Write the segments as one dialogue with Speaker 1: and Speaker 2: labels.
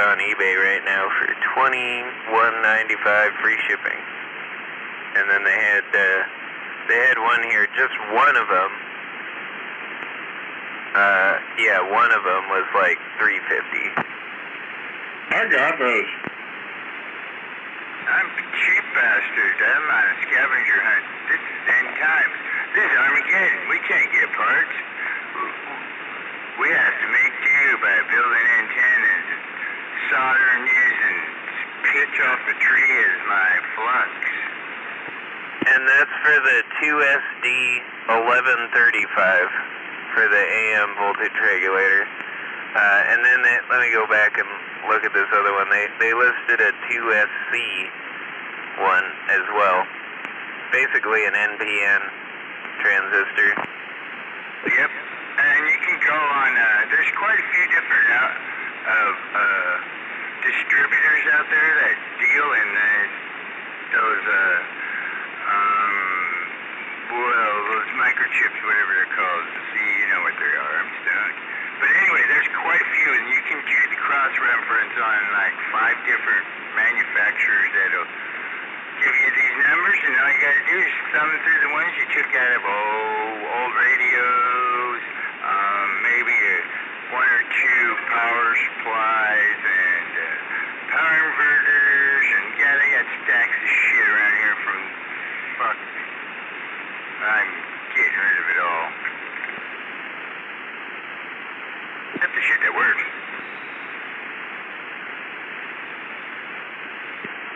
Speaker 1: on eBay right now for $21.95 free shipping. And then they had one here, just one of them. Yeah, one of them was like $3.50.
Speaker 2: I got those.
Speaker 3: I'm a cheap bastard. I'm on a scavenger hunt. This is end times. This is Armageddon. We can't get parts. We have to make do by building antennas and soldering using pitch off a tree as my flux.
Speaker 1: And that's for the 2SD 1135 for the AM voltage regulator. And then let me go back and look at this other one. They listed a 2SC one as well. Basically an NPN transistor.
Speaker 3: Yep. And you can go on, there's quite a few different distributors out there that deal in those microchips, whatever they're called. See, you know what they are. I'm stoned. But anyway, there's quite a few, and you can do the cross-reference on like 5 different manufacturers that'll give you these numbers, and all you got to do is thumb through the ones you took out of old radios, maybe 1 or 2 power supplies, and power inverters, and yeah, they got stacks of shit around here from fuck. I'm getting rid of it all. Except the shit that works.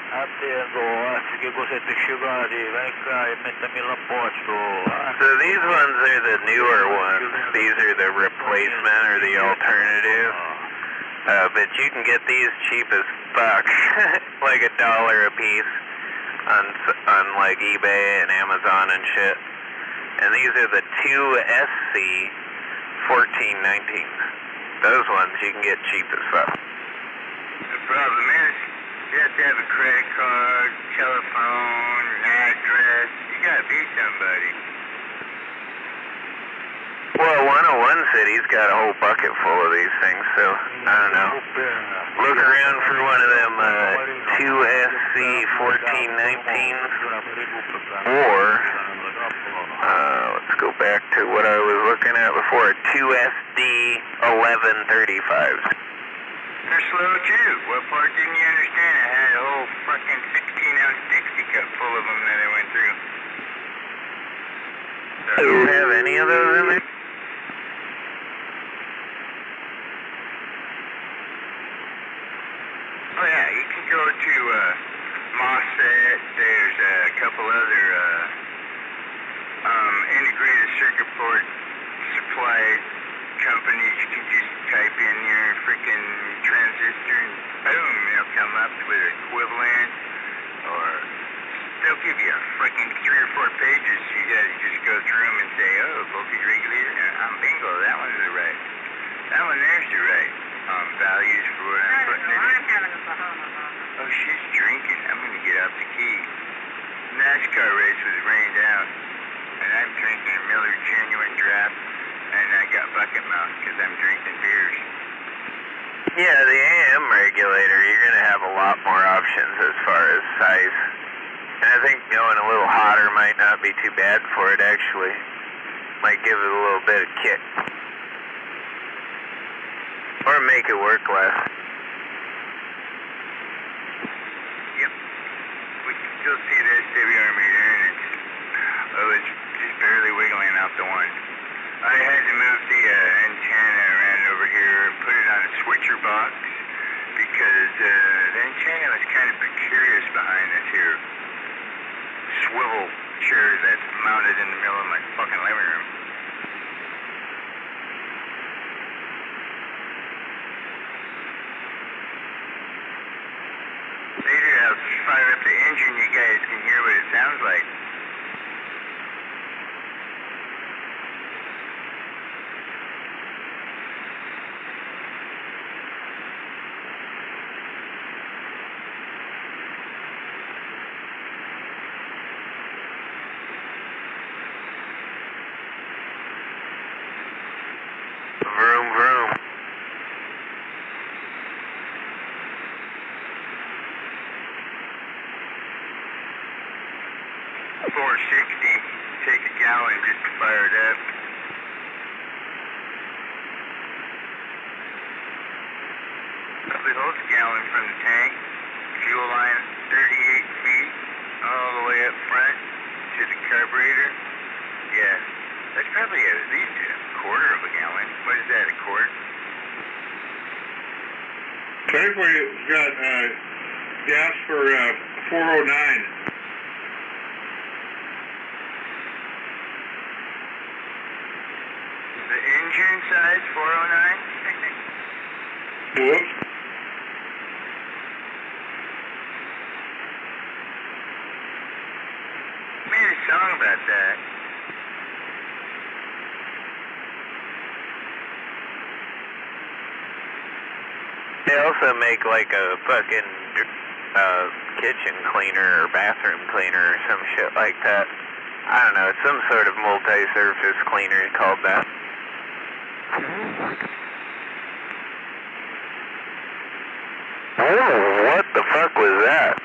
Speaker 4: Atendo, acho que você tem que chegar ali, vem cá e meta-me lá posto.
Speaker 1: So these ones are the newer ones. These are the replacement or the alternative. But you can get these cheap as fuck, like $1 a piece on like eBay and Amazon and shit. And these are the 2SC 1419. Those ones you can get cheap as fuck.
Speaker 3: The problem is, you have to have a credit card, telephone, an address. You gotta be somebody.
Speaker 1: Well, 101 City's got a whole bucket full of these things, so I don't know. Look around for one of them 2SC 1419s, or let's go back to what I was looking at before, 2SD 1135s.
Speaker 3: They're slow too. What part didn't you understand? I had a whole fucking 16-ounce Dixie cup full of them that I went through.
Speaker 1: Do you have any of those in there?
Speaker 3: Oh yeah, you can go to MOSFET. There's a couple other integrated circuit board supply companies. You can just type in your freaking transistor and boom, they'll come up with equivalent, or they'll give you a freaking 3 or 4 pages. You gotta just go through them and say, oh, voltage regulator, bingo, that one's the right. That one there's the right values for what I'm putting in. Oh, she's drinking. I'm gonna get out the key. NASCAR race was rained out, and I'm drinking a Miller Genuine Draft, and I got bucket mouth because I'm drinking beers.
Speaker 1: Yeah, the AM regulator, you're going to have a lot more options as far as size. And I think going a little hotter might not be too bad for it, actually. Might give it a little bit of kick. Or make it work less.
Speaker 3: Yep. We can still see the SWR meter, and it's just barely wiggling out the one. I had to move the antenna around over here and put it on a switcher box because the antenna was kind of precarious behind this here swivel chair that's mounted in the middle of my fucking living room. Later I'll fire up the engine, you guys can hear what it sounds like.
Speaker 1: Vroom, vroom.
Speaker 3: $4.60. Take a gallon just to fire it up. Probably holds a gallon from the tank. Fuel line 38 feet all the way up front to the carburetor. Yeah, that's probably at least a quarter of a gallon. What is that, a quart?
Speaker 2: Tank we've got gas for 409.
Speaker 3: The engine size 409?
Speaker 2: Whoops.
Speaker 3: Made a song about that.
Speaker 1: They also make like a fucking kitchen cleaner or bathroom cleaner or some shit like that. I don't know, it's some sort of multi-surface cleaner called that. Oh, what the fuck was that?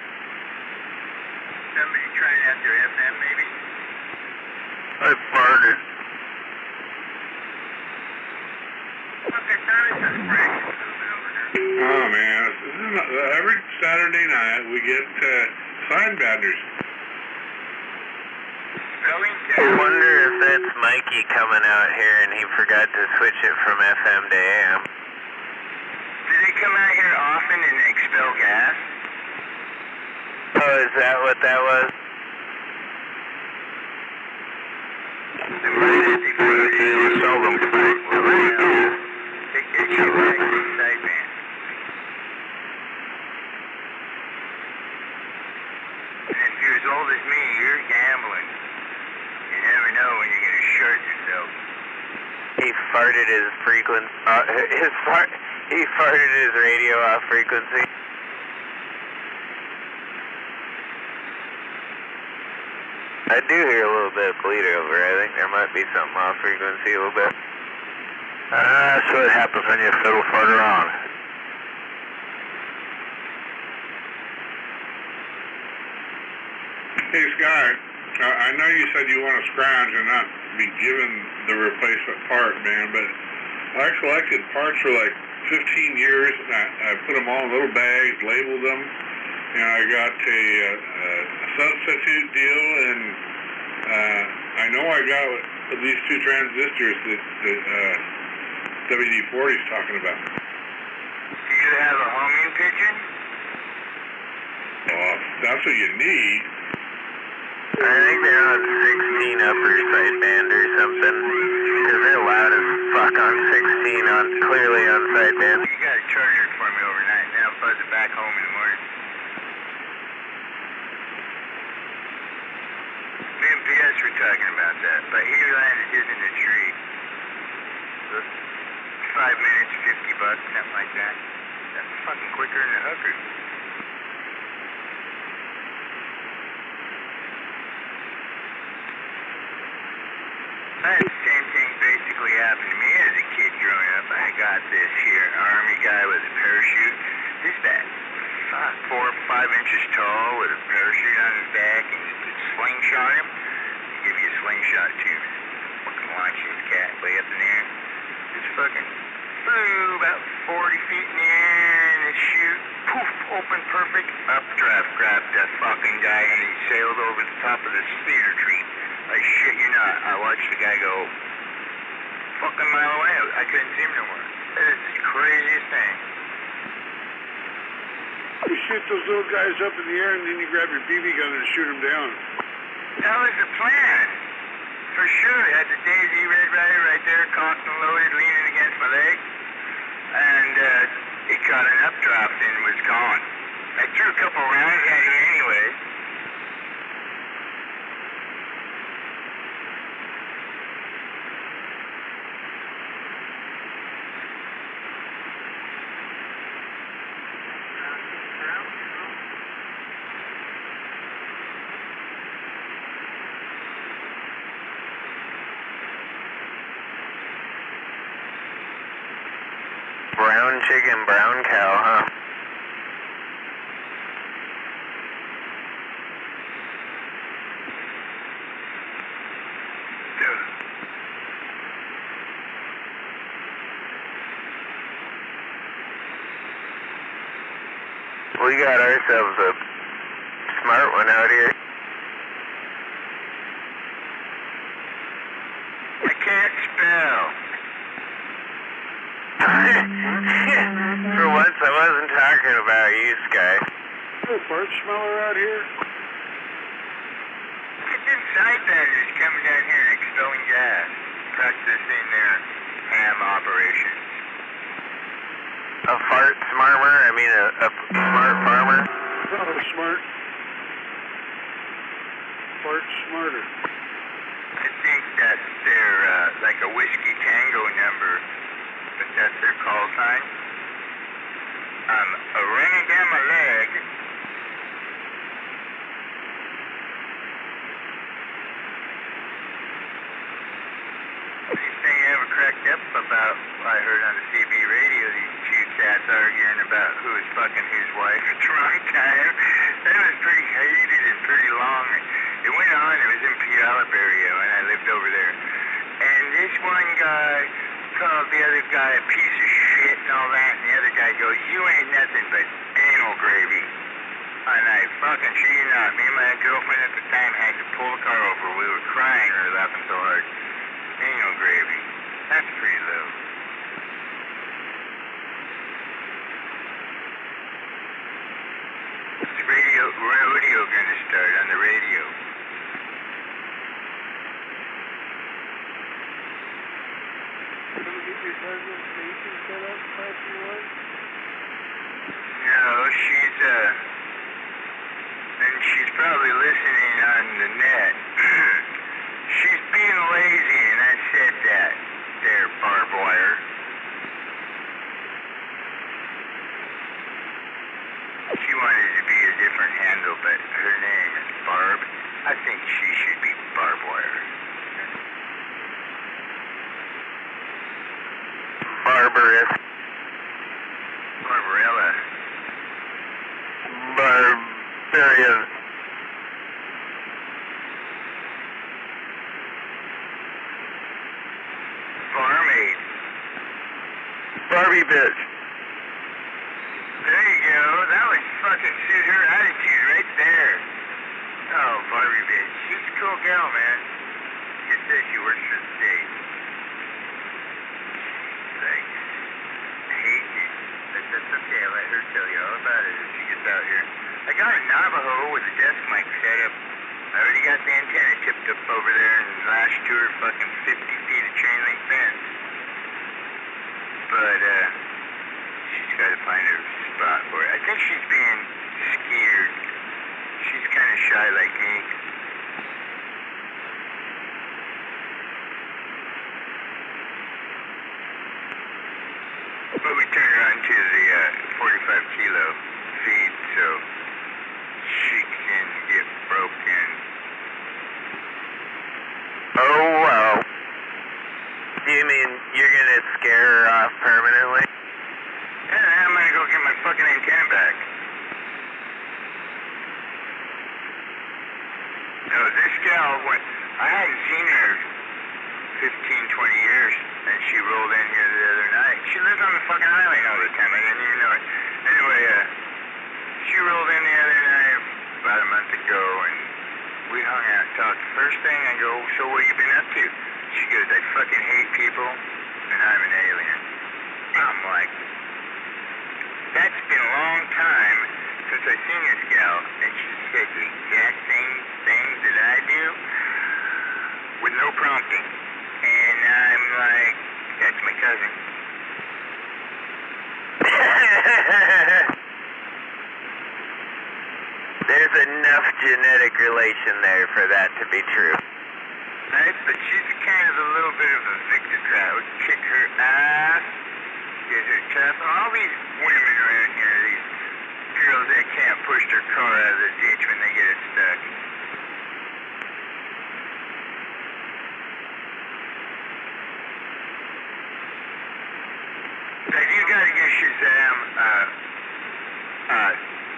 Speaker 3: Somebody trying out their FM, maybe?
Speaker 1: I farted.
Speaker 3: Look, I thought it was fresh.
Speaker 2: Oh man, every Saturday night we get Steinbanders.
Speaker 3: Spelling
Speaker 1: I
Speaker 3: test.
Speaker 1: wonder if that's Mikey coming out here and he forgot to switch it from FM to AM.
Speaker 3: Do they come out here often and expel gas?
Speaker 1: Oh, is that what that was?
Speaker 3: The emergency
Speaker 1: You sold them.
Speaker 3: Take that shit back to the sideband. And if you're as old as me, you're gambling. You never know when you're going to short yourself.
Speaker 1: He farted his frequency. He farted his radio off frequency. I do hear a little bit of bleed over. I think there might be something off frequency a little bit. That's what happens when you fiddle fart around.
Speaker 2: Hey Sky, I know you said you want to scrounge and not be given the replacement part, man, but I collected parts for like 15 years. And I put them all in little bags, labeled them, and I got a substitute deal, and I know I got these two transistors that WD-40 is talking about.
Speaker 3: Do you have a homing pigeon?
Speaker 2: Oh, that's what you need.
Speaker 1: I think they're on 16 upper sideband or something. Because they're loud as fuck on 16, clearly on sideband.
Speaker 3: You got to charger it for me overnight, then I'll buzz it back home in the morning. Me and PS were talking about that, but he landed his in the tree. 5 minutes, $50, something like that. That's fucking quicker than a hooker. I had the same thing basically happen to me as a kid growing up. I got this here Army guy with a parachute. This bad. 4 or 5 inches tall with a parachute on his back and just a slingshot him. They give you a slingshot too. Fucking launching his cat way up in the air. Just fucking flew about 40 feet in the air and it shoot. Poof, open perfect. Updraft grabbed that fucking guy and he sailed over the top of this cedar tree. I shit you not. I watched the guy go fucking mile away. I couldn't see him no more. That is the craziest thing.
Speaker 5: You shoot those little guys up in the air and then you grab your BB gun and shoot them down.
Speaker 3: That was the plan. For sure. I had the Daisy Red Ryder right there, cocked and loaded, leaning against my leg. And it caught an updraft and was gone. I threw a couple rounds at him anyway.
Speaker 1: Brown chicken, brown cow, huh? We got ourselves a smart one out here.
Speaker 3: I can't spell.
Speaker 1: For once, I wasn't talking about you, Sky.
Speaker 5: Oh, fart smeller out here?
Speaker 3: It's inside vendors coming down here and expelling gas, practicing their ham operation.
Speaker 1: A fart smarmer? I mean, a smart farmer?
Speaker 5: Oh, smart. Fart smarter.
Speaker 3: I think that's their, like a Whiskey Tango number, but that's their call sign. I'm running down my leg. This thing ever cracked up about, I heard on the CB radio, these two cats arguing about who was fucking whose wife at the wrong time. That was pretty heated and pretty long. It went on, it was in Puyallup area when I lived over there. And this one guy called the other guy a piece of shit and all that, and the other guy goes, you ain't nothing but anal gravy. And I fucking shit you not, me and my girlfriend at the time had to pull the car over. We were crying, we were laughing so hard. Anal gravy. That's pretty low. What's rodeo gonna start on the radio? No, she's probably listening on the net. She's being lazy, and I said that there, barbed wire. She wanted to be a different handle, but her name is Barb. I think she should be barbed wire.
Speaker 1: Barbarous.
Speaker 3: Barbarella.
Speaker 1: Barbarian.
Speaker 3: Barmaid.
Speaker 1: Barbie bitch.
Speaker 3: There you go. That would fucking suit her attitude right there. Oh, Barbie bitch. She's a cool gal, man. She says she works for the state. Like, I hate you. But that's okay. I'll let her tell you all about it if she gets out here. I got a Navajo with a desk mic set up. I already got the antenna tipped up over there and lashed to her fucking 50 feet of chain link fence. But, she's got to find a spot for it. I think she's being scared. She's kind of shy like me. But we turned her on to the 45 kilo feed so she can get broken.
Speaker 1: Oh, wow. You mean you're gonna scare her off permanently?
Speaker 3: Yeah, I'm gonna go get my fucking antenna back. No, this gal, I hadn't seen her 15, 20 years, and she rolled in here the other night. She lives on the fucking island all the time. I didn't even know it. Anyway, she rolled in the other night about a month ago, and we hung out and talked. First thing, I go, so what you been up to? She goes, I fucking hate people, and I'm an alien. I'm like, that's been a long time since I've seen this gal, and she said the exact same thing that I do with no prompting. And I'm like, that's my cousin.
Speaker 1: There's enough genetic relation there for that to be true.
Speaker 3: Right? But she's a kind of a little bit of a victocrat. Would kick her ass, get her tough. All these women around here, these girls that can't push their car out of the ditch when they get it stuck. Like, you gotta give Shazam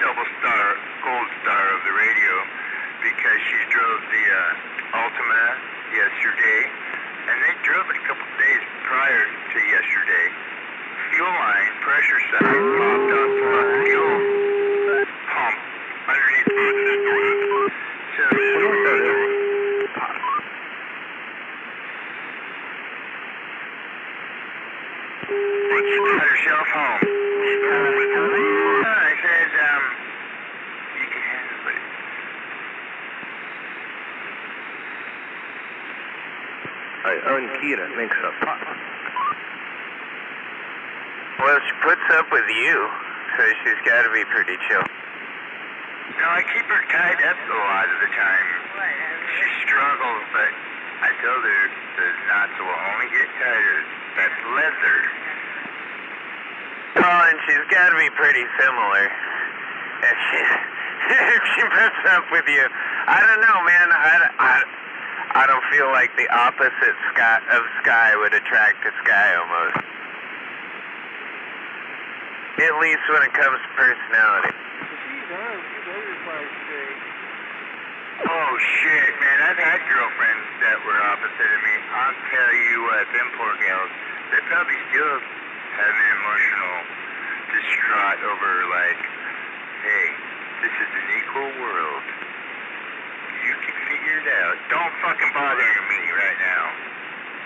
Speaker 3: double star, gold star of the radio, because she drove the Altima yesterday, and they drove it a couple days prior to yesterday. Fuel line, pressure side, popped off the fucking fuel.
Speaker 6: Kira makes a pot.
Speaker 1: Well, she puts up with you, so she's got to be pretty chill.
Speaker 3: No, I keep her tied up a lot of the time. She struggles, but I told her the knots will only get tighter. That's leather.
Speaker 1: Oh, and she's got to be pretty similar. If she, if she puts up with you. I don't know, man. I don't feel like the opposite Sky would attract to Sky almost. At least when it comes to personality.
Speaker 3: Oh shit, man, I've had girlfriends that were opposite of me. I'll tell you what, them poor gals, they probably still have an emotional distraught over like, hey, this is an equal world. You can figure it out. Don't fucking bother me right now.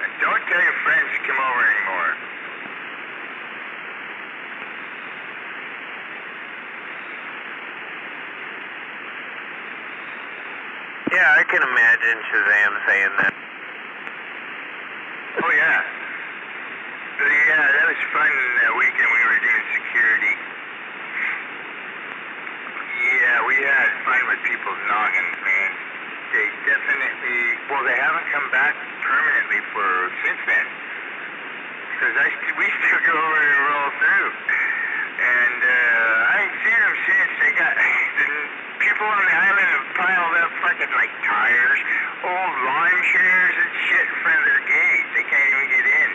Speaker 3: And don't tell your friends to come over anymore.
Speaker 1: Yeah, I can imagine Shazam saying that.
Speaker 3: Oh yeah. Yeah, that was fun that weekend we were doing security. Yeah, we had fun with people's noggins, man. They definitely, well, they haven't come back permanently since then. Because we still go over and roll through. And I ain't seen them since. They got, people on the island have piled up fucking like tires, old lawn chairs and shit in front of their gate. They can't even get in.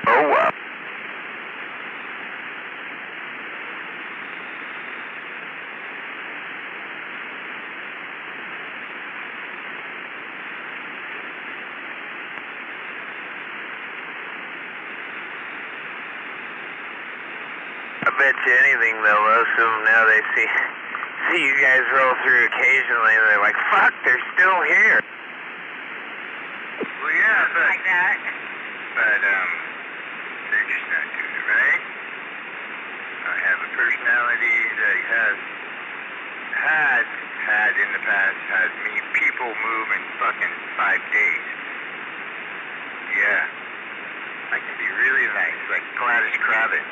Speaker 1: Oh, wow. I bet you anything they'll assume now they see you guys roll through occasionally and they're like, fuck, they're still here.
Speaker 3: Well, yeah, but... Like that. But, they're just not doing it right. I have a personality that had in the past, had me people move in fucking 5 days. Yeah. I can be really nice, like Gladys Kravitz.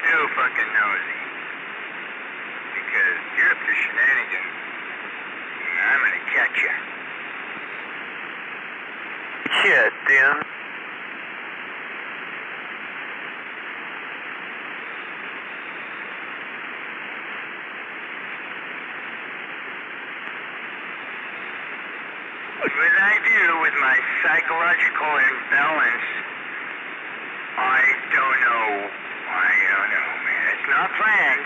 Speaker 3: Still fucking nosy. Because you're up to shenanigans, and I'm gonna catch ya.
Speaker 1: Shit, dude.
Speaker 3: What I do with my psychological imbalance, I don't know, man. It's not planned.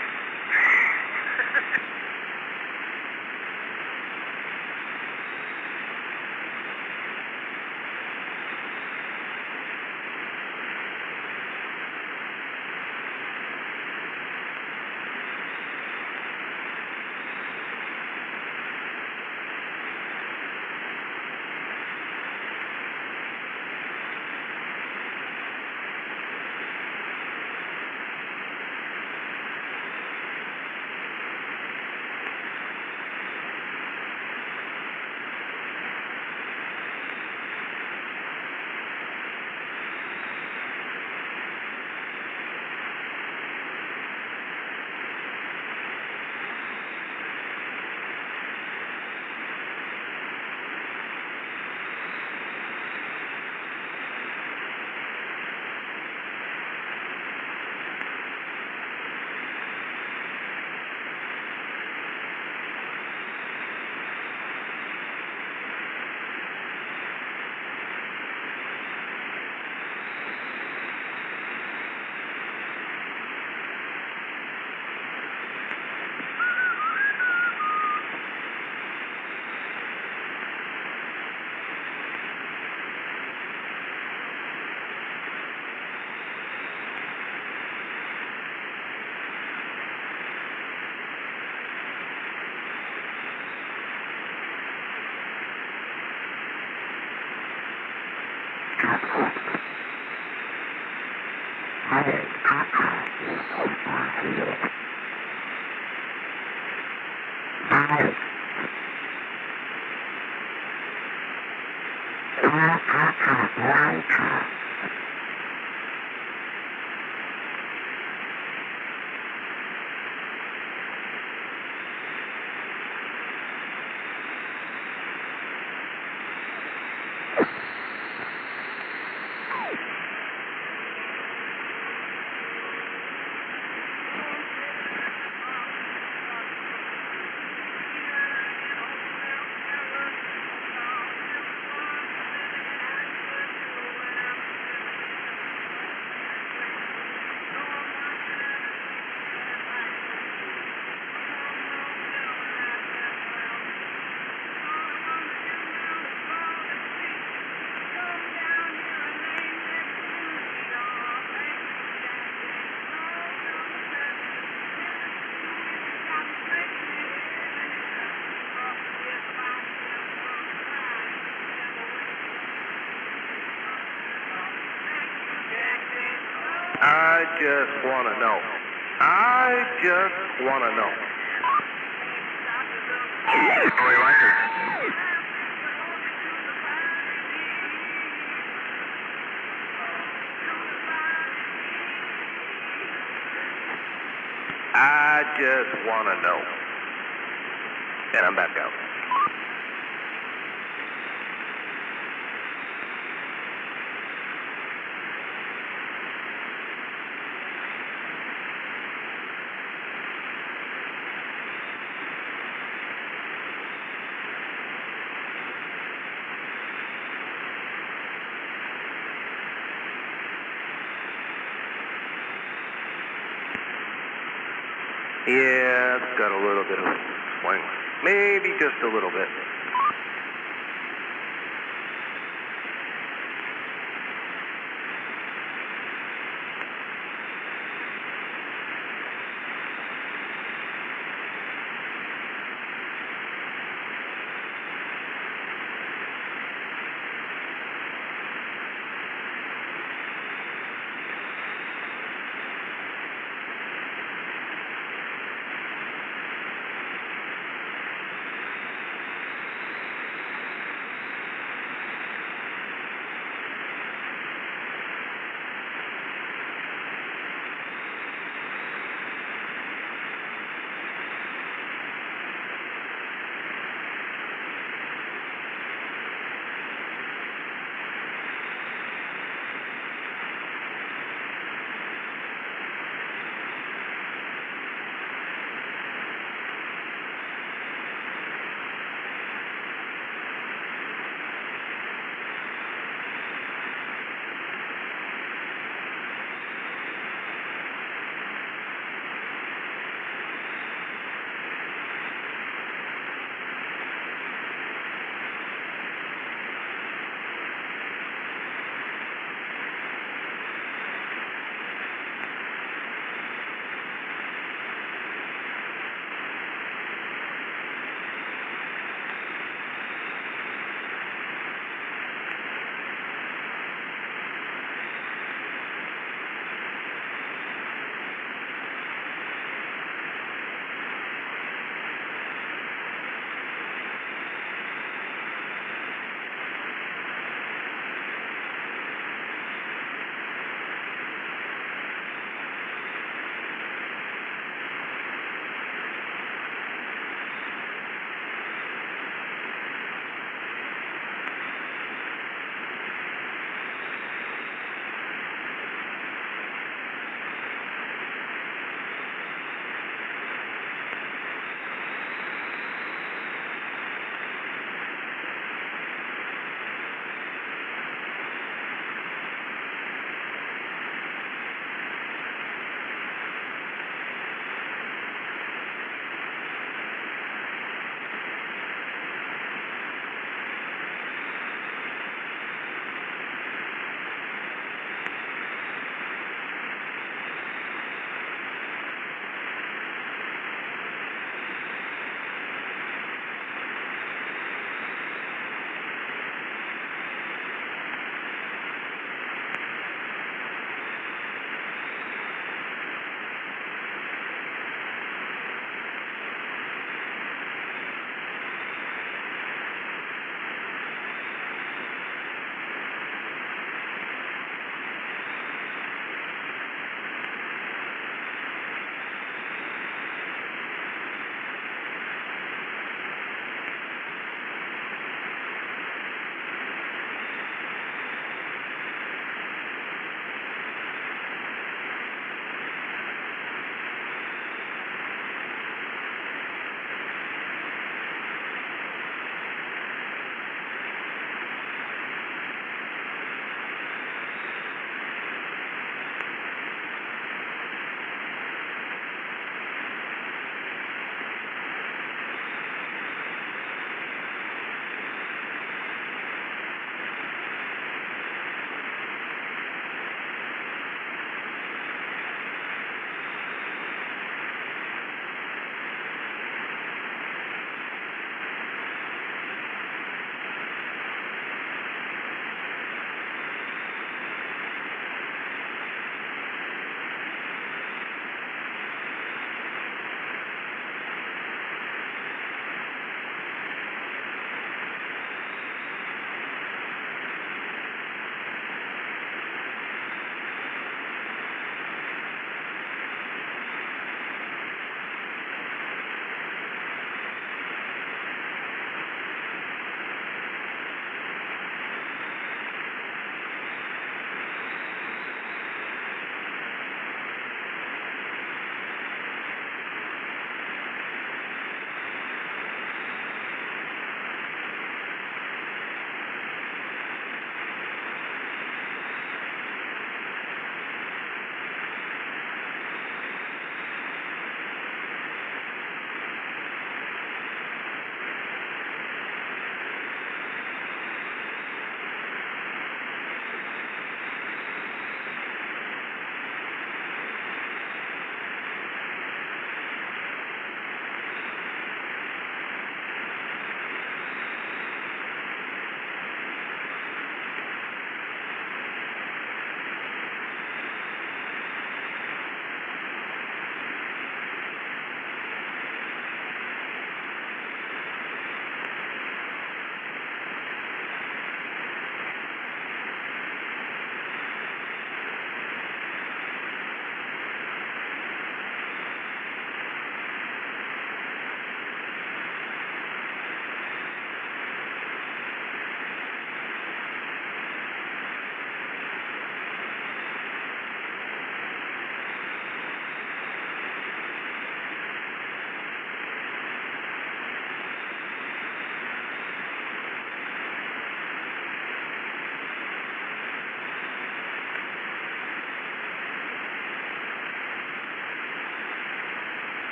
Speaker 7: Hi.
Speaker 4: I just want to know. I just want to know.
Speaker 3: Boy Wonder.
Speaker 4: I just want to know. And I'm back out. Yeah, it's got a little bit of swing. Maybe just a little bit.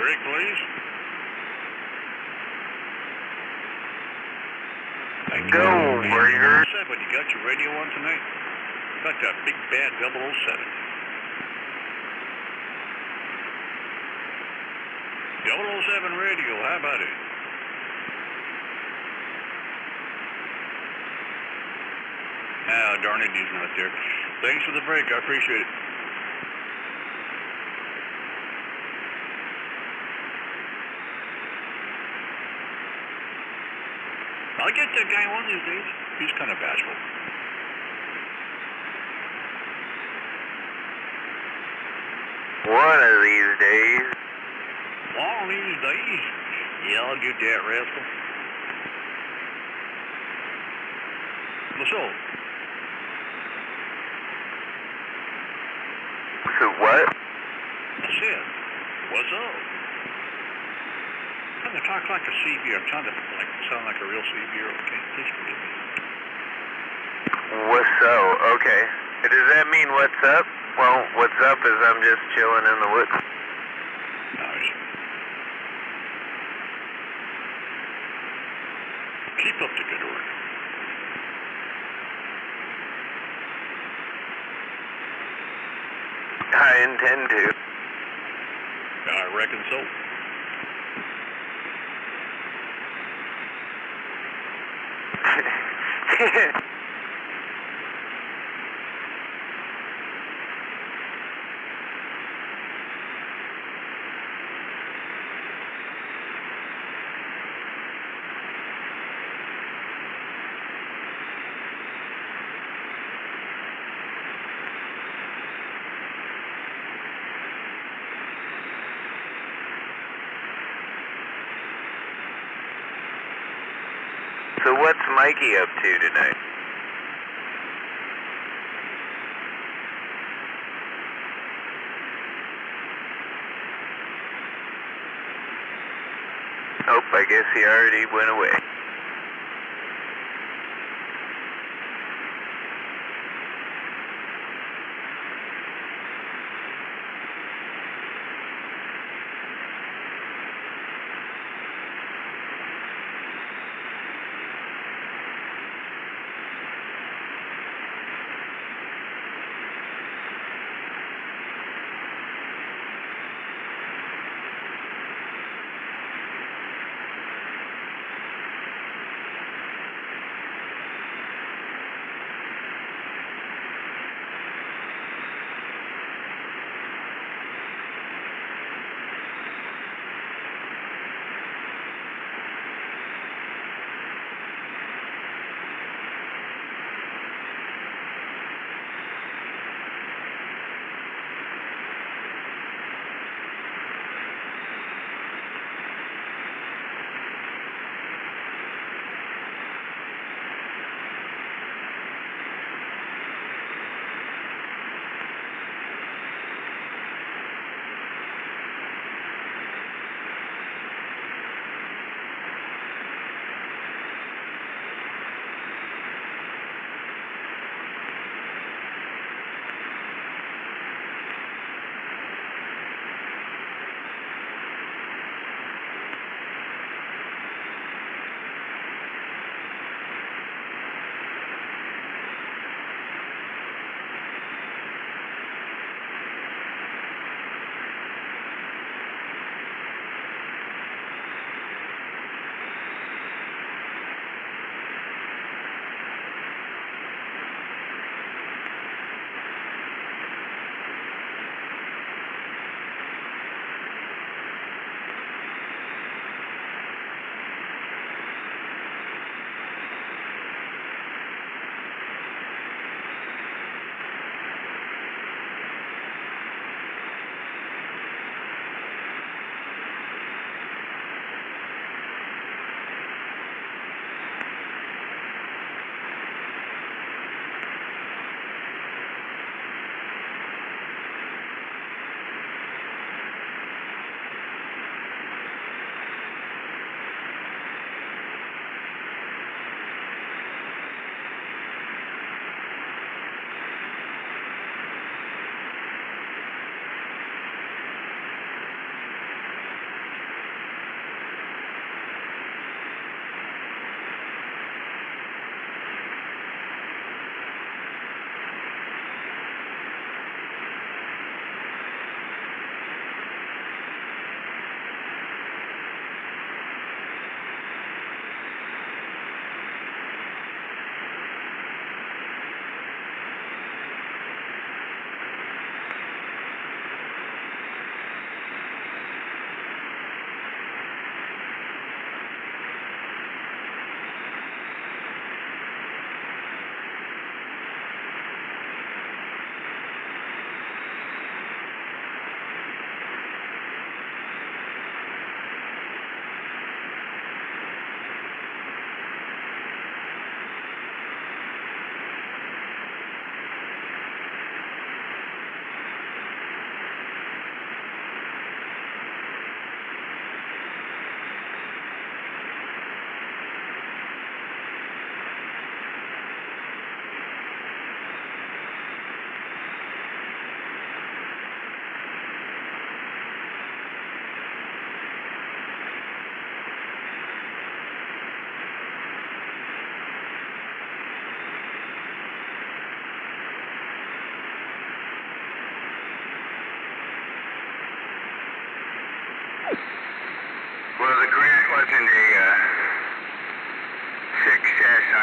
Speaker 6: Break, please. Thank
Speaker 1: Go,
Speaker 6: you.
Speaker 1: Warrior.
Speaker 6: 7, you got your radio on tonight? Got that big bad 007. 007 radio, how about it? Ah, darn it, he's not there. Thanks for the break, I appreciate it. I'll get that guy one of these days. He's kind of bashful.
Speaker 1: One of these days.
Speaker 6: One of these days. Yeah, I'll get that rascal. What's up?
Speaker 1: So what?
Speaker 6: I said, what's up? I'm trying to talk like a CB. I'm trying to sound like a real CB. Okay, please forgive me.
Speaker 1: What's so? Okay. Does that mean what's up? Well, what's up is I'm just chilling in the woods.
Speaker 6: Nice. Keep up the good work.
Speaker 1: I intend to.
Speaker 6: I reckon so.
Speaker 1: So what's Mikey up to tonight? Oh, I guess he already went away.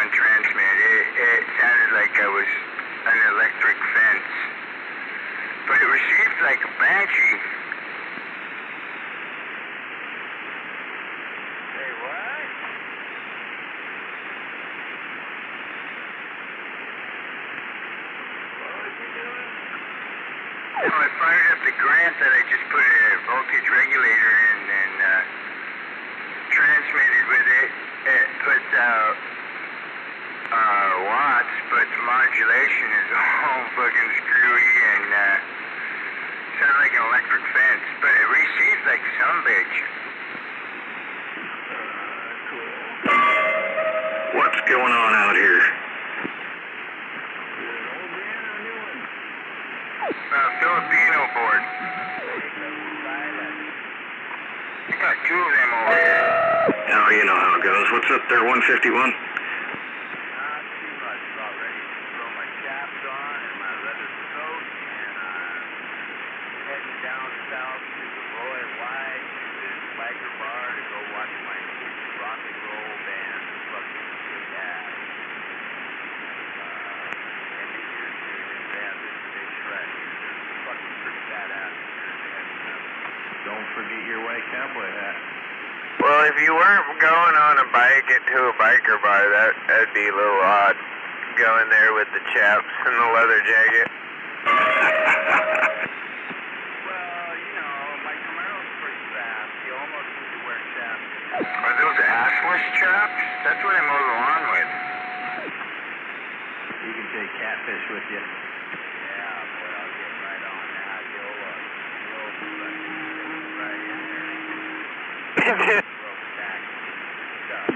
Speaker 3: on transmit. It sounded like I was an electric fence. But it received like a banshee.
Speaker 4: Hey, what? What was he doing?
Speaker 3: I fired up the grant that I just put a voltage regulator in and transmitted with it. It puts out watts, but the modulation is all fucking screwy and sounds like an electric fence. But it receives like some bitch.
Speaker 6: What's going on out here?
Speaker 3: Filipino board. I got two of them over here.
Speaker 6: Oh, you know how it goes. What's up there, 151?
Speaker 4: Not too much. About ready to throw my chaps on and my leather coat, and I'm heading down south to the Roy White to this biker bar to go watch my rock and roll band fucking kick ass. And they hear they have this big shred. They're fucking pretty badass.
Speaker 6: Don't forget your white cowboy hat.
Speaker 1: Well, if you weren't going on a bike to a biker bar, that'd be a little odd. Going there with the chaps and the leather jacket.
Speaker 4: Well, you know, my Camaro's pretty fast. You almost need to wear chaps.
Speaker 3: Are those assless chops? That's what I mow the lawn with.
Speaker 6: You can take catfish with you.
Speaker 4: Yeah, boy, I'll get right on that. You'll right in there.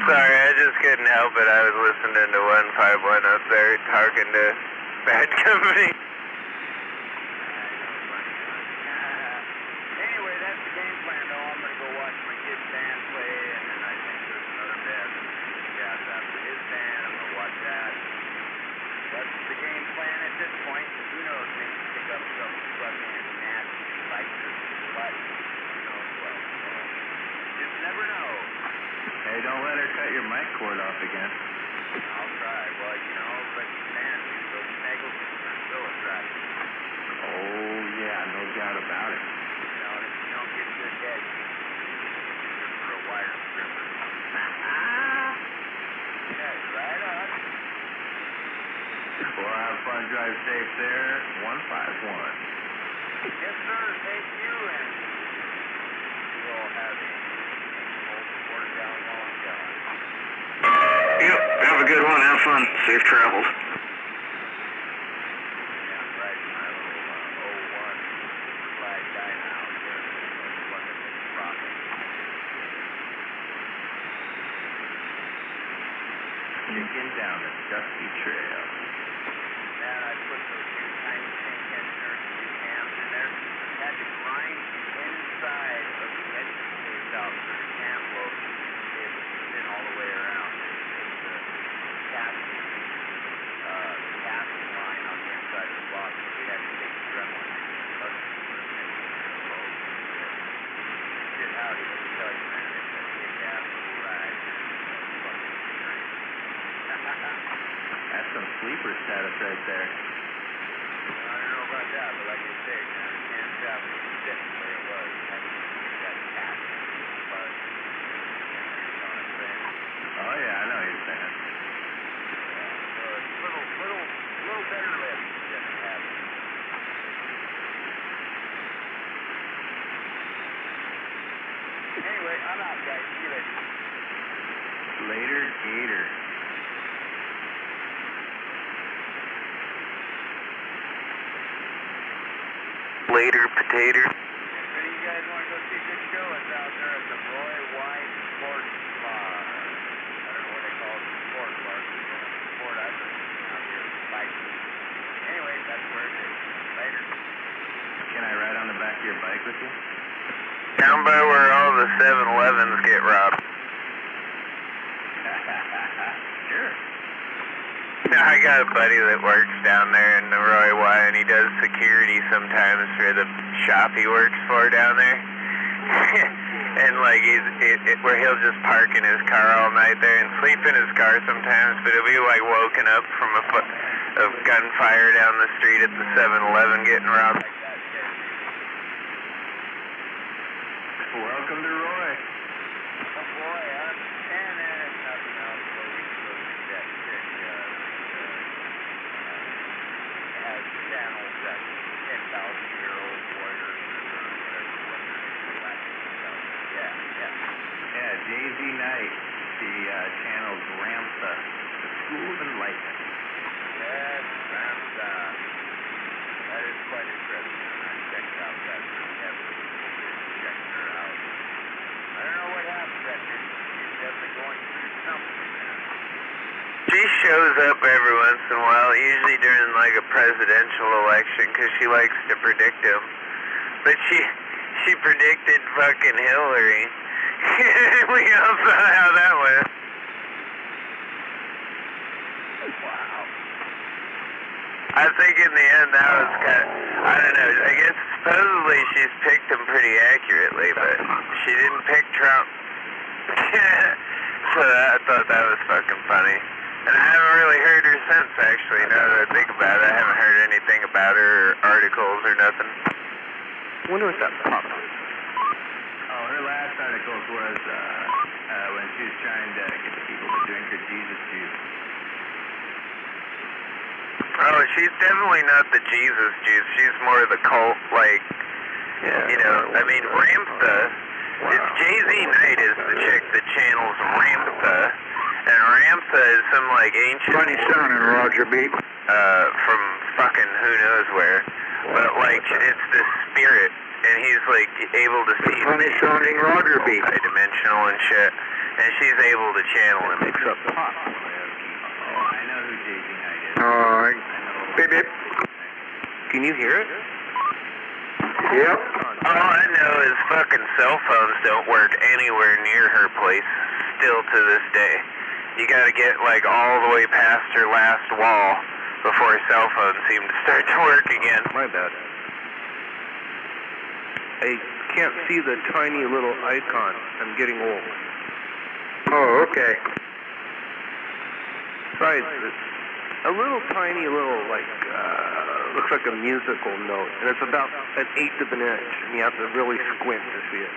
Speaker 1: Sorry, I just couldn't help it. I was listening to 151 up there talking to Bad Company.
Speaker 4: Anyway, that's the game plan, though. I'm going to go watch my kid's band play, and then I think there's another band gas after his band. I'm going to watch that. That's the game plan at this point. Who knows? Maybe pick up some fucking nasty biker butt. Who knows what? Just never know.
Speaker 6: Hey, don't let her cut your mic cord off again.
Speaker 4: I'll try. Well, you know, but man, those snaggles are so attractive.
Speaker 6: Oh, yeah, no doubt about it.
Speaker 4: You know, if you don't get good head, you use it for a wire stripper. Yeah, right on.
Speaker 6: Well, have fun, drive safe there. 151.
Speaker 4: Yes, sir. Thank you, and you all have a work down while I'm gone.
Speaker 6: Yep, have a good one. Have fun. Safe travels.
Speaker 4: Yeah, I'm riding my little 01 Superfly Dyna out there. Fucking rocking.
Speaker 6: Kicking down the dusty trail.
Speaker 4: Man, I put those two tiny tank tensioners and two cams in there. Had to grind the inside of the engine case out for the cam load. It would spin all the way around. The casting line on the inside of the box. So we had to take the Dremel and shit, howdy, let me tell you, man, it's a kick-ass little ride. Fucking great.
Speaker 6: That's some sleeper status right there.
Speaker 4: I don't know about that, but like I say, man, the cam shaft was sitting where it was. I mean, that cat, but, you know what I'm saying?
Speaker 6: Oh, yeah, I know what you're saying.
Speaker 4: So it's a little better lift than it had. Anyway, I'm out, guys. See you later.
Speaker 6: Later, Gator.
Speaker 1: Later, potato.
Speaker 4: If any of you guys want to go see a good show, it's out there at the Roy White Sports Bar. I don't know what they call it, sports bar. It's the only sport I've ever seen out here is biking. Anyway, that's where it is. Later.
Speaker 6: Can I ride on the back of your bike with you?
Speaker 1: Down by where all the 7-Elevens get robbed.
Speaker 6: Sure.
Speaker 1: I got a buddy that works down there in the Roy Y, and he does security sometimes for the shop he works for down there. And like where he'll just park in his car all night there and sleep in his car sometimes, but he'll be like woken up from a gunfire down the street at the 7-Eleven getting robbed.
Speaker 6: Welcome to Roy.
Speaker 4: Oh boy, and there's nothing else where we can go do that chick, has channels that 10,000-year-old warriors or whatever.
Speaker 6: Yeah, Jay-Z Knight. She channels Ramtha, the School of Enlightenment.
Speaker 4: Yes, that is quite interesting. I checked out that evidence. Checked her out. I don't know what happened to that bitch. She's definitely going through something, man.
Speaker 1: She shows up every once in a while, usually during like a presidential election, because she likes to predict them. But she predicted fucking Hillary. We all saw how that went.
Speaker 4: Wow.
Speaker 1: I think in the end that was I don't know, I guess supposedly she's picked him pretty accurately, but she didn't pick Trump. So I thought that was fucking funny. And I haven't really heard her since, actually, now that I think about it. I haven't heard anything about her, or articles, or nothing.
Speaker 6: I wonder what that pop is. Oh, her last articles was when she was trying to get the people to drink her Jesus juice.
Speaker 1: Oh, she's definitely not the Jesus juice. She's more the cult, like, you know, I mean, Ramtha, it's Jay-Z Knight is the chick that channels Ramtha, and Ramtha is some, like, ancient...
Speaker 5: Funny sounding, Roger Beat.
Speaker 1: From fucking who knows where. But, like, it's the spirit, and he's, like, able to see...
Speaker 5: Funny sounding Roger Beat.
Speaker 1: Multi-dimensional and shit, and she's able to channel him.
Speaker 6: Mix up pop. Oh, I know who Jay-Z Knight is.
Speaker 5: Alright. Beep, beep.
Speaker 6: Can you hear it?
Speaker 5: Yep.
Speaker 1: All I know is fucking cell phones don't work anywhere near her place, still to this day. You gotta get, like, all the way past her last wall before cell phones seem to start to work again.
Speaker 6: My bad. I can't see the tiny little icon. I'm getting old.
Speaker 5: Oh, okay.
Speaker 6: Besides, it's a little tiny little, like, looks like a musical note, and it's about 1/8 of an inch, and you have to really squint to see it.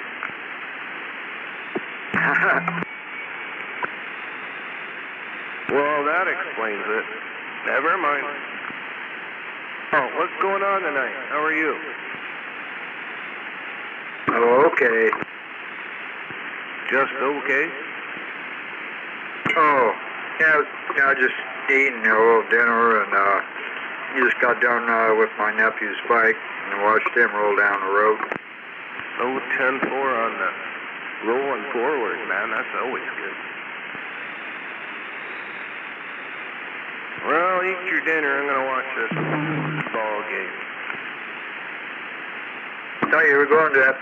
Speaker 6: Well, that explains it. Never mind. Oh, what's going on tonight? How are you?
Speaker 5: Oh, okay.
Speaker 6: Just okay?
Speaker 5: Oh, yeah, just eating a little dinner, and just got done with my nephew's bike and watched him roll down the road.
Speaker 6: Oh, 10-4 on the rolling forward, man. That's always good. Well, eat your dinner. I'm going to watch this ball game.
Speaker 5: I thought you were going to that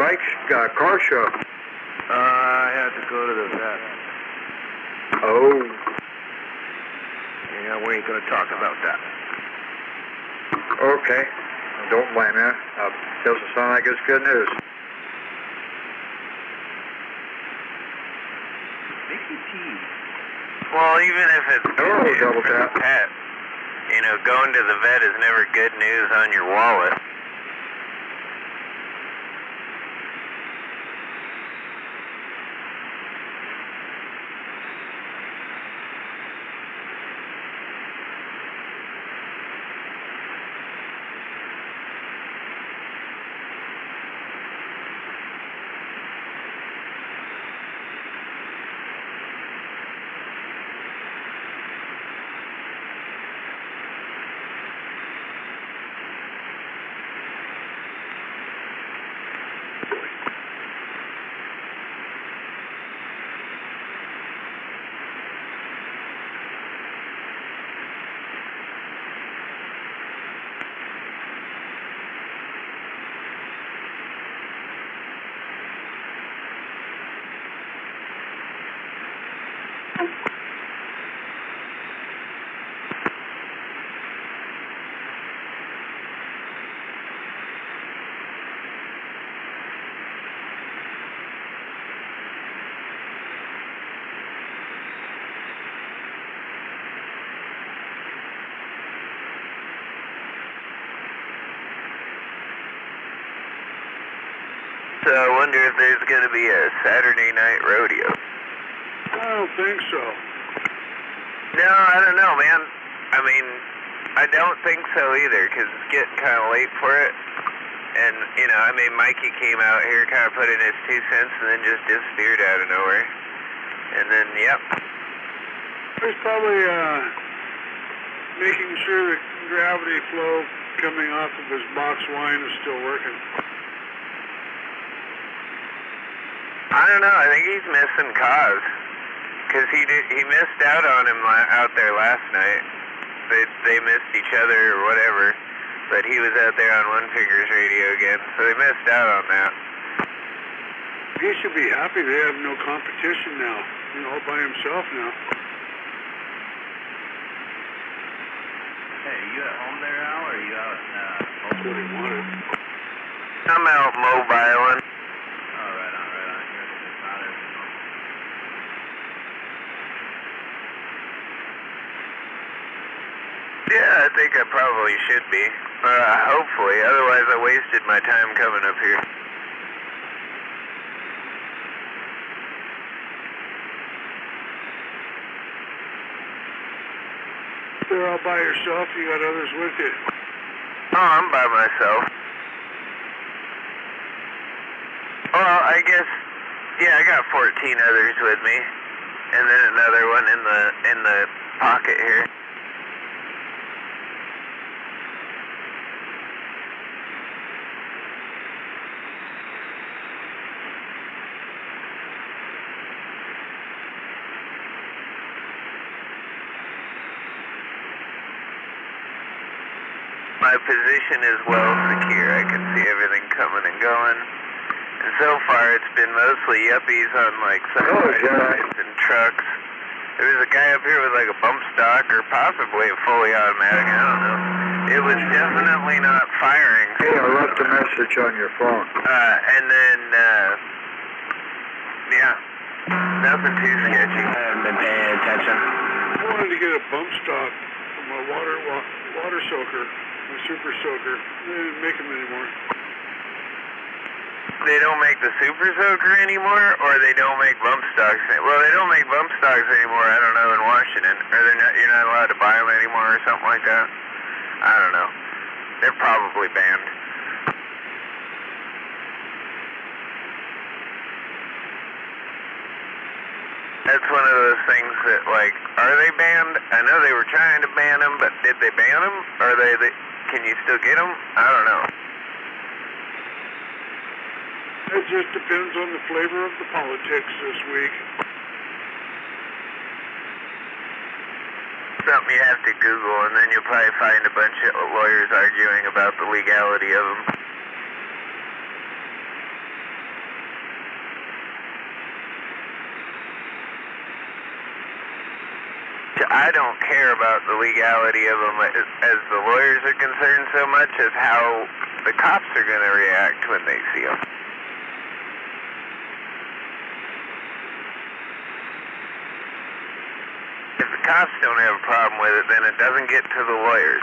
Speaker 5: car show.
Speaker 6: I had to go to the vet.
Speaker 5: Oh.
Speaker 6: Yeah, we ain't going to talk about that.
Speaker 5: Okay. Don't blame you. Doesn't sound like it's good news.
Speaker 6: Mickey T.
Speaker 1: Well, even if it's good
Speaker 5: Oh,
Speaker 1: news
Speaker 5: double
Speaker 1: for the
Speaker 5: tap.
Speaker 1: pet, you know, going to the vet is never good news on your wallet. So I wonder if there's going to be a Saturday night rodeo.
Speaker 2: I don't think so.
Speaker 1: No, I don't know, man. I mean, I don't think so either, because it's getting kind of late for it. And, you know, I mean, Mikey came out here, kind of put in his 2 cents, and then just disappeared out of nowhere. And then, yep.
Speaker 2: There's probably making sure the gravity flow coming off of his box wine is still working.
Speaker 1: I don't know. I think he's missing Cause, because he missed out on him out there last night. They missed each other or whatever, but he was out there on One Fingers radio again, so they missed out on that.
Speaker 2: He should be happy they have no competition now. You know, all by himself now.
Speaker 4: Hey, you at home there, Al, or are you out in,
Speaker 2: That's what he wanted.
Speaker 1: I'm out mobiling.
Speaker 4: Oh, right on. You're in the father.
Speaker 1: Yeah, I think I probably should be. Hopefully, otherwise I wasted my time coming up here.
Speaker 2: You're all by yourself, you got others with you.
Speaker 1: Oh, I'm by myself. Well, I guess, yeah, I got 14 others with me, and then another one in the pocket here. My position is well secure. I can see everything coming and going. And so far, it's been mostly yuppies on like sides and trucks. There was a guy up here with like a bump stock or possibly a fully automatic. I don't know. It was definitely not firing.
Speaker 5: Hey, I left a message on your phone.
Speaker 1: And then, yeah, nothing too sketchy.
Speaker 6: I haven't been paying attention.
Speaker 2: I wanted to get a bump stock from a water soaker, a super soaker. They didn't make them anymore.
Speaker 1: They don't make the Super Soaker anymore, or they don't make bump stocks. Well, they don't make bump stocks anymore. I don't know in Washington, or you're not allowed to buy them anymore, or something like that. I don't know. They're probably banned. That's one of those things that, like, are they banned? I know they were trying to ban them, but did they ban them? Are they can you still get them? I don't know.
Speaker 2: It just depends on the flavor of the politics this week.
Speaker 1: Something you have to Google, and then you'll probably find a bunch of lawyers arguing about the legality of them. I don't care about the legality of them as the lawyers are concerned so much as how the cops are going to react when they see them. If the cops don't have a problem with it, then it doesn't get to the lawyers.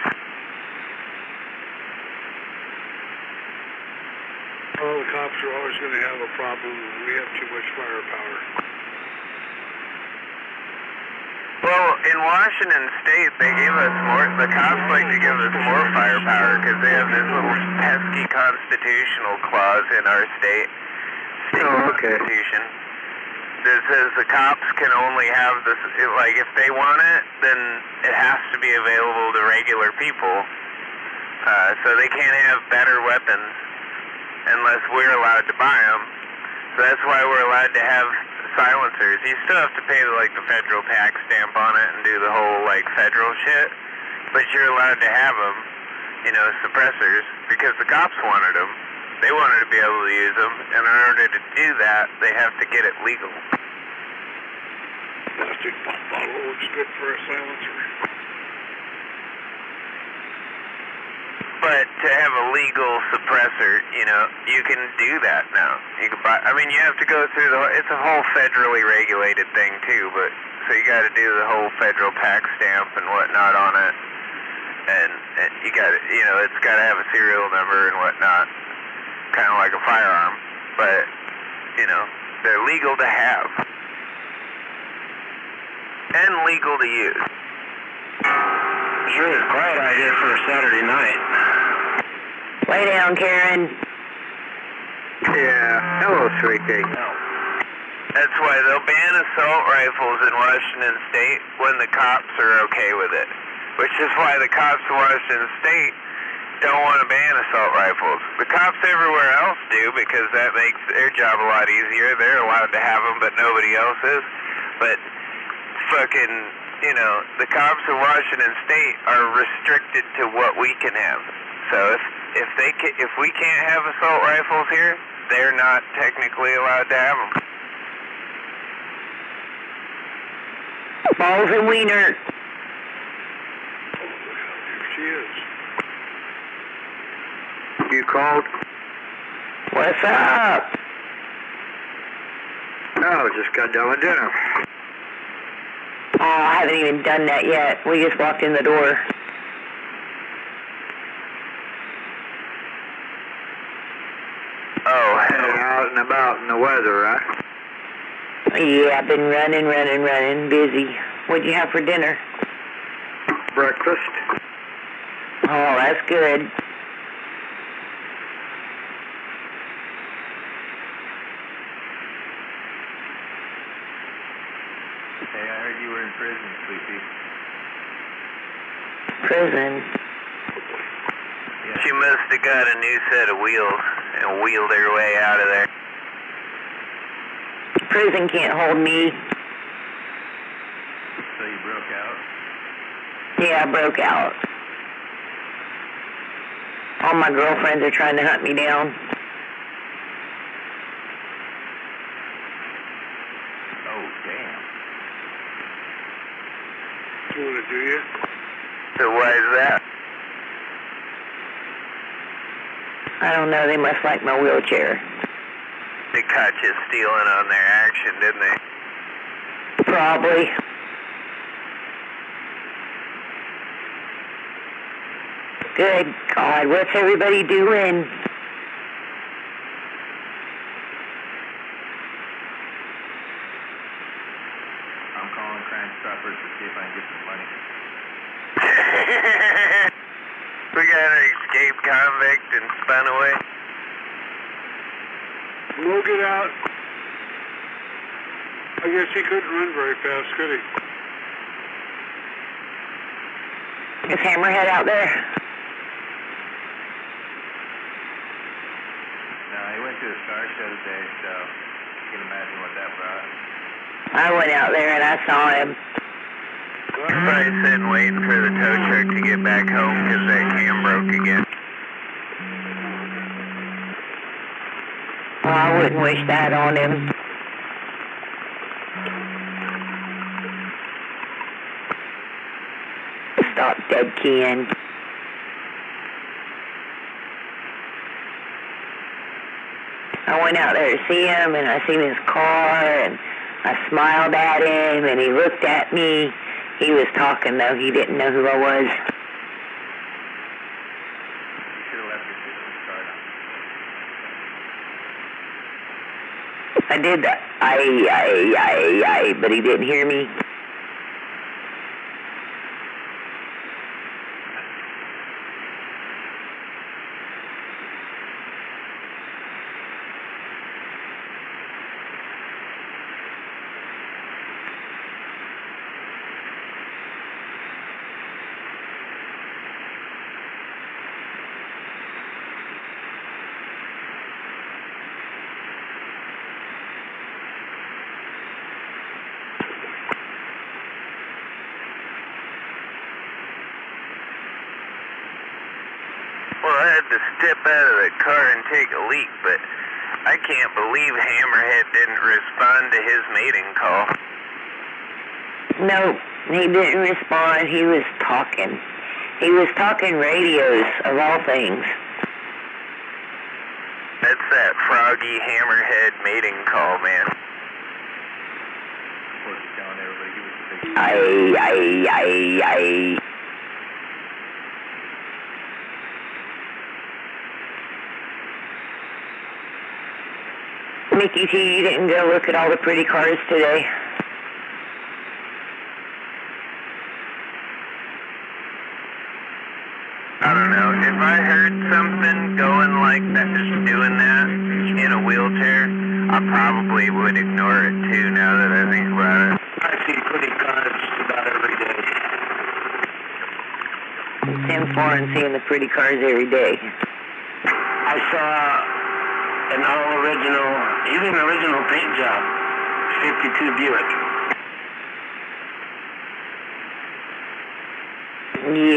Speaker 2: Well, the cops are always going to have a problem. We have too much firepower.
Speaker 1: Well, in Washington State, they give us more, the cops like to give us more firepower because they have this little pesky constitutional clause in our state constitution that says the cops can only have this, like if they want it, then it has to be available to regular people. So they can't have better weapons unless we're allowed to buy them. So that's why we're allowed to have silencers. You still have to pay the federal tax stamp on it and do the whole federal shit, but you're allowed to have them, suppressors, because the cops wanted them. They wanted to be able to use them, and in order to do that, they have to get it legal.
Speaker 2: Plastic bottle looks good for a silencer.
Speaker 1: But to have a legal suppressor, you can do that now. You can buy, you have to go through it's a whole federally regulated thing too, but, so you gotta do the whole federal tax stamp and whatnot on it. And you gotta, it's gotta have a serial number and whatnot. Kind of like a firearm. but, you know, they're legal to have. And legal to use.
Speaker 6: Sure, it's a quiet idea for a Saturday night.
Speaker 7: Lay down, Karen.
Speaker 5: Yeah. Hello, sweetie.
Speaker 1: That's why they'll ban assault rifles in Washington State when the cops are okay with it. Which is why the cops in Washington State don't want to ban assault rifles. The cops everywhere else do because that makes their job a lot easier. They're allowed to have them, but nobody else is. But fucking, you know, the cops in Washington State are restricted to what we can have. So if we can't have assault rifles here, they're not technically allowed to have them.
Speaker 7: Balls and wiener.
Speaker 2: Here she is.
Speaker 5: You called?
Speaker 7: What's up?
Speaker 5: No, just got done with dinner.
Speaker 7: Oh, I haven't even done that yet. We just walked in the door.
Speaker 1: Oh,
Speaker 5: And out and about in the weather, right?
Speaker 7: Yeah, I've been running, busy. What'd you have for dinner?
Speaker 5: Breakfast.
Speaker 7: Oh, that's good.
Speaker 4: Hey, I heard you were in prison, Sleepy.
Speaker 7: Prison.
Speaker 1: she must have got a new set of wheels and wheeled her way out of there.
Speaker 7: Prison can't hold me.
Speaker 4: So you broke out?
Speaker 7: Yeah, I broke out. All my girlfriends are trying to hunt me down.
Speaker 4: Oh, damn.
Speaker 2: You want to do you?
Speaker 1: So why is that?
Speaker 7: I don't know, they must like my wheelchair.
Speaker 1: They caught you stealing on their action, didn't they?
Speaker 7: Probably. Good God, what's everybody doing?
Speaker 4: I'm calling Crime Stoppers to see if I can get some money.
Speaker 1: We got an escaped convict and spun away.
Speaker 2: We'll get out. I guess he couldn't run very fast, could he?
Speaker 7: Is Hammerhead out there?
Speaker 4: No, he went to a car show today, so you can imagine what that brought.
Speaker 7: I went out there and I saw him.
Speaker 1: Probably sitting waiting for the tow truck to get back home because that cam broke again.
Speaker 7: Oh, I wouldn't wish that on him. Stop dead keying. I went out there to see him and I seen his car and I smiled at him and he looked at me. He was talking though, he didn't know who I was.
Speaker 4: You should have left your business card on.
Speaker 7: I did that. But he didn't hear me.
Speaker 1: Well, I had to step out of the car and take a leak, but I can't believe Hammerhead didn't respond to his mating call.
Speaker 7: Nope, he didn't respond. He was talking. He was talking radios, of all things.
Speaker 1: That's that froggy Hammerhead mating call, man.
Speaker 4: Of course, he's telling everybody he was the big...
Speaker 7: Mickey T, you didn't go look at all the pretty cars today?
Speaker 1: I don't know. If I heard something going like that, just doing that in a wheelchair, I probably would ignore it too now that I think about it.
Speaker 6: I see pretty cars about every day.
Speaker 7: 10-4 and seeing the pretty cars every day.
Speaker 6: I saw an all-original, even original paint job, 52 Buick.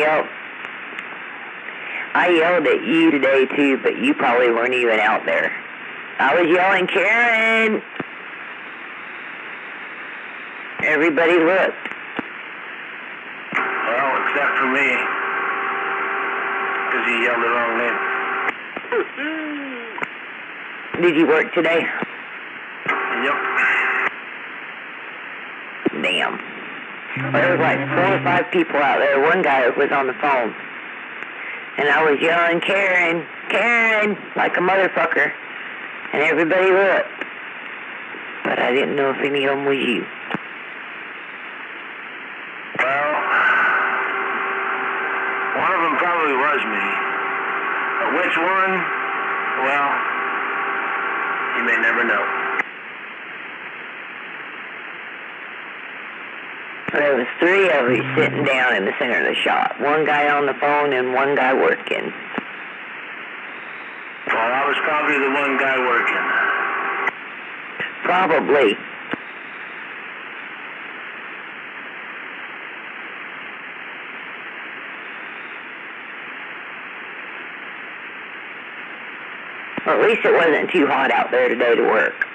Speaker 7: Yep. I yelled at you today too, but you probably weren't even out there. I was yelling, Karen! Everybody looked.
Speaker 6: Well, except for me, because you yelled the wrong name.
Speaker 7: Did you work today?
Speaker 6: Yep.
Speaker 7: Damn. Well, there was like 4 or 5 people out there. One guy was on the phone. And I was yelling, Karen, Karen, like a motherfucker. And everybody looked. But I didn't know if any of them was you.
Speaker 6: Well, one of them probably was me. But which one? Well, you may never know.
Speaker 7: There was 3 of you sitting down in the center of the shop. One guy on the phone and one guy working.
Speaker 6: Well, I was probably the one guy working.
Speaker 7: Probably. Well, at least it wasn't too hot out there today to work.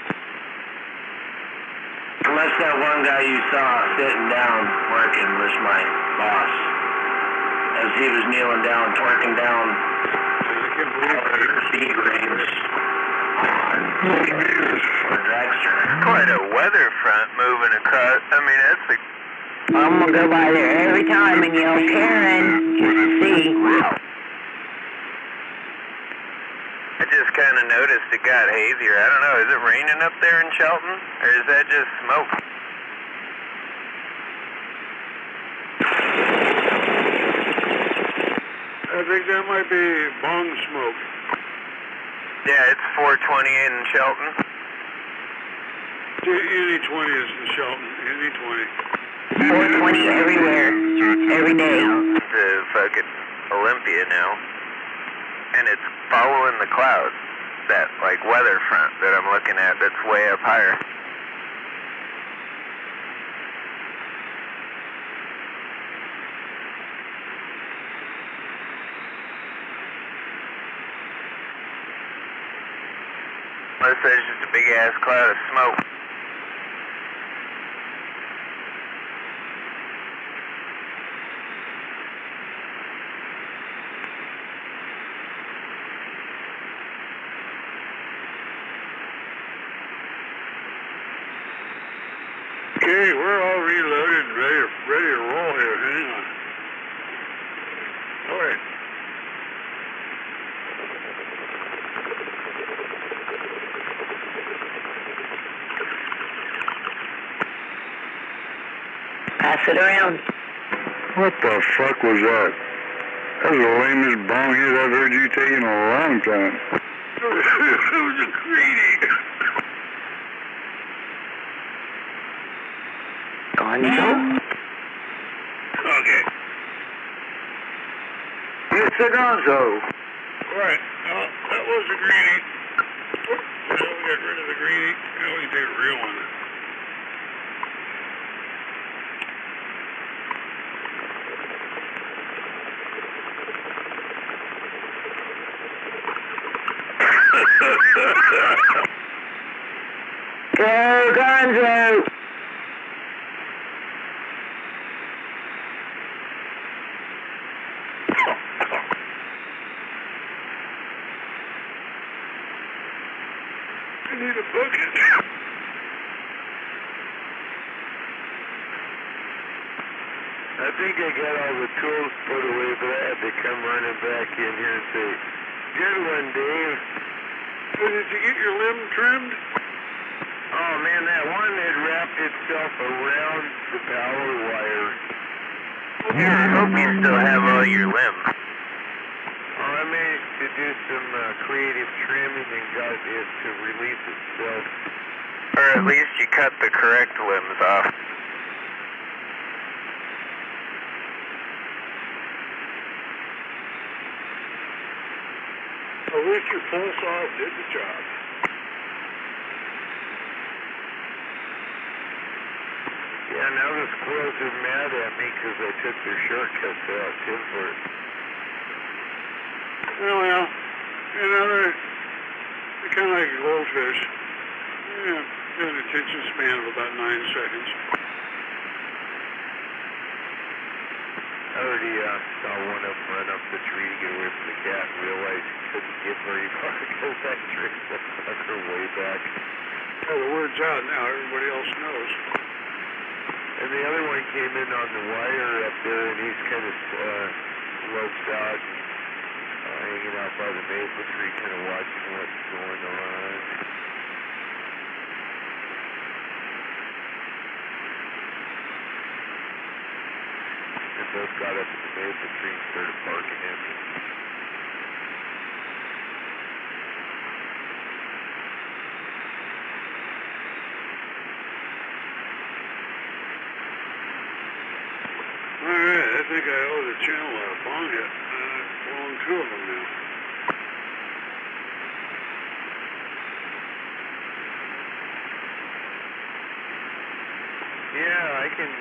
Speaker 6: Unless that one guy you saw sitting down working was my boss. As he was kneeling down, twerking down speed rings on a dragster.
Speaker 1: Quite a weather front moving across. I mean, that's a...
Speaker 7: I'm gonna go by there every time and yell, Karen, just to see.
Speaker 1: I just kind of noticed it got hazier. I don't know, is it raining up there in Shelton? Or is that just smoke?
Speaker 2: I think that might be bong smoke.
Speaker 1: Yeah, it's 428 in Shelton.
Speaker 2: Any 20 is in Shelton. Any 20.
Speaker 7: 420 everywhere, every day.
Speaker 1: To fucking Olympia now. And it's following the clouds. That, like, weather front that I'm looking at that's way up higher. Unless there's just a big-ass cloud of smoke.
Speaker 2: Okay, we're all reloaded and ready to roll here. Hang on. All right.
Speaker 7: Pass it around.
Speaker 2: What the fuck was that? That was the lamest bong hit I've heard you take in a long time. It was a greedy.
Speaker 7: Gonzo?
Speaker 2: Okay.
Speaker 5: It's a Gonzo.
Speaker 2: Right. That was a greenie. Now we got rid of the greenie. Now we can take a real one.
Speaker 7: Go, Gonzo!
Speaker 2: I need a bucket.
Speaker 3: I think I got all the tools put away, but I had to come running back in here and say, good one, Dave.
Speaker 2: So did you get your limb trimmed?
Speaker 4: Oh man, that one had wrapped itself around the power wire.
Speaker 1: Yeah, I hope you still have all your limbs.
Speaker 4: Oh, I managed to do some creative trimming and got it to release itself.
Speaker 1: Or at least you cut the correct limbs off.
Speaker 2: At least your pulse off did the job.
Speaker 4: Yeah, now the squirrels are mad at me because I took their shortcuts out timber.
Speaker 2: Well, you know, they're kind of like a goldfish. Yeah, got an attention span of about 9 seconds.
Speaker 4: I already saw one of them run up the tree to get away from the cat and realized he couldn't get very far because that tree was sucker way back.
Speaker 2: Yeah, the word's out now. Everybody else knows.
Speaker 4: And the other one came in on the wire up there, and he's kind of sloped out, hanging out by the maple tree, kind of watching what's going on. They both got up at the maple tree and started barking at me.
Speaker 2: Alright, I think I owe the channel a bong hit. I've blown 2 of them now.
Speaker 4: Yeah, I can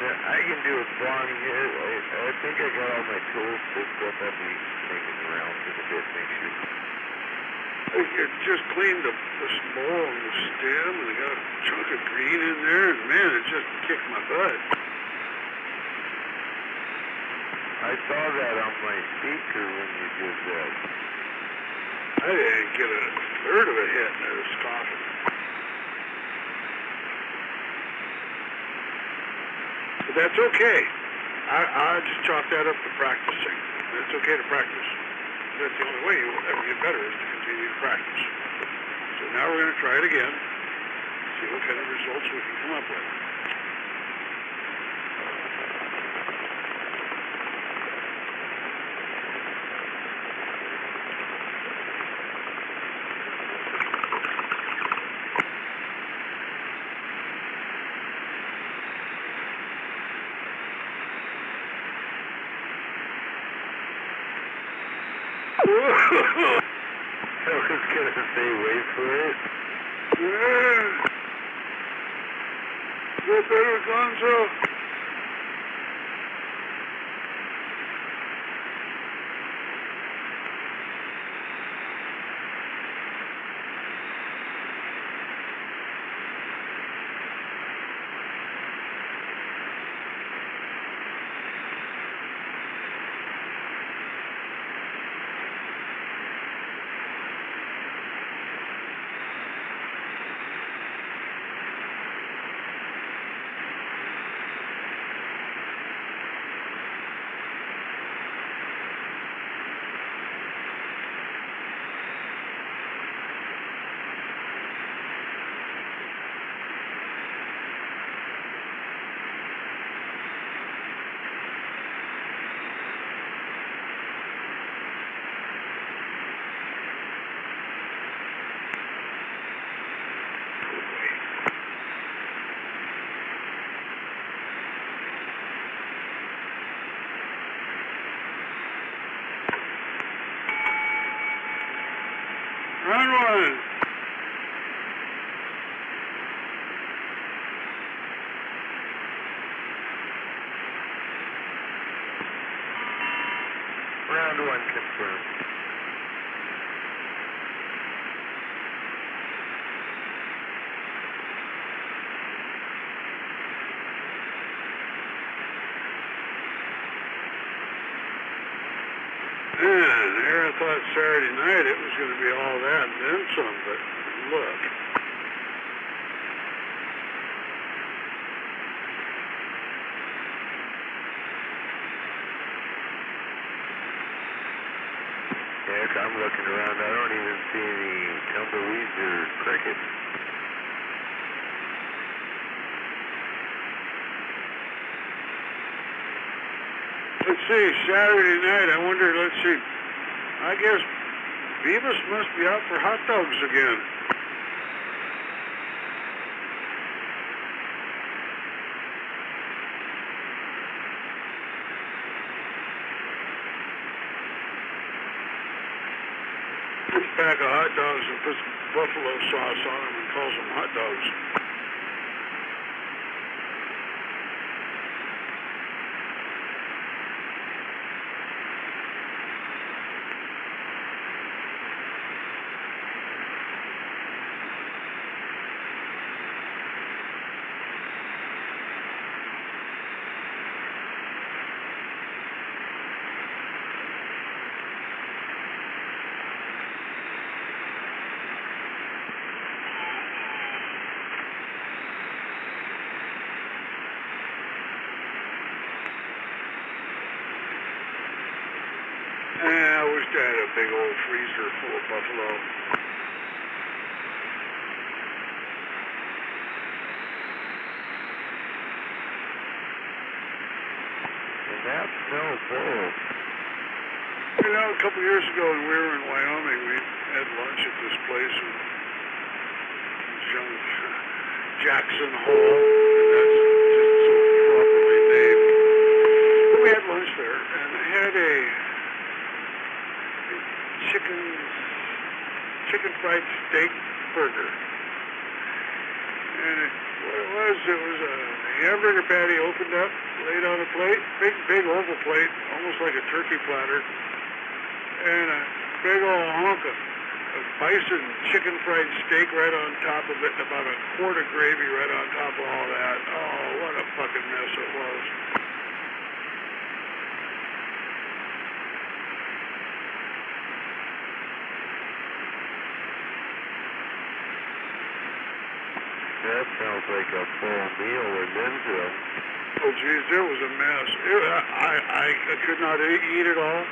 Speaker 4: do a bong hit. I think I got all my tools picked up. I'll be making the rounds in a bit, make sure.
Speaker 2: I just cleaned the bowl and the stem, and I got a chunk of green in there, and man, it just kicked my butt.
Speaker 4: I saw that on my speaker when you did that.
Speaker 2: I didn't get a third of a hit, and I was coughing. But that's okay. I just chalk that up to practicing. It's okay to practice. That's the only way you will ever get better is to continue to practice. So now we're going to try it again, see what kind of results we can come up with.
Speaker 4: I was gonna say wait for it.
Speaker 2: Yeah. Is that better, Gonzo? Round 1.
Speaker 4: Round 1 confirmed.
Speaker 2: Man, here I thought Saturday night it was going to be all that and then some, but look.
Speaker 4: Heck, I'm looking around. I don't even see any tumbleweeds or crickets.
Speaker 8: Let's see, Saturday night, I wonder, let's see, I guess Beavis must be out for hot dogs again. Gets a pack of hot dogs and puts buffalo sauce on them and calls them hot dogs. I wish I had a big old freezer full of buffalo.
Speaker 5: And that's no bull.
Speaker 8: You know, a couple years ago when we were in Wyoming, we had lunch at this place in young Jackson Hole, and that's just so properly named. But we had lunch there, and they had a chicken fried steak burger. And what it was a hamburger patty opened up, laid on a plate, big oval plate, almost like a turkey platter, and a big old hunk of bison chicken fried steak right on top of it, and about a quart of gravy right on top of all that. Oh, what a fucking mess it was.
Speaker 5: That sounds like a full meal or then some.
Speaker 8: Oh, geez, it was a mess. I could not eat it all.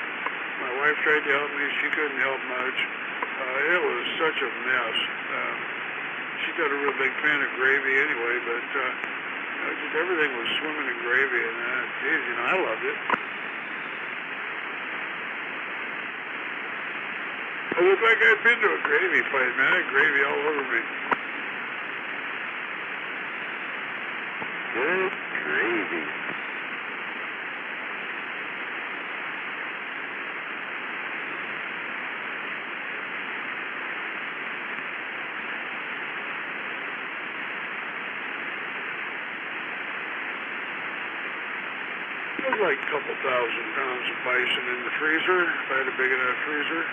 Speaker 8: My wife tried to help me. She couldn't help much. It was such a mess. She's not a real big fan of gravy anyway, but just everything was swimming in gravy, and geez, you know, I loved it. I looked like I'd been to a gravy fight, man. I had gravy all over me.
Speaker 5: Good gravy.
Speaker 8: It was like a couple thousand pounds of bison in the freezer, if I had a big enough freezer.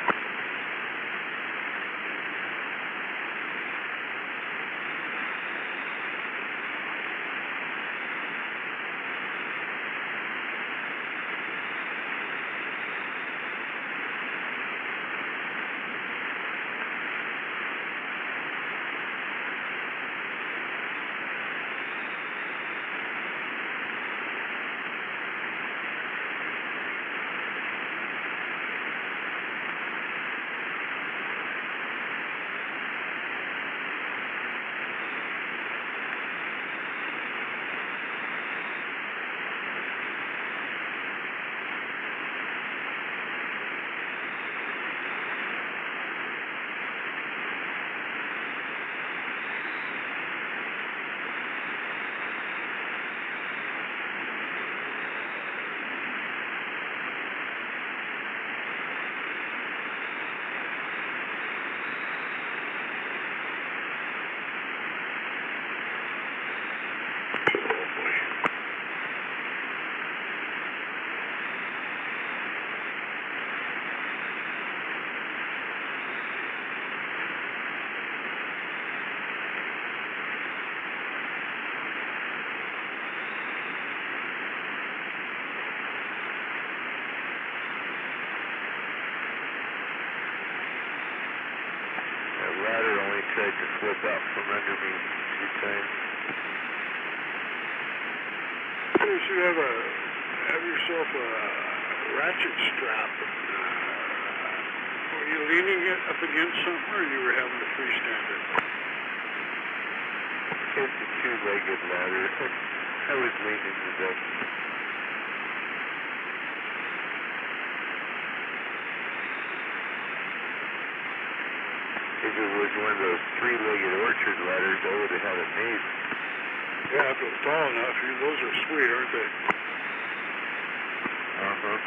Speaker 5: Ladder only tried to slip out from under me a few times.
Speaker 8: You should have yourself a ratchet strap. Were you leaning it up against something, or you were having to freestand it?
Speaker 5: It's a two-legged ladder. I was leaning to that.
Speaker 3: it was one of those three-legged orchard ladders, I would have had it made.
Speaker 8: Yeah, if it was tall enough, those are sweet, aren't they?
Speaker 3: Uh-huh.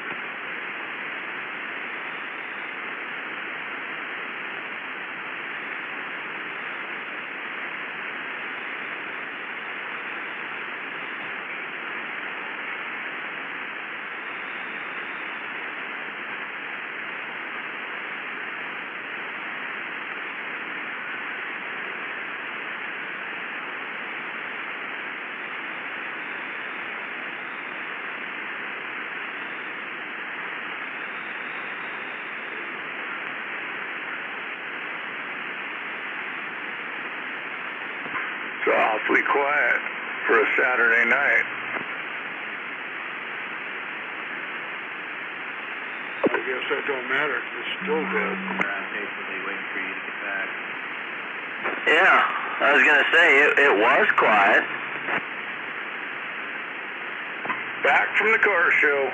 Speaker 2: It's awfully quiet for a Saturday night.
Speaker 8: I guess that don't matter. It's still dead.
Speaker 4: I'm patiently waiting for you to get back.
Speaker 1: Yeah, I was gonna say, it was quiet.
Speaker 2: Back from the car show.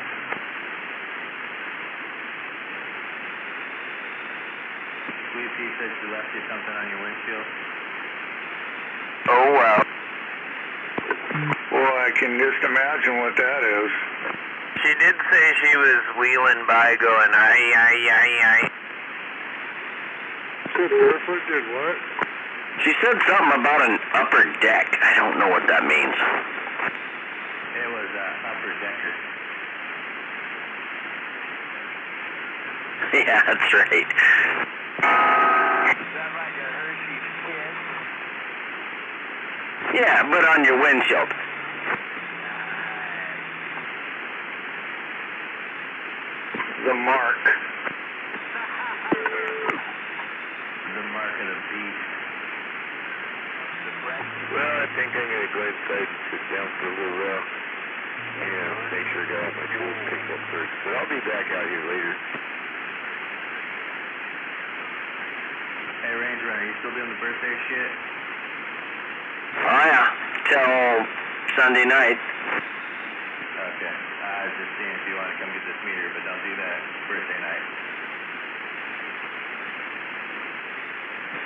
Speaker 4: Sweet Pea said she left you something on your windshield.
Speaker 1: Oh, wow.
Speaker 2: Well, I can just imagine what that is.
Speaker 1: She did say she was wheeling by going, aye.
Speaker 8: Said Barefoot did what?
Speaker 1: She said something about an upper deck. I don't know what that means.
Speaker 4: It was upper decker.
Speaker 1: Yeah, that's right.
Speaker 4: Sound like a Hershey's kid.
Speaker 1: Yeah, but on your windshield.
Speaker 2: The mark.
Speaker 4: The mark of the beast.
Speaker 3: Well, I think I'm going to go inside and sit down for a little while. Make sure I got all my tools picked up first. But I'll be back out here later.
Speaker 4: Hey, Range Runner, you still doing the birthday shit?
Speaker 1: Oh, yeah. Till Sunday night.
Speaker 4: Okay. I was just seeing if you want to come get this meter, but don't do that. It's birthday night.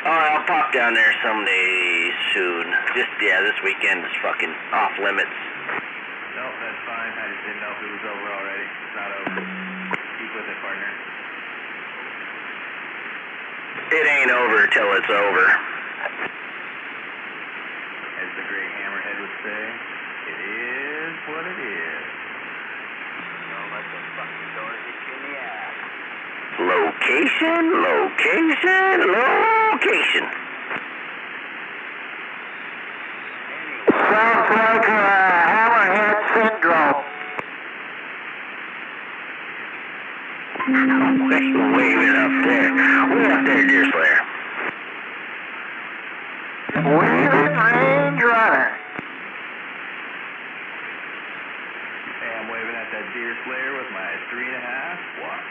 Speaker 1: Oh, I'll pop down there someday soon. Just, yeah, this weekend is fucking off limits.
Speaker 4: Nope, that's fine. I just didn't know if it was over already. It's not over. Keep with it, partner.
Speaker 1: It ain't over till it's over.
Speaker 4: As the great Hammerhead would say, it is what it is. Don't let the fucking door hit you in the ass.
Speaker 1: Location.
Speaker 5: Sounds like hammerhead syndrome.
Speaker 1: Waving up there. Way up there, Deerslayer.
Speaker 5: Wheeling Range Runner.
Speaker 4: Hey, I'm waving at that Deerslayer with my 3.5 watt.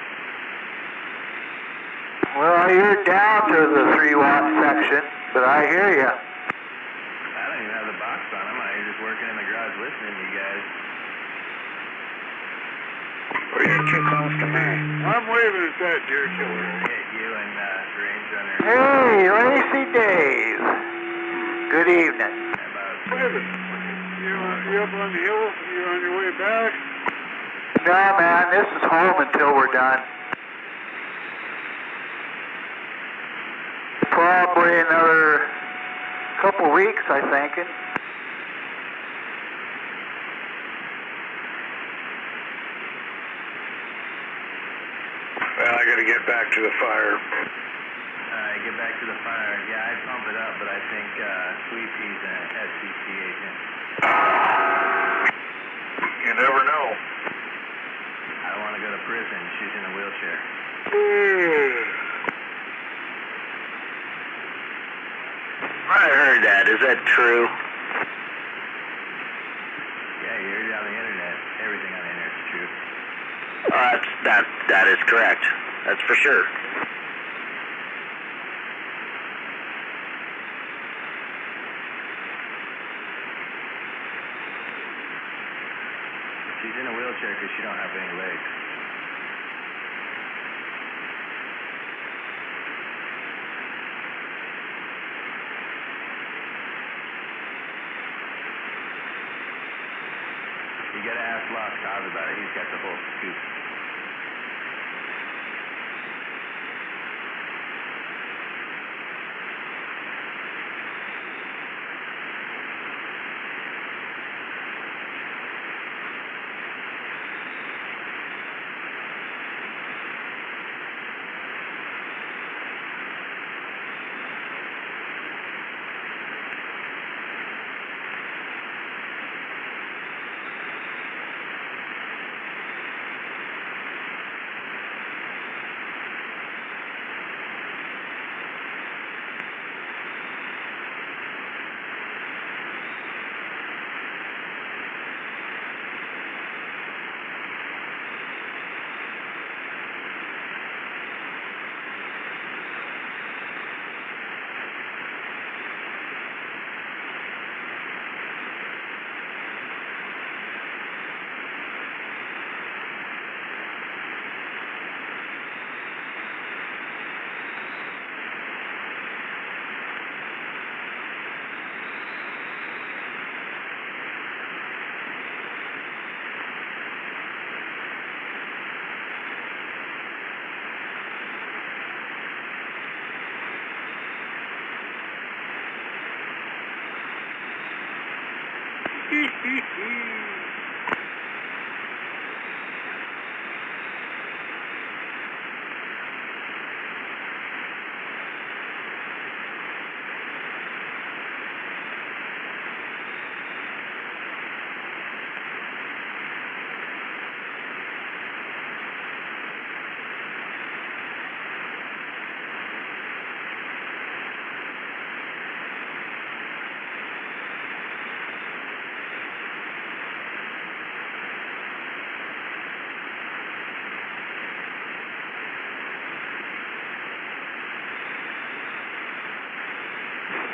Speaker 5: Well, you're down to the 3-watt section, but I hear you.
Speaker 4: I don't even have the box on. I'm out here just working in the garage listening to you guys.
Speaker 5: Well, you're too close to me.
Speaker 8: I'm waving at that deer killer.
Speaker 4: Hit you and Range Runner.
Speaker 5: Hey, Lacey Dave. Good evening.
Speaker 4: About
Speaker 8: Waving. You up on the hill? You on your way back?
Speaker 5: No, man, this is home until we're done. Probably another couple weeks, I think.
Speaker 2: Well, I gotta get back to the fire.
Speaker 4: get back to the fire. Yeah, I'd pump it up, but I think Sweet Pea's an SCC agent.
Speaker 2: You never know.
Speaker 4: I don't want to go to prison. She's in a wheelchair.
Speaker 1: I heard that. Is that true?
Speaker 4: Yeah, you heard it on the internet. Everything on the internet is true.
Speaker 1: That is correct. That's for sure.
Speaker 4: She's in a wheelchair because she don't have any legs. gotta ask Lost Cause about it. He's got the whole scoop.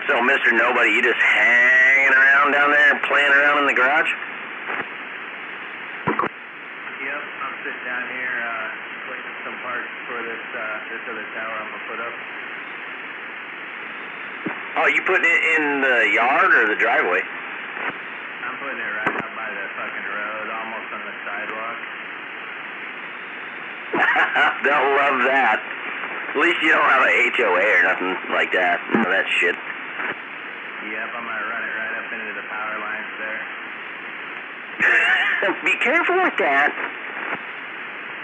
Speaker 9: So, Mr. Nobody, you just hanging around down there, playing around in the garage?
Speaker 4: Yep, I'm sitting down here waiting some parts for this other tower I'm gonna put up.
Speaker 9: Oh, you putting it in the yard or the driveway?
Speaker 4: I'm putting it right out by the fucking road, almost on the sidewalk.
Speaker 9: They'll love that. At least you don't have a HOA or nothing like that. None of that shit.
Speaker 4: Yep, I'm gonna run it right up into the power lines there.
Speaker 9: Be careful with that.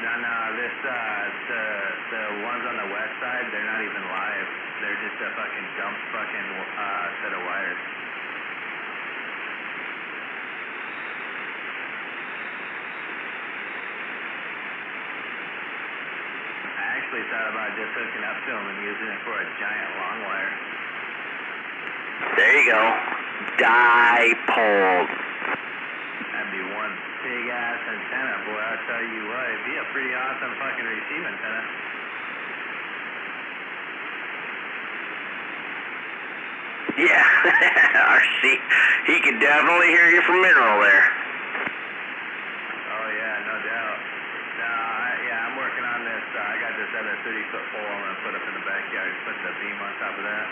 Speaker 4: No, the ones on the west side, they're not even live. They're just a fucking dump fucking set of wires. I actually thought about just hooking up to them and using it for a giant long wire.
Speaker 9: There you go. Dipole.
Speaker 4: That'd be one big ass antenna, boy. I'll tell you what, it'd be a pretty awesome fucking receive antenna.
Speaker 9: Yeah, RC. He could definitely hear you from Mineral there.
Speaker 4: Oh yeah, no doubt. I'm working on this. I got this other 30-foot pole I'm gonna put up in the backyard. Put the beam on top of that.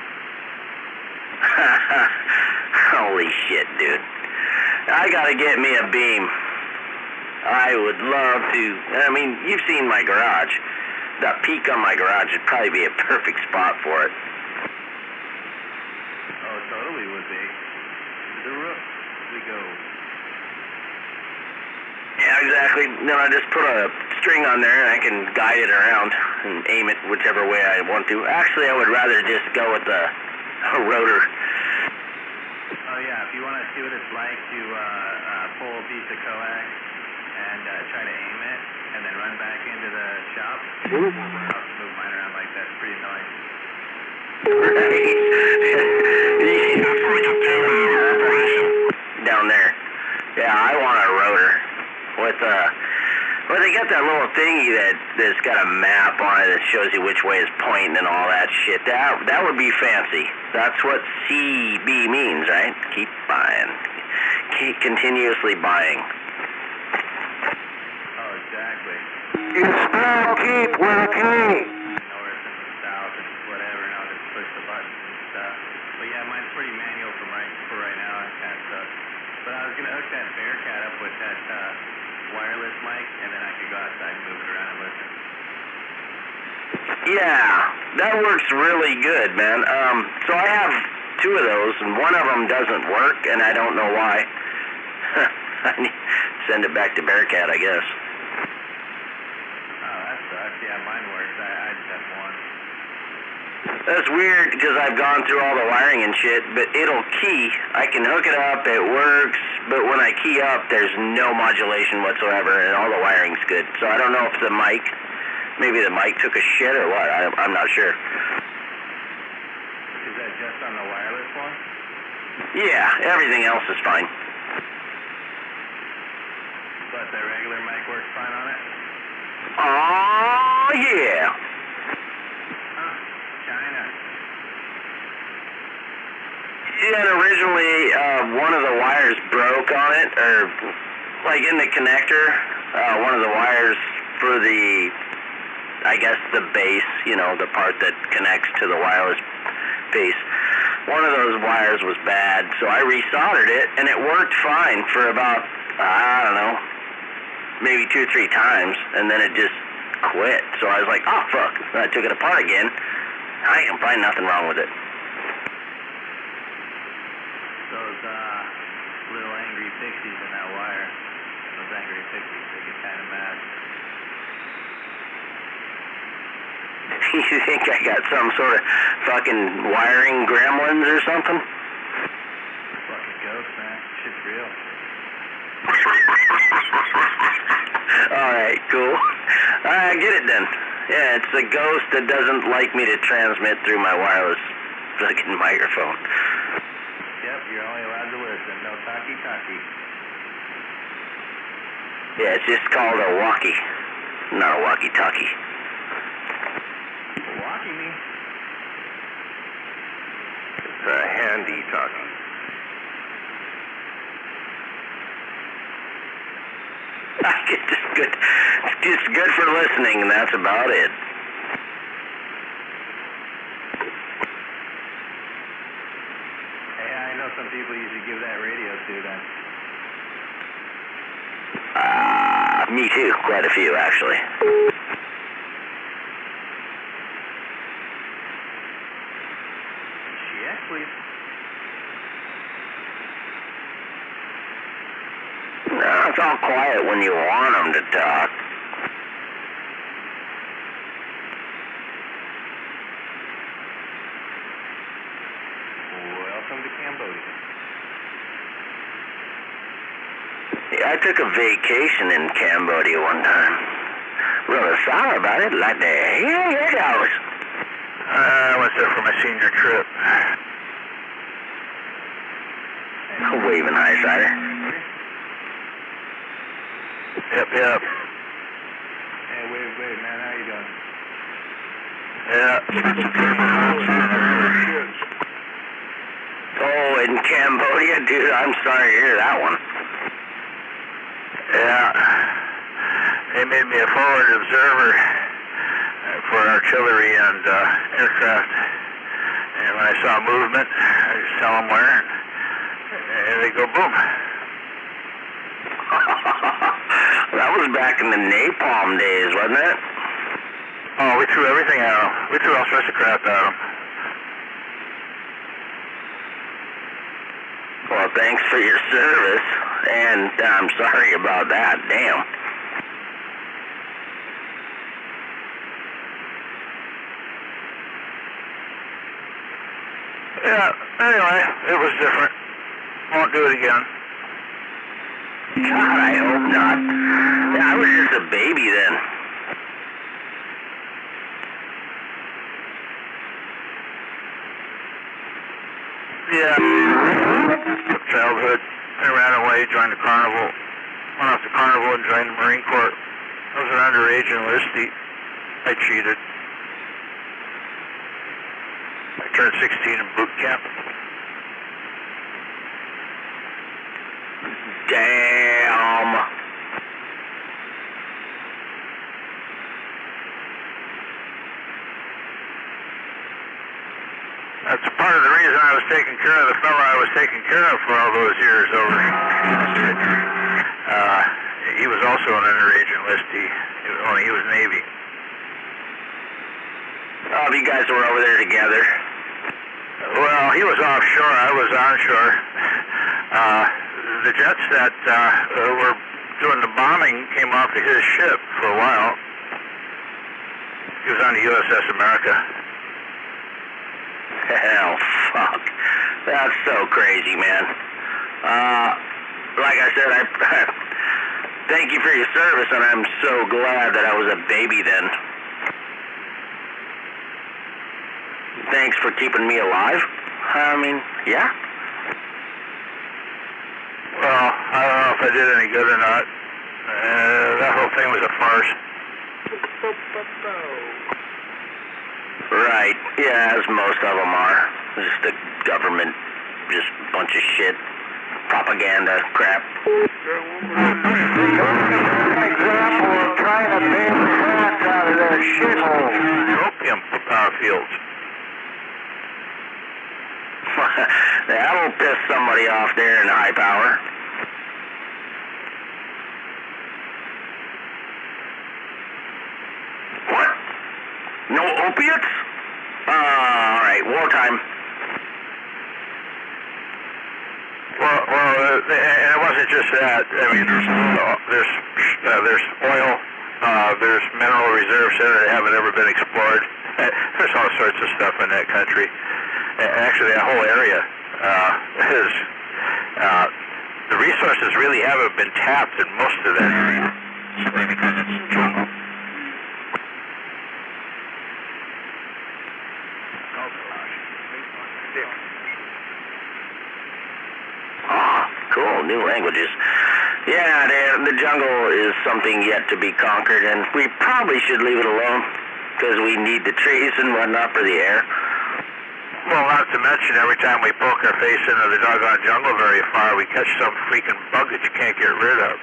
Speaker 9: Holy shit, dude. I gotta get me a beam. I would love to. I mean, you've seen my garage. That peak on my garage would probably be a perfect spot for it.
Speaker 4: Oh, totally would be. The roof we go.
Speaker 9: Yeah, exactly. No, I just put a string on there and I can guide it around and aim it whichever way I want to. Actually, I would rather just go with the rotor.
Speaker 4: Oh yeah, if you want to see what it's like to pull a piece of coax and try to aim it and then run back into the shop, I'll move mine around like that. It's pretty annoying.
Speaker 9: Down there. Yeah, I want a rotor with well, they got that little thingy that's got a map on it that shows you which way is pointing and all that shit. That would be fancy. That's what CB means, right? Keep buying. Keep continuously buying.
Speaker 4: Oh, exactly.
Speaker 5: You spell keep with a K.
Speaker 4: North and south and whatever, and I'll just push the buttons and stuff. But yeah, mine's pretty manual for right now. It kind of sucks. But I was gonna hook that Bearcat up with that wireless mic, and then I could go outside and move it around and listen.
Speaker 9: Yeah, that works really good, man. So I have 2 of those, and one of them doesn't work, and I don't know why. I need to send it back to Bearcat, I guess.
Speaker 4: Oh, that sucks. Yeah, mine works. I just have one.
Speaker 9: That's weird, because I've gone through all the wiring and shit, but it'll key. I can hook it up, it works, but when I key up, there's no modulation whatsoever, and all the wiring's good. So I don't know if the mic, maybe the mic took a shit or what. I'm not sure.
Speaker 4: Is that just on the wireless one?
Speaker 9: Yeah, everything else is fine.
Speaker 4: But the regular mic works fine on it?
Speaker 9: Oh yeah.
Speaker 4: Huh. China.
Speaker 9: Yeah, and originally one of the wires broke on it, or like in the connector, one of the wires for the, I guess the base, you know, the part that connects to the wireless base. One of those wires was bad, so I resoldered it, and it worked fine for about, I don't know, maybe 2 or 3 times, and then it just quit. So I was like, oh fuck. And I took it apart again. I can find nothing wrong with it.
Speaker 4: Those little angry pixies in that wire. Those angry pixies, they get kind of mad.
Speaker 9: You think I got some sort of fucking wiring gremlins or something?
Speaker 4: Fucking ghost, man. Shit's real.
Speaker 9: Alright, cool. I get it then. Yeah, it's a ghost that doesn't like me to transmit through my wireless fucking microphone.
Speaker 4: Yep, you're only allowed to listen. No talkie-talkie.
Speaker 9: Yeah, it's just called a walkie, not a walkie-talkie.
Speaker 4: Walkie me.
Speaker 6: It's a handy talkie.
Speaker 9: It's just good for listening, and that's about it.
Speaker 4: Hey, I know some people you should give that radio to then.
Speaker 9: Me too, quite a few actually.
Speaker 4: Yes, please.
Speaker 9: No, it's all quiet when you want them to talk.
Speaker 4: Welcome to Cambodia.
Speaker 9: Yeah, I took a vacation in Cambodia one time. Really sorry about it, like the here it goes.
Speaker 5: I went there for my senior trip.
Speaker 9: Waving high sider.
Speaker 5: Yep.
Speaker 4: Hey, wait, man, how you doing?
Speaker 5: Yeah.
Speaker 9: Oh, in Cambodia, dude, I'm sorry to hear that one.
Speaker 5: Yeah. They made me a forward observer for artillery and aircraft. And when I saw movement, I just tell them where, and they go boom.
Speaker 9: That was back in the napalm days, wasn't it?
Speaker 5: Oh, we threw everything at them. We threw all sorts of crap at them.
Speaker 9: Well, thanks for your service, and I'm sorry about that. Damn.
Speaker 5: Yeah, anyway, it was different. Won't do it again.
Speaker 9: God, I hope not. Yeah, I was just a baby then.
Speaker 5: Yeah. Childhood. I ran away, joined the carnival. Went off the carnival and joined the Marine Corps. I was an underage enlistee. I cheated. I turned 16 in boot camp.
Speaker 9: Damn.
Speaker 5: That's part of the reason I was taking care of the fellow I was taking care of for all those years over. He was also an underage enlistee, only he was Navy.
Speaker 9: Oh, you guys were over there together.
Speaker 5: Well, he was offshore, I was onshore. The jets that were doing the bombing came off of his ship for a while. He was on the USS America.
Speaker 9: Hell, fuck. That's so crazy, man. Like I said, I thank you for your service, and I'm so glad that I was a baby then. Thanks for keeping me alive. I mean, yeah.
Speaker 5: Well, I don't know if I did any good or not. That whole thing was a farce.
Speaker 9: Right, yeah, as most of them are. Just the government, just a bunch of shit. Propaganda crap.
Speaker 4: Example of trying to ban the sand out of their shithole.
Speaker 5: Opium fields.
Speaker 9: That'll piss somebody off there in high power. What? No opiates? Alright, wartime.
Speaker 5: Well, and it wasn't just that. I mean, there's oil, there's mineral reserves there that haven't ever been explored. There's all sorts of stuff in that country. Actually, that whole area is, the resources really haven't been tapped in most of that area, simply because it's jungle.
Speaker 9: Oh, cool, new languages. Yeah, the jungle is something yet to be conquered, and we probably should leave it alone, because we need the trees and whatnot for the air.
Speaker 5: Well, not to mention, every time we poke our face into the doggone jungle very far, we catch some freaking bug that you can't get rid of.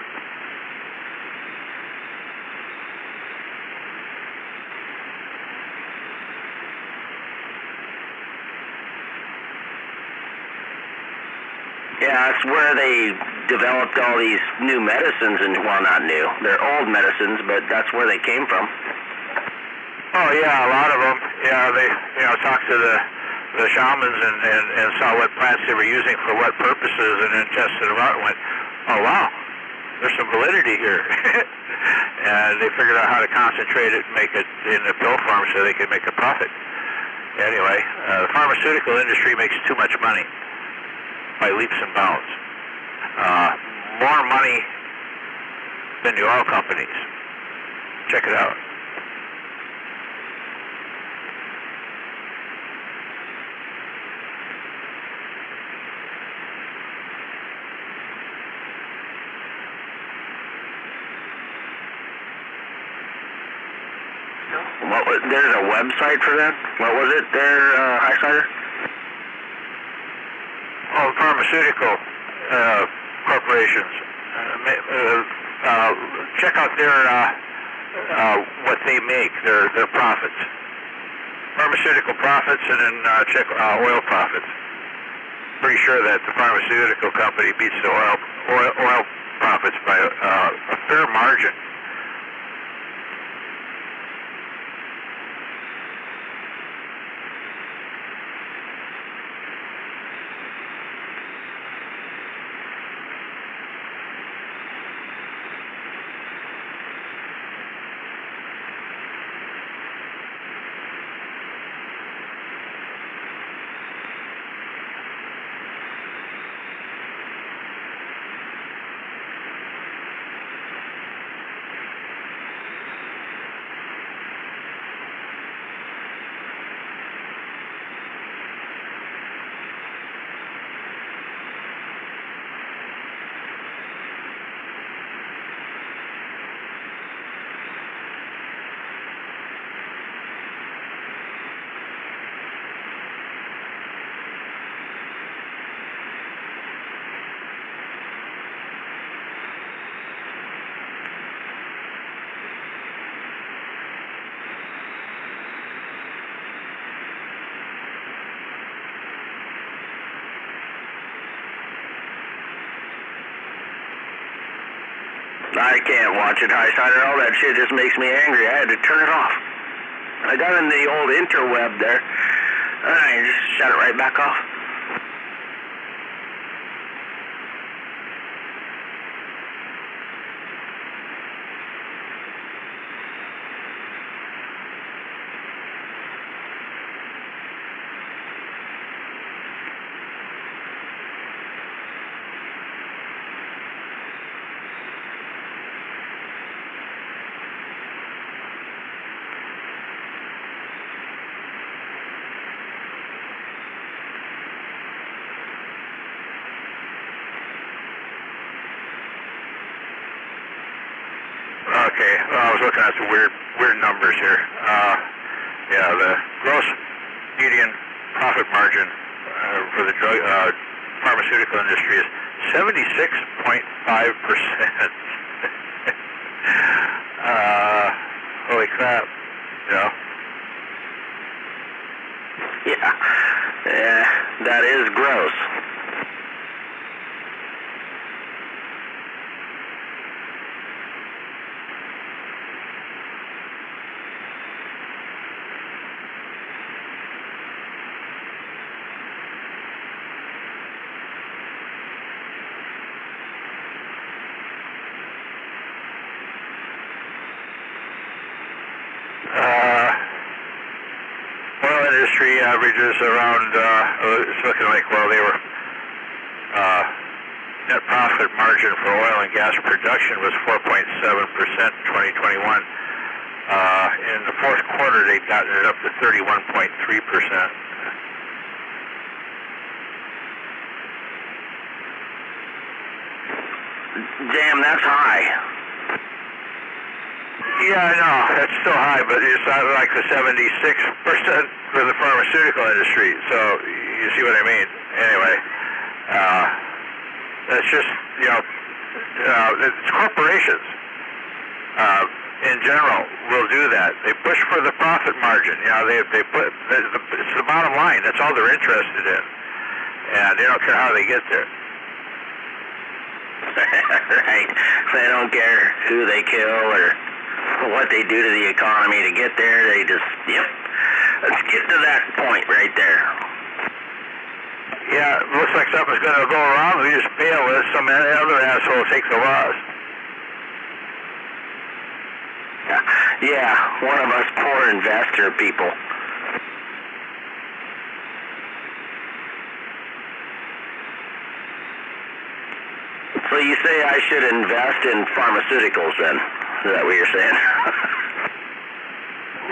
Speaker 9: Yeah, that's where they developed all these new medicines, and well, not new. They're old medicines, but that's where they came from.
Speaker 5: Oh yeah, a lot of them. Yeah, they talked to the shamans and saw what plants they were using for what purposes, and then tested them out and went, oh wow, there's some validity here. And they figured out how to concentrate it and make it in the pill form so they could make a profit. Anyway, the pharmaceutical industry makes too much money by leaps and bounds. More money than the oil companies. Check it out.
Speaker 9: There's a website for that? What was it there, Highsider?
Speaker 5: Oh, pharmaceutical corporations. Check out their what they make, their profits. Pharmaceutical profits, and then check oil profits. Pretty sure that the pharmaceutical company beats the oil profits by a fair margin.
Speaker 9: I can't watch it, Highsider. All that shit just makes me angry. I had to turn it off. I got in the old interweb there. I just shut it right back off.
Speaker 5: Okay, well, I was looking at some weird numbers here. Yeah, the gross median profit margin for the pharmaceutical industry is 76.5%. Holy crap, you know?
Speaker 9: Yeah, that is gross.
Speaker 5: Oil industry averages around, it's looking like, well, they were, net profit margin for oil and gas production was 4.7% in 2021. In the fourth quarter, they'd gotten it up to 31.3%.
Speaker 9: Damn, that's high.
Speaker 5: Yeah, I know, that's still high, but it's not like the 76% for the pharmaceutical industry, so you see what I mean. Anyway, that's just, you know, it's corporations, in general, will do that. They push for the profit margin, you know, they put, it's the bottom line, that's all they're interested in, and they don't care how they get there.
Speaker 9: Right, they don't care who they kill or what they do to the economy to get there. They just, yep, let's get to that point right there.
Speaker 5: Yeah, it looks like something's going to go wrong. We just bail with some other asshole take the loss.
Speaker 9: Yeah, one of us poor investor people. So you say I should invest in pharmaceuticals then? Is that what you're saying?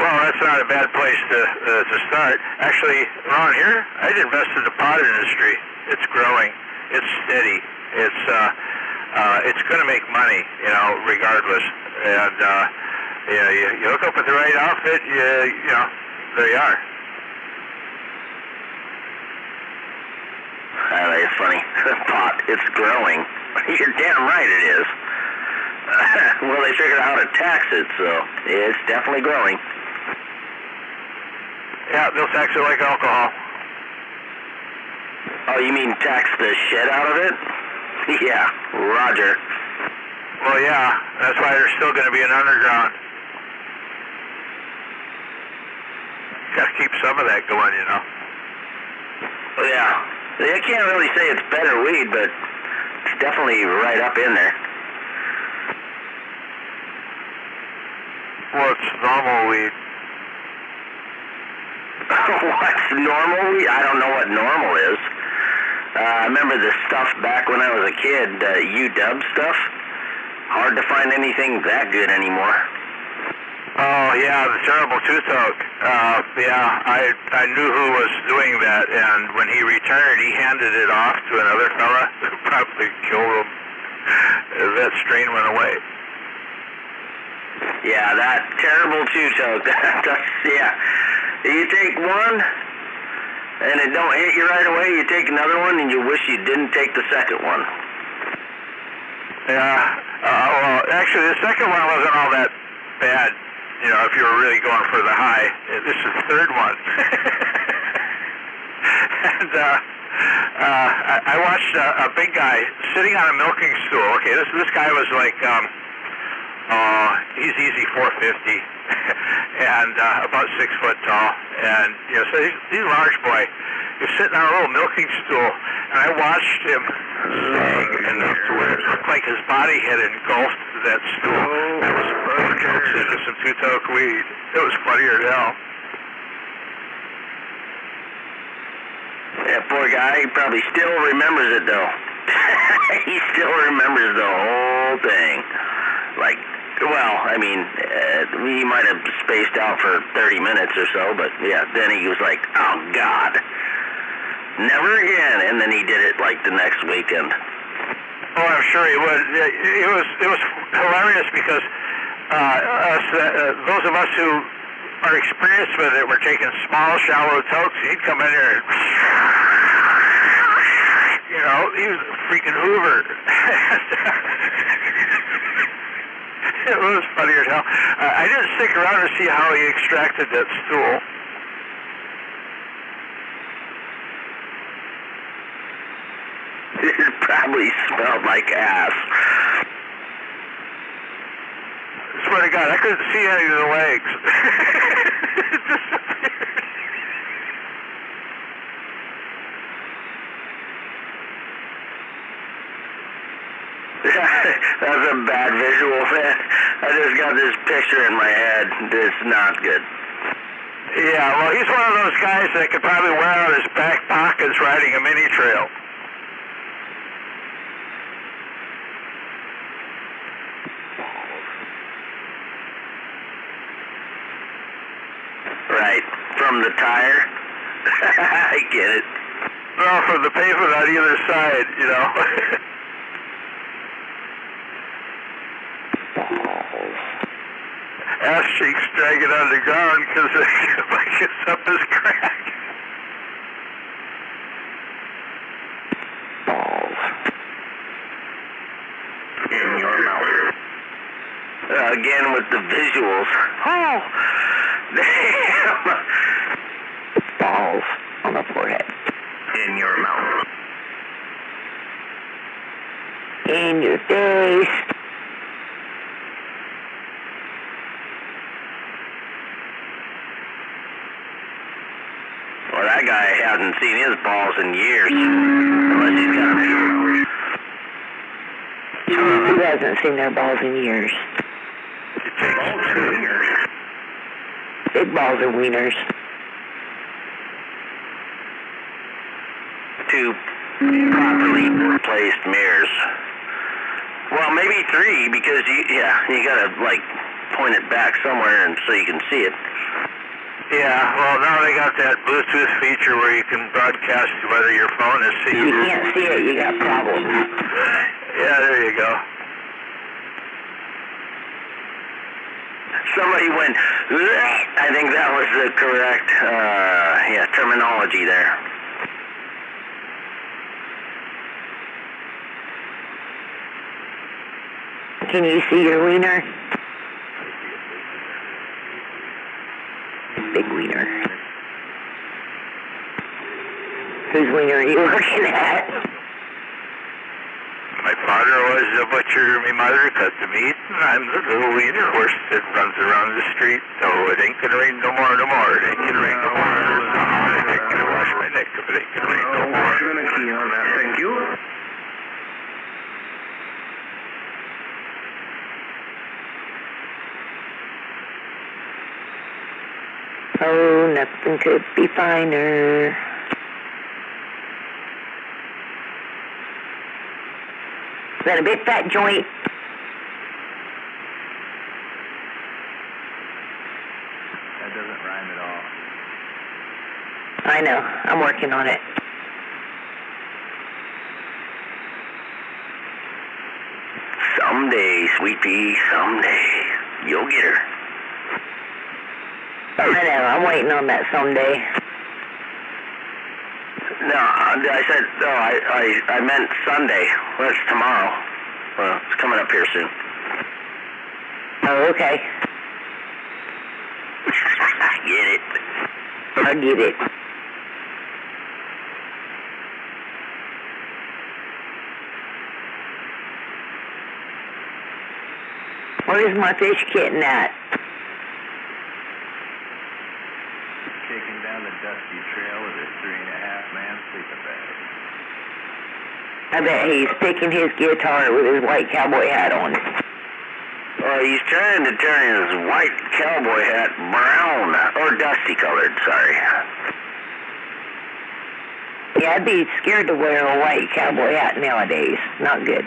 Speaker 5: Well, that's not a bad place to start. Actually, around here, I'd invest in the pot industry. It's growing. It's steady. It's going to make money, you know, regardless. And yeah, you hook up with the right outfit, you know, there you are.
Speaker 9: It's funny. Pot, it's growing. You're damn right it is. Well, they figured out how to tax it, so it's definitely growing.
Speaker 5: Yeah, they'll tax it like alcohol.
Speaker 9: Oh, you mean tax the shit out of it? Yeah, roger.
Speaker 5: Well, yeah, that's why there's still going to be an underground. Got to keep some of that going, you know.
Speaker 9: Oh, yeah. I can't really say it's better weed, but it's definitely right up in there.
Speaker 5: What's normal weed?
Speaker 9: What's normal weed? I don't know what normal is. I remember the stuff back when I was a kid, UW stuff. Hard to find anything that good anymore.
Speaker 5: Oh, yeah, the terrible tooth oak. Yeah, I knew who was doing that, and when he retired, he handed it off to another fella who probably killed him. That strain went away.
Speaker 9: Yeah, that terrible tooth oak. Yeah. You take one, and it don't hit you right away. You take another one, and you wish you didn't take the second one.
Speaker 5: Yeah, well, actually, the second one wasn't all that bad, you know, if you were really going for the high. This is the third one. And I watched a big guy sitting on a milking stool. Okay, this guy was like he's easy 450 and about 6 foot tall. And, you know, so he's a large boy. He was sitting on a little milking stool, and I watched him sag in the stool. It looked like his body had engulfed that stool. I was coaxing into some two-toke weed. It was funnier than hell.
Speaker 9: That poor guy, he probably still remembers it, though. He still remembers the whole thing. Like, well, I mean, he might have spaced out for 30 minutes or so, but yeah, then he was like, oh, God, never again. And then he did it like the next weekend.
Speaker 5: Oh, I'm sure he would. It was hilarious because those of us who are experienced with it were taking small, shallow tokes. He'd come in there and, you know, he was a freaking Hoover. It was funny as hell. I didn't stick around to see how he extracted that stool.
Speaker 9: It probably smelled like ass.
Speaker 5: I swear to God, I couldn't see any of the legs. It disappeared.
Speaker 9: That's a bad visual, man. I just got this picture in my head. It's not good.
Speaker 5: Yeah, well, he's one of those guys that could probably wear out his back pockets riding a mini trail.
Speaker 9: Right, from the tire. I get it.
Speaker 5: No, from the pavement on either side, you know. Ass cheeks dragging on the ground because it's up his crack.
Speaker 9: Balls. In your mouth. Again with the visuals. Oh, damn. Balls on the forehead. In your mouth. In your face. Well, that guy hasn't seen his balls in years. Unless he's got a
Speaker 7: Who hasn't seen their balls in years?
Speaker 5: It takes 2 years.
Speaker 7: Big balls are wieners.
Speaker 9: 2 properly placed mirrors. Well, maybe 3 because you gotta like point it back somewhere and so you can see it.
Speaker 5: Yeah, well, now they got that Bluetooth feature where you can broadcast whether your phone is
Speaker 7: If you
Speaker 5: seeing.
Speaker 7: can't see it, you got problems.
Speaker 5: Yeah, there you go.
Speaker 9: Somebody went, "Bleh." I think that was the correct terminology there.
Speaker 7: Can you see your wiener? Big wiener. Whose wiener are you looking at?
Speaker 5: My father was a butcher, my mother cut the meat, and I'm the little wiener horse that runs around the street. Oh, it ain't gonna rain no more, no more. It ain't gonna rain no more. I ain't gonna wash my neck if it ain't gonna rain no more.
Speaker 10: I'm gonna key on that, thank you.
Speaker 7: Oh, nothing could be finer. Is that a big fat joint?
Speaker 10: That doesn't rhyme at all.
Speaker 7: I know. I'm working on it.
Speaker 9: Someday, sweet pea, someday, you'll get her.
Speaker 7: I know. I'm waiting on that someday.
Speaker 9: No, I said, no, I meant Sunday. Well, it's tomorrow. Well, it's coming up here soon.
Speaker 7: Oh, okay.
Speaker 9: Get it.
Speaker 7: I get it. Where's my fish kitten at?
Speaker 10: Taking down the dusty trail with his 3.5-man sleeping bag.
Speaker 7: I bet he's picking his guitar with his white cowboy hat on.
Speaker 9: He's trying to turn his white cowboy hat brown, or dusty colored, sorry.
Speaker 7: Yeah, I'd be scared to wear a white cowboy hat nowadays. Not good.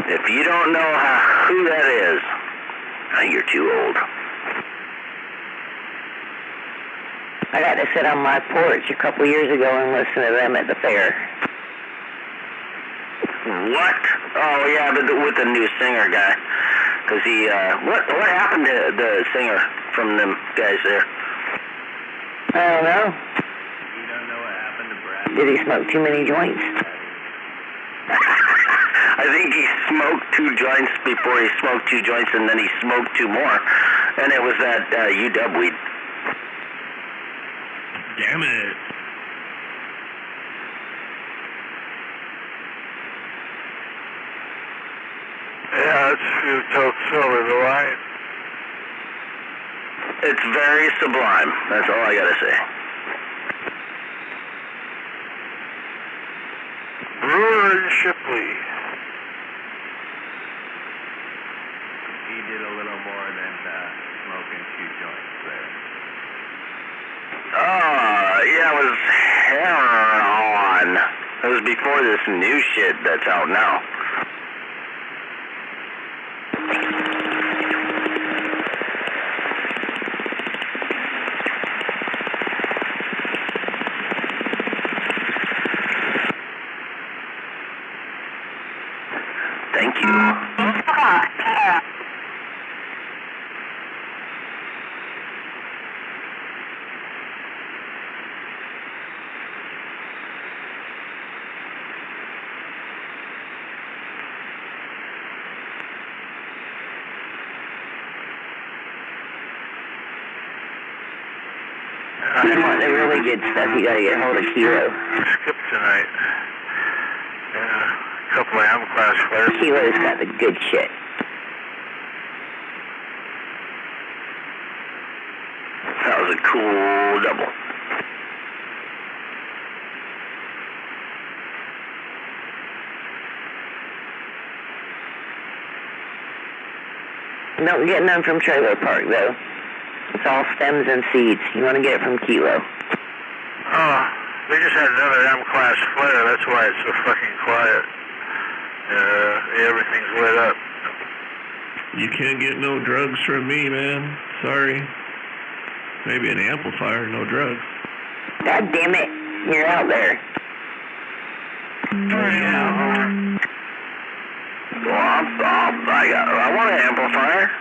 Speaker 9: If you don't know who that is, you're too old.
Speaker 7: I got to sit on my porch a couple years ago and listen to them at the fair.
Speaker 9: What? Oh yeah, but with the new singer guy, cause he what happened to the singer from them guys there?
Speaker 7: I don't know.
Speaker 10: You don't know what happened to Brad?
Speaker 7: Did he smoke too many joints?
Speaker 9: I think he smoked 2 joints before he smoked 2 joints, and then he smoked 2 more, and it was that UW weed.
Speaker 6: Damn it.
Speaker 5: Yeah, it's Futile Silver, the white.
Speaker 9: It's very sublime. That's all I gotta say.
Speaker 5: Brewer and Shipley.
Speaker 10: He did a little more than smoking 2 joints there.
Speaker 9: Oh, yeah, it was heroin. It was before this new shit that's out now. Thank you.
Speaker 7: If you want the really good stuff, you gotta get hold of Kilo.
Speaker 5: Skip tonight. Yeah, a couple of M-class flares.
Speaker 7: Kilo's got the good shit.
Speaker 9: That was a cool double.
Speaker 7: Don't get none from Trailer Park, though. It's all stems and seeds. You want to get it from Kilo.
Speaker 5: Oh, they just had another M-class flare. That's why it's so fucking quiet. Everything's lit up.
Speaker 6: You can't get no drugs from me, man. Sorry. Maybe an amplifier, no drugs.
Speaker 7: God damn it. You're out there.
Speaker 9: Well, I want an amplifier.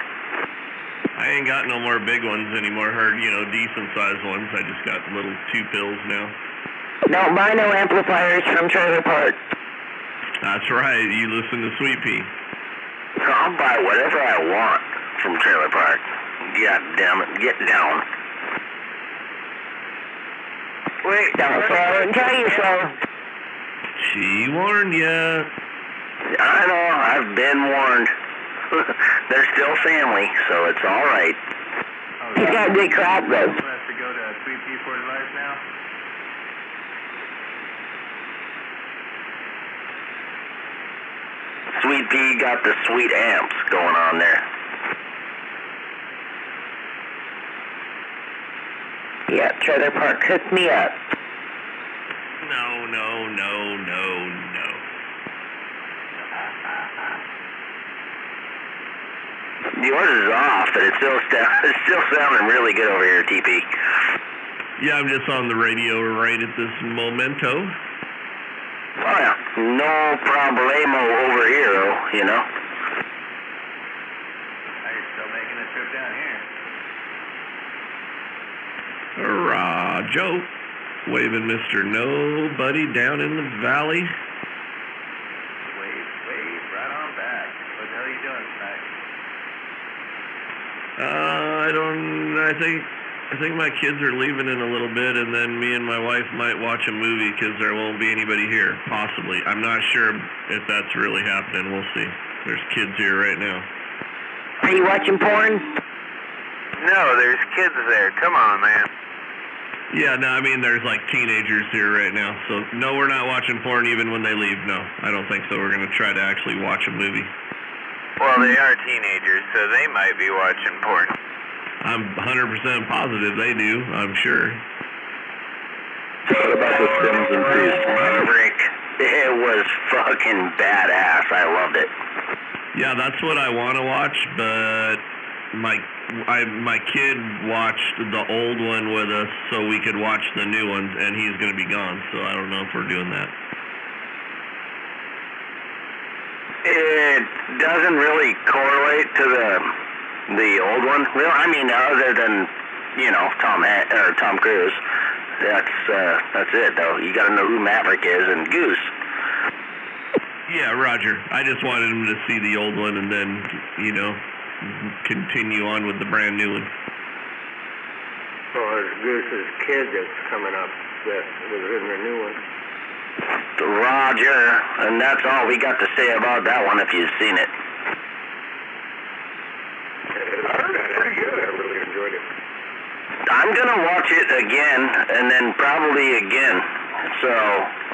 Speaker 6: I ain't got no more big ones anymore, decent sized ones. I just got little 2 pills now.
Speaker 7: Don't buy no amplifiers from Trailer Park.
Speaker 6: That's right, you listen to Sweet Pea.
Speaker 9: I'll buy whatever I want from Trailer Park. God damn it, get down. Wait,
Speaker 7: Don't say I didn't tell you so.
Speaker 6: She warned ya.
Speaker 9: I know, I've been warned. They're still family, so it's all right.
Speaker 7: He's got good crap, though.
Speaker 10: We'll have to go to Sweet Pea for advice now.
Speaker 9: Sweet Pea got the sweet amps going on there.
Speaker 7: Yep, Trailer Park hooked me up.
Speaker 6: No.
Speaker 9: Yours is off, but it's still sounding really good over here, TP.
Speaker 11: Yeah, I'm just on the radio right at this momento.
Speaker 9: Oh yeah, no problemo over here, you know.
Speaker 10: Are you still making the trip down here?
Speaker 11: Hurrah, Joe. Waving Mr. Nobody down in the valley.
Speaker 10: Wave, right on back. What the hell are you doing tonight?
Speaker 11: I think my kids are leaving in a little bit, and then me and my wife might watch a movie because there won't be anybody here, possibly. I'm not sure if that's really happening. We'll see. There's kids here right now.
Speaker 7: Are you watching porn?
Speaker 1: No, there's kids there. Come on, man.
Speaker 11: Yeah, no, I mean, there's like teenagers here right now. So, no, we're not watching porn even when they leave. No, I don't think so. We're going to try to actually watch a movie.
Speaker 1: Well, they are teenagers, so they might be watching porn.
Speaker 11: I'm 100% positive they do, I'm sure.
Speaker 9: What about the Simpsons Maverick? It was fucking badass. I loved it.
Speaker 11: Yeah, that's what I want to watch, but my kid watched the old one with us so we could watch the new ones, and he's going to be gone, so I don't know if we're doing that.
Speaker 9: It doesn't really correlate to the old one. Well, I mean, other than, you know, Tom Cruise. That's it, though. You got to know who Maverick is and Goose.
Speaker 11: Yeah, Roger. I just wanted him to see the old one and then, you know, continue on with the brand new one.
Speaker 6: So it's Goose's kid that's coming up that was in the new one.
Speaker 9: Roger, and that's all we got to say about that one if you've seen it.
Speaker 6: I heard it pretty good. I really enjoyed it.
Speaker 9: I'm going to watch it again and then probably again. So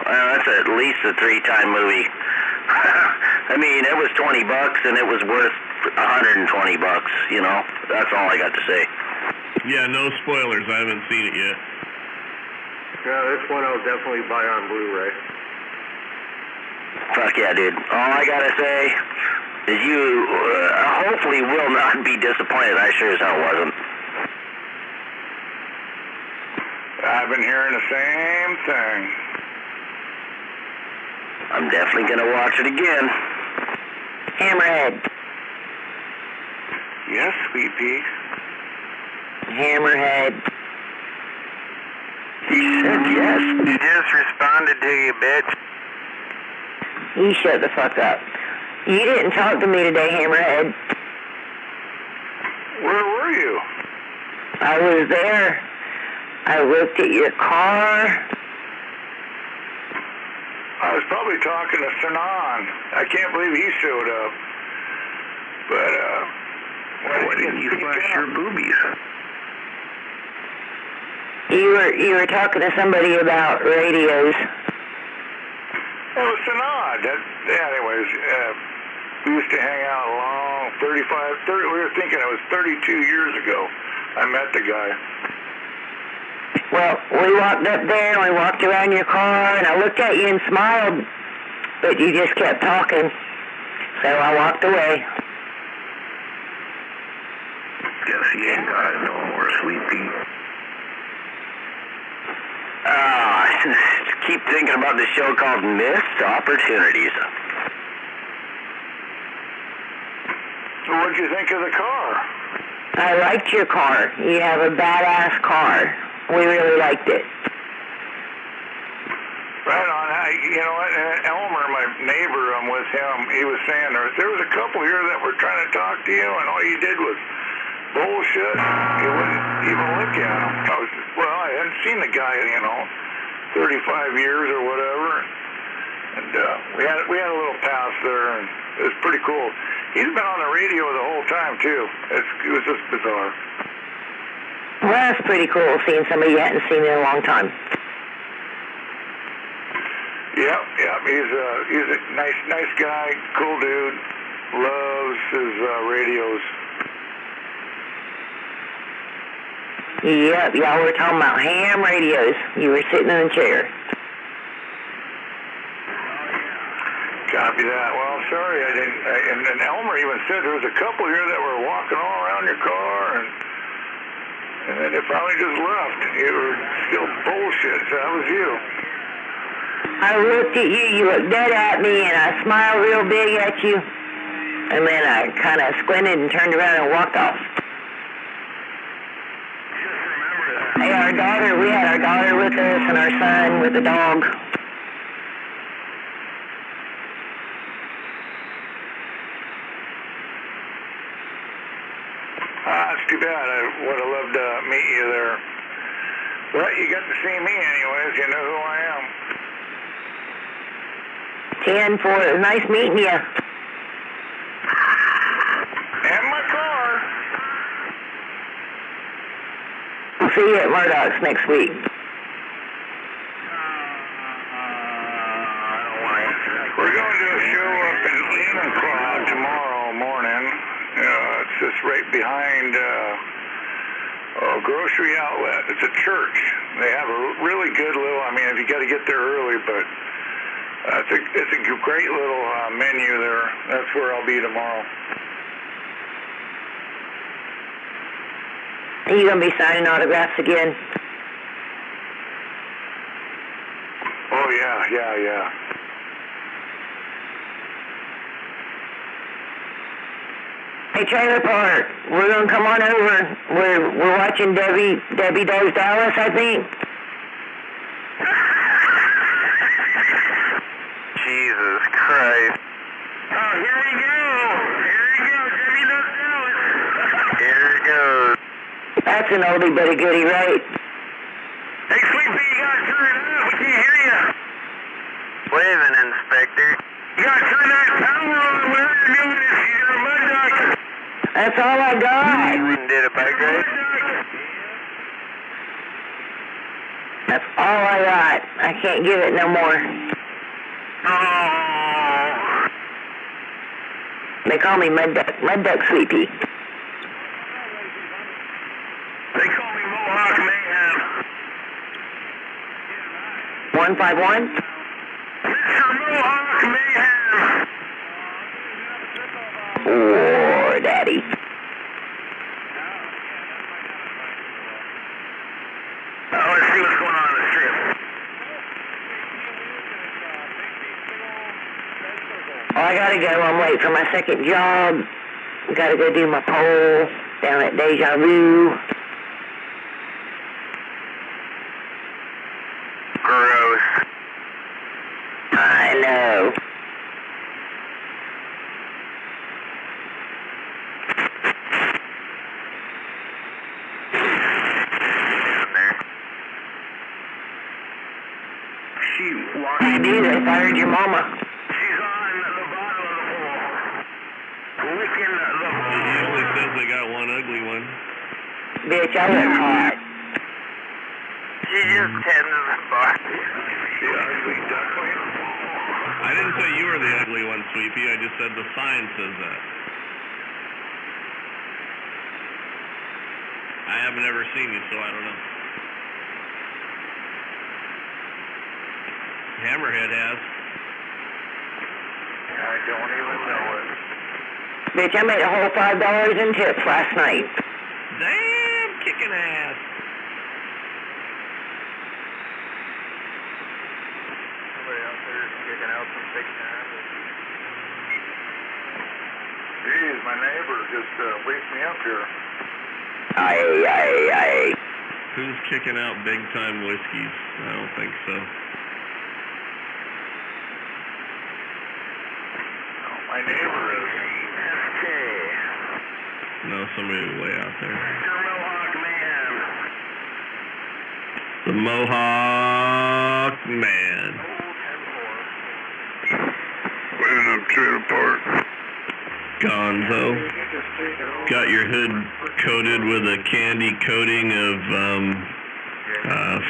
Speaker 9: that's at least a 3-time movie. I mean, it was $20 and it was worth $120, you know. That's all I got to say.
Speaker 11: Yeah, no spoilers. I haven't seen it yet.
Speaker 6: Yeah, this one I'll definitely buy on Blu-ray.
Speaker 9: Fuck yeah, dude. All I got to say is you hopefully will not be disappointed. I sure as hell wasn't.
Speaker 3: I've been hearing the same thing.
Speaker 9: I'm definitely going to watch it again.
Speaker 7: Hammerhead.
Speaker 3: Yes, Sweet Pea.
Speaker 7: Hammerhead.
Speaker 9: He said yes.
Speaker 1: You just responded to you, bitch.
Speaker 7: You shut the fuck up. You didn't talk to me today, Hammerhead.
Speaker 3: Where were you?
Speaker 7: I was there. I looked at your car.
Speaker 3: I was probably talking to Sanan. I can't believe he showed up. But,
Speaker 6: why didn't you flash your boobies?
Speaker 7: You were talking to somebody about radios.
Speaker 3: Oh, Sanan. Anyways, we used to hang out long, 30, we were thinking it was 32 years ago. I met the guy.
Speaker 7: Well, we walked up there and we walked around your car and I looked at you and smiled, but you just kept talking. So I walked away.
Speaker 6: Guess he ain't got it no more, Sweet Pea.
Speaker 9: I keep thinking about this show called Missed Opportunities.
Speaker 3: So what'd you think of the car?
Speaker 7: I liked your car. You have a badass car. We really liked it.
Speaker 3: Right on. You know what? Elmer, my neighbor, I'm with him. He was saying there was a couple here that were trying to talk to you, and all you did was bullshit. You wouldn't even look at him. I hadn't seen the guy, 35 years or whatever. And we had a little pass there, and it was pretty cool. He's been on the radio the whole time too. It was just bizarre.
Speaker 7: Well, that's pretty cool, seeing somebody you hadn't seen in a long time.
Speaker 3: Yeah. He's a nice guy, cool dude. Loves his radios.
Speaker 7: Yep, y'all were talking about ham radios. You were sitting in a chair.
Speaker 5: Copy that. Well, sorry, I didn't. And Elmer even said there was a couple here that were walking all around your car, and then they finally just left. You were still bullshit. So that was you.
Speaker 7: I looked at you, you looked dead at me, and I smiled real big at you. And then I kind of squinted and turned around and walked off. Hey, our daughter, we had our daughter with us and our son with the dog.
Speaker 5: That's too bad. I would have loved to meet you there. Well, you got to see me anyways. You know who I am.
Speaker 7: 10-4. It was nice meeting you.
Speaker 5: And my car.
Speaker 7: We'll see you at Murdoch's next week.
Speaker 5: We're going to do a show up in Enumclaw tomorrow morning. It's just right behind a grocery outlet. It's a church. They have a really good little, I mean, you got to get there early, but it's a great little menu there. That's where I'll be tomorrow.
Speaker 7: Are you going to be signing autographs again?
Speaker 5: Oh, yeah.
Speaker 7: Hey, Trailer Park, we're going to come on over. We're watching Debbie Does Dallas, I think.
Speaker 1: Jesus Christ.
Speaker 9: Oh, here we go. Debbie Does Dallas.
Speaker 1: Here it goes.
Speaker 7: That's an oldie but a goodie, right?
Speaker 9: Hey, Sleepy, you got to turn it up. We can't hear you.
Speaker 1: Waving, Inspector.
Speaker 9: You got to turn that power on. Whatever you're doing, you're a mud duck.
Speaker 7: That's all I got.
Speaker 1: Did a bike ride?
Speaker 7: That's all I got. I can't give it no more.
Speaker 9: Oh.
Speaker 7: They call me Mud Duck Sleepy.
Speaker 9: They call me Mohawk Mayhem.
Speaker 7: 151?
Speaker 9: Mr. Mohawk Mayhem.
Speaker 7: Oh, Daddy.
Speaker 9: Let's see what's going on in the strip.
Speaker 7: Oh, I gotta go. I'm late for my second job. Gotta go do my poll down at Deja Vu.
Speaker 1: Gross.
Speaker 7: I know. I do. They fired your mama.
Speaker 9: She's on the bottom of the hole. Licking the hole.
Speaker 11: He only says they got one ugly one.
Speaker 7: Bitch, I look hot.
Speaker 1: She just tends the box.
Speaker 11: I didn't say you were the ugly one, Sweepy. I just said the sign says that. I haven't ever seen you, so I don't know. Hammerhead has.
Speaker 5: I don't even know it.
Speaker 7: Bitch, I made a whole $5 in tips last night.
Speaker 11: Damn, kicking ass.
Speaker 4: Somebody out there kicking out some big time.
Speaker 5: Geez, my neighbor just wakes me up here.
Speaker 7: Aye.
Speaker 11: Who's kicking out big time whiskeys? I don't think so.
Speaker 5: My neighbor is.
Speaker 11: No, somebody way out there.
Speaker 9: Mr. Mohawk Man.
Speaker 11: The Mohawk Man.
Speaker 2: Went up Trailer Park.
Speaker 11: Gonzo. Got your hood coated with a candy coating of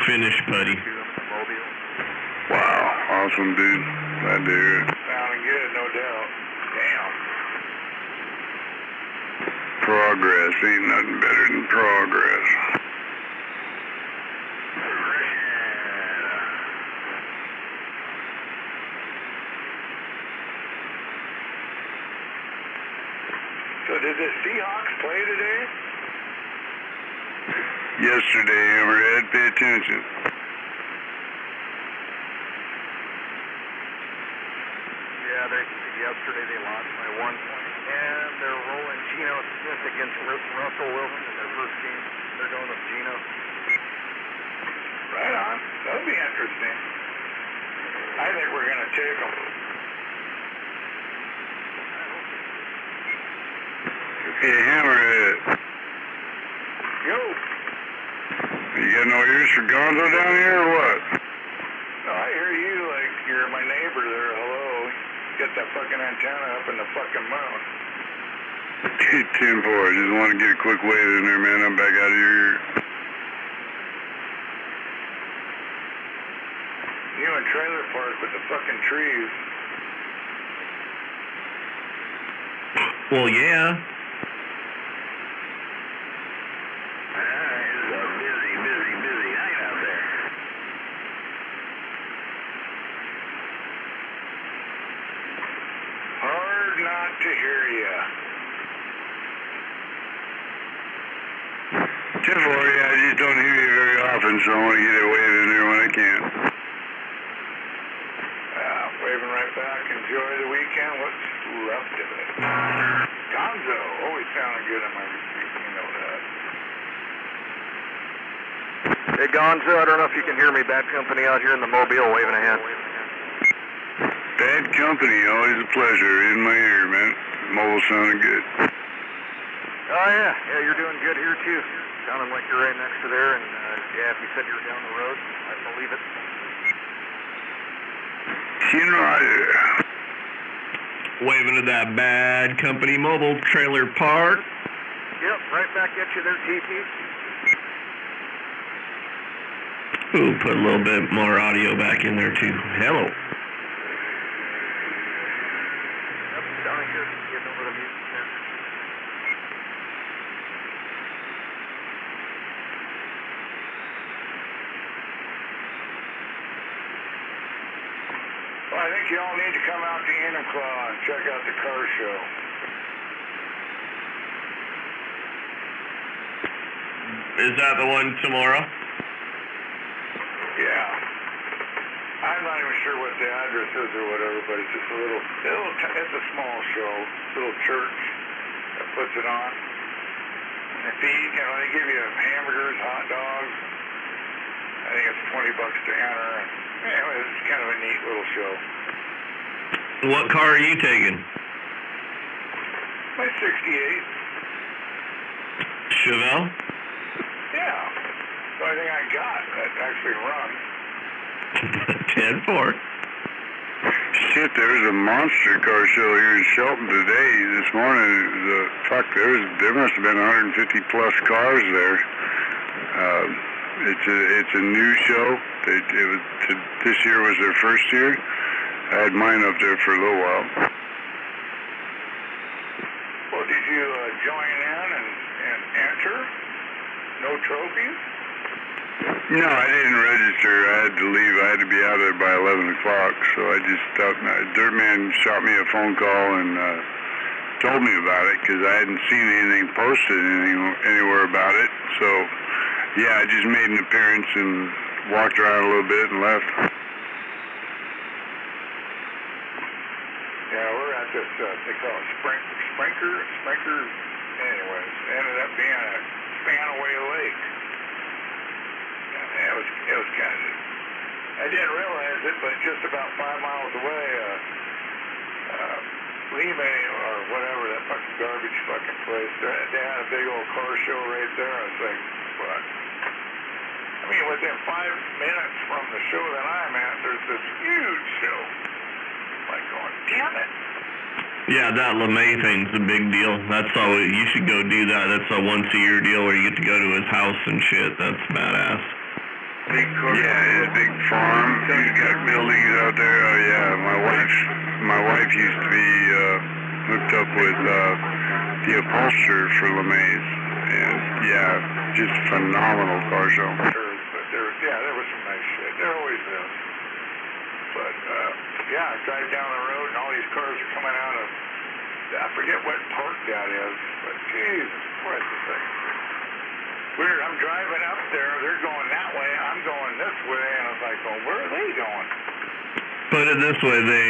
Speaker 11: finish putty.
Speaker 2: Wow, awesome, dude. Glad to hear it.
Speaker 5: Sounding good, no doubt. Damn.
Speaker 2: Progress ain't nothing better than progress.
Speaker 8: the Seahawks play today?
Speaker 2: Yesterday, Hammerhead, pay attention.
Speaker 4: Yeah, yesterday they lost by 1 point, and they're rolling Geno Smith against Russell Wilson in their first game. They're going with Geno.
Speaker 8: Right on. That'll be interesting. I think we're going to take them.
Speaker 2: Hey, Hammerhead.
Speaker 8: Yo.
Speaker 2: You got no ears for Gonzo down here or what?
Speaker 8: No, I hear you like you're my neighbor there. Hello. Get that fucking antenna up in the fucking moon.
Speaker 2: Hey, 10-4, I just want to get a quick wave in there, man. I'm back out of your ear.
Speaker 8: You in Trailer Park with the fucking trees.
Speaker 11: Well, yeah.
Speaker 10: It's a busy night out there.
Speaker 8: Hard not to hear ya.
Speaker 2: 10-4, yeah, I just don't hear you very often, so I want to get a wave in there when I can.
Speaker 8: Waving right back. Enjoy the weekend. What's left of it? Gonzo always sounded good on my receipt. You know that.
Speaker 4: Hey, Gonzo, I don't know if you can hear me. Bad Company out here in the Mobile waving a hand.
Speaker 2: Bad company, always a pleasure. In my ear, man. Mobile sounded good.
Speaker 4: Oh, yeah. Yeah, you're doing good here, too. Sounding like you're right next to there. And, yeah, if you said you were down the road, I believe it.
Speaker 2: Roger.
Speaker 11: Waving to that Bad Company Mobile Trailer Park.
Speaker 4: Yep, right back at you there, TP.
Speaker 11: Ooh, put a little bit more audio back in there too. Hello.
Speaker 4: Yep, sounding good. Getting over the music there.
Speaker 8: Well, I think you all need to come out to Enumclaw and check out the car show.
Speaker 11: Is that the one tomorrow?
Speaker 8: Yeah. I'm not even sure what the address is or whatever, but it's just it's a small show, little church that puts it on. And they give you hamburgers, hot dogs. I think it's $20 to enter. Anyway, it's kind of a neat little show.
Speaker 11: What car are you taking?
Speaker 8: My 68.
Speaker 11: Chevelle?
Speaker 8: Yeah. It's the only thing I got that actually runs.
Speaker 11: 10-4.
Speaker 2: Shit, there was a monster car show here in Shelton today. This morning, there must have been 150 plus cars there. It's a new show. This year was their first year. I had mine up there for a little while.
Speaker 8: Well, did you join in and enter? No trophies?
Speaker 2: No, I didn't register. I had to leave. I had to be out there by 11 o'clock. So I just thought, Dirtman shot me a phone call and told me about it because I hadn't seen anything posted anywhere about it. So, yeah, I just made an appearance and walked around a little bit and left.
Speaker 8: Yeah, we're at this, they call it Sprinker. Anyways, it ended up being a Spanaway Lake. And it was kind of, I didn't realize it, but just about 5 miles away, Lime or whatever, that fucking garbage fucking place, they had a big old car show right there. I was like, what? I mean, within 5 minutes from the show that I'm at, there's this huge show. Like going, damn it.
Speaker 11: Yeah, that LeMay thing's a big deal. That's all. You should go do that. That's a once-a-year deal where you get to go to his house and shit. That's badass.
Speaker 2: Yeah, his big farm. He's got buildings out there. Oh yeah, my wife used to be hooked up with the upholsterer for LeMay's, and yeah, just phenomenal car show.
Speaker 8: But there was some nice shit. There always is. But yeah, I drive down the road and all these cars are coming out of, I forget what park that is, but Jesus Christ, a second. Weird, I'm driving up there, they're going that way, I'm going this way, and I was like, well, where are they going?
Speaker 11: Put it this way, they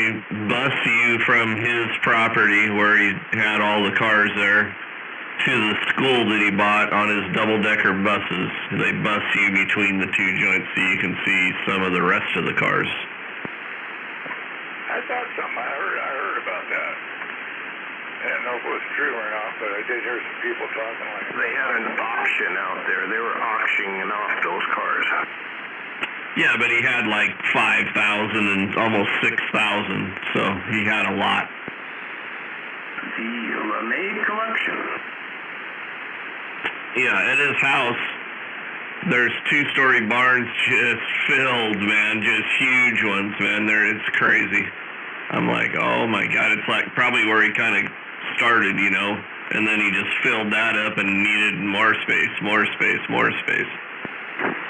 Speaker 11: bus you from his property where he had all the cars there to the school that he bought on his double-decker buses. They bus you between the two joints so you can see some of the rest of the cars.
Speaker 8: I thought something, I heard about that. I didn't know if it was true or not, but I did hear some people talking like that.
Speaker 6: They had an auction out there. They were auctioning off those cars.
Speaker 11: Yeah, but he had like 5,000 and almost 6,000, so he had a lot.
Speaker 6: The LeMay collection.
Speaker 11: Yeah, at his house, there's 2-story barns just filled, man, just huge ones, man. It's crazy. I'm like, oh my God, it's like probably where he kind of started, you know, and then he just filled that up and needed more space, more space, more space.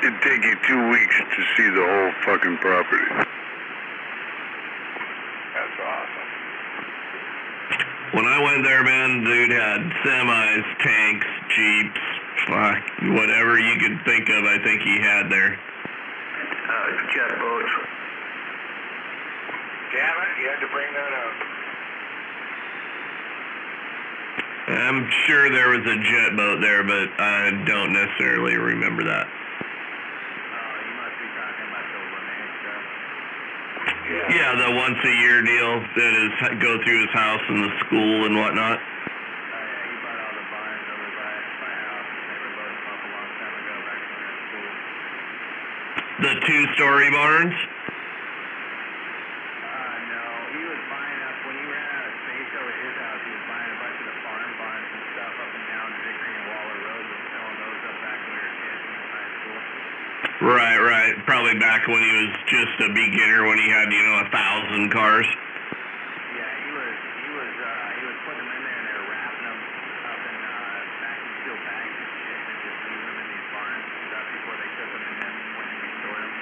Speaker 8: It'd take you 2 weeks to see the whole fucking property. That's awesome.
Speaker 11: When I went there, man, dude had semis, tanks, jeeps, fuck, whatever you could think of, I think he had there.
Speaker 6: Jet boats.
Speaker 8: Damn it, you had to bring that up.
Speaker 11: I'm sure there was a jet boat there, but I don't necessarily remember that.
Speaker 10: You must be talking about the LeMay stuff.
Speaker 11: Yeah, the once-a-year deal that is go through his house and the school and whatnot.
Speaker 10: Oh yeah, he bought all the barns over by my house. They were loaded them up a long time ago back when we were in school.
Speaker 11: The 2-story barns?
Speaker 10: No, he was buying up, when he ran out of space over at his house, he was buying a bunch of the farm barns and stuff up and down Vickery and Waller Road and filling those up back when we were kids in high school.
Speaker 11: Right. Probably back when he was just a beginner, when he had, 1,000 cars.
Speaker 10: Yeah, he was putting them in there and they were wrapping them up in vacuum seal bags and shit and just leaving them in these barns and stuff before they took them in there when they restored them.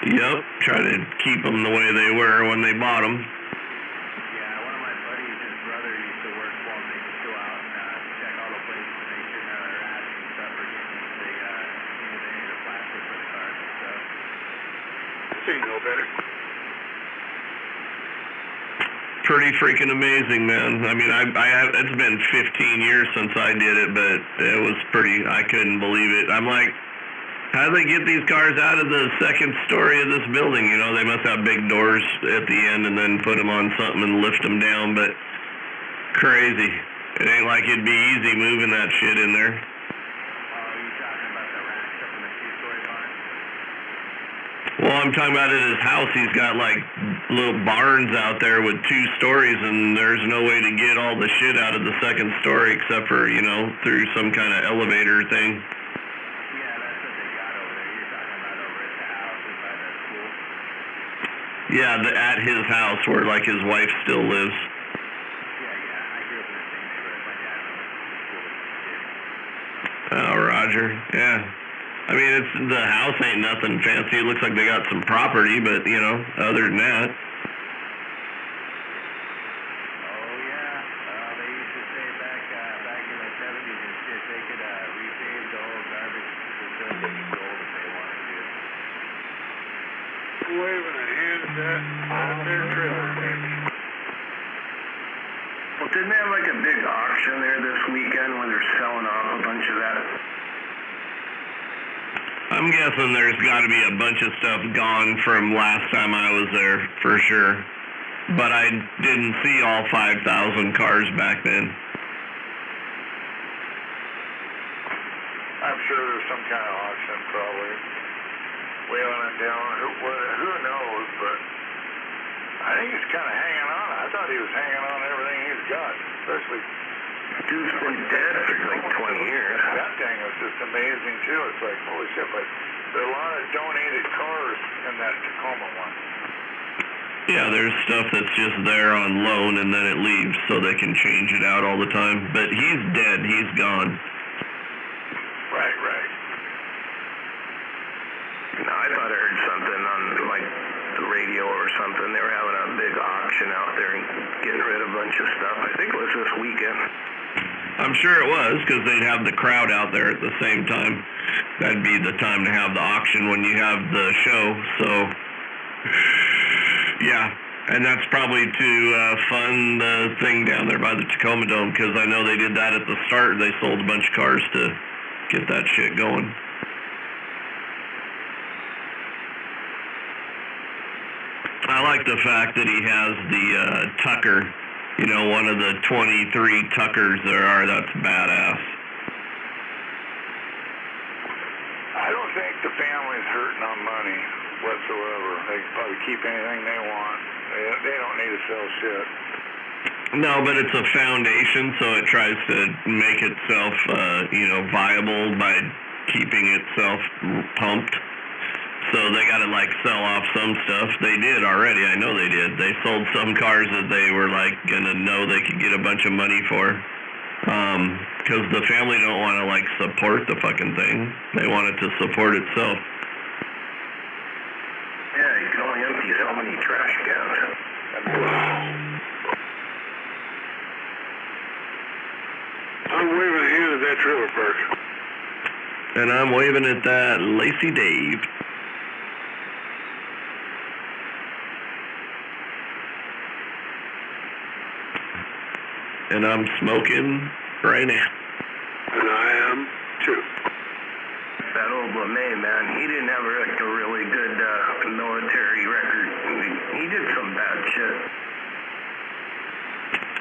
Speaker 11: Yep, try to keep them the way they were when they bought them.
Speaker 10: Yeah, one of my buddies, his brother used to work for him. They just go out and check all the places that they shouldn't have their ass and stuff for getting the plastic for the cars and stuff.
Speaker 8: This ain't no better.
Speaker 11: Pretty freaking amazing, man. I mean, it's been 15 years since I did it, but it was I couldn't believe it. I'm like, how do they get these cars out of the second story of this building? They must have big doors at the end and then put them on something and lift them down, but crazy. It ain't like it'd be easy moving that shit in there.
Speaker 10: Oh, are you talking about the racks up in the 2-story barn?
Speaker 11: Well, I'm talking about at his house. He's got like little barns out there with 2 stories, and there's no way to get all the shit out of the second story except for, through some kind of elevator thing.
Speaker 10: Yeah, that's what they got over there. You're talking about over at the house and by the school?
Speaker 11: Yeah, at his house where like his wife still lives.
Speaker 10: Yeah, I grew up in the same neighborhood. My dad went to school with his kids.
Speaker 11: Oh, Roger. Yeah. I mean, the house ain't nothing fancy. It looks like they got some property, but, other than that.
Speaker 10: Oh, yeah. They used to say back in the 70s and shit, they could repave the whole garbage facility in gold if they wanted to.
Speaker 8: Waving a hand at that their trailer.
Speaker 6: Well, didn't they have like a big auction there this weekend when they're selling off a bunch of that?
Speaker 11: I'm guessing there's got to be a bunch of stuff gone from last time I was there, for sure. But I didn't see all 5,000 cars back then.
Speaker 8: I'm sure there's some kind of auction probably. Wailing it down. Who knows, but I think he's kind of hanging on. I thought he was hanging on to everything he's got, especially...
Speaker 6: Dude's been dead for like 20 years.
Speaker 8: That thing was just amazing, too. It's like, holy shit, but there are a lot of donated cars in that Tacoma one.
Speaker 11: Yeah, there's stuff that's just there on loan and then it leaves so they can change it out all the time. But he's dead. He's gone.
Speaker 8: Right.
Speaker 6: No, I thought I heard something on like the radio or something. They were having a big auction out there and getting rid of a bunch of stuff. I think it was this weekend.
Speaker 11: I'm sure it was, because they'd have the crowd out there at the same time. That'd be the time to have the auction when you have the show, so... Yeah, and that's probably to fund the thing down there by the Tacoma Dome, because I know they did that at the start. They sold a bunch of cars to get that shit going. I like the fact that he has the Tucker, you know, one of the 23 Tuckers there are. That's badass.
Speaker 8: I don't think the family's hurting on money whatsoever. They can probably keep anything they want. They don't need to sell shit.
Speaker 11: No, but it's a foundation, so it tries to make itself, viable by keeping itself pumped. So they got to, sell off some stuff. They did already. I know they did. They sold some cars that they were, going to know they could get a bunch of money for. Because the family don't want to, support the fucking thing. They want it to support itself.
Speaker 6: Yeah, you can only empty so many trash cans.
Speaker 8: I'm waving a hand at that trailer park.
Speaker 11: And I'm waving at that Lazy Dave. And I'm smoking right now.
Speaker 8: And I am, too.
Speaker 6: That old LeMay, man, he didn't have a really good military record. He did some bad shit.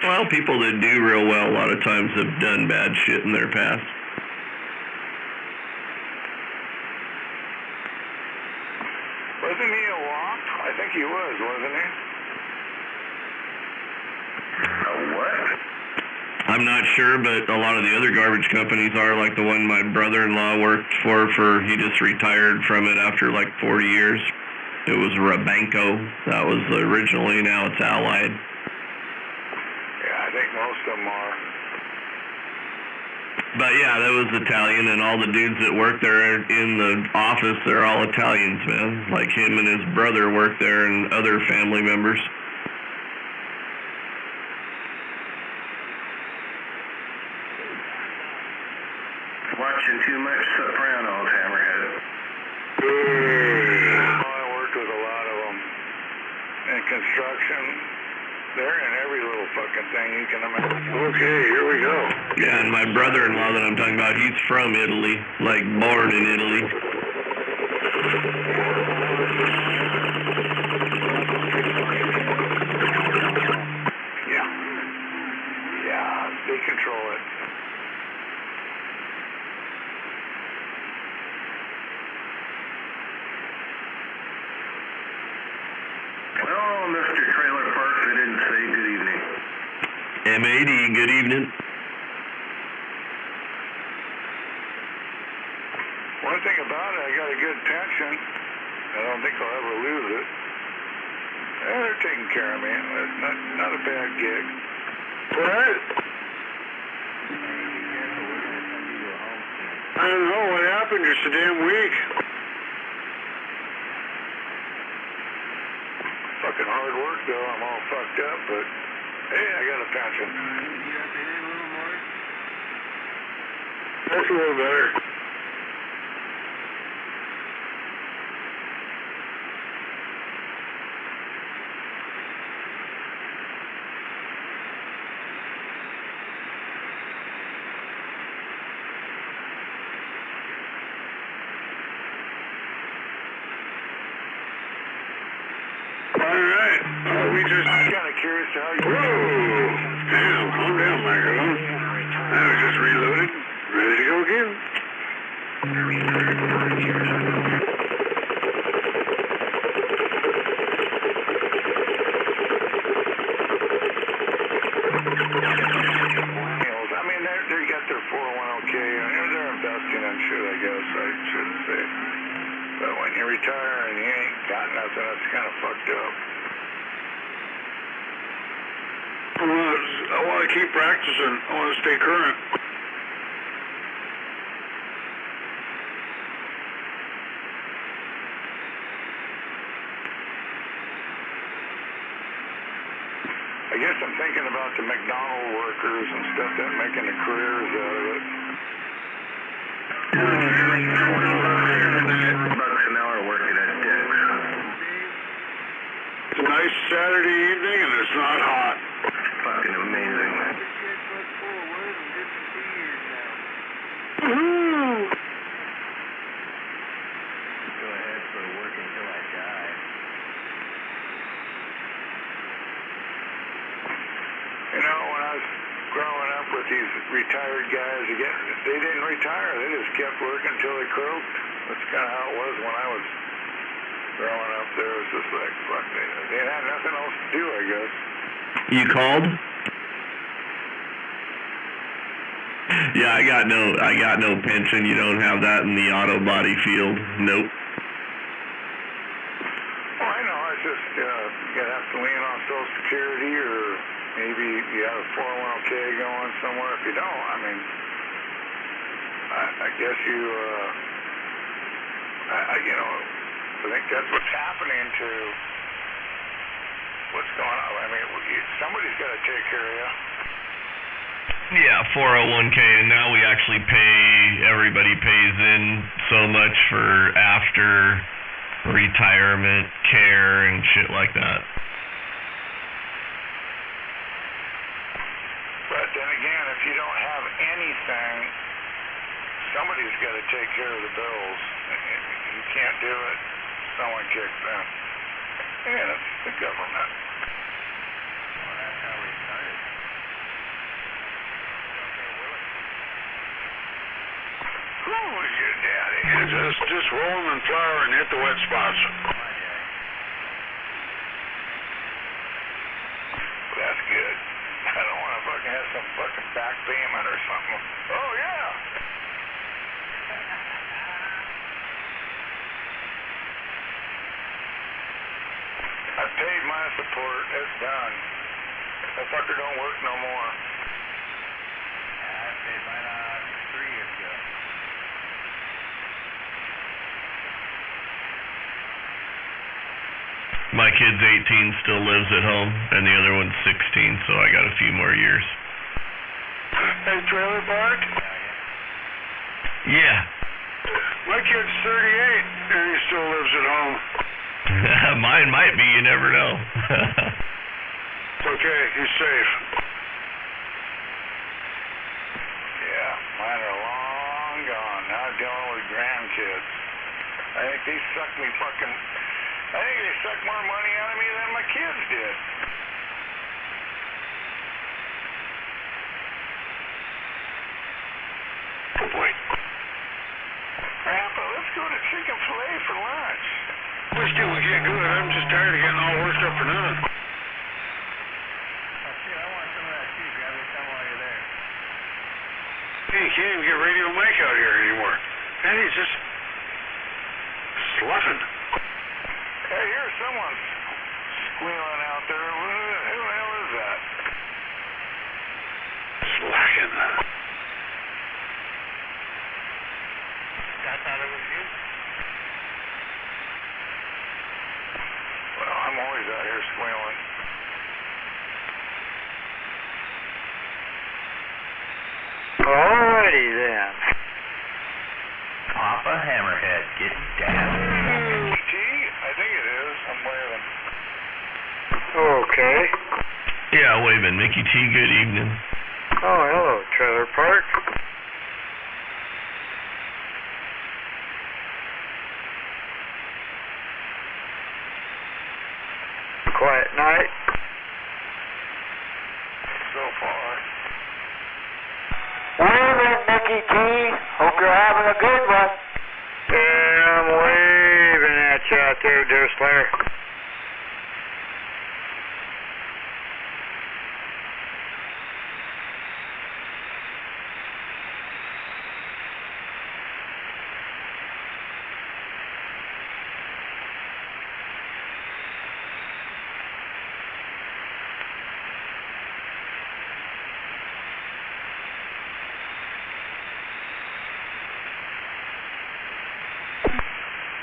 Speaker 11: Well, people that do real well a lot of times have done bad shit in their past.
Speaker 8: Wasn't he a WAP? I think he was, wasn't he?
Speaker 6: A what?
Speaker 11: I'm not sure, but a lot of the other garbage companies are, like the one my brother-in-law worked for he just retired from it after 40 years. It was Rabanco. That was originally, now it's Allied.
Speaker 8: Yeah, I think most of them are.
Speaker 11: But yeah, that was Italian, and all the dudes that work there in the office, they're all Italians, man. Like him and his brother work there and other family members.
Speaker 6: Watching too much Sopranos, Hammerhead.
Speaker 8: I worked with a lot of them. In construction, they're in every little fucking thing you can imagine. Okay, here we go.
Speaker 11: Yeah, and my brother-in-law that I'm talking about, he's from Italy, born in Italy.
Speaker 8: Yeah, they control it.
Speaker 6: Well, Mr. Trailer Parks, I didn't say good evening.
Speaker 11: MAD, good evening.
Speaker 8: One thing about it, I got a good pension. I don't think I'll ever lose it. They're taking care of me. It's not a bad gig. What? I don't know what happened. You're so damn weak. Fucking hard work, though. I'm all fucked up, but hey, I got a pension.
Speaker 10: You got the in a little more?
Speaker 8: That's a little better. I'm kind of curious how you... Whoa! Damn, calm down, microphone. I was just reloaded, ready to go again. I mean, they got their 401k, and they're investing in shit, I guess, I shouldn't say. But when you retire and you ain't got nothing, that's kind of fucked up. I want to keep practicing. I want to stay current. thinking about the McDonald workers and stuff that making the careers out of it.
Speaker 5: $20 an hour working at Dick's.
Speaker 8: It's a nice Saturday evening and it's not hot.
Speaker 5: Fucking amazing.
Speaker 8: Woohoo!
Speaker 10: Go ahead for work until I die.
Speaker 8: You know, when I was growing up with these retired guys, they didn't retire. They just kept working until they croaked. That's kind of how it was when I was growing up there. It was just like, fuck, they had nothing else to do, I guess.
Speaker 11: You called? Yeah, I got no pension. You don't have that in the auto body field. Nope.
Speaker 8: Well, I know. It's just you have to lean on Social Security, or maybe you have a 401k going somewhere. If you don't, I mean, I guess you, you know, I think that's what's happening to what's going on. I mean, somebody's got to take care of you.
Speaker 11: Yeah, 401k, and now we actually everybody pays in so much for after retirement care and shit like that.
Speaker 8: But then again, if you don't have anything, somebody's got to take care of the bills. You can't do it. Someone kicks in. And it's the government.
Speaker 10: Well, that's how we started.
Speaker 8: Who was your daddy? Just roll them in flour and hit the wet spots.
Speaker 10: My dad.
Speaker 8: That's good. I don't want to fucking have some fucking back payment or something. Oh, yeah. I paid my support. It's done. That fucker don't work no more.
Speaker 10: I paid mine out 3 years ago.
Speaker 11: My kid's 18, still lives at home, and the other one's 16, so I got a few more years.
Speaker 8: Hey, Trailer Park?
Speaker 11: Yeah.
Speaker 8: My kid's 38, and he still lives at home.
Speaker 11: Mine might be, you never know.
Speaker 8: It's okay, he's safe. Yeah, mine are long gone. Now I'm dealing with grandkids. I think they suck more money out of me than my kids did. Oh boy. Grandpa, let's go to Chicken Filet for lunch. Whiskey will get good. I'm just tired of getting all worked up for nothing.
Speaker 10: Oh, shit, I want some of that too. Grab me some while you're there.
Speaker 8: Hey, you can't even get Radio Mike out here anymore. And he's just sloughing. Hey, here's someone squealing out there. Who the hell is that? Slacking. I thought it was you. Well, I'm always out here squealing.
Speaker 4: Alrighty then.
Speaker 10: Papa Hammerhead, get down.
Speaker 8: T? I think it is. I'm waving.
Speaker 4: Okay.
Speaker 11: Yeah, waving. Mickey T, good evening.
Speaker 4: Oh, hello, Trailer Park. Quiet night.
Speaker 8: So far.
Speaker 4: Waving, Mickey T. Hope you're having a good one. Yeah, I'm waving at you out there, dear Slayer.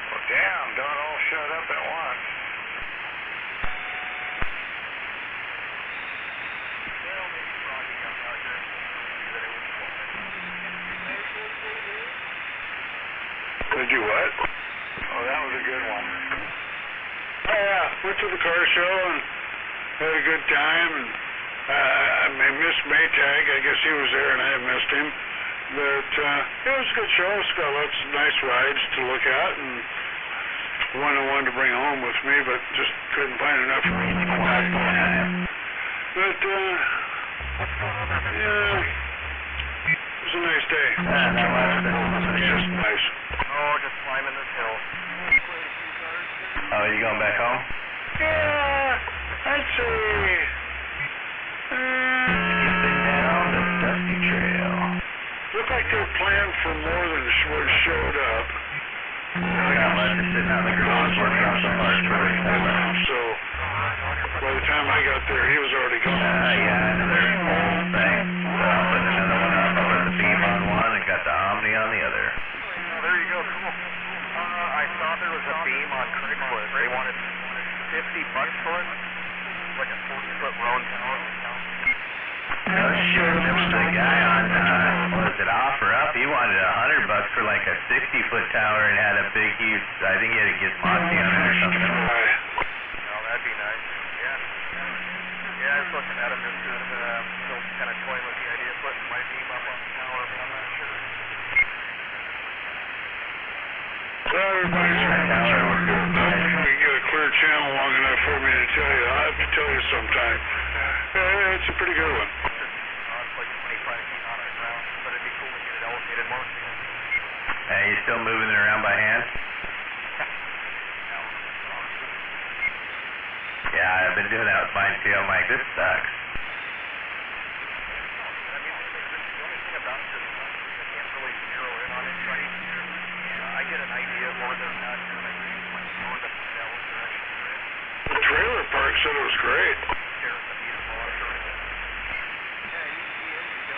Speaker 8: Well, damn, don't all shut up at once. Did you what?
Speaker 4: Oh, that was a good one.
Speaker 8: Oh, yeah. Went to the car show and had a good time. And I missed Maytag. I guess he was there and I missed him. But it was a good show. It's got lots of nice rides to look at. And one I wanted to bring home with me, but just couldn't find enough room. But, yeah, it was a nice day. It's just nice.
Speaker 4: Oh, just climbing this hill.
Speaker 9: Oh, you going back home?
Speaker 8: Yeah, I'd say,
Speaker 9: Down the dusty trail.
Speaker 8: looked like they were planned for more than what showed up.
Speaker 9: Not much, just sitting out in the garage working on some parts for the
Speaker 8: So, by the time I got there, he was already gone.
Speaker 9: yeah, another old thing. So I'll put another one up. I put the beam on one and got the Omni on the other.
Speaker 4: Oh, there you go. Cool. I saw there was a beam on Craigslist. They wanted $50 for it. Like a 40-foot round tower.
Speaker 9: No shit, there was a guy on, was it Offer Up? He wanted $100 for like a 60-foot tower and had a big, huge, I think he had a Gizmoski on it or something.
Speaker 4: Oh, that'd be nice. Yeah, I was looking at him just still kind of toying with the idea of putting my beam up on the tower, but I'm not sure.
Speaker 8: Well, everybody's we can get a clear channel long enough for me to tell you. I'll have to tell you sometime. It's a pretty good one.
Speaker 4: It's like 25 feet on the ground, but it'd be cool to get it elevated more.
Speaker 9: Hey, you still moving it around by hand? Yeah, I've been doing that with mine too. I'm like, this sucks.
Speaker 4: I mean, the only thing about it is I can't really zero in on it right. I get an idea of whether or not I use my phone to find out what direction we're in.
Speaker 8: The trailer park said it was great.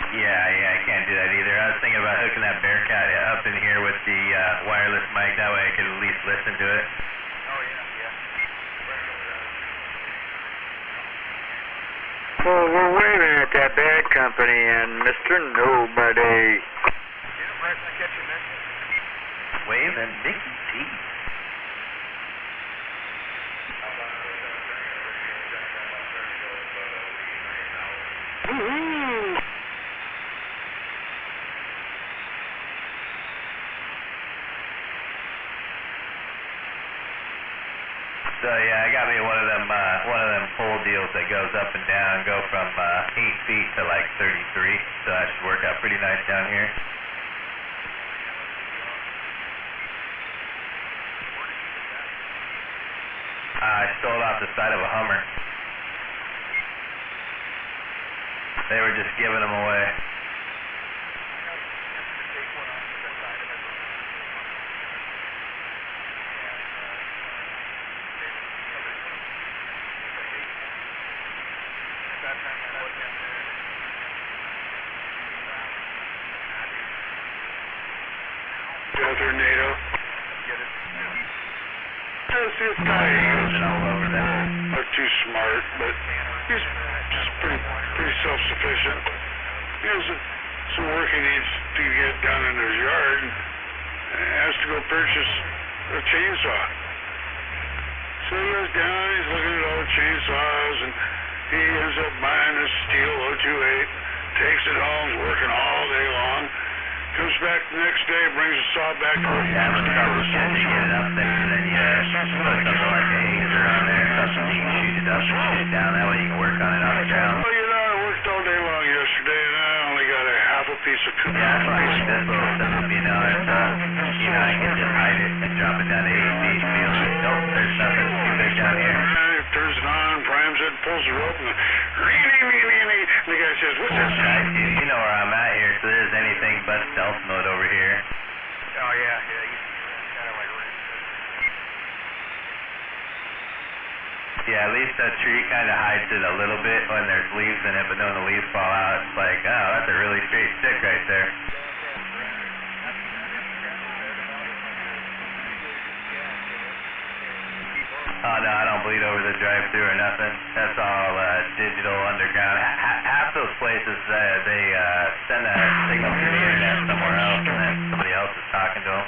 Speaker 9: Yeah, I can't do that either. I was thinking about hooking that Bearcat up in here with the wireless mic. That way I could at least listen to it.
Speaker 4: Oh, yeah.
Speaker 3: Well, we're waving at that bad company and Mr. Nobody.
Speaker 4: Yeah, right, I catch you, man.
Speaker 9: Waving Mickey T. So yeah, I got me one of them pole deals that goes up and down, go from 8 feet to like 33. So that should work out pretty nice down here. I stole it off the side of a Hummer. They were just giving them away.
Speaker 8: Other NATO. This guy is not too smart, but he's just pretty self-sufficient. He has some work he needs to get done in his yard and has to go purchase a chainsaw. So he goes down, he's looking at all the chainsaws, and he ends up buying this Steel 028, takes it home, is working all day long. Comes back the next day, brings a saw back to the
Speaker 9: Yeah, but troubleshoot to get it up there, and then you put something like a hazer on there, something you can shoot it up and shoot it down. That way you can work on it on the ground.
Speaker 8: Well, you know, I worked all day long yesterday, and I only got a half a piece of cookie.
Speaker 9: Yeah, that's why I like this little system, you know, it's, I can just hide it and drop it down to 8 feet and be like, nope, there's nothing too big down here.
Speaker 8: He turns it on, primes it, pulls the rope, and the guy says, what's this?
Speaker 9: Right, dude, you know where I'm at here, so there's anything but stealth mode over here.
Speaker 4: Oh, yeah, you kind of like right.
Speaker 9: Yeah, at least that tree kind of hides it a little bit when there's leaves in it, but when the leaves fall out, it's like, oh, that's a really straight stick right there. Oh, no, I don't bleed over the drive-thru or nothing. That's all digital underground. Half those places, they send a signal through the internet somewhere else, and then somebody else is talking to them.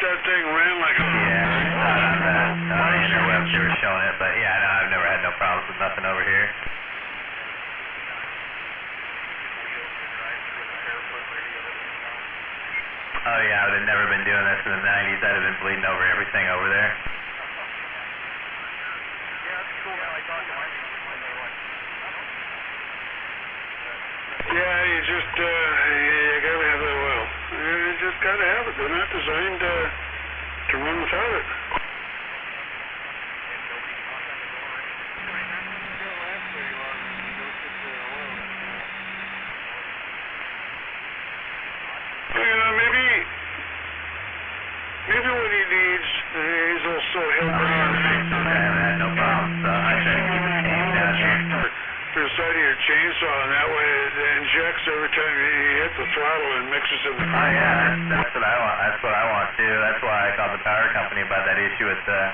Speaker 8: that thing ran like a...
Speaker 10: Yeah, I saw it on the interwebs, they were showing it, but yeah, no, I've never had no problems with nothing over here. Oh yeah, I would have never been doing this in the 90s. I'd have been bleeding over everything over there.
Speaker 8: Yeah, you just, you gotta have that oil. You just gotta have it. They're not designed to run without it. You know, maybe what he needs, he's also helping
Speaker 10: I haven't had no problems, so I try to keep it tame down here.
Speaker 8: for the side of your chainsaw, and that way it injects every time you hit the throttle and mixes in the
Speaker 10: Oh yeah, that's what I want. That's what I want too. That's why I called the power company about that issue with the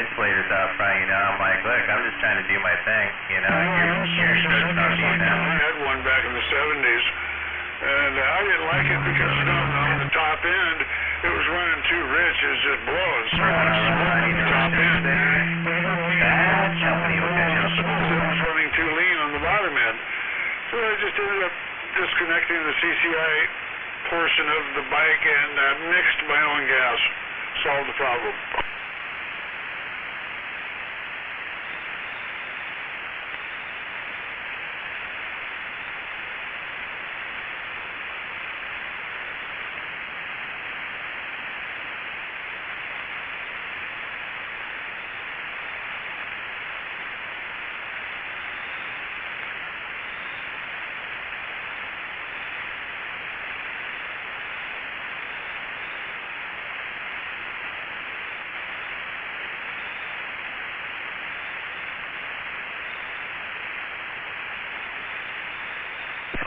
Speaker 10: insulators out front. You know, I'm like, look, I'm just trying to do my thing. You know, you're encroaching on me now.
Speaker 8: I had one back in the 70s, and I didn't like it because on the top end, it was running too rich. It was just blowing so much smoke on the top end.
Speaker 10: That company will get you.
Speaker 8: It was running too lean on the bottom end. So I just ended up disconnecting the CCI portion of the bike and mixed my own gas. Solved the problem.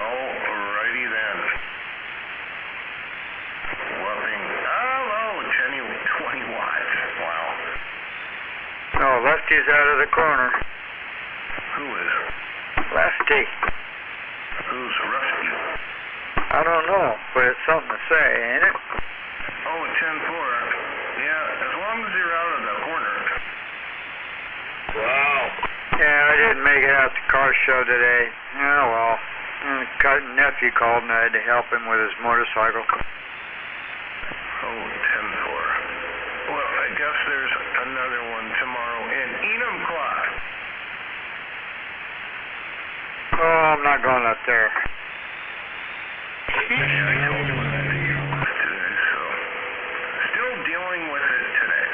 Speaker 9: Alrighty then. Whopping. Hello, 20 watts. Wow.
Speaker 4: Oh, Lefty's out of the corner.
Speaker 9: Who is?
Speaker 4: Lefty.
Speaker 9: Who's Rusty?
Speaker 4: I don't know, but it's something to say, ain't it?
Speaker 9: Oh, 10-4. Yeah, as long as you're out of the corner.
Speaker 4: Wow. Yeah, I didn't make it out to car show today. Oh, well. Nephew called and I had to help him with his motorcycle.
Speaker 9: Oh, 10-4. Well, I guess there's another one tomorrow in Enumclaw.
Speaker 4: Oh, I'm not going up there.
Speaker 9: Yeah, I told you what I think today, so still dealing with it today.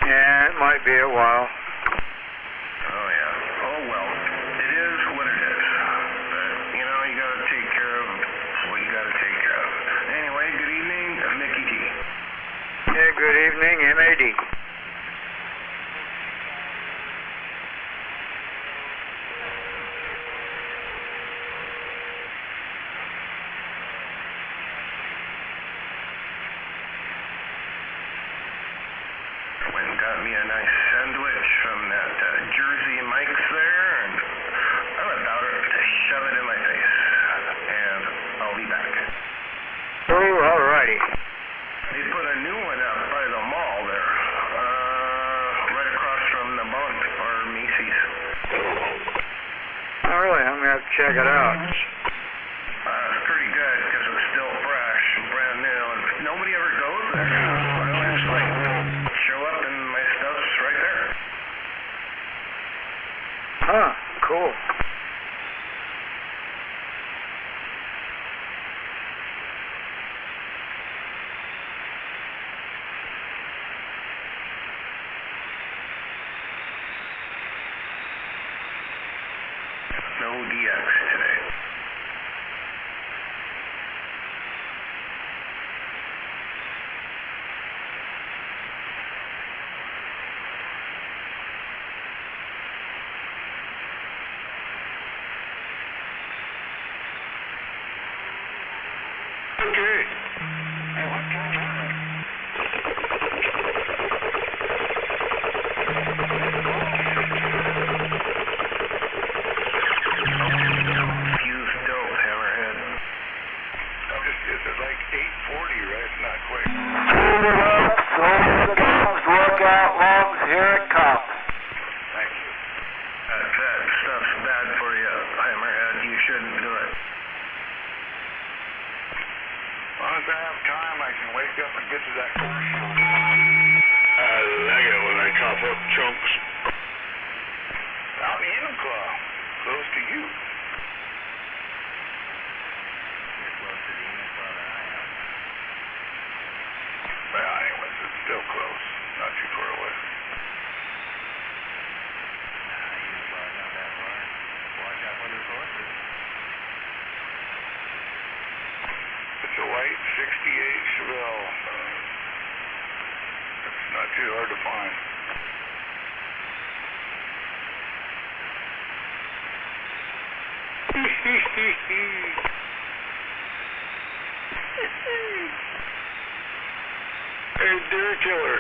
Speaker 4: Yeah, it might be a while.
Speaker 9: Oh, yeah. Oh, well, it is what it is. But, you know, you got to take care of what you got to take care of. Anyway, good evening, Mickey T.
Speaker 4: Yeah, good evening, MAD.
Speaker 9: Went and got me a nice sandwich from that Jersey Mike's there, and I'm about to shove it in my face. And I'll be back.
Speaker 4: Oh, alrighty.
Speaker 9: They put a new one up by the mall there, right across from the Bond or Macy's.
Speaker 4: Oh, really? I'm going to have to check it out.
Speaker 9: It's pretty good because it's still fresh and brand new, and nobody ever goes there. Well, it's like show up and my stuff's right there.
Speaker 4: Huh, cool.
Speaker 9: No DX today.
Speaker 8: Okay.
Speaker 3: I have time, I can wake up and get to that course.
Speaker 2: I like it when I cough up chunks.
Speaker 3: Out in Enumclaw, close to you.
Speaker 10: You're close to the Enumclaw that I am.
Speaker 3: Well, anyways, it's still close. Not too far away.
Speaker 10: Nah, Enumclaw's not that far. Watch out for those horses.
Speaker 3: It's a white 68 Chevelle. It's not too hard to find.
Speaker 2: Hey, deer killer.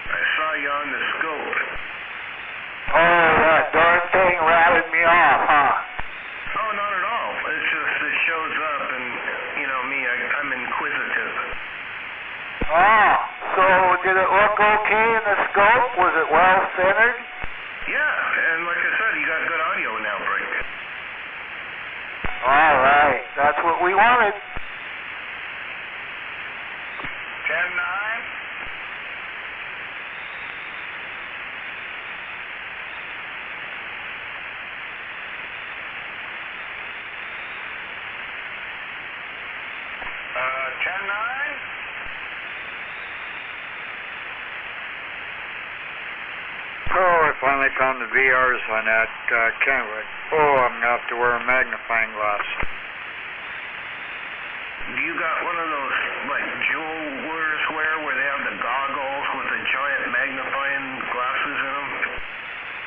Speaker 3: I saw you on the scope.
Speaker 8: Oh, that darn thing rattled me off, huh?
Speaker 3: Oh, not at all. It's just it shows up, and you know me, I'm inquisitive.
Speaker 8: Oh, so did it look okay in the scope? Was it well centered?
Speaker 3: Yeah, and like I said, you got good audio now, Brick.
Speaker 8: All right, that's what we wanted.
Speaker 3: 10-9.
Speaker 8: Oh, I finally found the VRs on that Kenwood. Oh, I'm going to have to wear a magnifying glass.
Speaker 3: You got one of those, like, jewelers wear where they have the goggles with the giant magnifying glasses in them?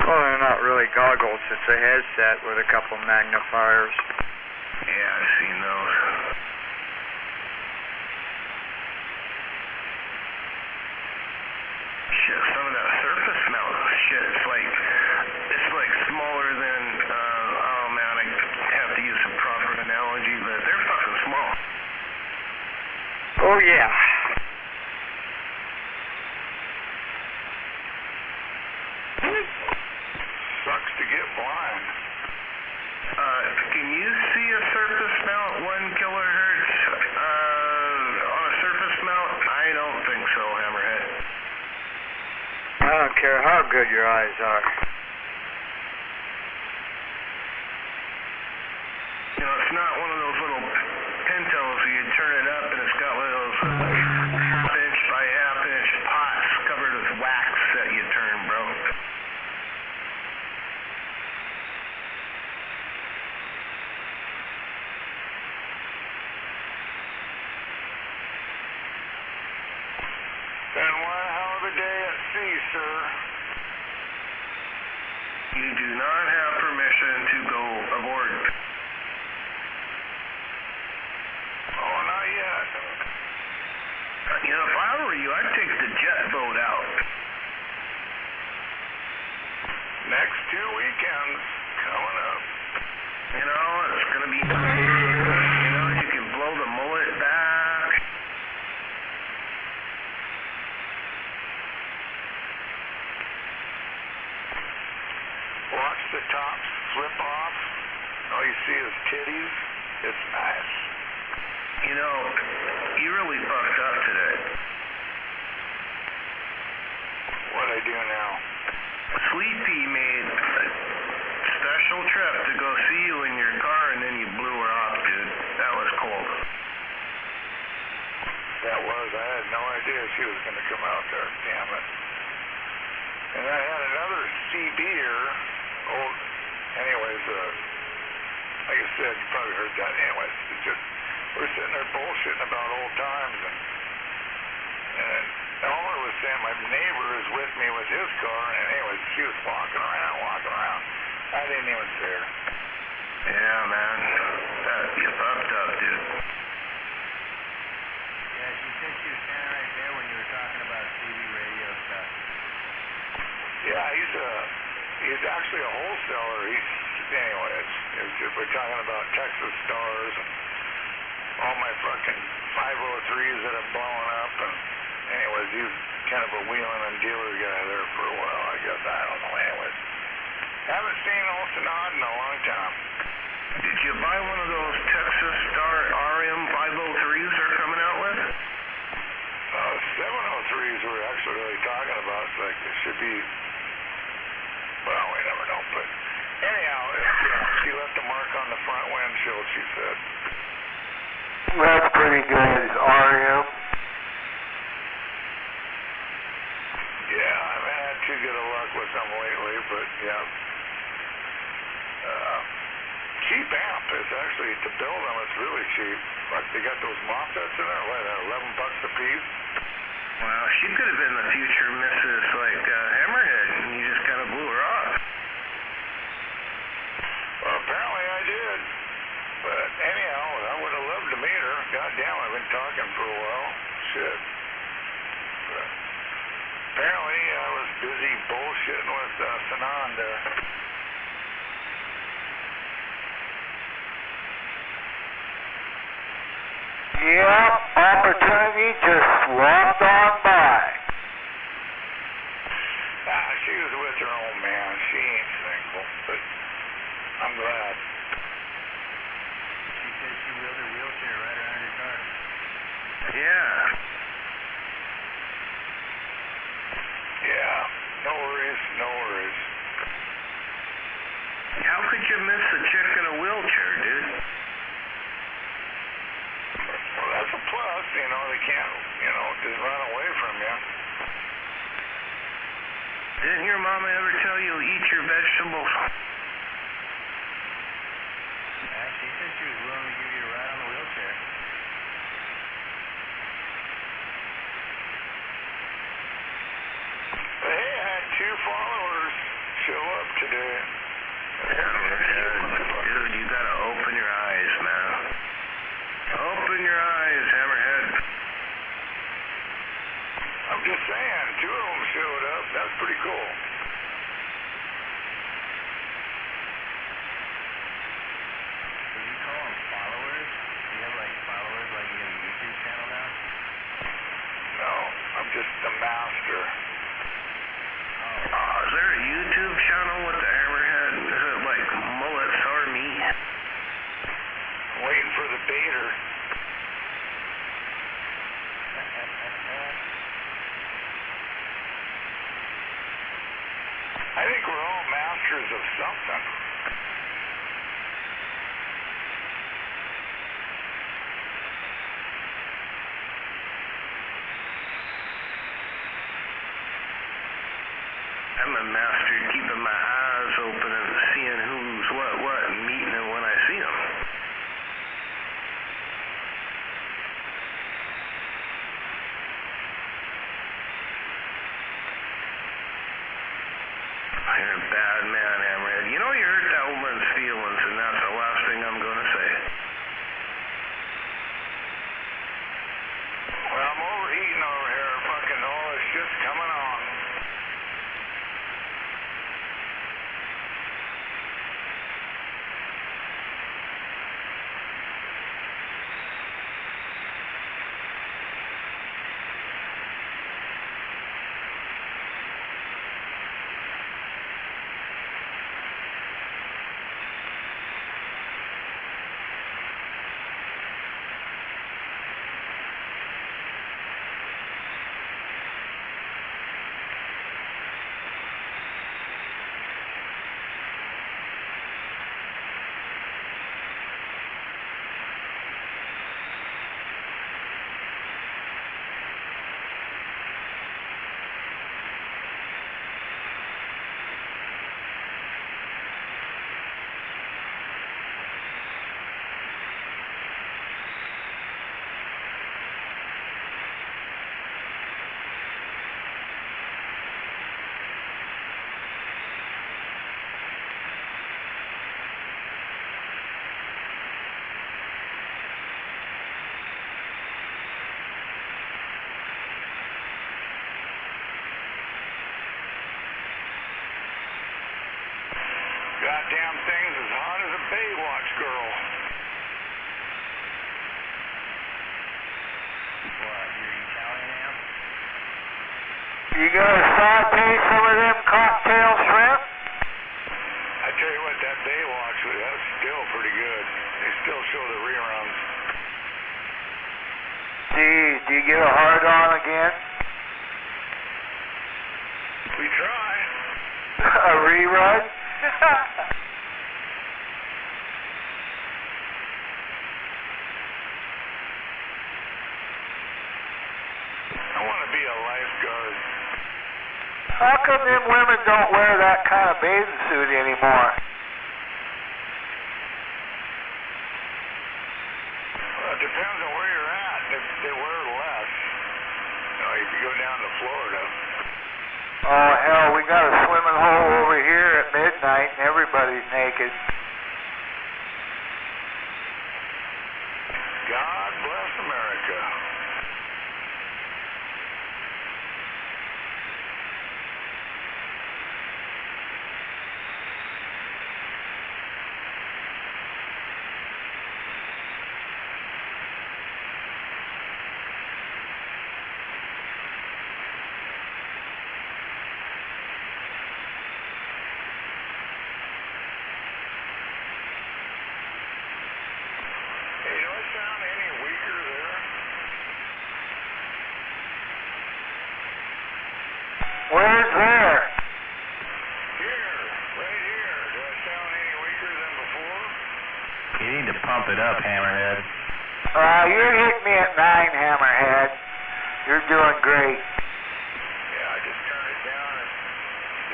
Speaker 8: Well, they're not really goggles. It's a headset with a couple magnifiers.
Speaker 3: Yeah, I've seen those. Shit, some of that surface mount shit, it's like smaller than, oh man, I have to use a proper analogy, but they're fucking small.
Speaker 8: Oh, yeah.
Speaker 3: Sucks to get blind. Can you see a surface mount 1 kilohertz on a surface mount? I don't think so, Hammerhead.
Speaker 8: I don't care how good your eyes are.
Speaker 3: You know, it's not one of those little Pintos where you turn it up and it's got one of those half-inch by half-inch pots covered with wax that you turn, bro. Been one hell of a day at sea, sir. You do not have permission to go aboard. Oh, not yet. You know, if I were you, I'd take the jet boat out. Next 2 weekends coming up. You know, it's gonna be nice. You know, you can blow the mullet back. Watch the tops slip off. All you see is titties. It's nice. You know, you really fucked up today. What'd I do now? Sweet Pea made a special trip to go see you in your car, and then you blew her off, dude. That was cold. That was. I had no idea she was going to come out there. Damn it. And I had another CB'er. Oh, anyways, like I said, you probably heard that. Anyways, it's just, we're sitting there bullshitting about old times, and Elmer was saying my neighbor is with me with his car, and anyways, she was walking around. I didn't even see her. Yeah, man. You fucked up, dude.
Speaker 10: Yeah, she said she was standing right there when you were talking about CB radio stuff.
Speaker 3: Yeah, he's actually a wholesaler. Anyways, we're talking about Texas Stars and all my fucking 503s that have blown up, and anyways, he's kind of a wheeling and dealer guy there for a while, I guess. I don't know. Anyways, haven't seen old Sanad in a long time.
Speaker 9: Did you buy one of those Texas Star RM 503s they're coming out with?
Speaker 3: 703s we're actually really talking about. It's like it should be. Well, we never know, but anyhow, she left a mark on the front windshield, she said.
Speaker 6: That's pretty good. REM.
Speaker 3: Yeah, I haven't had too good of luck with them lately, but yeah. Cheap amp. It's actually, to build them, it's really cheap. Like, they got those MOSFETs in there, what, $11 a piece?
Speaker 9: Well, she could have been the future Mrs. Hammerhead, and you just kind of blew her off.
Speaker 3: Well, apparently I did. But anyhow, I would have loved to meet her. Goddamn, I've been talking for a while. Shit. But apparently I was busy bullshitting with Sananda.
Speaker 6: Yep, opportunity just walked on by.
Speaker 3: She was with her own man. She ain't single, but I'm glad.
Speaker 10: She said she wheeled her wheelchair right around your car.
Speaker 9: Yeah.
Speaker 3: Yeah, no worries, no worries.
Speaker 9: How could you miss a chick in a wheelchair, dude?
Speaker 3: Well, that's a plus, they can't, just run away from you.
Speaker 9: Didn't your mama ever tell you eat your vegetables?
Speaker 10: She said she was willing to give you a ride on the wheelchair.
Speaker 3: But hey, I had 2 followers show up today.
Speaker 9: Dude, you gotta open your eyes, man. Open your eyes, Hammerhead.
Speaker 3: I'm just saying, 2 of them showed up. That's pretty cool.
Speaker 10: Did you call them followers? Do you have followers like you have a YouTube channel now?
Speaker 3: No, I'm just the master.
Speaker 9: Is there a YouTube channel with the Hammerhead? Is it like Mullets Army?
Speaker 3: Waiting for the baiter. I think we're all masters of something.
Speaker 9: I'm a master at keeping my eyes open and seeing who's what and meeting them when I see them. You're a bad man, Hammerhead. You know you hurt that woman's feelings, and that's the last thing I'm going to say.
Speaker 3: Well, I'm overheating over here. Fucking all this shit's coming on.
Speaker 4: You gonna saute some of them cocktail shrimp?
Speaker 3: I tell you what, that Baywatch, that's still pretty good. They still show the reruns.
Speaker 4: Geez, do you get a hard on again?
Speaker 3: We try.
Speaker 4: A rerun?
Speaker 3: I want to be a lifeguard.
Speaker 4: How come them women don't wear that kind of bathing suit anymore?
Speaker 3: Well, it depends on where you're at. They wear less. You know, if you go down to Florida.
Speaker 4: Oh hell, we got a swimming hole over here at midnight and everybody's naked.
Speaker 3: God bless America. Hey, do I sound any weaker there?
Speaker 4: Where's there?
Speaker 3: Here, right here. Do I sound any weaker than before?
Speaker 10: You need to pump it up, Hammerhead.
Speaker 4: You're hitting me at 9, Hammerhead. You're doing great.
Speaker 3: Yeah, I just turned it down. It's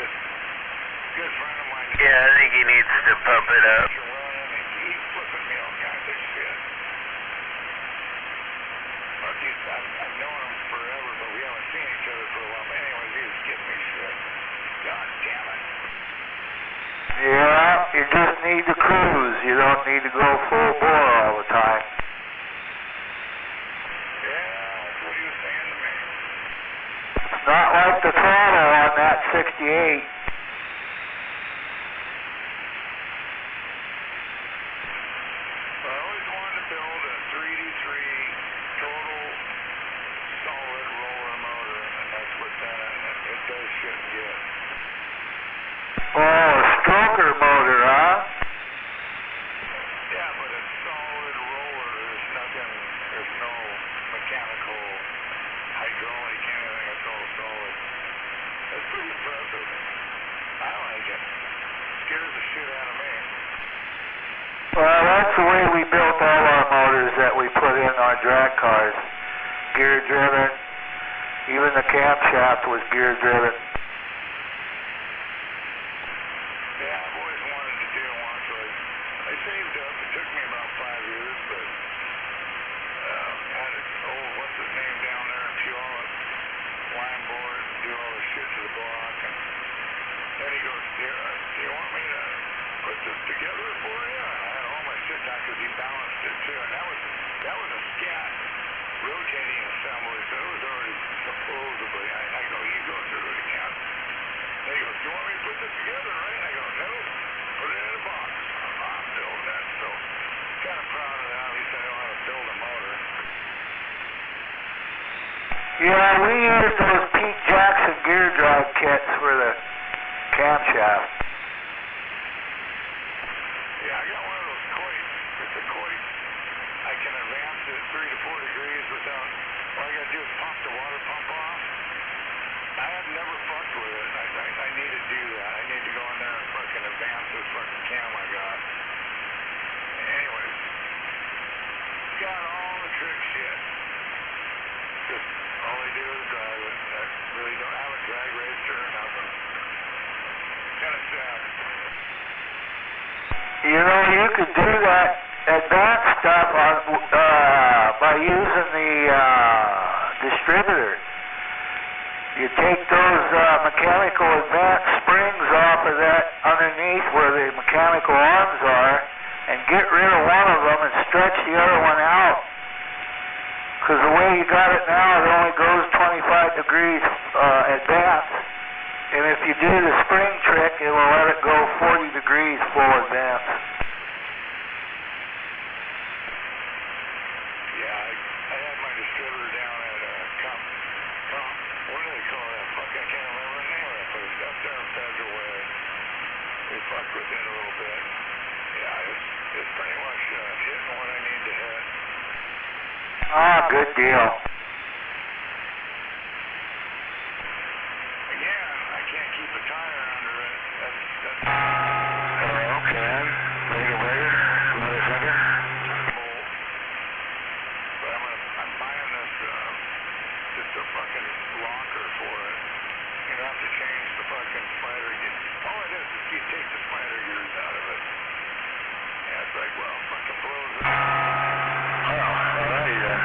Speaker 3: just a good friend of mine.
Speaker 1: Yeah, I think he needs to pump it up.
Speaker 3: Running and he's flipping me all kinds of shit. Look, I've known him forever, but we haven't seen each other for a while. But anyways, he was giving me shit. God damn it.
Speaker 4: Yeah, you just need to cruise. You don't need to go full bore all the time.
Speaker 3: Yeah, that's what he was saying to me.
Speaker 4: It's not like the throttle on that 68.
Speaker 3: I always wanted to build a 3D3 total solid roller motor, and that's what's in it. It does shit good.
Speaker 4: Oh, a stroker motor, huh?
Speaker 3: Yeah, but it's solid roller. There's nothing, there's no mechanical, hydraulic, anything. It's all solid. That's pretty impressive. I like it. Scares the shit out of me.
Speaker 4: Well, that's the way we built all our motors that we put in our drag cars. Gear driven. Even the camshaft was gear driven.
Speaker 3: Yeah, I've always wanted to do one, so I saved up. It took me about 5 years, but had it, what's his name down there in Puyallup, line board and do all the shit to the block. And then he goes, do you want me to put this together for you? And I had all my shit down because he balanced it too. And that was a scat rotating assembly, so it was already supposedly, I go, you go through it again. Then he goes, do you want me to put this together, right? And I go, no, put it in a box. I'm building it. So kind of proud of that. At least I know how to build a motor.
Speaker 4: Yeah, we used those Pete Jackson gear drive kits for the camshaft.
Speaker 3: Yeah, I got one of those Coits. It's a Coit. I can advance it 3 to 4 degrees without, all I got to do is pump the water pump off. I have never fucked with it. I need to do that. I need to go in there and fucking advance this fucking cam I got. Anyways, got all the trick shit. Just all I do is drive it. I really don't have a drag racer or nothing. Kind of sad.
Speaker 4: You know, you could do that advanced stuff on, by using the distributor. You take those mechanical advanced springs off of that underneath where the mechanical arms are and get rid of one of them and stretch the other one out. Because the way you got it now, it only goes 25 degrees advanced. And if you do the spring trick, it will let it go 40 degrees full advance.
Speaker 3: Yeah, I had my distributor down at what do they call that fucking
Speaker 12: Ah, good deal.
Speaker 3: Again, I can't keep a tire under it. That's
Speaker 12: Okay. Later, motherfucker.
Speaker 3: bolt. But I'm buying this, just a fucking locker for it. You have to change the fucking spider gear. All it is you take the spider gears out of it. Yeah, it's like, well, fucking blows it.
Speaker 12: Oh, alrighty then.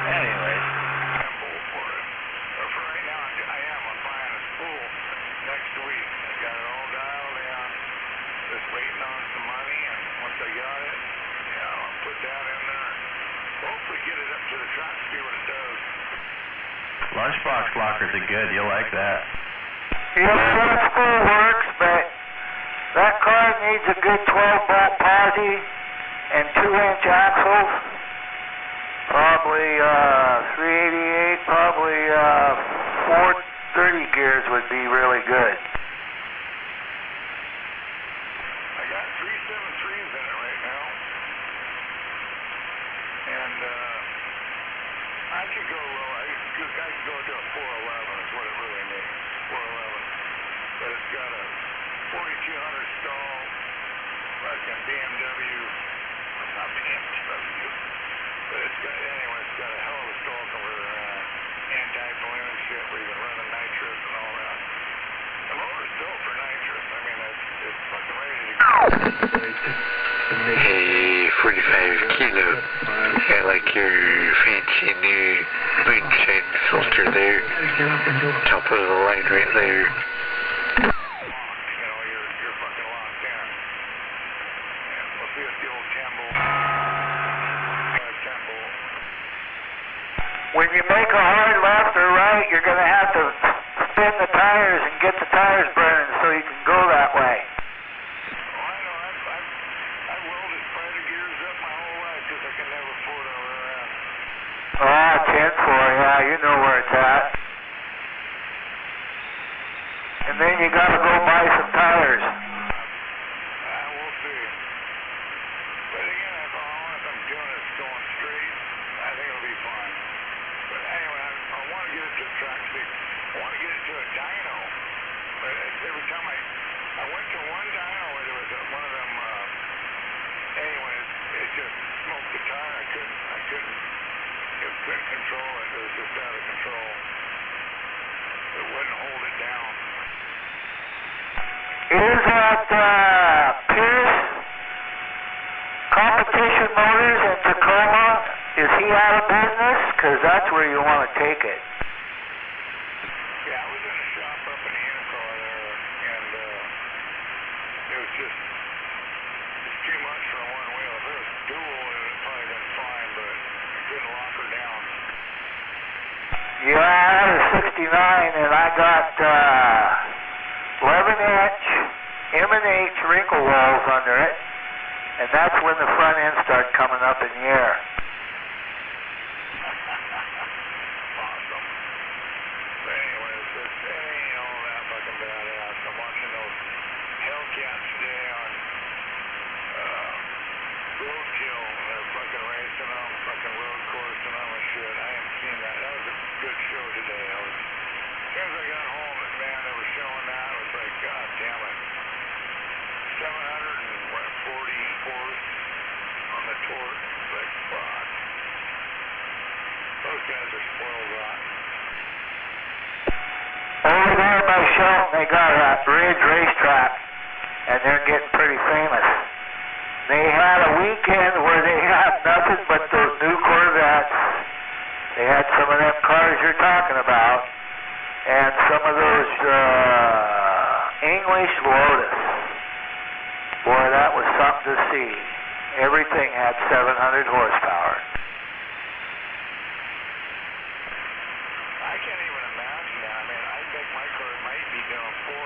Speaker 12: Anyway.
Speaker 3: I'm bolt for it. But for right now, I'm buying a spool next week. I got it all dialed in. Just waiting on some money, and once I got it, I'll put that in there and hopefully get it up to the track, see what it does.
Speaker 10: Lunchbox lockers are good. You'll like that.
Speaker 12: Yeah, that spool works, but that car needs a good 12-bolt posi and 2-inch axles. Probably 388, probably 430 gears would be really good.
Speaker 3: I got 373s in it right now. And I could go low. I could go to a 411 is what it really needs. 411. But it's got a 4200 stall, fucking BMW, not BMW, but it's got a hell of a stall converter on it. Anti-balloon shit where you can run the nitrous and all that. The motor's built for nitrous. I mean, it's fucking ready to go.
Speaker 13: Hey, 45 kilo. Got like your fancy new moonshine filter there. Top of the line right there.
Speaker 3: You're fucking locked in. And we'll see if the old 10-bolt.
Speaker 12: When you make a hard left or right, you're going to have to spin the tires and get the tires burning so you can go that way.
Speaker 3: Oh, I know. I've welded spider gears up my whole life because I can never afford a rear end.
Speaker 12: Ah, 10-4, yeah, you know where it's at. And then you got to go buy some tires.
Speaker 3: We'll see. But again, if I'm doing it going straight, I think it'll be fine. But anyway, I want to get it to a track stick. I want to get it to a dyno. But every time I went to one dyno where there was one of them, anyways, it just smoked the tire. I couldn't control it. It was just out of control. It wouldn't hold it down.
Speaker 12: Is that Pierce Competition Motors in Tacoma? Is he out of business? Because that's where you want to take it.
Speaker 3: Yeah, I was in a shop up in Unicor there, and it was just too much for one wheel. If it was dual, it would have probably been fine, but I couldn't lock her down.
Speaker 12: Yeah, I had a 69, and I got 11-inch M&H wrinkle walls under it, and that's when the front end started coming up in the air.
Speaker 3: Awesome. But anyways, it ain't all that fucking badass. I'm watching those Hellcats today on Roadkill. They're fucking racing them, fucking road coursing them and shit. I haven't seen that. That was a good show today. As soon as I got home, man, they were showing that. I was like, God damn it. 740 horse on the torque. It's like, fuck. Those guys are spoiled rotten.
Speaker 12: Over there by Shelton, they got a Ridge racetrack, and they're getting pretty famous. They had a weekend where they had nothing but those new Corvettes. They had some of them cars you're talking about, and some of those English Lotus. Boy, that was something to see. Everything had 700 horsepower.
Speaker 3: I can't even imagine that. I mean, I think my car might be doing 400.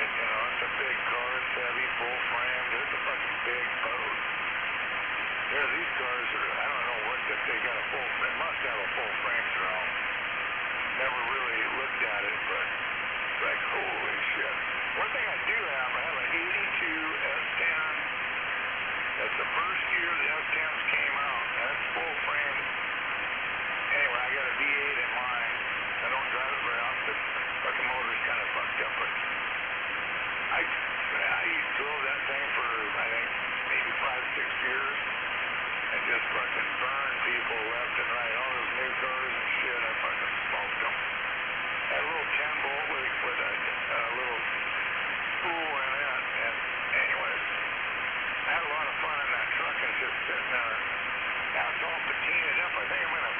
Speaker 3: It's a big car. It's heavy, full framed. It's a fucking big boat. These cars are, I don't know what they got a full, they must have a full frame throughout. Never really looked at it, but it's like, holy shit. One thing I do have, I have an 82 S10. That's the first year the S10s came out. That's full frame fucking motor's kind of fucked up, but I drove that thing for, I think, maybe 5-6 years, and just fucking burned people left and right. All those new cars and shit, I fucking smoked them. Had a little 10-bolt with a little spool in it, and anyways, I had a lot of fun in that truck, and it's just sitting there. Now it's all patinaed up. I think I'm gonna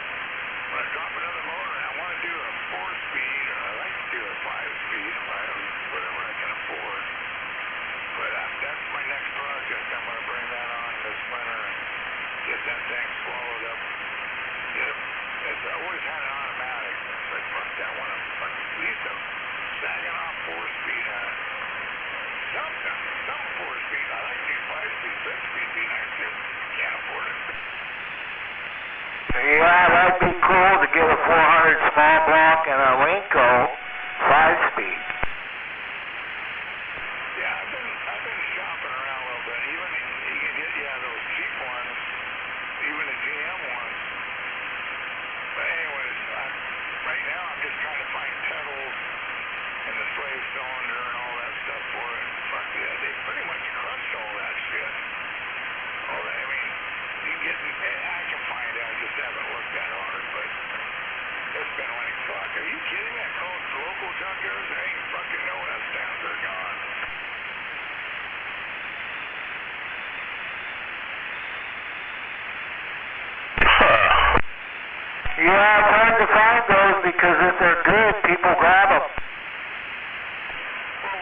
Speaker 3: drop another motor, and I want to do a 4-speed, or I like to do a 5-speed, if I have whatever I can afford. But that's my next project. I'm going to bring that on this winter and get that thing swallowed up. I always had an automatic. It's like, fuck that one. We used to sagging off 4-speed on it. Some 4-speed. I like to do 5-speed. 6-speed would be nice too. Can't afford it.
Speaker 12: Yeah, that'd be cool to get a 400 small block and a Lenco 5-speed.
Speaker 3: Yeah, I've been shopping around a little bit. Even you can get those cheap ones, even the GM ones. But anyways, right now I'm just trying to find pedals and the slave cylinder and all that stuff for it. Fuck yeah, they pretty much crushed all that shit. All that, I mean, you can get, I can find it. I just haven't looked that hard, but it's been like, fuck, are you kidding me? I called local junkyards, there ain't fucking no S-downs, they're gone.
Speaker 12: Yeah, it's hard to find those because if they're good, people grab them.
Speaker 3: Well,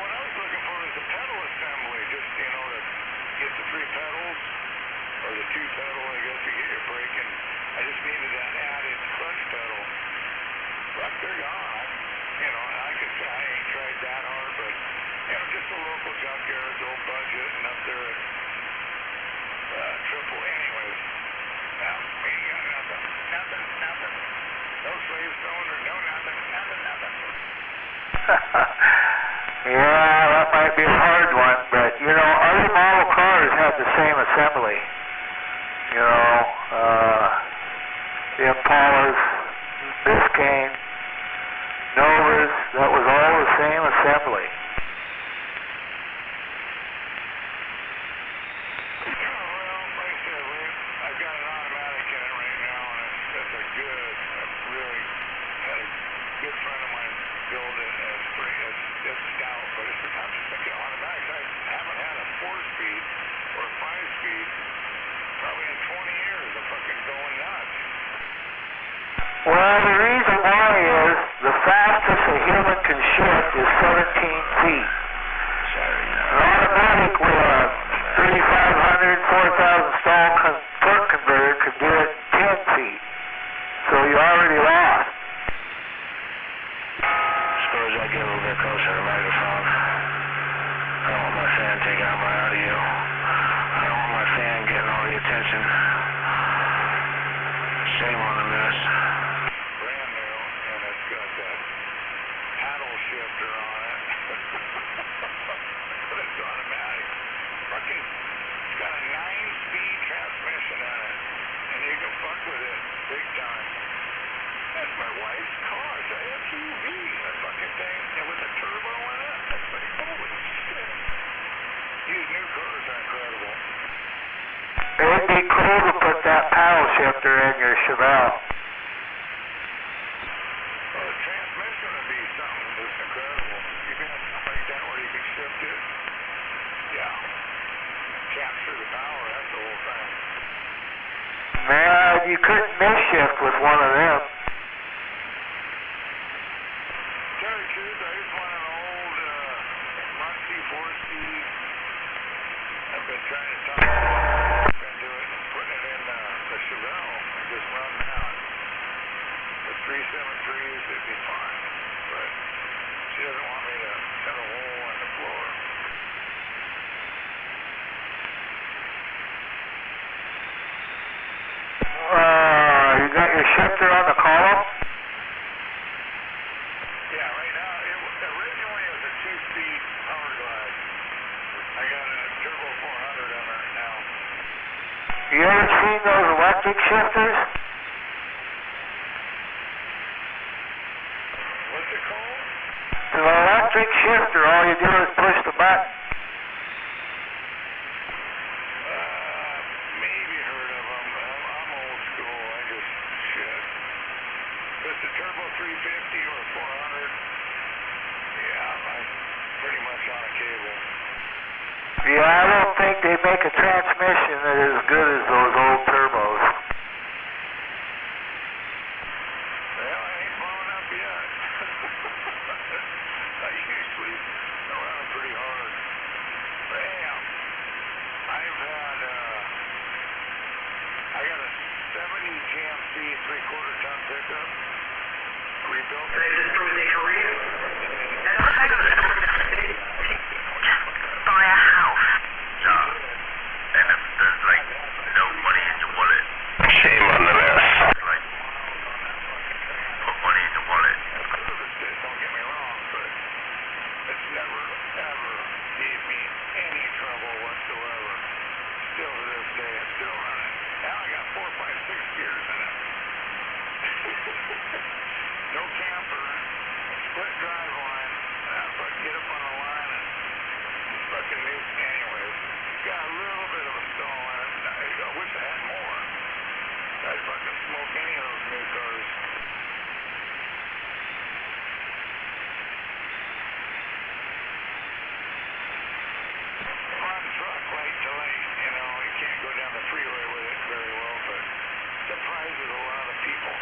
Speaker 3: what I was looking for is a pedal assembly, just, to get the 3 pedals, or the 2 pedal, I guess, to get your brake, and I just needed that added clutch pedal. Fuck, they're gone. I can say I ain't tried that hard, but, just a local junkyard, old budget, and up there at Triple, anyways. Now, we ain't got nothing. No slave cylinder, no nothing.
Speaker 12: Yeah, that might be a hard one, but, other model cars have the same assembly. The Impalas, Biscayne, Novas, that was all the same assembly.
Speaker 3: Well, like I said, I've got an automatic in it right now, and it's a good, really had a good friend of mine build it, and it's stout, but I'm just thinking automatics. I haven't had a 4-speed or a 5-speed probably in 20 years. I'm fucking going nuts.
Speaker 12: Well, the reason why is the fastest a human can shift is 17 feet. An automatic with a 3,500, 4,000 stall torque converter could do it 10 feet. So you already lost.
Speaker 5: Suppose I get a little bit closer to the microphone. I don't want my fan taking out my audio. I don't want my fan getting all the attention. Shame on the mess.
Speaker 3: Brand new, and it's got that paddle shifter on it. But it's automatic. Fucking, it's got a 9-speed transmission in it, and you can fuck with it big time. That's my wife's car. It's an SUV. That fucking thing, and with a turbo in it. That's like, holy shit. These new cars are incredible.
Speaker 12: It'd be cool to put that paddle shifter in your Chevelle.
Speaker 3: Well, the transmission would be something just incredible. You can have something like that where you can shift it. Yeah. Capture the power. That's the whole thing.
Speaker 12: Man, you couldn't miss shift with one of them.
Speaker 3: Tell you the truth, I just want an old Muncie 4-speed. I've been trying to talk into it and putting it in the Chevelle and just run that. With 373s, it'd be fine. But she doesn't want me to cut a hole in the floor.
Speaker 12: You got your shifter on the column?
Speaker 3: Yeah, right now, originally it was a 2-speed power glide. I got a Turbo 400 on it now.
Speaker 12: You ever seen those electric shifters?
Speaker 3: What's it called?
Speaker 12: electric shifter. All you do is push the button.
Speaker 3: Maybe heard of them. I'm old school. I just shit. If it's a turbo 350 or 400, yeah, I'm pretty much on a cable.
Speaker 12: Yeah, I don't think they make a transmission that is as good as those old turbos.
Speaker 3: Well, I ain't blown up yet. I usually run them pretty hard. Bam! I've had, I got a 70 GMC 3/4 ton pickup. Rebuilt. They just proved they could read it.
Speaker 14: Buy a house. No. And if there's like no money in your wallet.
Speaker 9: Shame on the mess.
Speaker 14: Like, put money in your wallet.
Speaker 3: Don't get me wrong, but it's never, ever gave me any trouble whatsoever. Still to this day, it's still running. Now I got 4, 5, 6 gears in it. No camper, split drive line. Fucking get up on the line and fucking nuke. Anyways, got a little bit of a stall in it. I wish I had more. I'd fucking smoke any of those new cars. Fun truck, light to light. You know, you can't go down the freeway with it very well, but surprises a lot of people.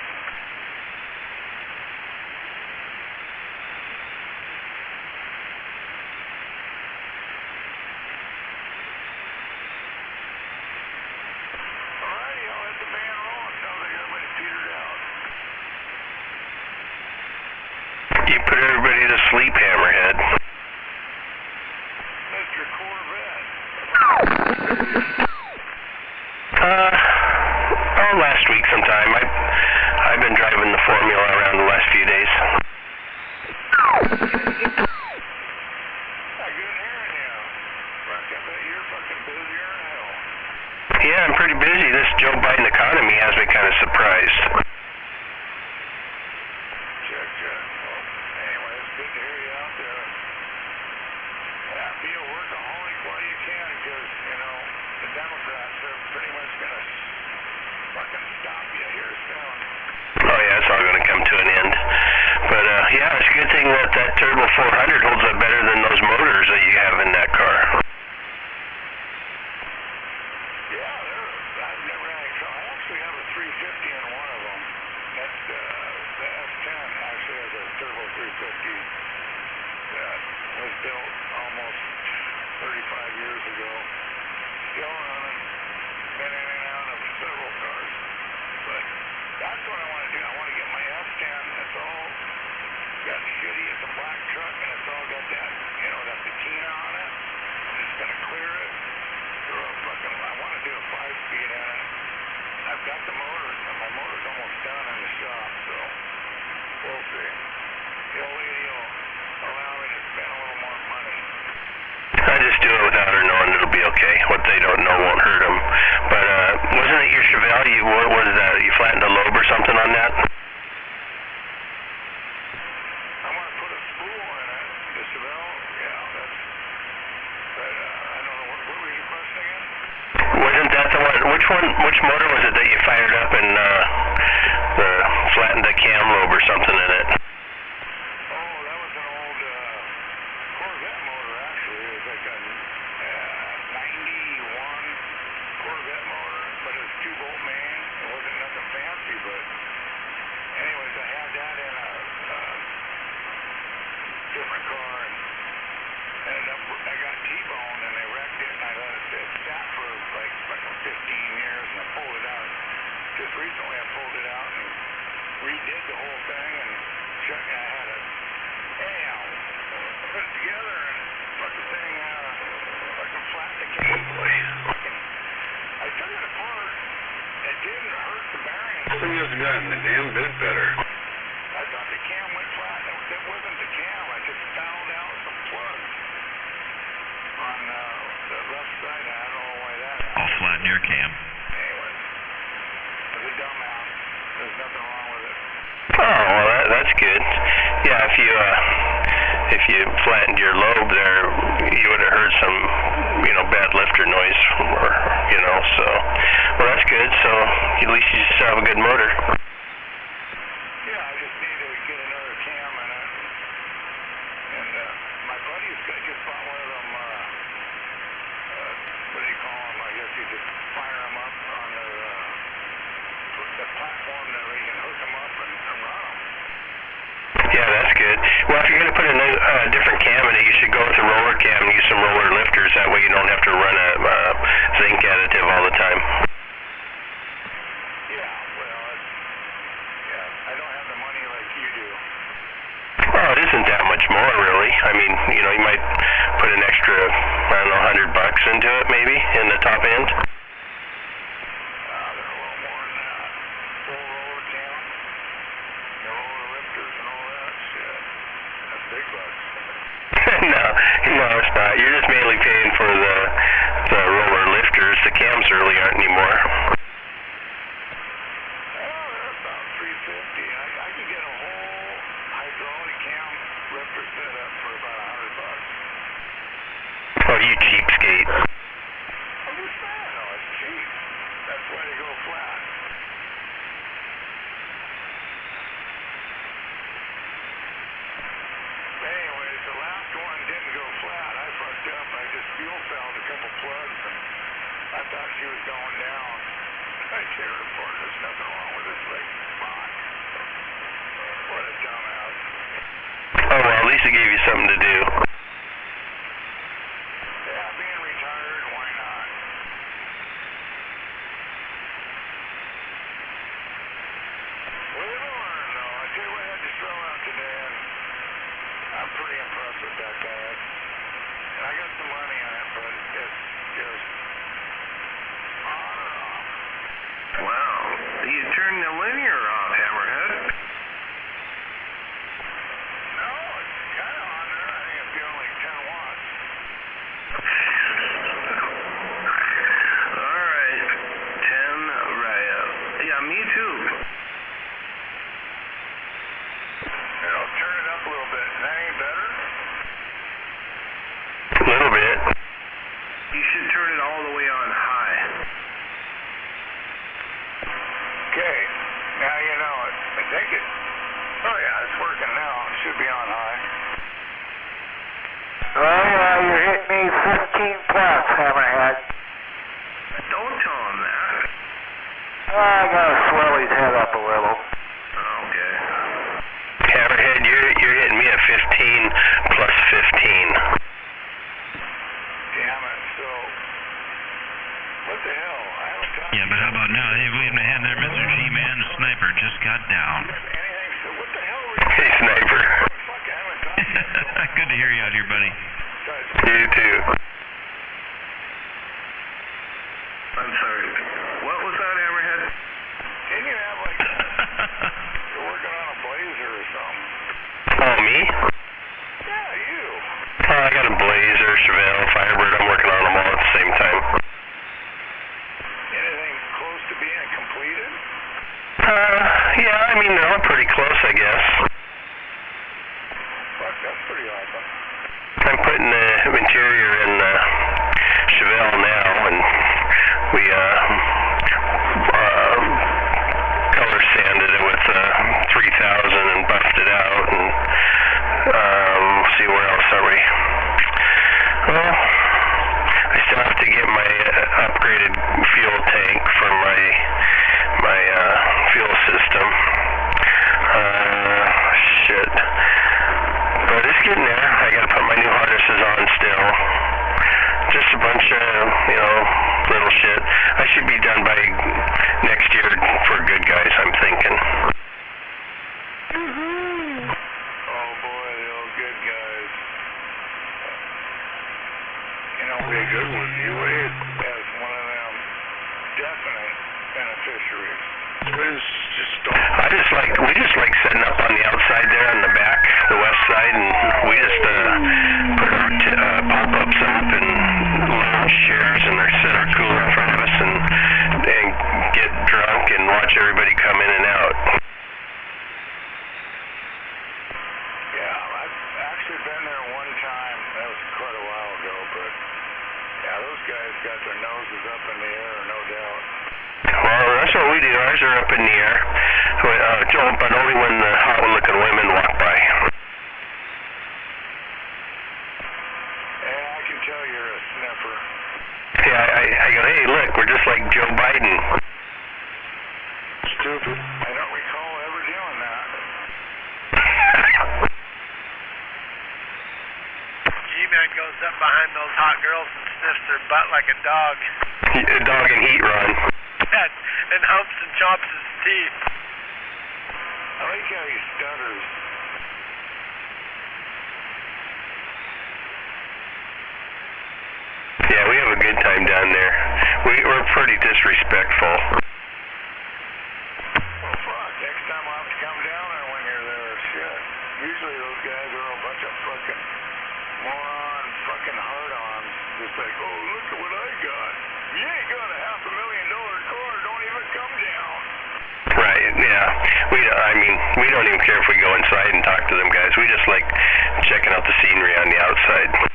Speaker 3: Alrighty, I'll let the band roll. It sounds like everybody's petered out.
Speaker 9: You put everybody to sleep, Hammerhead.
Speaker 3: Mr. Corvette.
Speaker 9: Last week sometime. I've been driving the Formula around the last few days.
Speaker 3: I couldn't hearing you. Fuck, I bet you're fucking busier than hell.
Speaker 9: Yeah, I'm pretty busy. This Joe Biden economy has me kind of surprised.
Speaker 3: Check. Well, anyway, it's good to hear you out there. Yeah, be a workaholic while you can, because, you know, the Democrats are pretty much going to fucking stop you here soon.
Speaker 9: Oh yeah, it's all going to come to an end. But yeah, it's a good thing that that Turbo 400 holds up better than those motors that you have in that car.
Speaker 3: Yeah, I've never had any trouble. I actually have a 350 in one of them. That's the S10 actually has a Turbo 350 that was built almost 35 years ago. Still running. Been in and out of several cars. But that's what I want to do. I want to get my S10. It's all got shitty. It's a black truck, and it's all got that, you know, that patina on it. I'm just going to clear it. I want to do a 5-speed in it. I've got the motor. My motor's almost done in the shop, so we'll see. The old lady will allow me to spend a little more money.
Speaker 9: I just do it without her knowing it'll be okay. What they don't know won't hurt them. But wasn't it your Chevelle? What was that? You flattened a lobe or something on that?
Speaker 3: I want to put a spool in it. The Chevelle? Yeah, that's... But I don't know. What was your question again?
Speaker 9: Wasn't that the one? Which motor was it that you fired up and flattened a cam lobe or something in it?
Speaker 3: Oh, that was an old Corvette motor, actually. It was like a 91 Corvette motor, but it was 2-bolt main. It wasn't nothing fancy, but anyways, I had that in a different car, and ended up, I got T-boned, and they wrecked it, and I let it sat for like fucking 15 years, and I pulled it out. Just recently I pulled it out and redid the whole thing, and Chuck and I had it. Anyhow, put it together, and fucking thing, fucking flat the cam. I took it apart. It didn't hurt the bearing.
Speaker 2: This thing has gotten a damn bit better.
Speaker 3: I thought the cam went flat. That wasn't the cam. I just fouled out some plugs on the left side. I don't know why that happened.
Speaker 11: I'll flatten your cam.
Speaker 3: Anyways, it was a dumbass. There's nothing wrong with it.
Speaker 9: Oh, well, that's good. Yeah,
Speaker 15: if you flattened your lobe there, you would have heard some, bad lifter noise, or, so. Well, that's good. So at least you just have a good motor.
Speaker 3: Yeah, I just need to get another cam in it. And my buddy's just bought one of them, what do you call them? I guess you just fire them up on the platform that we can hook them up and run them.
Speaker 15: Yeah, that's good. Well, if you're going to put a different cam in it, you should go with a roller cam and use some roller lifters. That way you don't have to run a zinc additive all the time.
Speaker 3: Yeah, well, I don't have the money like you do.
Speaker 15: Well, it isn't that much more, really. I mean, you might put an extra, $100 into it, maybe, in the top end.
Speaker 3: They're a little more than that. Full roller cam, the roller lifters and all that shit. That's big bucks.
Speaker 15: No, it's not. You're just mainly paying for the roller lifters. The cams really aren't anymore.
Speaker 3: Oh, they're about $350. I could get a whole hydraulic cam lifter set up for about $100.
Speaker 15: Oh, you cheapskate.
Speaker 3: I'm just saying, though, it's cheap. That's why they go flat. Anyways, the last one didn't go flat. I fucked up. I just fuel fouled a couple plugs, and I thought she was going down. I tear it apart. There's nothing wrong with this thing. Fuck. What a dumbass.
Speaker 15: Oh, well, at least it gave you something to do.
Speaker 3: Yeah, being retired, why not? Live and learn, though. I tell you what, I had to throw out today, and I'm pretty impressed with that guy. And I got some money on it, but it's just on or off.
Speaker 15: Wow. You turned the linear off, Hammerhead.
Speaker 3: No, it's kind of on there. I think it's doing like 10 watts.
Speaker 15: All right. 10 right up. Yeah, me too.
Speaker 3: Turn it up a little bit. That ain't better?
Speaker 15: A little bit. You should turn it all the way on high.
Speaker 3: Okay. Now you know it. I think it. Oh, yeah, it's working now. It should be on high.
Speaker 12: Well, you're hitting me 15 plus, Hammerhead.
Speaker 15: Don't tell him that.
Speaker 12: I gotta swell his head up a little.
Speaker 15: Okay. Hammerhead, you're hitting me at 15 plus 15.
Speaker 3: Damn it. So, what the hell? I haven't talked.
Speaker 16: Yeah, but how about now? Hey, wait a minute, there, Mr. G-Man, the sniper just got down.
Speaker 3: Anything. So, what the hell were you?
Speaker 15: Hey, Sniper.
Speaker 3: Fuck, I haven't talked.
Speaker 16: Good to hear you out here, buddy.
Speaker 15: You too. I'm sorry. What was that, Hammerhead?
Speaker 3: Didn't you have like you're working on a Blazer or something?
Speaker 15: Oh, me?
Speaker 3: Yeah, you.
Speaker 15: I got a Blazer, Chevelle, Firebird. I'm working on them all at the same time.
Speaker 3: Anything close to being completed?
Speaker 15: Yeah, I mean, they're all pretty close, I guess.
Speaker 3: Fuck, that's pretty awesome.
Speaker 15: I'm putting the interior in the Chevelle now, and we color sanded it with 3000 and buffed it out, and see where else are we. Well, I still have to get my upgraded fuel tank for my fuel system. Shit. But it's getting there. I gotta put my new harnesses on still. Just a bunch of, little shit. I should be done by next year for good guys, I'm thinking.
Speaker 3: Oh boy, the old good guys. It'll be good with you as one of them definite beneficiaries.
Speaker 15: We just like setting up on the outside there on the back, the west side, and we just put our pop-ups up and lounge chairs and set our cooler in front of us and get drunk and watch everybody come in and out.
Speaker 3: Yeah, I've actually been
Speaker 15: That's what we do. Ours are up in the air, but only when the hot-looking women walk by.
Speaker 12: Yeah, I can tell you're a sniffer.
Speaker 15: Yeah, I go, hey, look, we're just like Joe Biden.
Speaker 12: Stupid. I don't recall ever doing that.
Speaker 17: G-Man goes up behind those hot girls and sniffs their butt like a dog.
Speaker 15: A dog in heat run.
Speaker 17: And humps and chops his teeth.
Speaker 12: I like how he stutters.
Speaker 15: Yeah, we have a good time down there. We're pretty disrespectful.
Speaker 12: Well, fuck. Next time I'll have to come down there when you're there. Shit. Usually those guys are a bunch of fucking moron, fucking hard-ons. Just like, oh, look at what I got. You ain't got a $500,000 car. Don't even come down.
Speaker 15: Right, yeah. We don't even care if we go inside and talk to them guys. We just like checking out the scenery on the outside.
Speaker 12: Well,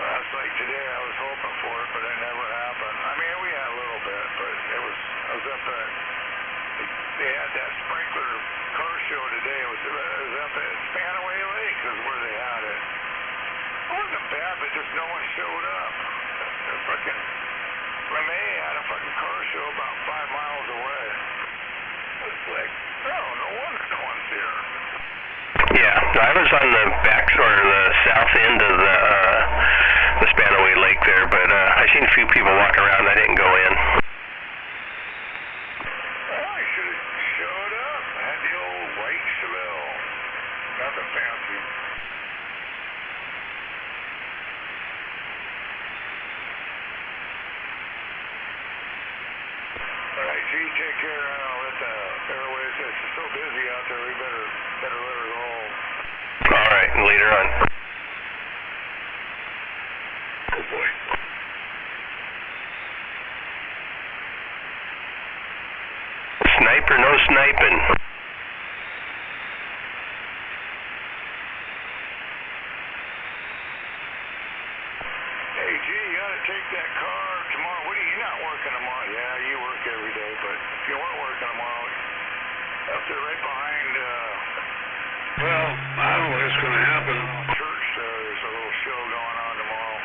Speaker 12: that's like today. I was hoping for it, but it never happened. I mean, we had a little bit, but I was up at, they had that sprinkler car show today. It was up at Spanaway Lake is where they had it. It wasn't bad, but just no one showed up. The fucking LeMay had a fucking car show about 5 miles away. It's like, oh, no wonder no one's here.
Speaker 15: Yeah, I was on the back or the south end of the Spanaway Lake there, but I seen a few people walking around. I didn't go in.
Speaker 12: Well, I should have showed up. I had the old white Chevelle. Nothing fancy. All right, G, take care. I'll let the airways. It's so busy out there. We better let her roll.
Speaker 15: All right, later on.
Speaker 12: Oh boy.
Speaker 15: Sniper, no sniping.
Speaker 12: Hey, G, you gotta take that car tomorrow. You're not working tomorrow. Yeah, you work every day, but if you weren't working tomorrow, up there right behind,
Speaker 8: Well, I don't know what's going to happen.
Speaker 12: Church, there's a little show going on tomorrow.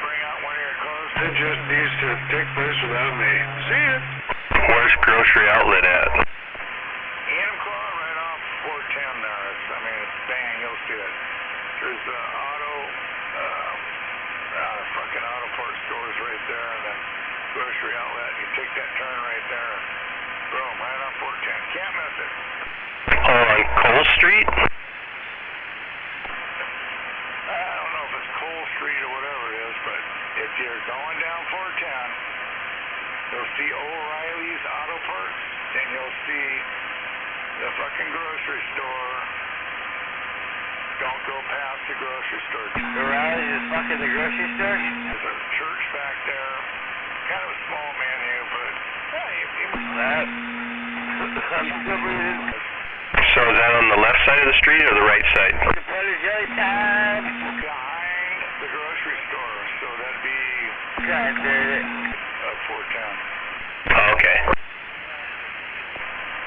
Speaker 12: Bring out one of your cars.
Speaker 8: It just needs to take place without me. See it.
Speaker 15: Where's Grocery Outlet at?
Speaker 12: Enumclaw right off 410 there. Bang, you'll see it. There's fucking auto parts stores right there, and then Grocery Outlet. You take that turn right there. Boom, right off 410. Can't miss it.
Speaker 15: Oh, on Cole Street?
Speaker 12: I don't know if it's Cole Street or whatever it is, but if you're going down 410, you'll see O'Reilly's Auto Parts, then you'll see the fucking grocery store. Don't go past the grocery store.
Speaker 4: O'Reilly's is fucking the grocery store?
Speaker 12: There's a church back there. Kind of a small menu, but
Speaker 4: that. I'm still breathing.
Speaker 15: So is that on the left side of the street or the right side?
Speaker 4: Better jelly time.
Speaker 12: behind the grocery store, so that'd be
Speaker 4: God,
Speaker 12: 410.
Speaker 15: Oh, okay.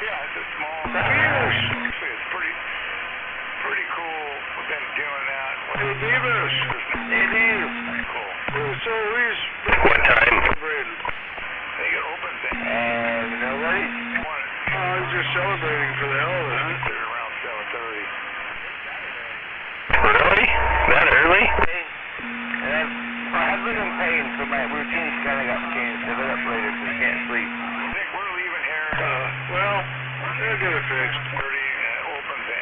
Speaker 12: Yeah, it's a small. Actually, it's pretty cool. We've been doing that.
Speaker 8: Hey, Beavis.
Speaker 12: It is. Cool.
Speaker 8: So he's...
Speaker 15: What time?
Speaker 12: I think it opens at...
Speaker 4: nobody?
Speaker 8: He's just celebrating for the hell of it, huh?
Speaker 12: They're around 7:30.
Speaker 15: Really? That early?
Speaker 4: I've been in pain, so my routine's kind of got changed. I got up later because I can't sleep.
Speaker 12: I think we're leaving here.
Speaker 8: Well, they'll get it fixed.
Speaker 12: 30 and it opens at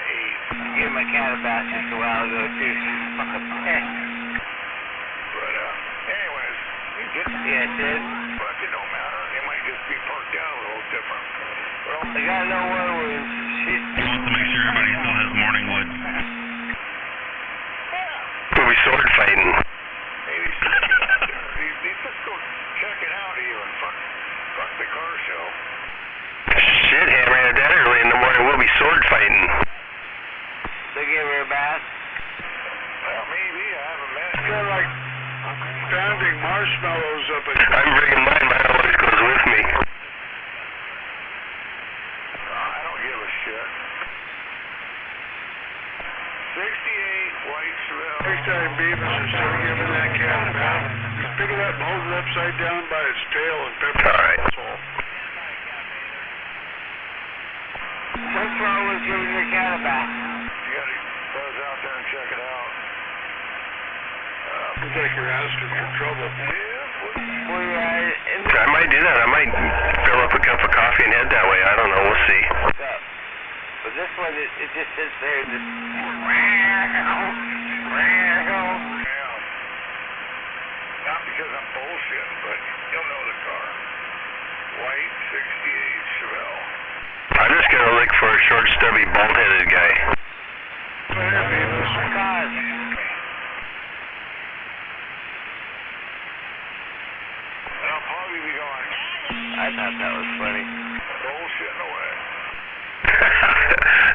Speaker 12: 8.
Speaker 4: Gave my cat a bath just a while ago, too.
Speaker 12: But, anyways, you get...
Speaker 4: Yeah, it did.
Speaker 12: Fuck, it don't matter. It might just be parked out a little different. Well,
Speaker 4: I gotta know where it was. Shit.
Speaker 16: He wants to make sure everybody still has morning wood.
Speaker 15: We'll be sword fighting.
Speaker 12: maybe just go check it out even. Fuck the car show.
Speaker 15: Shit, Hammer, at that early in the morning, we'll be sword fighting.
Speaker 4: They gave her a bath?
Speaker 12: Well, maybe. I haven't met.
Speaker 8: Got like pounding marshmallows up in...
Speaker 15: I'm bringing mine. Mine always goes with me.
Speaker 8: upside down by its tail and pepper.
Speaker 15: All right.
Speaker 12: What's wrong with getting your cat back?
Speaker 8: You gotta buzz out there and check it out. Looks like you're asking for trouble.
Speaker 12: Well, yeah,
Speaker 15: I might do that. I might fill up a cup of coffee and head that way. I don't know. We'll see.
Speaker 12: but this one, it just sits there and just...
Speaker 8: Not because I'm bullshitting, but you'll know the car. White 68 Chevelle.
Speaker 15: I'm just gonna look for a short, stubby, bald-headed guy.
Speaker 8: I'll probably be going.
Speaker 12: I thought that was funny.
Speaker 8: Bullshitting away.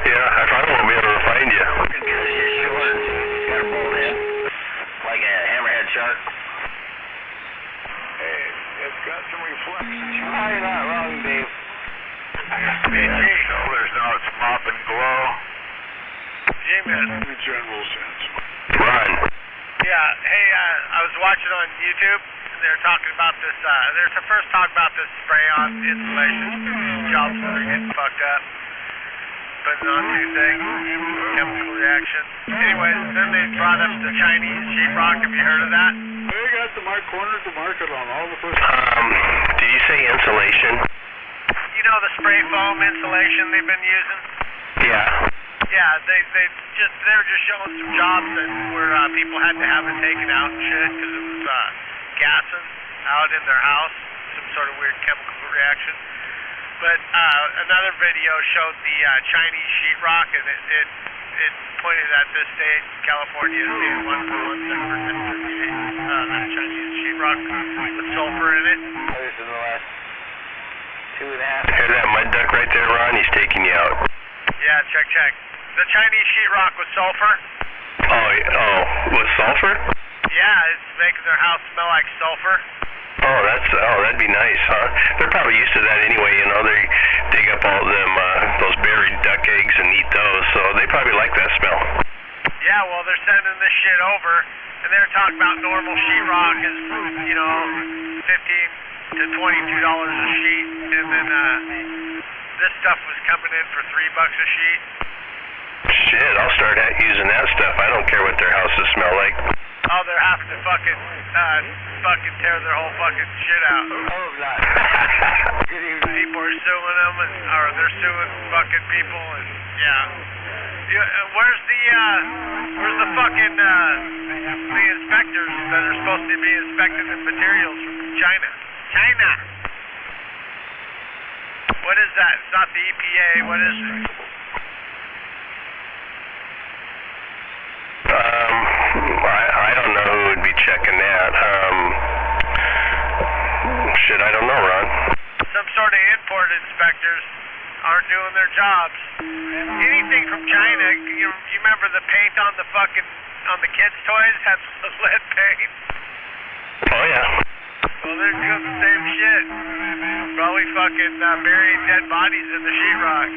Speaker 15: Yeah, I probably won't be able to find you.
Speaker 9: Because you're short. Got a bald head. Like a hammerhead shark.
Speaker 8: Hey, it's got some reflections.
Speaker 12: You're not wrong, Dave.
Speaker 8: So there's no mop and glow. G-Man. In the general sense.
Speaker 15: Run.
Speaker 17: Yeah, hey, I was watching on YouTube, and they were talking about this, there's a first talk about this spray-on insulation jobs that are getting fucked up. Putting on two things, chemical reaction. Anyways, then they brought up the Chinese sheetrock. Have you heard of that?
Speaker 8: They got cornered the market on all the first...
Speaker 15: Did you say insulation?
Speaker 17: You know the spray foam insulation they've been using?
Speaker 15: Yeah.
Speaker 17: Yeah, they were just showing some jobs that where people had to have it taken out and shit because it was gassing out in their house, some sort of weird chemical reaction. But another video showed the Chinese sheetrock, and it pointed at this state, California, state 141 that Chinese sheetrock with sulfur in it.
Speaker 12: Others in the last 2.5.
Speaker 15: Hear that mud duck right there, Ron? He's taking you out.
Speaker 17: Yeah, check. The Chinese sheetrock with sulfur.
Speaker 15: With sulfur?
Speaker 17: Yeah, it's making their house smell like sulfur.
Speaker 15: That'd be nice, huh? They're probably used to that anyway, you know. They dig up all them, those buried duck eggs and eat those, so they probably like that smell.
Speaker 17: Yeah, well, they're sending this shit over, and they're talking about normal sheetrock is, you know, $15 to $22 a sheet, and then this stuff was coming in for $3 a sheet.
Speaker 15: Shit, I'll start using that stuff. I don't care what their houses smell like.
Speaker 17: Oh, they're having to fucking tear their whole fucking shit out.
Speaker 12: Oh, not.
Speaker 17: People are suing them, or they're suing fucking people, and yeah. Where's the fucking the inspectors that are supposed to be inspecting the materials from China? China. What is that? It's not the EPA. What is it?
Speaker 15: I don't know who would be checking that. Shit, I don't know, Ron.
Speaker 17: Some sort of import inspectors aren't doing their jobs. Anything from China, you remember the paint on the kids' toys had lead paint?
Speaker 15: Oh, yeah.
Speaker 17: Well, they're doing the same shit. Probably fucking burying dead bodies in the sheetrock.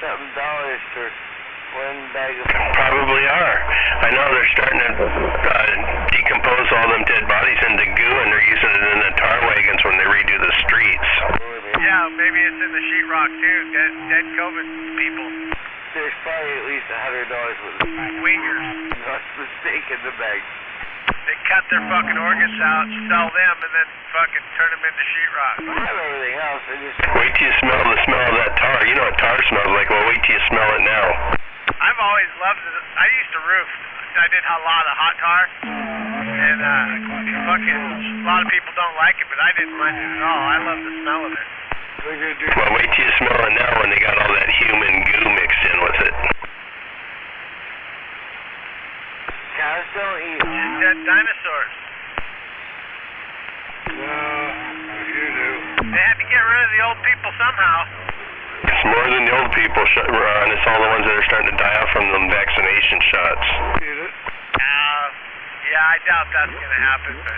Speaker 12: $something for one bag of...
Speaker 15: Probably are. I know they're starting to decompose all them dead bodies into goo, and they're using it in the tar wagons when they redo the streets.
Speaker 17: Yeah, maybe it's in the sheetrock too. Dead COVID people.
Speaker 12: There's probably at least $100 worth of
Speaker 17: wingers.
Speaker 12: Not mistake in the bag.
Speaker 17: They cut their fucking organs out, sell them, and then fucking turn them into sheetrock.
Speaker 12: I have everything else. I just...
Speaker 15: Wait till you smell the smell of that tar. You know what tar smells like. Well, wait till you smell it now.
Speaker 17: I've always loved it. I used to roof. I did a lot of hot tar, and fucking a lot of people don't like it, but I didn't mind it at all. I love the smell of it.
Speaker 15: Well, wait till you smell it now when they got all that human goo mixed in with it.
Speaker 12: Cows don't eat.
Speaker 17: Just dead dinosaurs.
Speaker 8: You do.
Speaker 17: They had to get rid of the old people somehow.
Speaker 15: It's more than the old people, Ron. It's all the ones that are starting to die out from them vaccination shots.
Speaker 17: Yeah, I doubt that's going to happen, but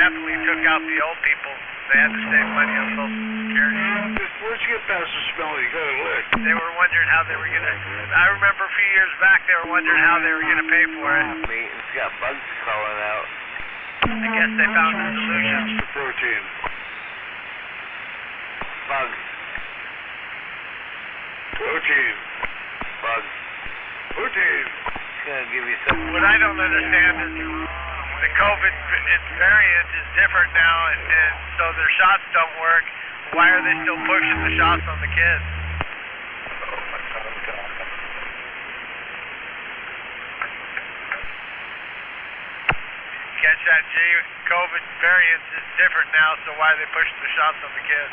Speaker 17: definitely took out the old people. They had to save money on Social Security.
Speaker 8: Once you get past the smell, you got to lick.
Speaker 17: They were wondering how they were going to... I remember a few years back, they were wondering how they were going to pay for it.
Speaker 12: It's got bugs crawling out.
Speaker 17: I guess they found a solution.
Speaker 8: The protein.
Speaker 12: Bugs.
Speaker 8: Protein.
Speaker 12: Bugs.
Speaker 8: Protein.
Speaker 12: It's gonna give you some.
Speaker 17: What I don't understand is the COVID variant is different now, and so their shots don't work. Why are they still pushing the shots on the kids? Catch that, G? COVID variant is different now, so why are they pushing the shots on the kids?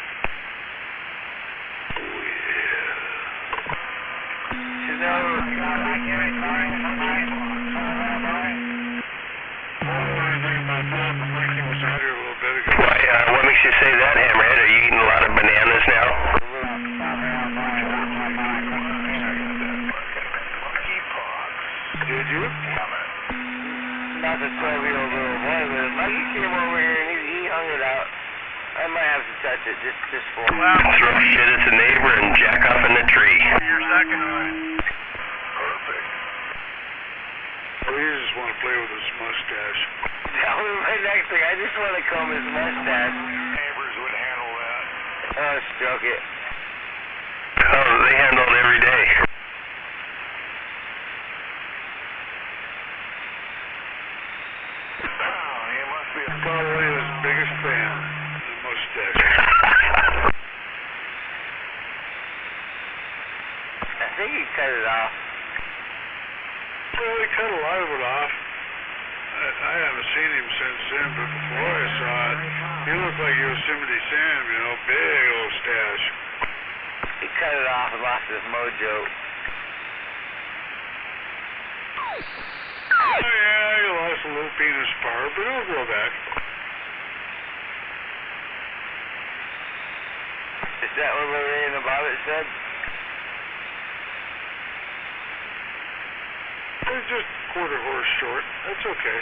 Speaker 15: What makes you say that, Hammerhead? Are you eating a lot of bananas now?
Speaker 12: Did you? Not the 12-year-old little boy, but if Mikey came over here and he hung it out, I might have to touch it just for him.
Speaker 17: Well,
Speaker 15: throw shit at the neighbor and jack off in the tree.
Speaker 17: You're second on it.
Speaker 8: Perfect. Oh, you just want to play with his mustache.
Speaker 12: That was my next thing. I just want to comb his mustache.
Speaker 8: Neighbors would handle that.
Speaker 12: Oh, stroke it.
Speaker 15: Oh, they handle it every day.
Speaker 8: He must be probably his biggest fan, the mustache.
Speaker 12: I think he cut it off.
Speaker 8: Well, he cut a lot of it off. I haven't seen him since then, but before I saw it, he looked like Yosemite Sam, you know, big old stash.
Speaker 12: He cut it off and lost his mojo.
Speaker 8: Oh yeah, he lost a little penis part, but he'll grow back.
Speaker 12: Is that what Lorraine about it said?
Speaker 8: It's just quarter horse short. That's okay.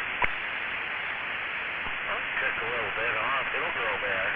Speaker 12: I'll cut a little bit off. It'll grow back.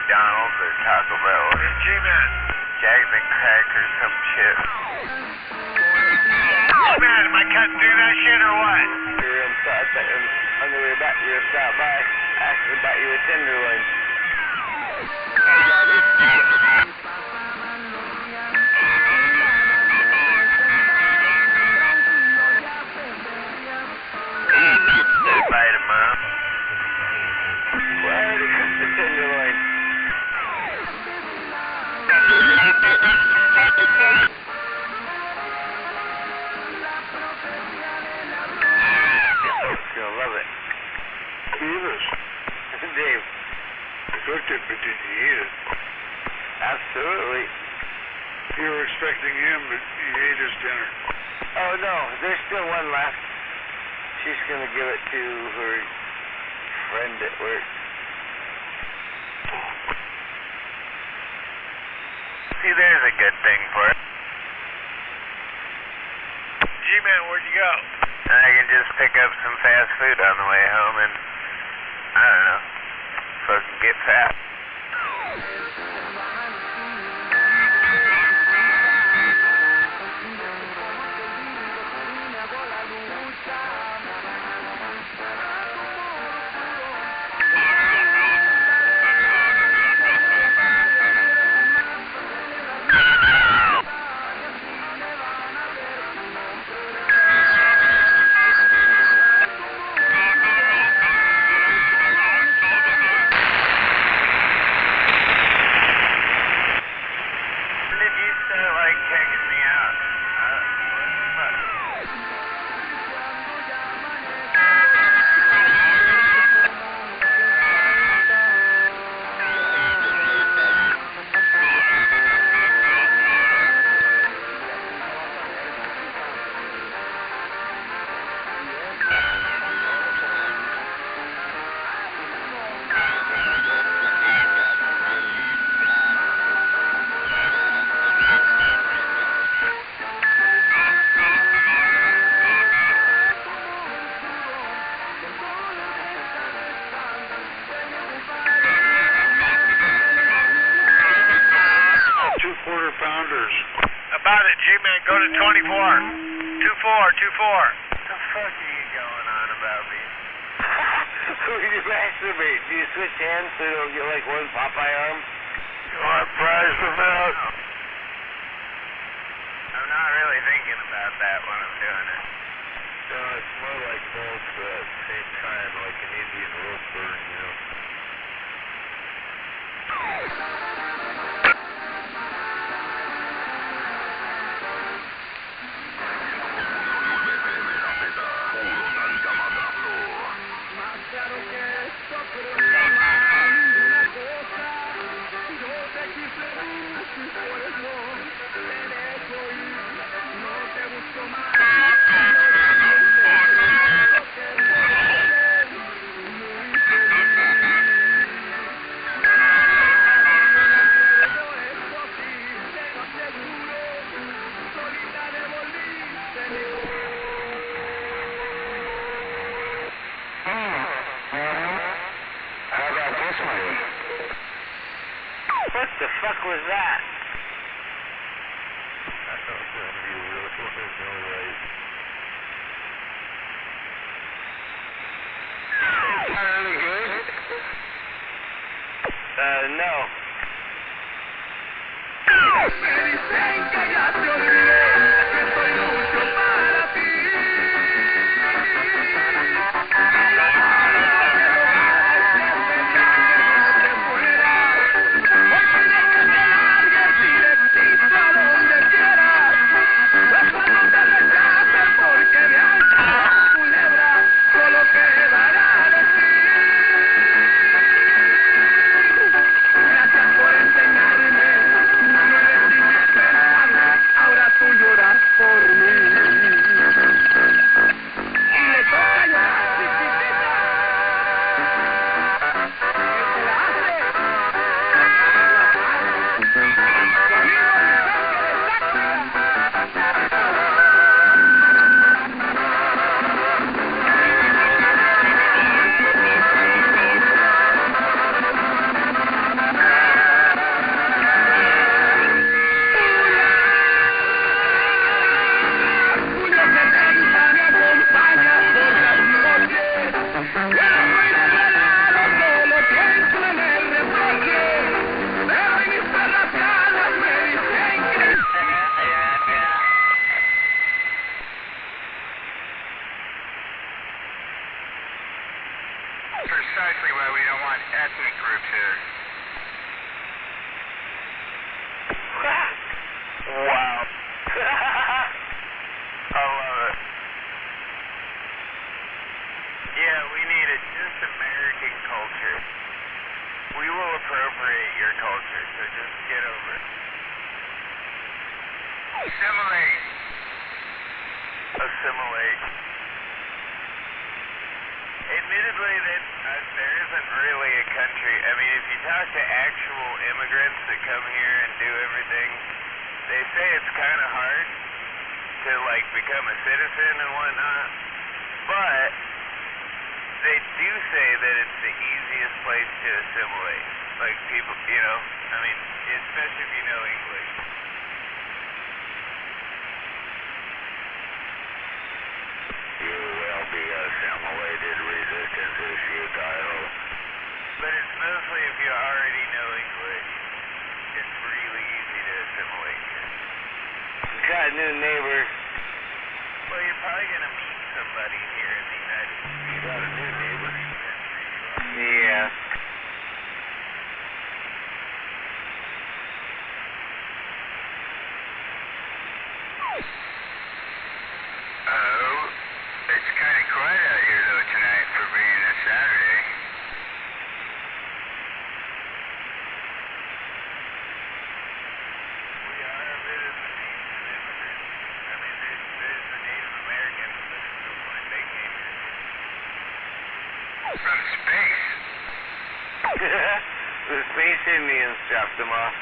Speaker 1: McDonald's or Taco Bell or
Speaker 17: G-Man.
Speaker 1: Jack McCracker, some shit.
Speaker 17: Man, am I cutting through that shit or what?
Speaker 12: On the way back, you were stopped by, asking about your tenderloin.
Speaker 1: Bite him up.
Speaker 12: Where did the tenderloin? You'll love it.
Speaker 8: Beavis.
Speaker 12: Dave.
Speaker 8: You cooked it, but did you eat it?
Speaker 12: Absolutely.
Speaker 8: You were expecting him, but he ate his dinner.
Speaker 12: Oh no, there's still one left. She's gonna give it to her friend at work.
Speaker 1: See, there's a good thing for it.
Speaker 17: G-Man, where'd you go?
Speaker 1: I can just pick up some fast food on the way home and, I don't know, fucking get fat.
Speaker 3: start, like, checking me out.
Speaker 8: Pounders.
Speaker 17: About it, G-Man. Go to 24. 24, 24.
Speaker 3: What the fuck are you going on about me?
Speaker 12: When you masturbate, do you switch hands so you don't get like one Popeye arm?
Speaker 3: You want fries from out? I'm not really thinking about that when I'm doing it.
Speaker 12: No, it's more like both at the same time, like an Indian rope burn, you know. What the fuck was that? I don't know if you really want to know, right? Is that really good? No.
Speaker 18: Me dicen que ya te olvidé, que soy mucho para ti.
Speaker 3: Precisely why we don't want ethnic groups here. Wow. I love it. Yeah, we need it. Just American culture. We will appropriate your culture, so just get over it. Assimilate. Assimilate. Admittedly, there isn't really a country. I mean, if you talk to actual immigrants that come here and do everything, they say it's kind of hard to, like, become a citizen and whatnot. But they do say that it's the easiest place to assimilate. Like, people, you know, I mean, especially if you know English.
Speaker 12: You will be assimilated, resistance is futile.
Speaker 3: But it's mostly if you already know English. It's really easy to assimilate here.
Speaker 12: Got a new neighbor.
Speaker 3: Well, you're probably going to meet somebody here in the United States.
Speaker 12: You got a new neighbor? Yeah. see me and stuff tomorrow.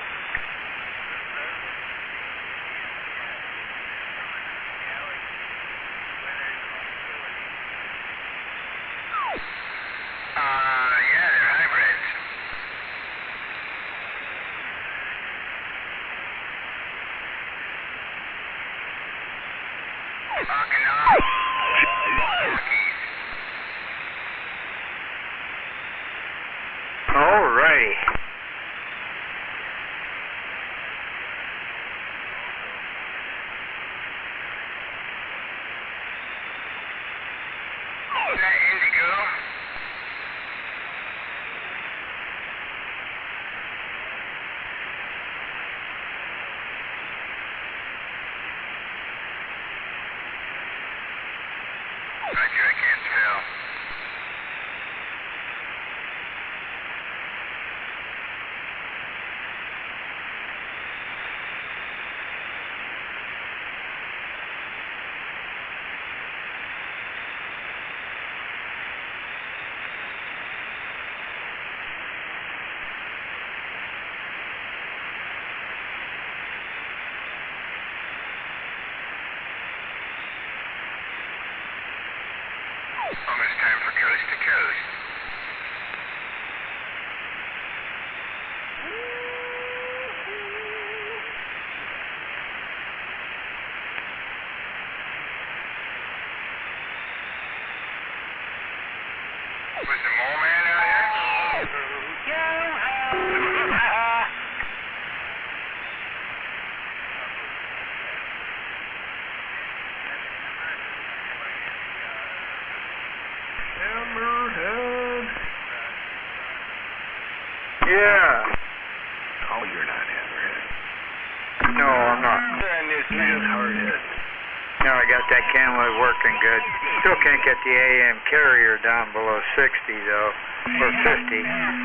Speaker 3: Yeah, they're hybrids. Fucking off.
Speaker 12: Alrighty.
Speaker 3: Is that Indigo? Roger, I can't spell. Almost time for coast to coast. Was the mole man out here?
Speaker 5: Hammerhead.
Speaker 12: Yeah.
Speaker 5: Oh, you're not Hammerhead.
Speaker 12: No, I'm not.
Speaker 5: You're just Hardhead.
Speaker 12: No, I got that camera working good. Still can't get the AM carrier down below 60 though, or 50,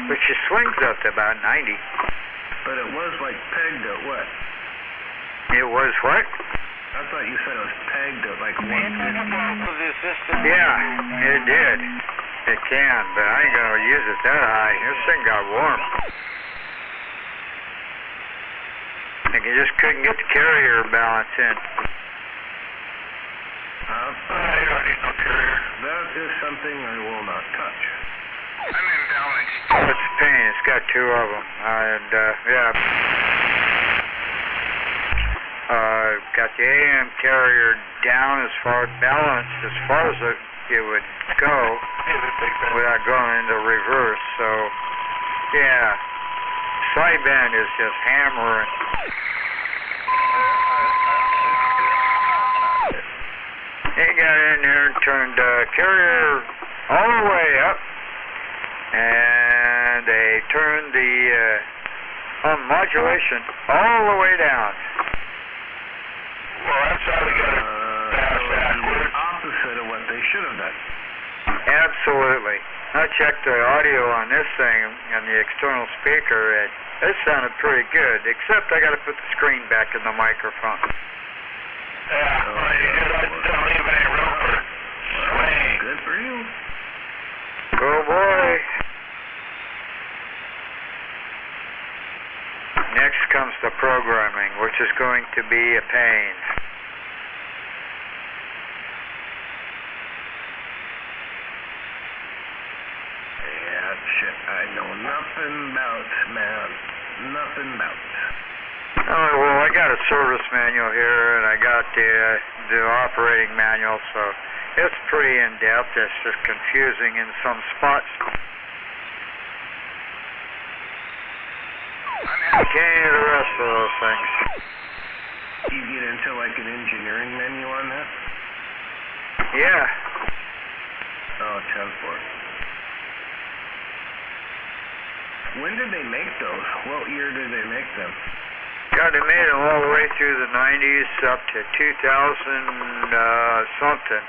Speaker 12: but she swings up to about 90.
Speaker 5: But it was like pegged at what?
Speaker 12: It was what?
Speaker 5: I thought you said it was pegged at like 150.
Speaker 12: Yeah, it did. It can, but I ain't gonna use it that high. This thing got warm. I just couldn't get the carrier balance in.
Speaker 5: I don't need no carrier. That is something I will not touch.
Speaker 3: I'm imbalanced.
Speaker 12: Oh, it's a pain. It's got two of them. And, yeah. Got the AM carrier down as far balanced as far as it would go without going into reverse. So, yeah. Sideband is just hammering. He got in there and turned carrier all the way up, and they turned the modulation all the way down.
Speaker 15: Well, that's how they got it backwards.
Speaker 5: Opposite of what they should have done.
Speaker 12: Absolutely. I checked the audio on this thing and the external speaker. It sounded pretty good, except I got to put the screen back in the microphone.
Speaker 15: Yeah, well, you don't leave any room for swing.
Speaker 5: Good for you.
Speaker 12: Oh boy. Next comes the programming, which is going to be a pain.
Speaker 5: Yeah, shit I know nothing about, man. Nothing about.
Speaker 12: Oh, well, I got a service manual here, and I got the operating manual, so it's pretty in-depth. It's just confusing in some spots. I can't do the rest of those things.
Speaker 5: You get into like an engineering menu on that?
Speaker 12: Yeah.
Speaker 5: Oh, transport. When did they make those? What year did they make them?
Speaker 12: God, they made them all the way through the 90s up to 2000 something.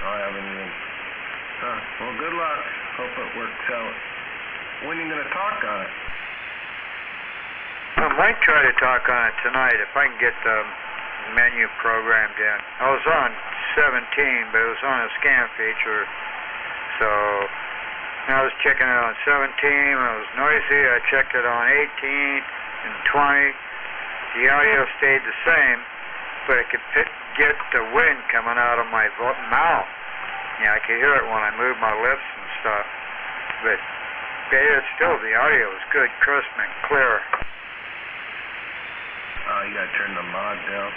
Speaker 5: I haven't even... Huh. Well, good luck. Hope it works out. When are you going to talk on it?
Speaker 12: I might try to talk on it tonight if I can get the menu programmed in. I was on 17, but it was on a scan feature, so I was checking it on 17. When it was noisy, I checked it on 18 and 20. The audio stayed the same, but I could get the wind coming out of my mouth. Yeah, I could hear it when I moved my lips and stuff. But still, the audio was good, crisp, and clear.
Speaker 5: Oh, you gotta turn the mod down.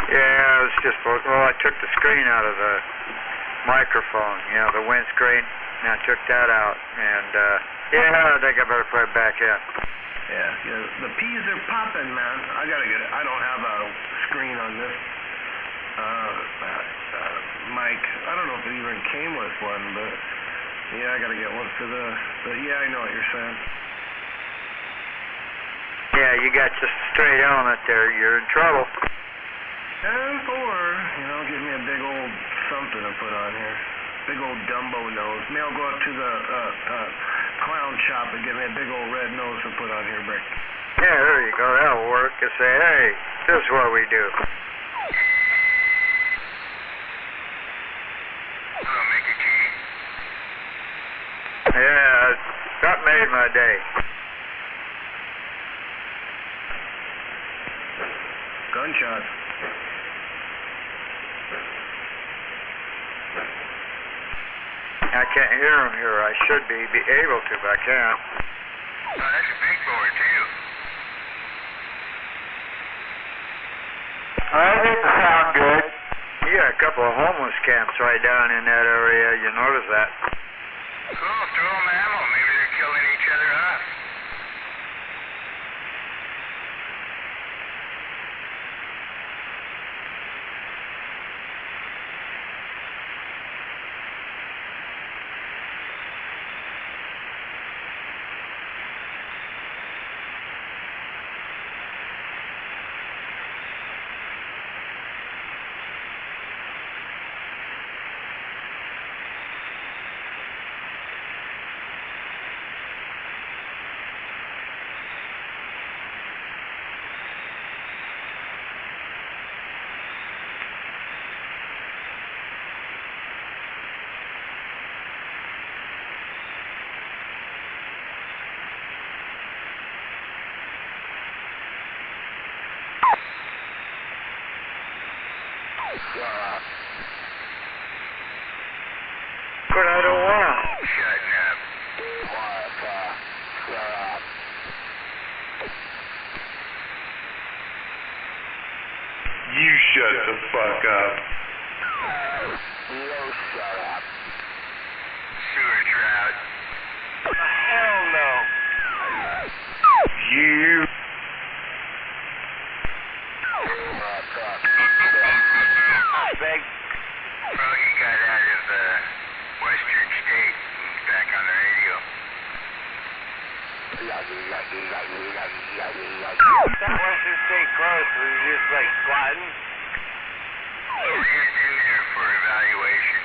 Speaker 12: Yeah, it was just, well, I took the screen out of the microphone, you know, the windscreen, and I took that out. And, yeah, I think I better put it back in.
Speaker 5: Yeah, the peas are popping, man. I gotta get it. I don't have a screen on this. Mike, I don't know if it even came with one, but yeah, I gotta get one for but yeah, I know what you're saying.
Speaker 12: Yeah, you got just a straight element there, you're in trouble.
Speaker 5: And give me a big old something to put on here. Big old Dumbo nose. Maybe I'll go up to the clown shop and get me a big old red nose to put on here, Brick.
Speaker 12: Yeah, there you go, that'll work. And say, hey, this is what we do. Yeah, that made my day.
Speaker 5: Gunshots.
Speaker 12: I can't hear them here. I should be able to, but I can't.
Speaker 3: Oh, that's a big boy, too.
Speaker 12: That didn't sound good. You got a couple of homeless camps right down in that area. You notice that?
Speaker 3: Cool, throw them ammo. Maybe they're killing each other off.
Speaker 12: But I don't want to.
Speaker 3: Shut up.
Speaker 15: You shut the fuck up.
Speaker 3: No, shut up. Sewer trout.
Speaker 12: Hell no.
Speaker 15: You.
Speaker 3: Beg. Froggy got out of Western State and back on the radio.
Speaker 12: That Western State close was just like squatting.
Speaker 3: He was in there for evaluation.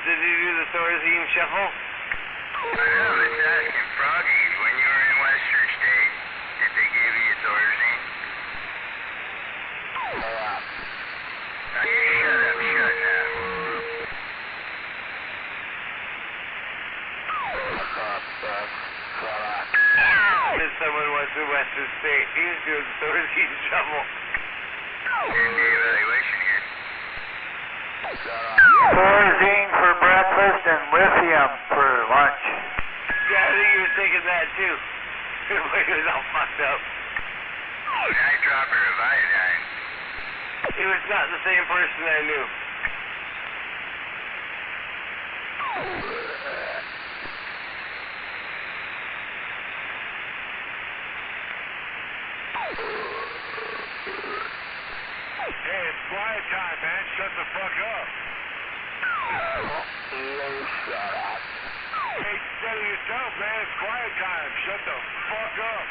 Speaker 12: Did he do the Thorazine shuffle?
Speaker 3: I know, it's asking Froggy, when you were in Western State, did they give you Thorazine? Now you shut up,
Speaker 12: If someone went to Western State, he's doing the Thorazine shuffle.
Speaker 3: In the evaluation here.
Speaker 12: Thorazine for breakfast and lithium for lunch. Yeah, I think he was taking that too. He was all fucked up.
Speaker 3: Night dropper of iodine.
Speaker 12: He was not the same person I knew.
Speaker 8: Hey, it's quiet time, man. Shut the fuck up. Hey, say to yourself, man, it's quiet time. Shut the fuck up.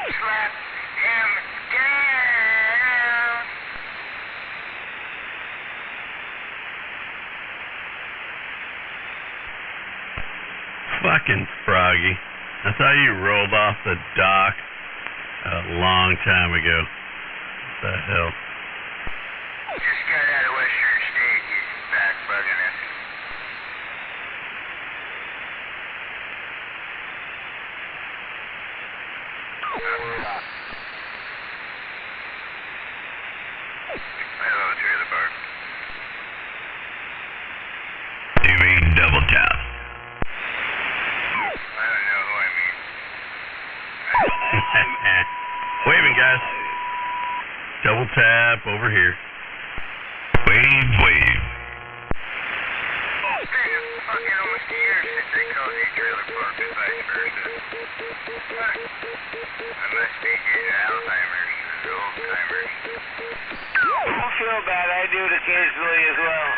Speaker 3: Slap him down.
Speaker 11: Fuck
Speaker 19: fucking Froggy. I thought you rolled off the dock a long time ago. What the hell?
Speaker 3: Just got out of Western State. He's back bugging us. Hello, Trailer Park.
Speaker 16: You mean double tap?
Speaker 3: I don't know who I mean.
Speaker 19: Waving, guys. Double tap over here.
Speaker 16: Wave, wave.
Speaker 3: It's been fucking almost a year since they called you Trailer Park and vice versa. I must be getting Alzheimer's or old-timers.
Speaker 12: Don't feel bad. I do it occasionally as well.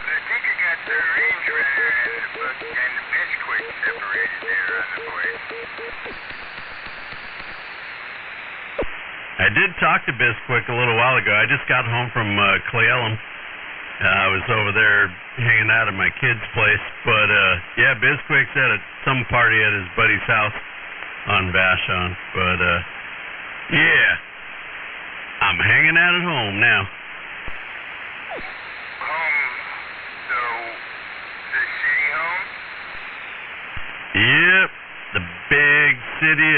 Speaker 3: I think I got the Range Runner and the Bisquick separated there on the voice.
Speaker 19: I did talk to Bisquick a little while ago. I just got home from Cle Elum. I was over there hanging out at my kid's place. But, yeah, Bisquick's at some party at his buddy's house on Vashon. But, yeah, I'm hanging out at home now.
Speaker 3: Home, so the city home?
Speaker 19: Yep, the big city,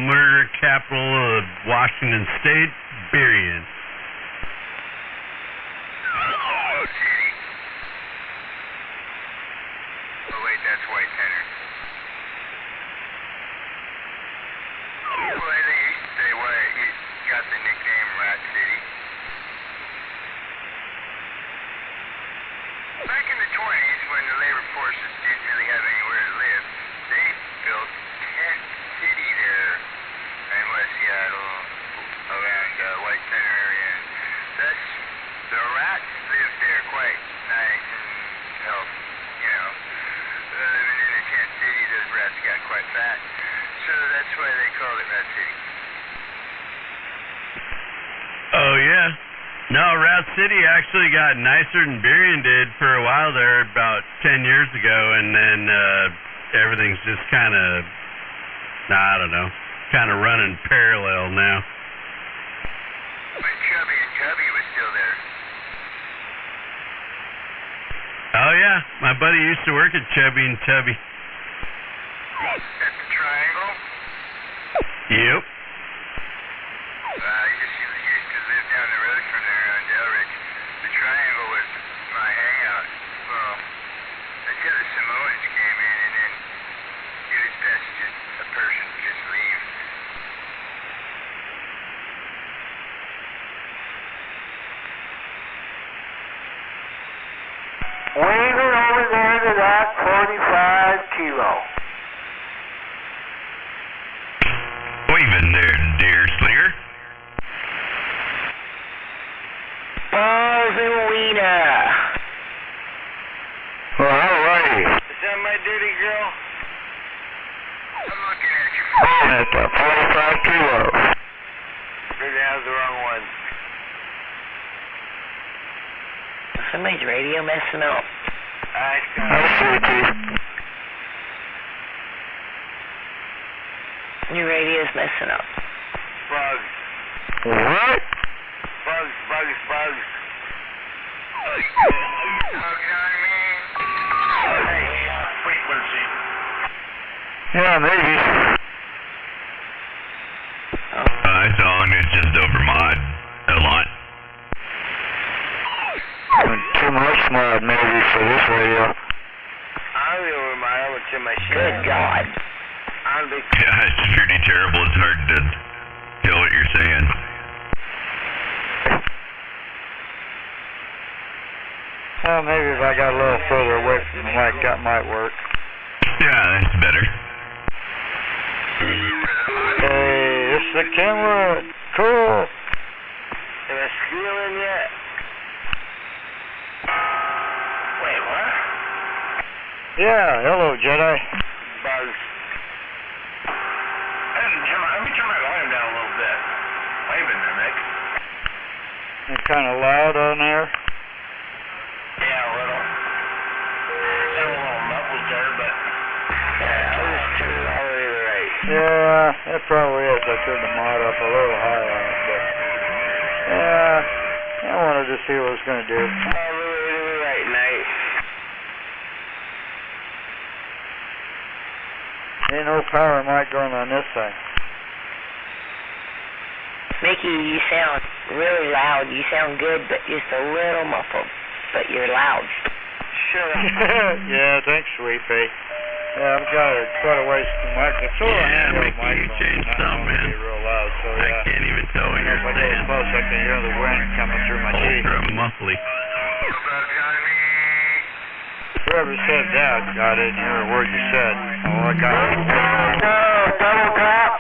Speaker 19: murder capital of Washington State, Berrien.
Speaker 3: City. Oh wait, that's White Center. Well, they used to say why he got the nickname Rat City. Back in the 20s, when the labor forces didn't really have anywhere to live, they built Tent City there in West Seattle, around White Center area. And thus, the rats lived there quite nice and healthy, you know. Living in a tent city, those rats got quite fat. So that's why they called it Rat City.
Speaker 19: Oh, yeah. No, Rat City actually got nicer than Berrien did for a while there about 10 years ago, and then everything's just kind of, I don't know, kind of running parallel now.
Speaker 3: When Chubby and Chubby was still there.
Speaker 19: Oh, yeah. My buddy used to work at Chubby and Tubby.
Speaker 3: At the Triangle?
Speaker 19: Yep.
Speaker 3: I used to live down the road from there on Delridge. The Triangle was my hangout. Well, until the Samoans came in, and then it was best just a person just leave.
Speaker 12: Waving over there to that 45 kilo.
Speaker 16: Waving there, dear Slinger.
Speaker 12: Balls and wiener.
Speaker 15: Well, alrighty.
Speaker 12: Is that my dirty girl?
Speaker 3: I'm looking at you.
Speaker 15: At 45 kilos.
Speaker 12: Maybe I have the wrong one.
Speaker 7: Somebody's radio messing up. Your radio's messing up.
Speaker 12: Bugs.
Speaker 15: What?
Speaker 12: Bugs.
Speaker 3: Hugging on me.
Speaker 12: Frequency.
Speaker 15: Yeah, maybe.
Speaker 16: It's on. It's just over mod. A lot.
Speaker 15: Too much mod maybe for this radio.
Speaker 12: I'll be over my own to my shit.
Speaker 7: Good God.
Speaker 12: I'll be.
Speaker 16: Yeah, it's pretty terrible. It's hard to tell what you're saying.
Speaker 15: Well, maybe if I got a little further away from the mic, that might work.
Speaker 16: Yeah, that's better.
Speaker 15: Hey, this is the camera. Cool.
Speaker 12: Am I squealing yet? Wait, what?
Speaker 15: Yeah, hello, Jedi.
Speaker 12: Bugs.
Speaker 10: Let me turn my volume down a little bit. Waving there, Nick.
Speaker 15: It's kind of loud on there.
Speaker 10: Yeah, a little.
Speaker 20: Yeah, it probably is. I turned the mod up a little high on it, but yeah, I wanted to see what it was going to do.
Speaker 9: Right, night.
Speaker 20: Ain't no power mic going on this thing.
Speaker 7: Mickey, you sound really loud. You sound good, but just a little muffled. But you're loud.
Speaker 9: Sure.
Speaker 20: Yeah, thanks, Sweet Pea. Yeah, I've got quite a ways to mic. It's sort of a handheld mic.
Speaker 19: You changed something, man.
Speaker 20: Real loud, so
Speaker 19: I can't even tell what you're
Speaker 20: if I
Speaker 19: saying.
Speaker 20: get close, I can hear the wind coming through my teeth.
Speaker 19: Ultra muffly.
Speaker 20: Whoever said that, I didn't hear a word you said. Oh, I got it.
Speaker 12: No, double tap.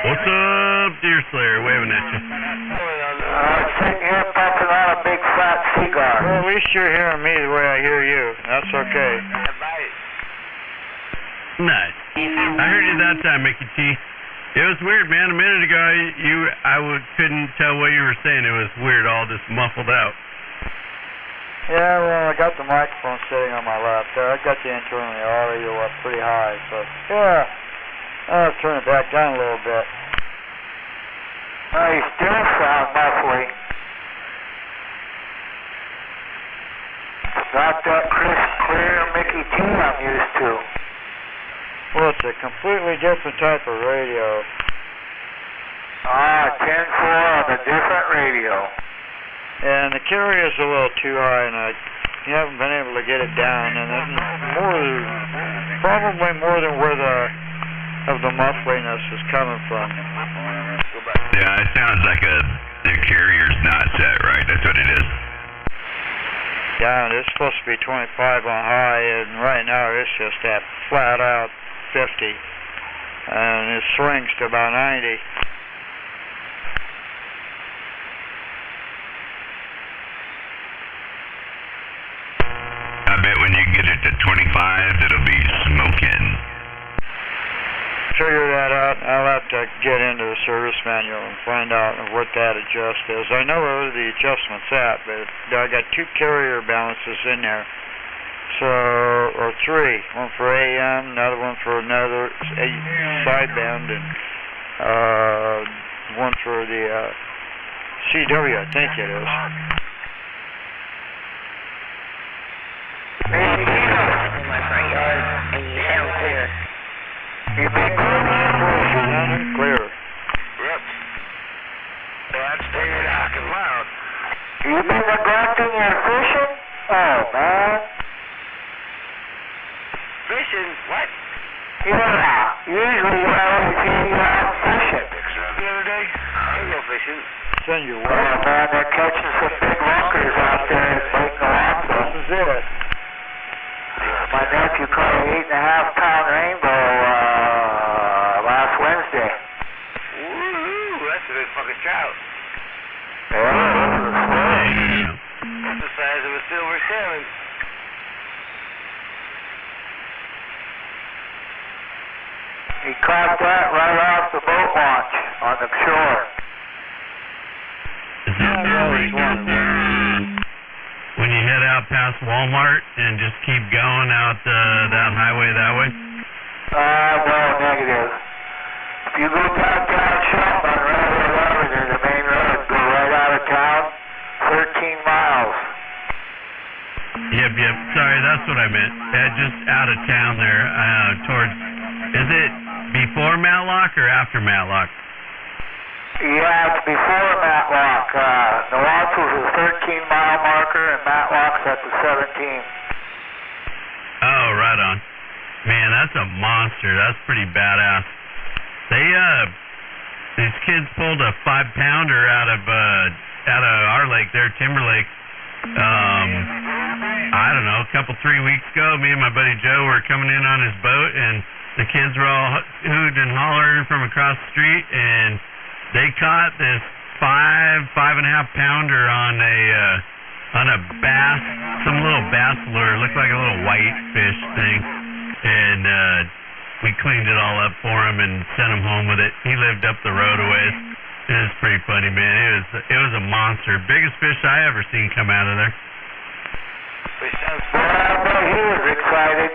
Speaker 19: What's up, Deer Slayer? Waving at you.
Speaker 12: Sitting here puffing on a big fat cigar.
Speaker 20: Well, at least you're hearing me the way I hear you. That's okay.
Speaker 19: Nice. I heard you that time, Mickey T. It was weird, man. A minute ago, couldn't tell what you were saying. It was weird, all just muffled out.
Speaker 20: Yeah, well, I got the microphone sitting on my lap there. I got the internal audio up pretty high, so yeah. I'll turn it back down a little bit.
Speaker 12: You still sound muffly. Not that crisp, clear Mickey T I'm used to.
Speaker 20: Well, it's a completely different type of radio.
Speaker 12: 10-4 on a different radio.
Speaker 20: And the carrier's a little too high, and I haven't been able to get it down. And it's probably more than where the muffliness is coming from.
Speaker 16: Yeah, it sounds like the carrier's not set right. That's what it is.
Speaker 20: Yeah, it's supposed to be 25 on high, and right now it's just at flat out 50. And it swings to about 90.
Speaker 16: I bet when you get it to 25, it'll be smoking.
Speaker 20: Figure that out. I'll have to get into the service manual and find out what that adjust is. I know where the adjustment's at, but I got 2 carrier balances in there. So, or 3. One for AM, another one for another sideband, and one for the CW, I think it is.
Speaker 7: In my front yard, and you sound clear.
Speaker 12: You been
Speaker 20: Loud and clear.
Speaker 9: Yep. That's pretty rockin' loud.
Speaker 12: You been neglecting your fishing? Oh, man.
Speaker 9: Fishing? What?
Speaker 12: Yeah. Usually you always hear you out fishing.
Speaker 9: The other day? I didn't go fishing.
Speaker 20: Send you
Speaker 12: Oh, man, they're catching some big lookers out there in Lake Nalanta.
Speaker 20: This is it.
Speaker 12: My nephew caught an 8.5-pound rainbow last Wednesday.
Speaker 9: Woo-hoo, that's a big fucking trout.
Speaker 12: Yeah.
Speaker 9: That's the size of a silver salmon.
Speaker 12: He caught that right off the boat launch on the shore.
Speaker 19: When you head out past Walmart and just keep going out that highway that way?
Speaker 12: No, negative. If you go downtown shop on Route 11 or the main road, go right out of town, 13 miles.
Speaker 19: Yep. Sorry, that's what I meant. Just out of town there, towards... Is it before Matlock or after Matlock?
Speaker 12: Yeah, it's before Matlock. Nolant's is a 13-mile marker, and Matlock's at the 17.
Speaker 19: Oh, right on. Man, that's a monster. That's pretty badass. These kids pulled a 5-pounder out of our lake there, Timber Lake. I don't know, 3 weeks ago, me and my buddy Joe were coming in on his boat, and the kids were all hooting and hollering from across the street, and they caught this 5.5-pounder on a bass, some little bass lure. It looked like a little white fish thing, and we cleaned it all up for him and sent him home with it. He lived up the road a ways. It was pretty funny, man. It was a monster, biggest fish I ever seen come out of there.
Speaker 12: Well, I bet he was excited.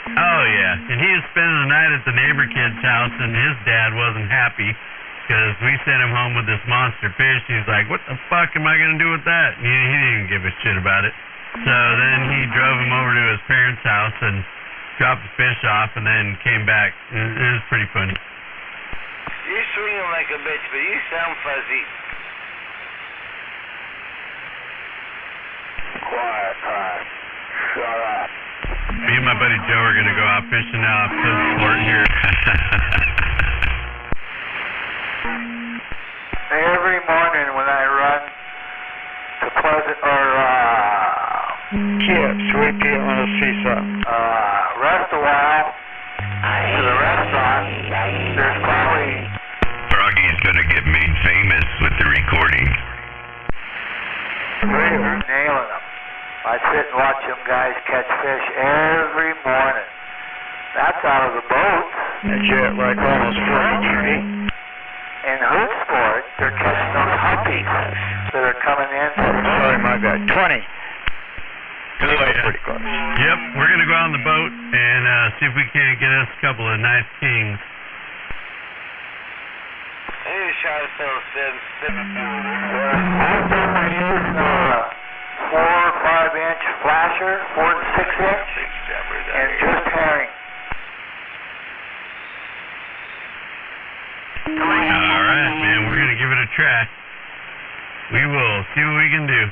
Speaker 19: Oh, yeah. And he was spending the night at the neighbor kid's house, and his dad wasn't happy because we sent him home with this monster fish. He's like, what the fuck am I going to do with that? And he didn't give a shit about it. So then he drove him over to his parents' house and dropped the fish off and then came back. It was pretty funny.
Speaker 3: You're swinging like a bitch, but you sound fuzzy.
Speaker 12: Quiet, Todd. Shut up.
Speaker 19: Me and my buddy Joe are going to go out fishing now off Pleasantport here.
Speaker 12: Every morning when I run to Pleasant, or,
Speaker 20: Kip, sweet Pete, want to see something.
Speaker 12: rest a while to the restaurant, there's probably...
Speaker 16: Froggy's gonna get made famous with the recording.
Speaker 12: They're nailing them. I sit and watch them guys catch fish every morning. That's out of the boats.
Speaker 20: And jet like almost 40 degree.
Speaker 12: In hoot sport, they're catching those huppies that are coming in.
Speaker 20: Sorry, my bad. 20.
Speaker 19: Oh, yeah.
Speaker 20: Pretty close.
Speaker 19: Yep, we're going to go on the boat and see if we can't get us a couple of nice kings.
Speaker 3: I need to try to sell
Speaker 12: 4 or 5 inch flasher, 4 to 6 inch, and just herring.
Speaker 19: All right, man, we're going to give it a try. We will see what we can do.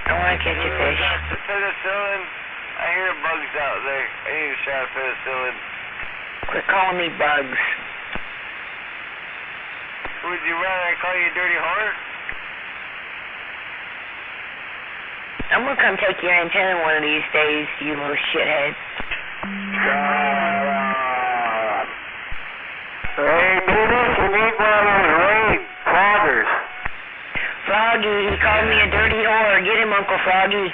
Speaker 7: I want to catch a fish.
Speaker 3: Penicillin? I hear bugs out there. I need to try penicillin.
Speaker 7: Quit calling me Bugs.
Speaker 3: Would you rather I call you a dirty whore?
Speaker 7: I'm going to come take your antenna one of these days, you little shithead.
Speaker 12: Hey, Dennis, you need one of those raid foggers.
Speaker 7: Froggy, he called me a dirty whore. Get him, Uncle Froggy.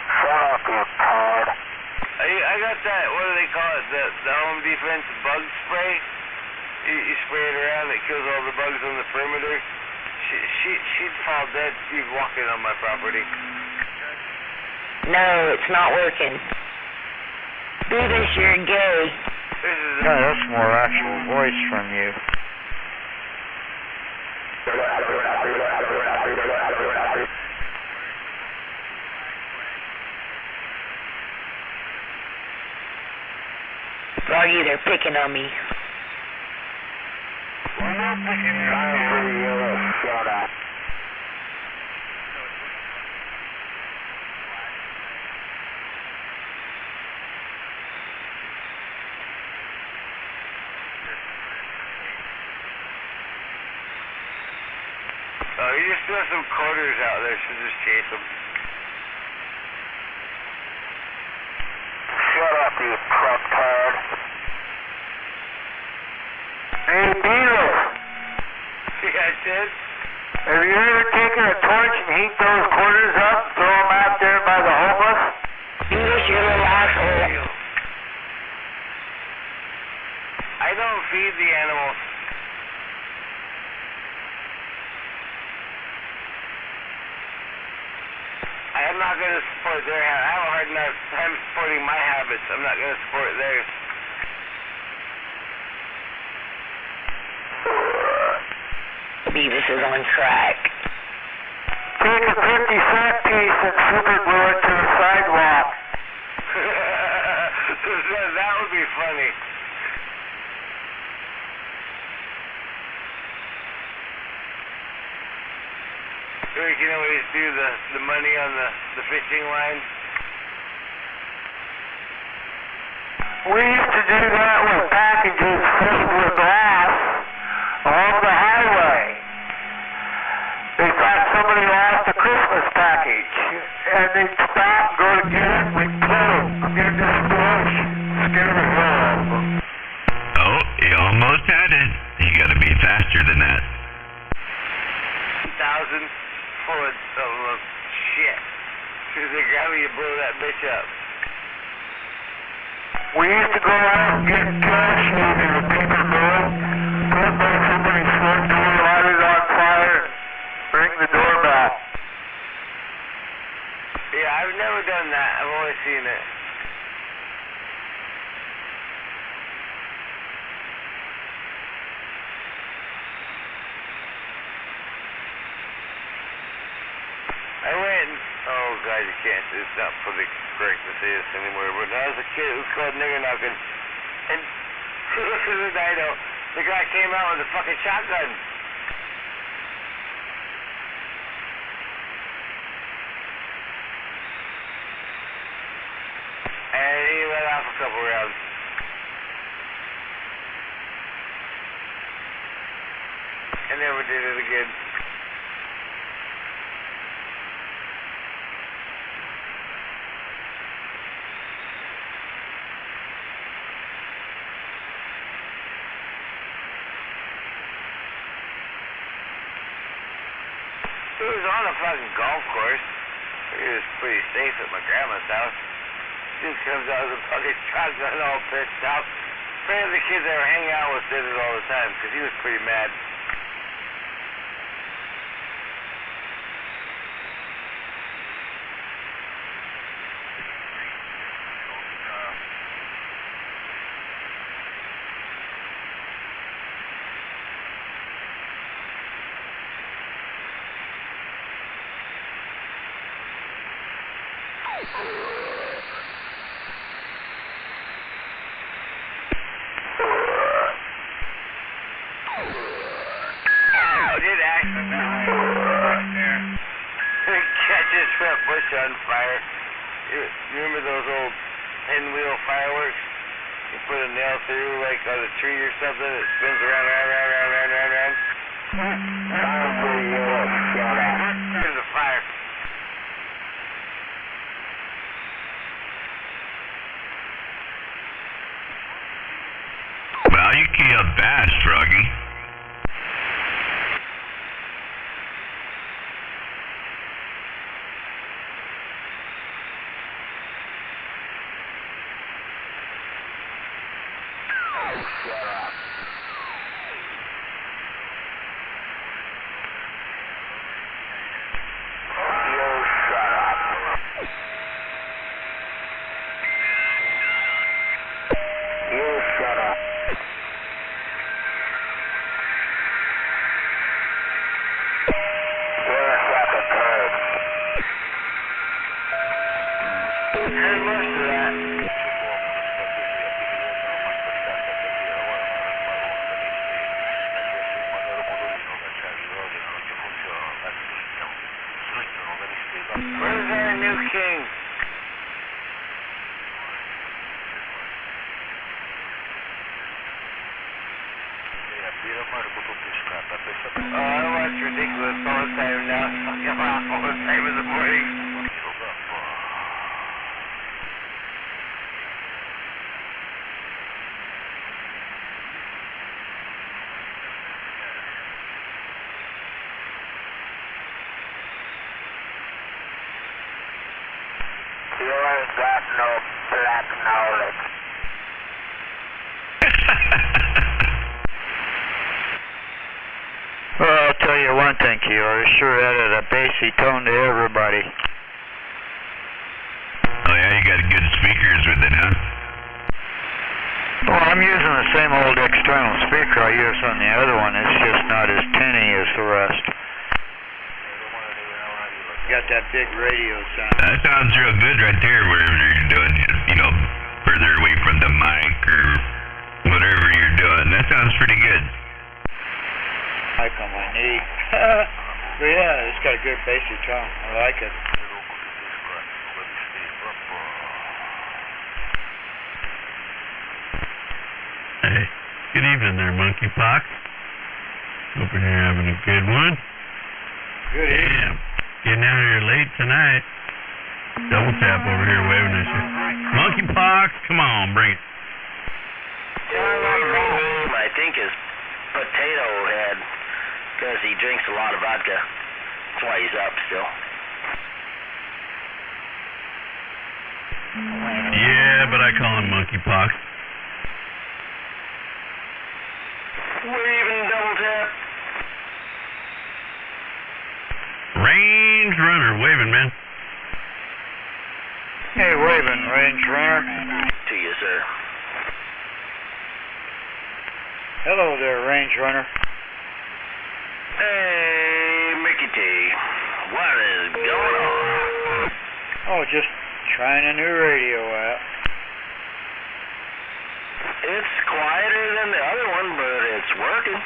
Speaker 12: Shut up, you card.
Speaker 3: I got that, what do they call it, the home defense bug spray? You spray it around, it kills all the bugs on the perimeter. She'd fall dead if walking on my property.
Speaker 7: No, it's not working. Beavis, you're gay.
Speaker 20: No, that's more actual voice from you.
Speaker 7: Froggy, they're picking on me.
Speaker 12: Shut up.
Speaker 3: Oh, you just threw some quarters out there, so just chase them.
Speaker 12: Shut up, you crap card. Hey, Beatles.
Speaker 3: Yeah, I did.
Speaker 12: Have you ever taken a torch and heat those quarters up, throw them out there by the homeless?
Speaker 7: Beavis, you're a little asshole.
Speaker 3: I don't feed the animals. I'm not going to support their habits. I have a hard enough time supporting my habits. I'm not going to support theirs.
Speaker 7: Beavis is on track.
Speaker 12: Take a 50-cent piece and super glue it to the sidewalk.
Speaker 3: That would be funny. We can always do the money on the fishing line.
Speaker 12: We used to do that with packages filled with glass along the highway. They thought somebody lost a Christmas package, and they'd stop, go to get it, we'd boom, get this bush, scare the hell out of them.
Speaker 16: Oh, you almost had it. You gotta be faster than that.
Speaker 3: 1,000 full of shit. As soon as they grab you, you blow that bitch up.
Speaker 12: We used to go out and get cash using a paper mill, put it by somebody's front door, light it on fire, and bring the door back.
Speaker 3: Yeah, I've never done that. I've only seen it. I went, oh God, you can't, it's not politically correct to say this anymore, but when I was a kid, it was called nigger knocking, and I know, the guy came out with a fucking shotgun. And he let off a couple rounds. And never did it again. It was on a fucking golf course. It was pretty safe at my grandma's house. Dude comes out with a fucking shotgun all pissed out. Friends of the kids I were hanging out with did it all the time because he was pretty mad. Catches front bush on fire. You remember those old pinwheel fireworks? You put a nail through like on a tree or something, it spins around. There's a fire.
Speaker 16: Well, you killed Bass, Froggy.
Speaker 3: Where's our new king? Oh, I watch Ridiculous all the time now. I laugh all the time in the morning.
Speaker 12: You ain't got no black knowledge.
Speaker 20: Well, I'll tell you one thing, Keeler. It sure added a bassy tone to everybody.
Speaker 16: Oh yeah, you got good speakers with it, huh?
Speaker 20: Well, I'm using the same old external speaker I used on the other one. It's just not as tinny as the rest. Got that big radio sound.
Speaker 16: That sounds real good right there, whatever you're doing, you know, further away from the mic or whatever you're doing. That sounds pretty good.
Speaker 20: Mic on my knee. But yeah, it's got a good bassy tone. I like it.
Speaker 19: Hey, good evening there, Monkeypox. Hope you're having a good one.
Speaker 20: Good evening.
Speaker 19: Getting out here late tonight. Double tap over here waving at you. Monkeypox, come on, bring it.
Speaker 9: I think is Potato Head, because he drinks a lot of vodka. That's why he's up still.
Speaker 19: Yeah, but I call him Monkeypox.
Speaker 9: Waving double tap.
Speaker 19: Range runner, waving, man.
Speaker 20: Hey, Raven, Range Runner.
Speaker 9: To you, sir.
Speaker 20: Hello there, Range Runner.
Speaker 9: Hey, Mickey T. What is going on?
Speaker 20: Oh, just trying a new radio out.
Speaker 9: It's quieter than the other one, but it's working.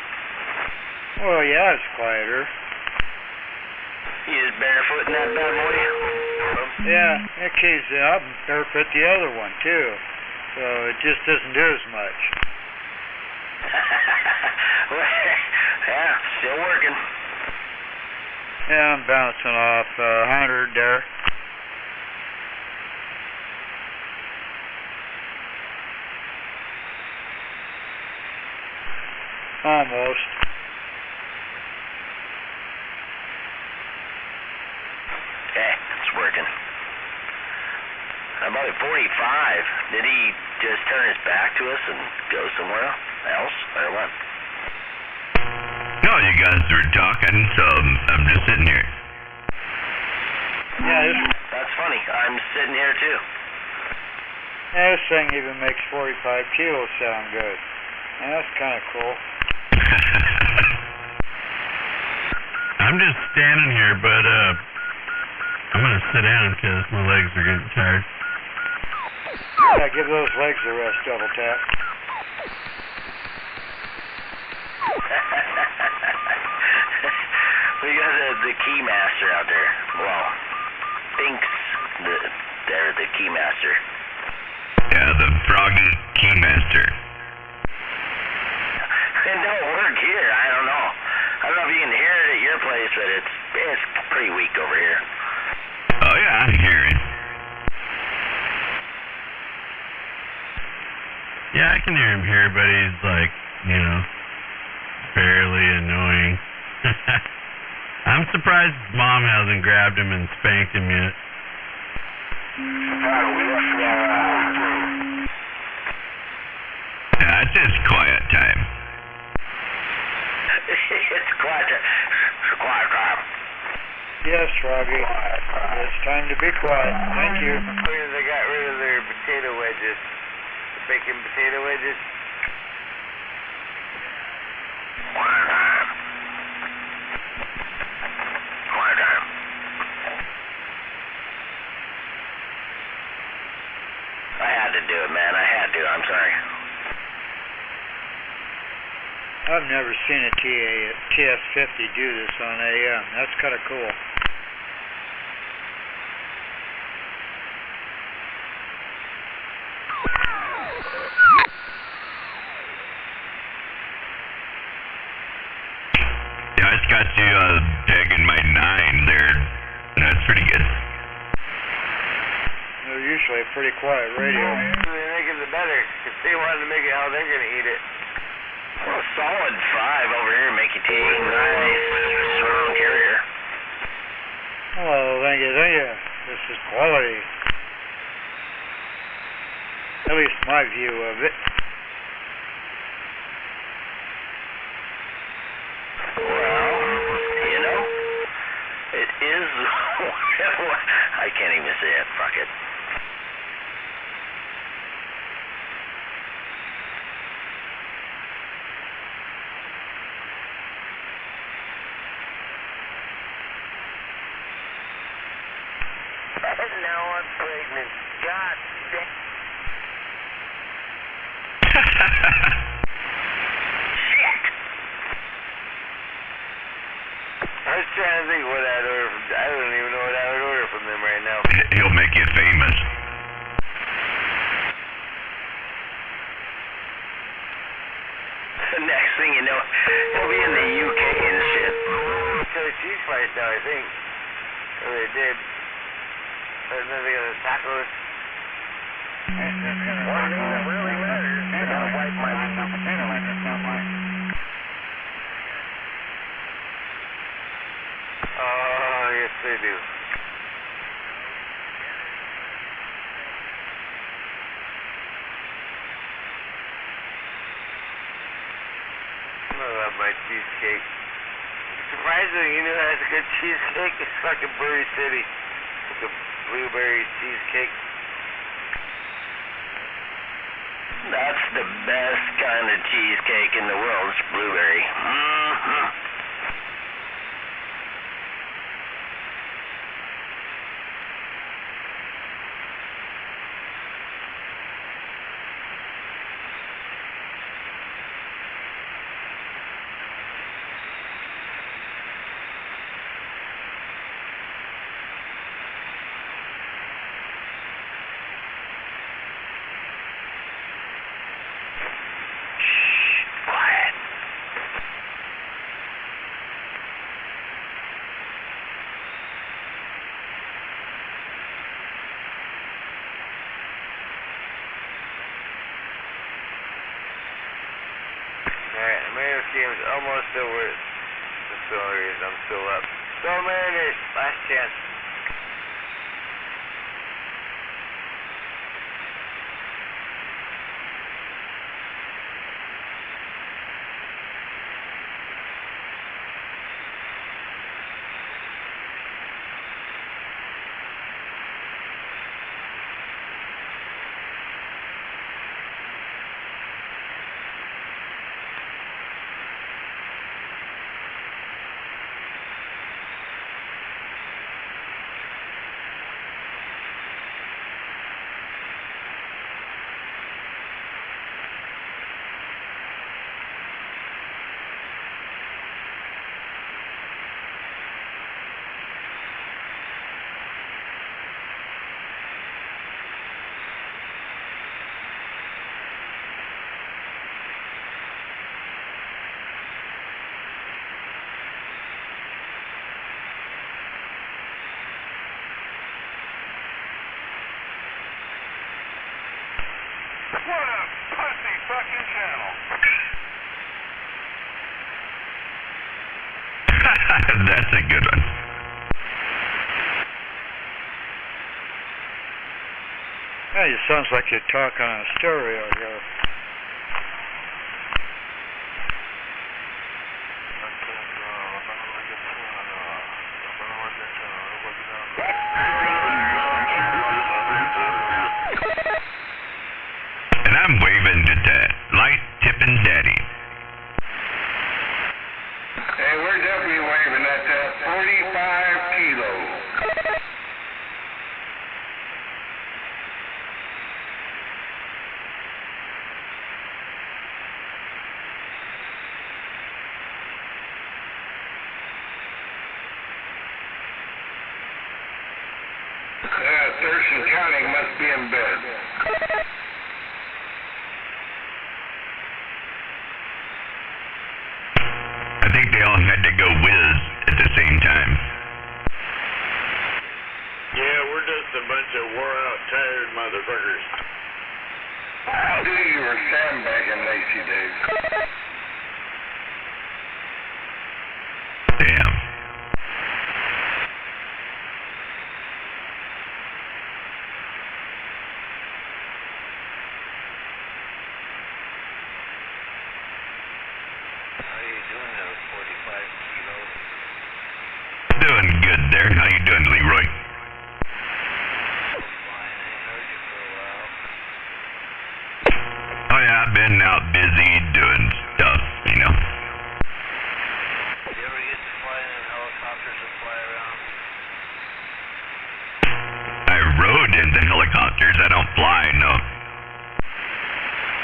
Speaker 20: Well, yeah, it's quieter.
Speaker 9: You just barefooting that bad boy?
Speaker 20: Yeah, occasionally I'll barefoot the other one, too. So it just doesn't do as much.
Speaker 9: Yeah, still working.
Speaker 20: Yeah, I'm bouncing off 100 there. Almost.
Speaker 9: Okay, it's working. How about at 45? Did he just turn his back to us and go somewhere else, or what?
Speaker 16: No, you guys were talking, so I'm just sitting here.
Speaker 20: Yeah,
Speaker 9: That's funny. I'm sitting here too.
Speaker 20: yeah, this thing even makes 45 kilos sound good. Yeah, that's kind of cool.
Speaker 19: I'm just standing here, but I'm gonna sit down because my legs are getting tired.
Speaker 20: Yeah, give those legs a rest, double tap.
Speaker 9: We got the Keymaster out there. Well, thinks they're the Keymaster.
Speaker 16: Yeah, the Froggy Keymaster.
Speaker 9: It don't work here. I don't know. I don't know if you can hear it at your place, but it's pretty weak over here.
Speaker 16: Oh yeah, I hear it.
Speaker 19: Yeah, I can hear him here, but he's like, you know, fairly annoying. I'm surprised his mom hasn't grabbed him and spanked him yet.
Speaker 16: Yeah, it's just quiet time.
Speaker 9: It's quiet time.
Speaker 20: Yes, Froggy. It's time to be quiet. Thank you.
Speaker 3: They got rid of their potato wedges. The bacon potato wedges.
Speaker 9: Quiet time. Quiet time. I had to do it, man. I had to. I'm sorry.
Speaker 20: I've never seen a TS-50 do this on AM. That's kind of cool.
Speaker 16: Yeah, I just got you pegging my 9 there. That's pretty good.
Speaker 20: They're usually a pretty quiet radio.
Speaker 3: They make it the better. If they wanted to make it how they're going to eat it.
Speaker 9: Well, solid 5 over here, Mickey T. Nice. Strong carrier.
Speaker 20: Well, thank you. This is quality. At least my view of it.
Speaker 9: Well, you know, it is. I can't even say it. Fuck it.
Speaker 3: Now I'm pregnant. God damn.
Speaker 9: Shit.
Speaker 3: I was trying to think what I'd order from. I don't even know what I would order from them right now.
Speaker 16: He'll make you famous.
Speaker 9: The next thing you know, he'll be in the UK and shit.
Speaker 3: Chili cheese fries now, I think. Oh, they did. But then they got the tacos.
Speaker 18: Really matters. I'm gonna wipe my potato like this now, Mike.
Speaker 3: Oh, yes they do. I love my cheesecake. Surprisingly, you know, has a good cheesecake. It's fucking Brewery City. Like a blueberry cheesecake.
Speaker 9: That's the best kind of cheesecake in the world. It's blueberry. Mm-hmm.
Speaker 3: Alright, Mariners game's almost over. That's the only reason I'm still up. Go Mariners! Last chance.
Speaker 18: What a pussy fucking channel.
Speaker 16: That's a good one.
Speaker 20: Hey, it sounds like you're talking on a stereo here.
Speaker 16: And I'm waving to that light tipping daddy.
Speaker 12: Hey, we're definitely waving at that 45 kilos. Thurston County must be in bed.
Speaker 16: I think they all had to go whiz at the same time.
Speaker 14: Yeah, we're just a bunch of wore-out, tired motherfuckers.
Speaker 12: I knew you were sandbagging, Lacey Dave.
Speaker 16: Damn. Doing good there. How you doing, Leroy? Oh yeah, I've been out busy doing stuff, you know.
Speaker 3: You ever get to fly in helicopters that fly around?
Speaker 16: I rode in the helicopters. I don't fly, no.
Speaker 3: Well,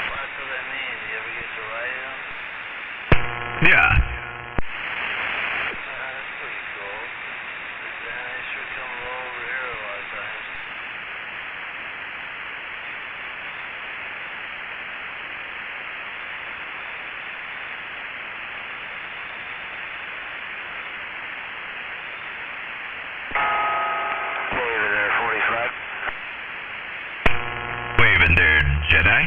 Speaker 3: that's what I mean. You ever get to ride in them?
Speaker 16: Yeah.
Speaker 3: That's pretty cool. They sure come low over here a lot of times.
Speaker 9: Waving there, 45.
Speaker 16: Waving there, Jedi.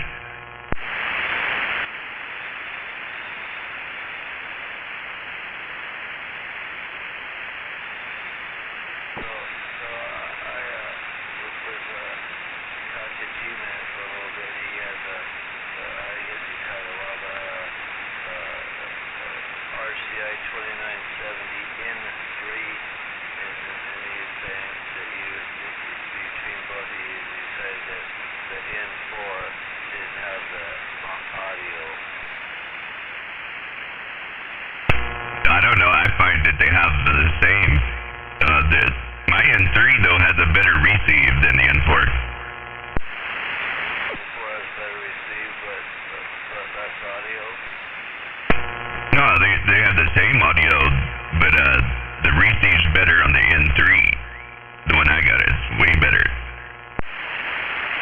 Speaker 3: RCI 2970 N3, and he was saying that between both of you decided that the N4 is
Speaker 16: that they have the same. My N3 though has a better receive than the N4. No, they have the same audio, but the receive's better on the N3. The one I got is way better.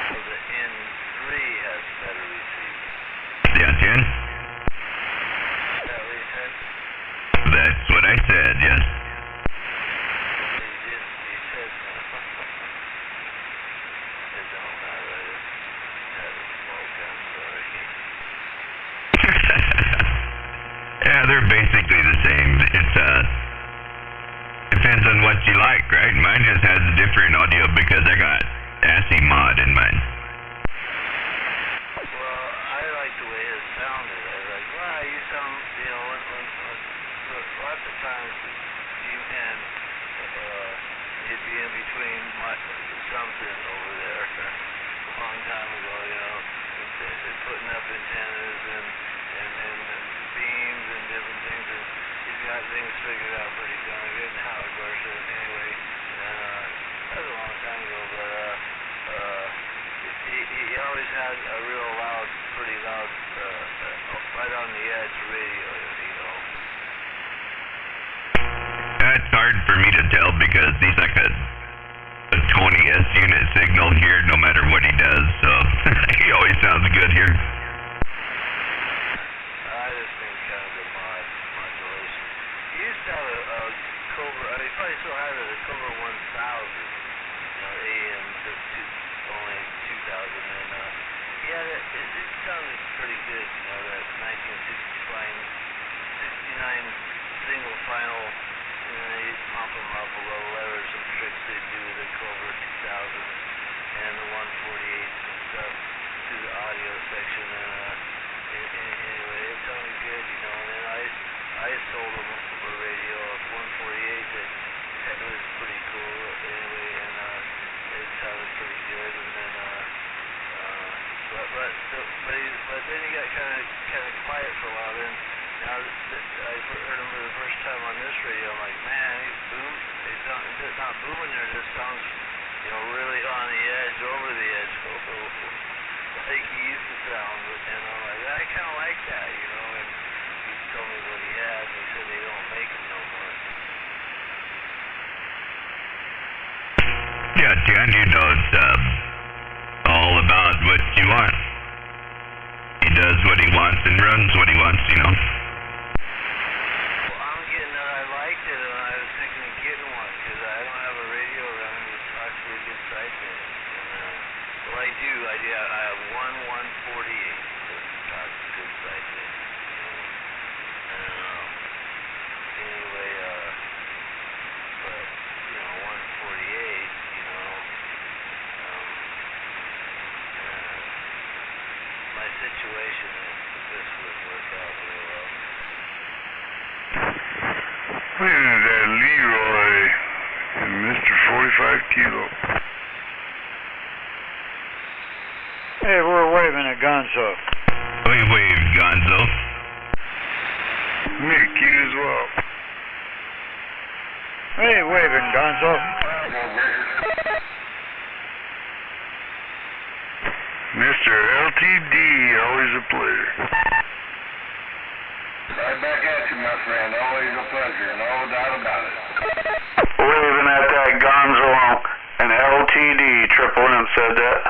Speaker 3: So the N3 has better receive.
Speaker 16: Yeah, Jen?
Speaker 3: Is that what you said?
Speaker 16: That's what I said, yes.
Speaker 3: You said it don't matter. I just had a smoke. I'm sorry.
Speaker 16: Yeah, they're basically the same. It's depends on what you like, right? Mine just has a different audio because I got ASCII mod in mine.
Speaker 3: Well, I like the way it sounded. I was like, wow, you sound, you know, lots of times you can, you'd be in between something over there a long time ago, you know, putting up antennas and beams and different things, and he's got things figured out pretty darn good now, of course, anyway, and that was a long time ago, but he always had a real loud, pretty loud, right on the edge radio, you know.
Speaker 16: It's hard for me to tell because he's like a 20S unit signal here no matter what he does, so he always sounds good here.
Speaker 3: I just think kind of the modulation. He used to have a Cobra, he probably still has it, a Cobra 1000, you know, AM, just only 2000, and he had it sounded pretty good, you know, that 1969 single final, and then they pump them up a little, lever some tricks they do with the Cobra 2000 and the 148s and stuff through the audio section, and anyway, it sounded good, you know, and then I sold them a radio of 148 that was pretty cool anyway, and it sounded pretty good, and then but then he got kind of quiet for a while. Then now I heard him for the first time on this radio. I'm like, man, it's not booming there. It just sounds, you know, really on the edge, over the edge, like he used to sound. And I'm like, I kind of like that, you know. And he told me what he had, and he said they don't make them no more.
Speaker 16: Yeah, Dan, you know, it's all about what you want. He does what he wants and runs what he wants, you know.
Speaker 3: Well, I'm getting that I liked it, and I was thinking of getting one, because I don't have a radio around me that talks to a good sideman. And, well, I do. I have one 148 that talks to good sideman. Anyway, but, you know, 148, you know, my situation, this would work out real well.
Speaker 8: Listen to that Leroy and Mr. 45 Kilo.
Speaker 20: Hey, we're waving at Gonzo.
Speaker 16: We wave, Gonzo.
Speaker 8: Nick, you as well.
Speaker 20: Hey, waving, Gonzo.
Speaker 8: Mr. LTD, always a pleasure.
Speaker 21: Right back at you, my friend. Always a pleasure, no doubt about it.
Speaker 12: Waving at that Gonzo and LTD, Triple M said that.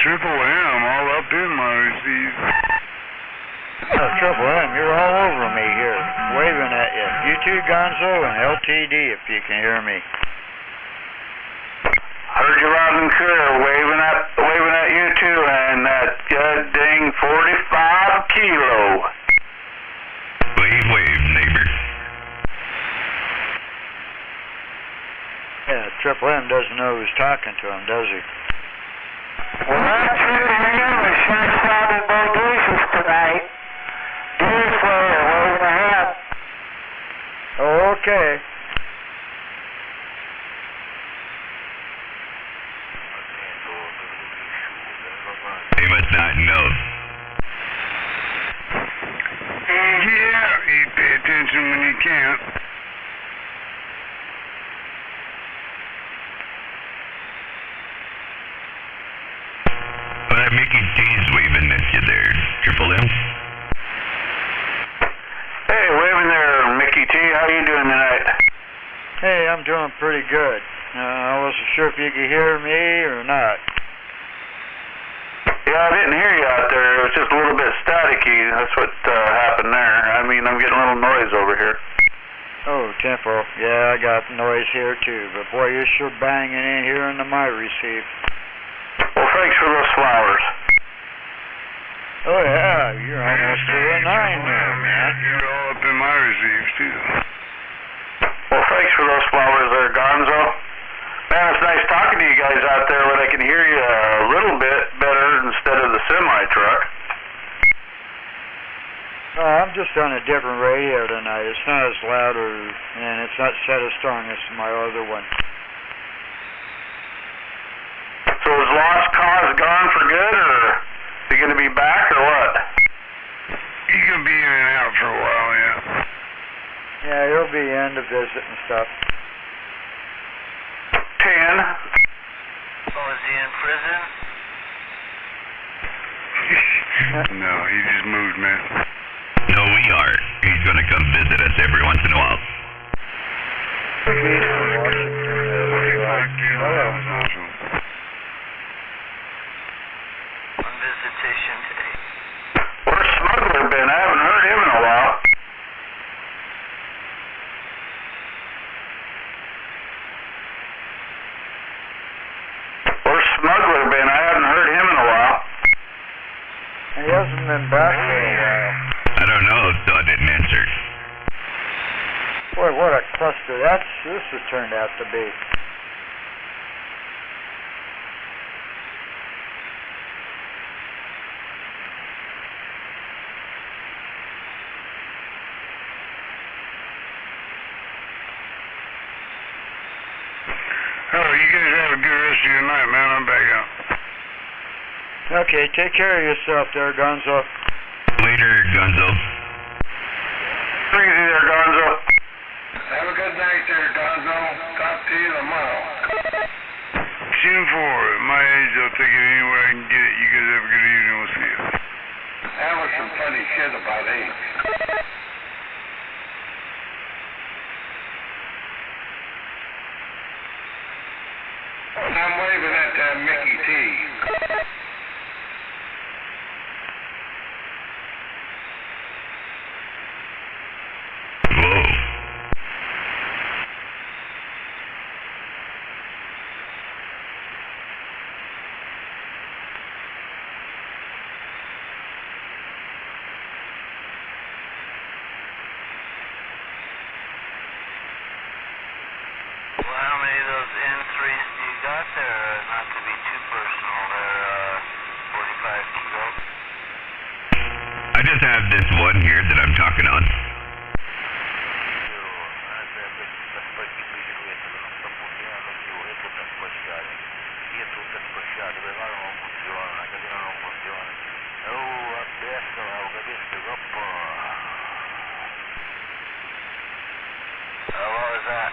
Speaker 8: Triple M, all up in my receive.
Speaker 20: Triple M, you're all over me here, waving at you. You too, Gonzo, and LTD, if you can hear me.
Speaker 12: Heard you loud and clear, waving at you too, and that god dang 45 Kilo.
Speaker 16: Wave, neighbor.
Speaker 20: Yeah, Triple M doesn't know who's talking to him, does he?
Speaker 12: Well, that's it, man. We sure sounded bodacious tonight. Deer Slayer, waving a hand.
Speaker 20: Okay.
Speaker 16: They must not know.
Speaker 8: Yeah, he paid attention when you can't.
Speaker 16: Well, Mickey T's waving at you there, Triple M.
Speaker 12: Hey, waving there, Mickey T. How you doing tonight?
Speaker 20: Hey, I'm doing pretty good. I wasn't sure if you could hear me or not.
Speaker 12: Yeah, I didn't hear you out there. It was just a little bit staticky. That's what happened there. I mean, I'm getting a little noise over here.
Speaker 20: Oh, tempo. Yeah, I got noise here too. But boy, you're sure banging in here into my receive.
Speaker 12: Well, thanks for those flowers.
Speaker 20: Oh yeah, you're almost to a 9 there, man.
Speaker 8: You're all up in my receives, too.
Speaker 12: Well, thanks for those flowers there, Gonzo. Man, it's nice talking to you guys out there when I can hear you a little bit better instead of the semi-truck.
Speaker 20: Oh, I'm just on a different radio tonight. It's not as loud and it's not set as strong as my other one.
Speaker 12: So is Lost Cause gone for good, or is he going to be back, or what?
Speaker 8: He's going to be in and out for a while, yeah.
Speaker 20: Yeah, he'll be in to visit and stuff.
Speaker 12: 10.
Speaker 3: Oh, is he in prison?
Speaker 8: No, he just moved, man.
Speaker 16: No, we are. He's gonna come visit us every once in a while.
Speaker 3: On visitation today.
Speaker 12: Where's Smuggler been? I haven't heard him in a while. Where's Smuggler been? I haven't heard him in a while.
Speaker 20: He hasn't been back for a while.
Speaker 16: I don't know, so I didn't answer.
Speaker 20: Boy, what a cluster this has turned out to be.
Speaker 8: Oh, you guys have a good rest of your night, man. I'm back out.
Speaker 20: Okay, take care of yourself there, Gonzo.
Speaker 16: Later, Gonzo.
Speaker 12: Easy there, Gonzo.
Speaker 21: Have a good night there, Gonzo. Talk to you tomorrow.
Speaker 8: 10-4. At my age, I'll take it anywhere I can get it. You guys have a good evening. We'll see you.
Speaker 21: That was some funny shit about age. I'm waving at that Mickey T.
Speaker 16: Whoa.
Speaker 3: Well, how many of those N3s do you got there? Not to be too personal, they're 45 kilo.
Speaker 16: I just have this one here that I'm talking on.
Speaker 3: What was that?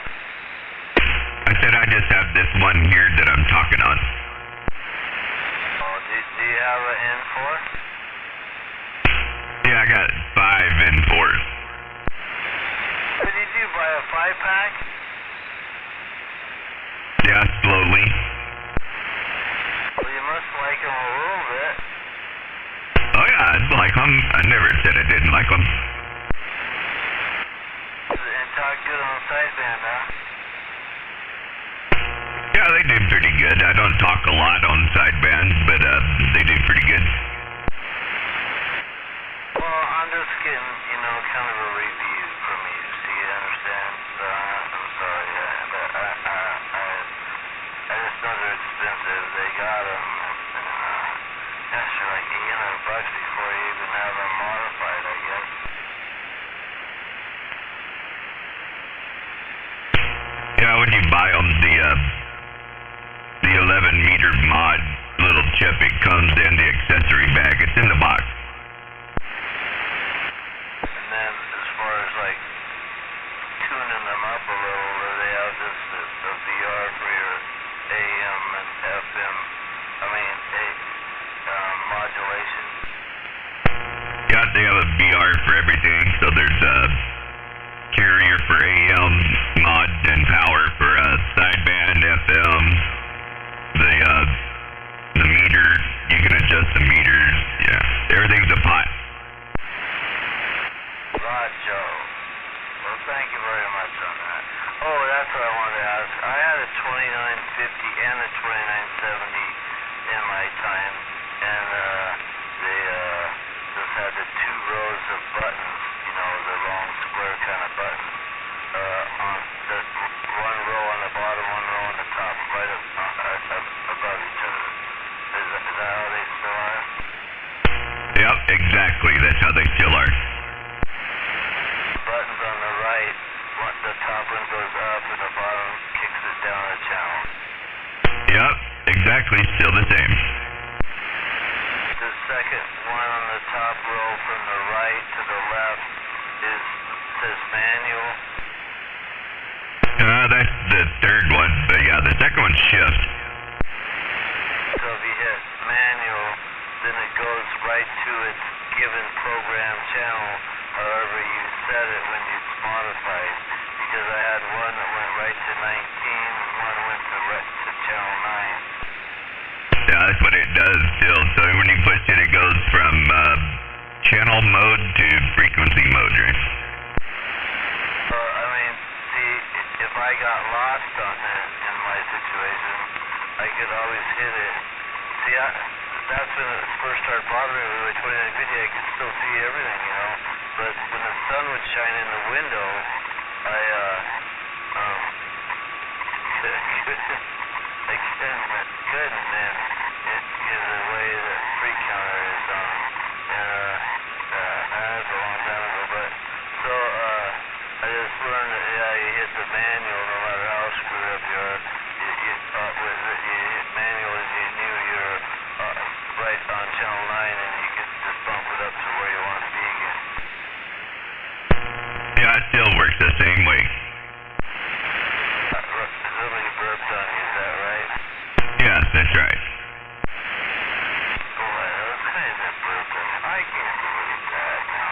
Speaker 16: I said I just have this one here that I'm talking on.
Speaker 3: Oh, do you have an N4?
Speaker 16: Yeah, I got 5 and 4s.
Speaker 3: What did you do, buy a 5-pack?
Speaker 16: Yeah, slowly.
Speaker 3: Well, you must like them a little bit.
Speaker 16: Oh yeah, I like them. I never said I didn't like them.
Speaker 3: And talk good on sideband, huh?
Speaker 16: Yeah, they do pretty good. I don't talk a lot on sidebands, but they do pretty good.
Speaker 3: Well, I'm just getting, kind of a review from you, so you understand. I'm sorry, but I just know they're expensive. They got them, and gosh, they're like $800 before you even have them modified, I guess.
Speaker 16: Yeah, when you buy them, the 11-meter mod little chip, it comes in the accessory bag. It's in the box.
Speaker 3: And then as far as like
Speaker 16: exactly still the same.
Speaker 3: The second one on the top row from the right to the left says manual.
Speaker 16: That's the third one, but yeah, the second one's shift.
Speaker 3: So if you hit manual, then it goes right to its given program channel, however you set it when you modify it. Because I had one that went right to 19 and one went right to channel 9.
Speaker 16: Yeah, that's what it does still. So when you push it, it goes from channel mode to frequency mode, right?
Speaker 3: If I got lost on it in my situation, I could always hit it. See, that's when it first started bothering me with 2950. I could still see everything, you know. But when the sun would shine in the window, I couldn't, man. The way the free counter is on. And that's a long time ago. But so I just learned that you hit the manual no matter how screwed up you are. You hit manual and you knew you're right on channel 9 and you could just bump it up to where you want to be again.
Speaker 16: Yeah, it still works the same way.
Speaker 3: Somebody burped on you, is that right?
Speaker 16: Yes, that's right.
Speaker 3: Boy, those guys that burped on you, I can't believe that, no.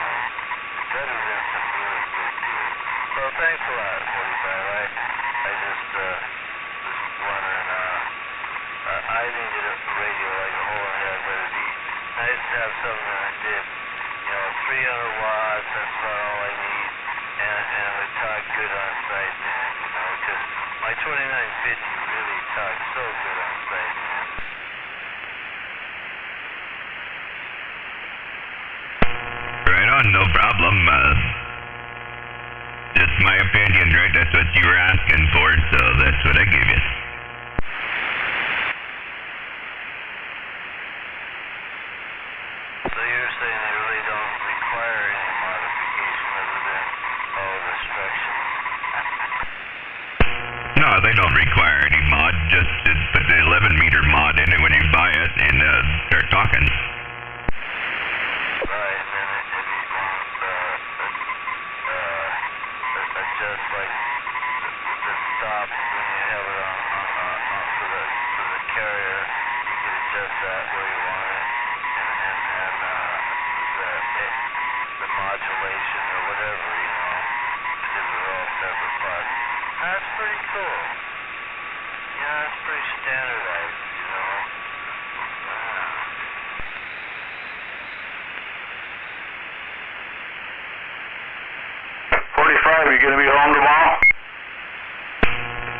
Speaker 3: Better than some really good dude. Well, thanks a lot, 45. I just was wondering, I needed a radio like a hole in the head, but it'd be nice to have something that did, 300 watts, that's about all I need, and would talk good on site, man, because my 2950 really talks so good on site, man.
Speaker 16: Right on, no problem. Just my opinion, right? That's what you were asking for, so that's what I gave you.
Speaker 3: So you're saying they really don't require any modification other than all the instructions?
Speaker 16: No, they don't require any mod. Just put the 11-meter mod in it when you buy it and start talking.
Speaker 3: Right, and then if you want adjust like the stop when you have it on for the carrier, you can adjust that where you want it, and the modulation or whatever, because they're all separate parts. That's pretty cool. Yeah, that's pretty standardized, Yeah.
Speaker 12: 45, you gonna be home tomorrow?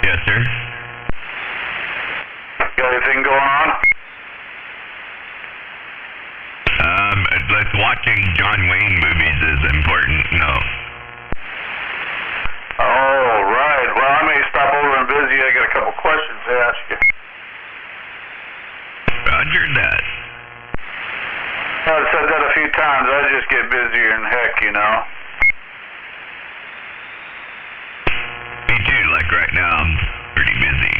Speaker 16: Yes, sir.
Speaker 12: Got anything going on?
Speaker 16: Like watching John Wayne movies is important. No.
Speaker 12: Oh, right. Well, I may stop over and visit you. I got a couple questions to ask you.
Speaker 16: Roger that.
Speaker 12: I've said that a few times. I just get busier than heck,
Speaker 16: Me too. Like right now, I'm pretty busy.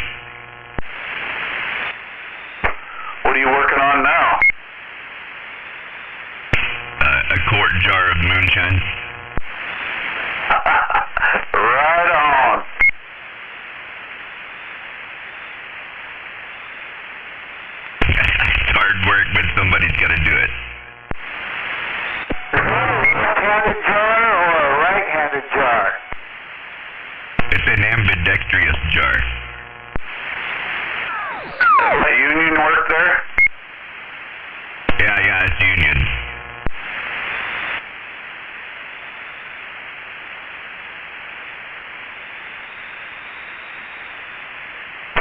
Speaker 12: What are you working on now?
Speaker 16: A quart jar of moonshine.
Speaker 12: Right on.
Speaker 16: It's hard work, but somebody's got to do it.
Speaker 12: Is that a left-handed jar or a right-handed jar?
Speaker 16: It's an ambidextrous jar.
Speaker 12: A union work there?
Speaker 16: Yeah, it's union.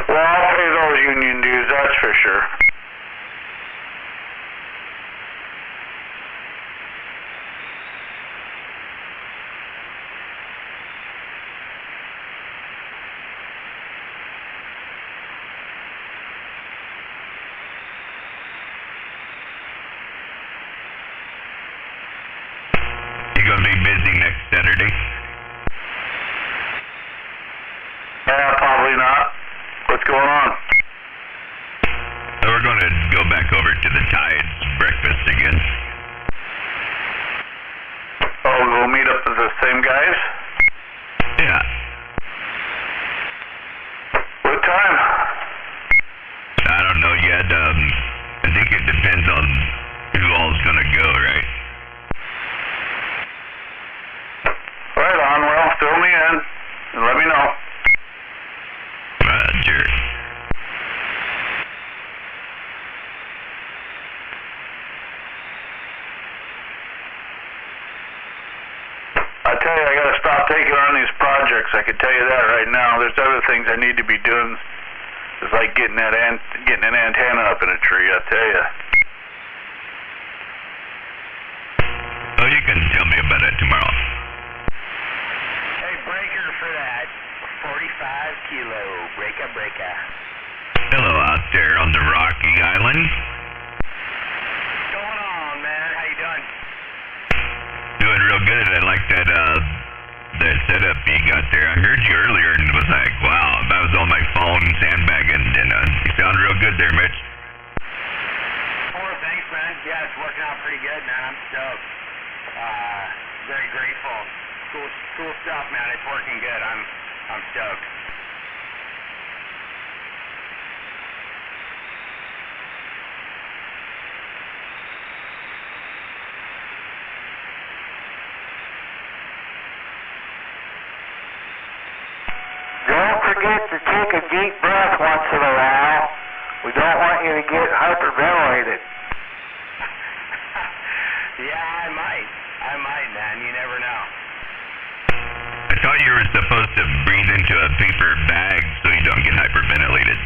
Speaker 12: Well, I'll pay those union dues, that's for sure.
Speaker 16: You gonna be busy next Saturday?
Speaker 12: Probably not. What's going on?
Speaker 16: we're going to go back over to the Tides breakfast again.
Speaker 6: Oh, we'll meet up with the same guys?
Speaker 16: Yeah.
Speaker 6: What time?
Speaker 16: I don't know yet. I think it depends on who all's going to go, right?
Speaker 6: Right on, well, fill me in and let me know.
Speaker 16: Roger.
Speaker 6: I tell you, I gotta stop taking on these projects. I can tell you that right now. There's other things I need to be doing. It's like getting an antenna up in a tree, I tell you.
Speaker 16: Oh, you can tell me about it tomorrow.
Speaker 9: Hey, breaker for that. 45 kilo. Breaker.
Speaker 16: Hello out there on the Rocky Island.
Speaker 9: What's going on, man? How you doing?
Speaker 16: Doing real good. I like that setup you got there. I heard you earlier and was like, wow, I was on my phone sandbagging, and you sound real good there, Mitch.
Speaker 9: Oh, thanks, man. Yeah, it's working out pretty good, man. I'm stoked. Very grateful. Cool stuff, man. It's working good. I'm stoked.
Speaker 12: Don't forget to take a deep breath once in a while. We don't want you to get hyperventilated.
Speaker 9: Yeah, I might, man. You never know.
Speaker 16: I thought you were supposed to breathe into a paper bag so you don't get hyperventilated.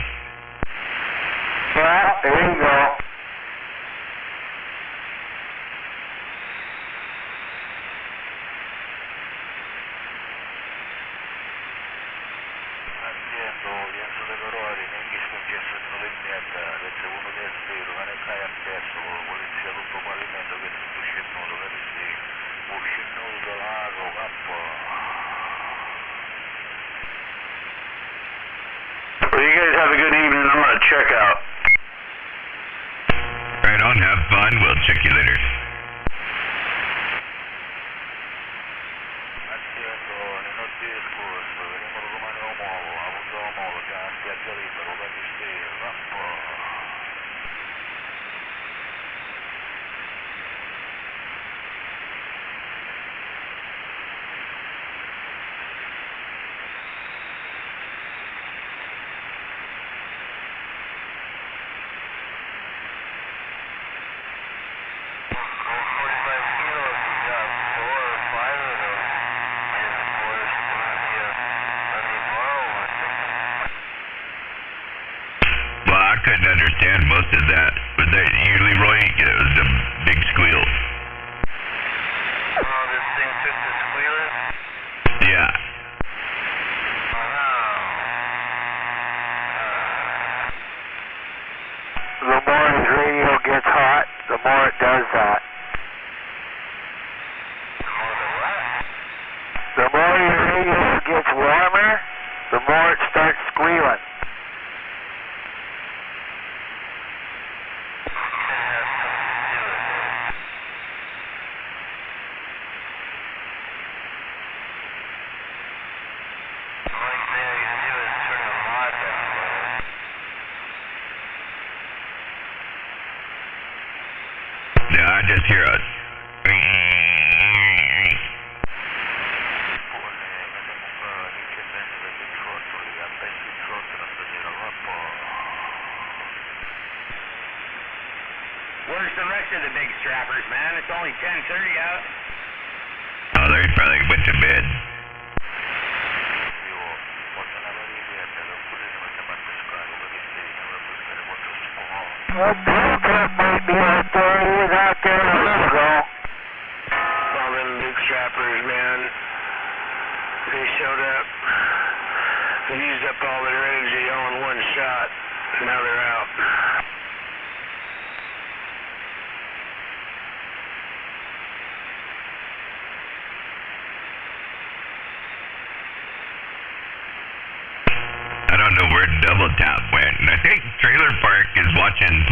Speaker 12: Well, there you go.
Speaker 6: Well, you guys have a good evening. I'm gonna check out.
Speaker 16: Right on, have fun. We'll check you later. Well, I couldn't understand most of that. Was that you, Leroy? It was a big squeal.
Speaker 21: Oh, this thing took the squealing?
Speaker 16: Yeah.
Speaker 12: The more his radio gets hot, the more it does that. The more your radio gets warmer, the more it starts squealing.
Speaker 16: Yeah, I just hear a...
Speaker 9: Where's the rest of the big strappers, man? It's only 10:30 out.
Speaker 16: Oh, they probably went to bed.
Speaker 12: Well, Blueprint might be out there. He was out there a month ago.
Speaker 9: All them big strappers, man. They showed up. They used up all their energy all in one shot. Now they're out.
Speaker 16: I don't know where Double Tap went. And I think Trailer Park is watching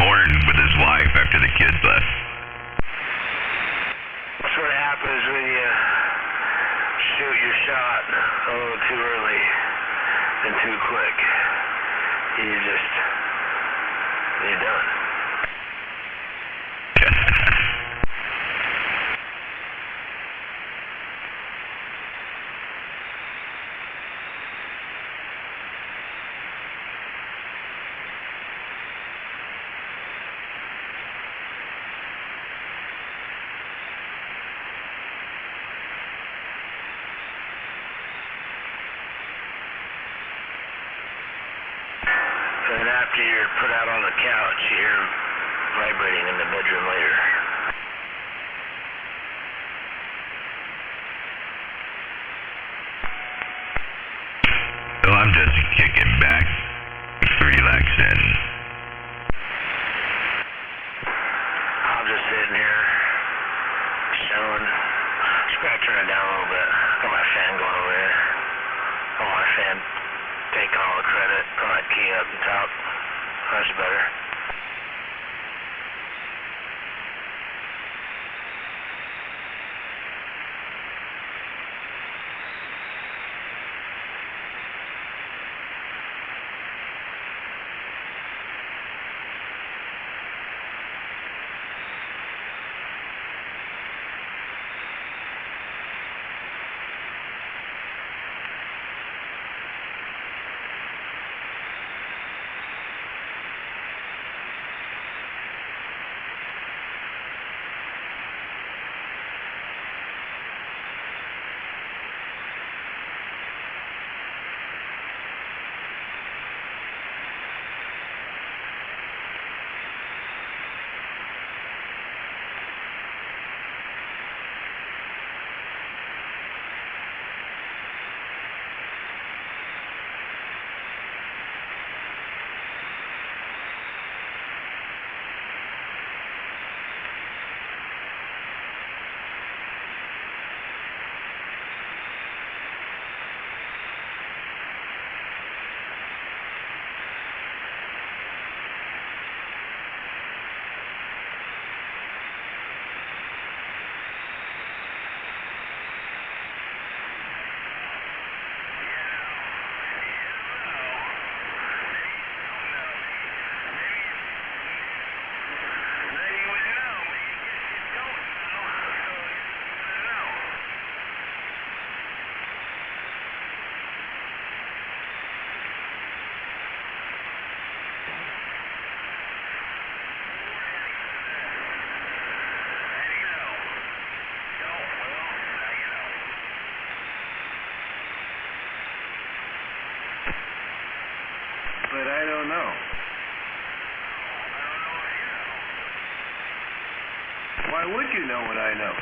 Speaker 13: Why would you know what I know?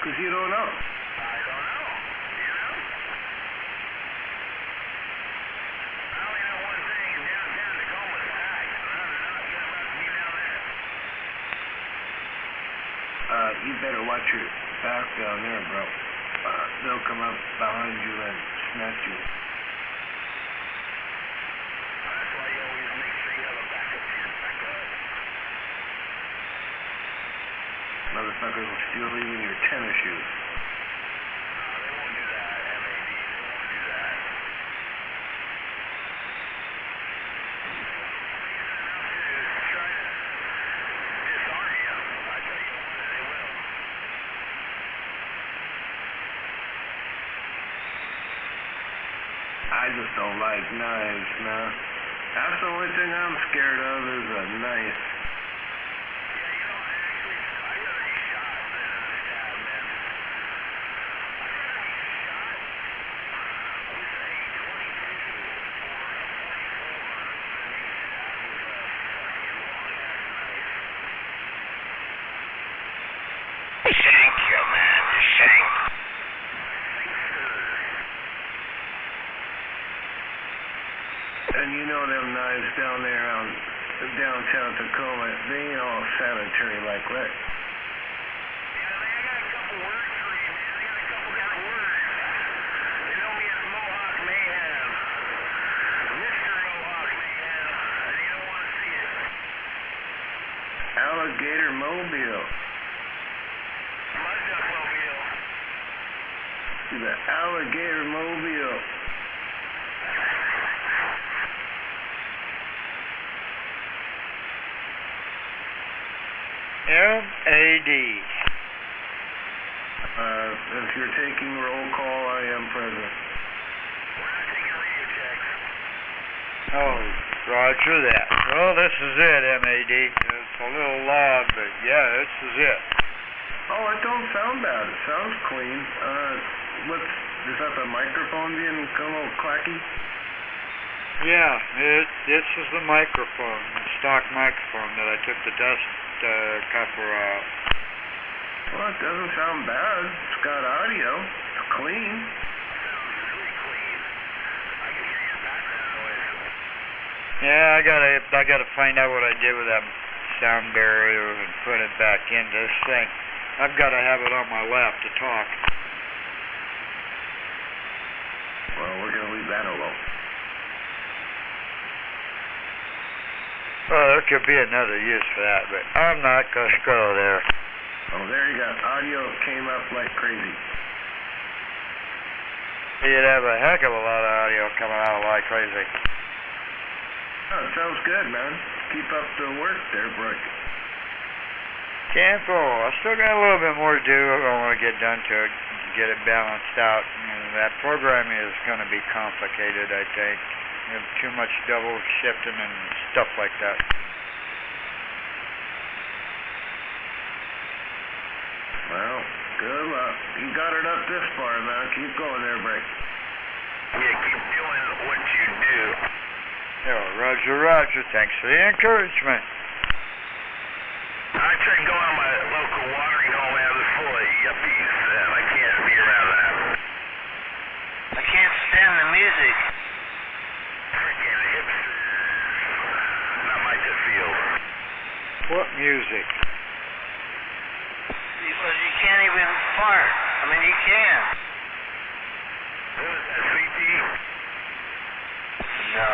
Speaker 13: Because you don't know.
Speaker 14: I don't know. You know? I only know one thing. Downtown Tacoma's packed. And I'm not about to be down there.
Speaker 13: You better watch your back down there, bro. They'll come up behind you and snatch you.
Speaker 14: That's why you always make sure you have a backup to your backup.
Speaker 13: Motherfuckers will steal even your tennis shoes.
Speaker 14: They won't do that, MAD. They won't do that. Reason enough to try to disarm you. I tell you what, they will.
Speaker 13: I just don't like knives, man. That's the only thing I'm scared of is a knife.
Speaker 14: Shank you, man. Shank.
Speaker 13: And you know them knives down there on downtown Tacoma, they ain't all sanitary like that. Alligator Mobile. The Alligator Mobile.
Speaker 20: MAD.
Speaker 13: If you're taking roll call, I am present.
Speaker 20: Oh, roger that. Well, this is it, MAD. It's a little loud, but yeah, this is it.
Speaker 13: Oh, it don't sound bad. It sounds clean. Is that the microphone being a little clacky?
Speaker 20: Yeah, this is the microphone, the stock microphone that I took the dust cover out.
Speaker 13: Well, it doesn't sound bad. It's got audio. It's clean.
Speaker 20: Yeah, I gotta find out what I did with that sound barrier and put it back into this thing. I've got to have it on my lap to talk.
Speaker 13: Well, we're gonna leave that alone.
Speaker 20: Well, there could be another use for that, but I'm not gonna go there.
Speaker 13: Oh, there you go. Audio came up like crazy.
Speaker 20: You'd have a heck of a lot of audio coming out like crazy.
Speaker 13: Oh, it sounds good, man. Keep up the work there, Brooke.
Speaker 20: Campo, I still got a little bit more to do. I want to get done to it, get it balanced out. And that programming is going to be complicated, I think. You have too much double shifting and stuff like that.
Speaker 13: Well, good luck. You got it up this far, man. Keep going there, Brake.
Speaker 14: Yeah, keep doing what you do.
Speaker 20: Yeah, roger, roger. Thanks for the encouragement.
Speaker 14: I tried going to my local watering hole, man. It was full of yuppies, and I can't be around that. I can't stand the music. Freaking hipsters. Not my good field.
Speaker 20: What music?
Speaker 14: Because you can't even fart. I mean, you can. What is that, Sweet Tea? No,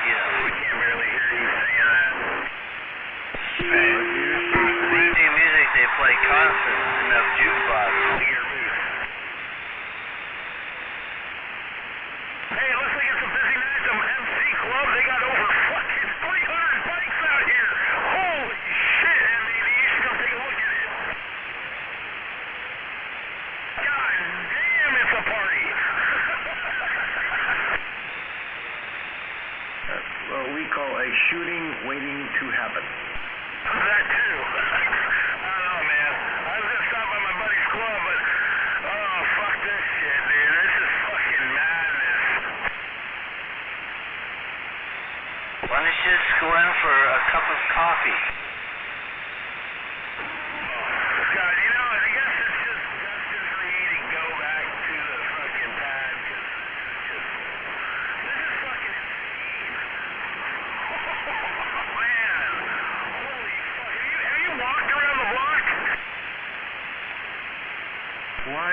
Speaker 14: you know. We can't barely hear you saying that. They do music, they play concerts, enough jukebox. Hey, it looks like it's a busy night at the MC Club. They got over fucking 300 bikes out here. Holy shit, MAD, you should come take a look at it. God damn, it's a party.
Speaker 13: What we call a shooting waiting to happen.
Speaker 14: That too. I don't know, man. I was gonna stop by my buddy's club, but oh, fuck this shit, dude. This is fucking madness. Why don't you just go in for a cup of coffee?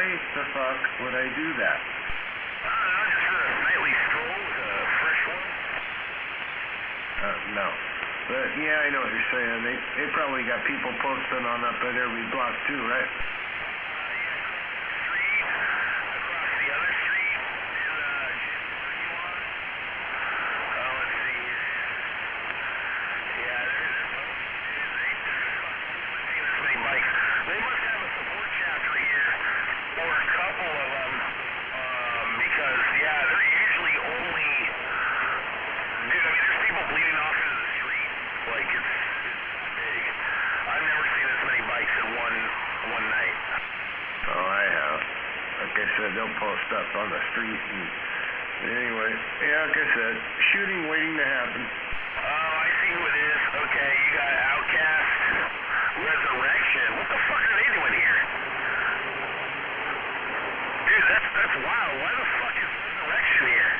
Speaker 13: the fuck would I do that?
Speaker 14: I don't know, just a nightly stroll with a fresh one.
Speaker 13: No. But yeah, I know what you're saying. They probably got people posting on up at every block too, right? They'll post up on the street and anyway, yeah, like I said, shooting waiting to happen.
Speaker 14: Oh, I see who it is. Okay, you got Outcast, Resurrection. What the fuck are they doing here? Dude, that's wild. Why the fuck is Resurrection here?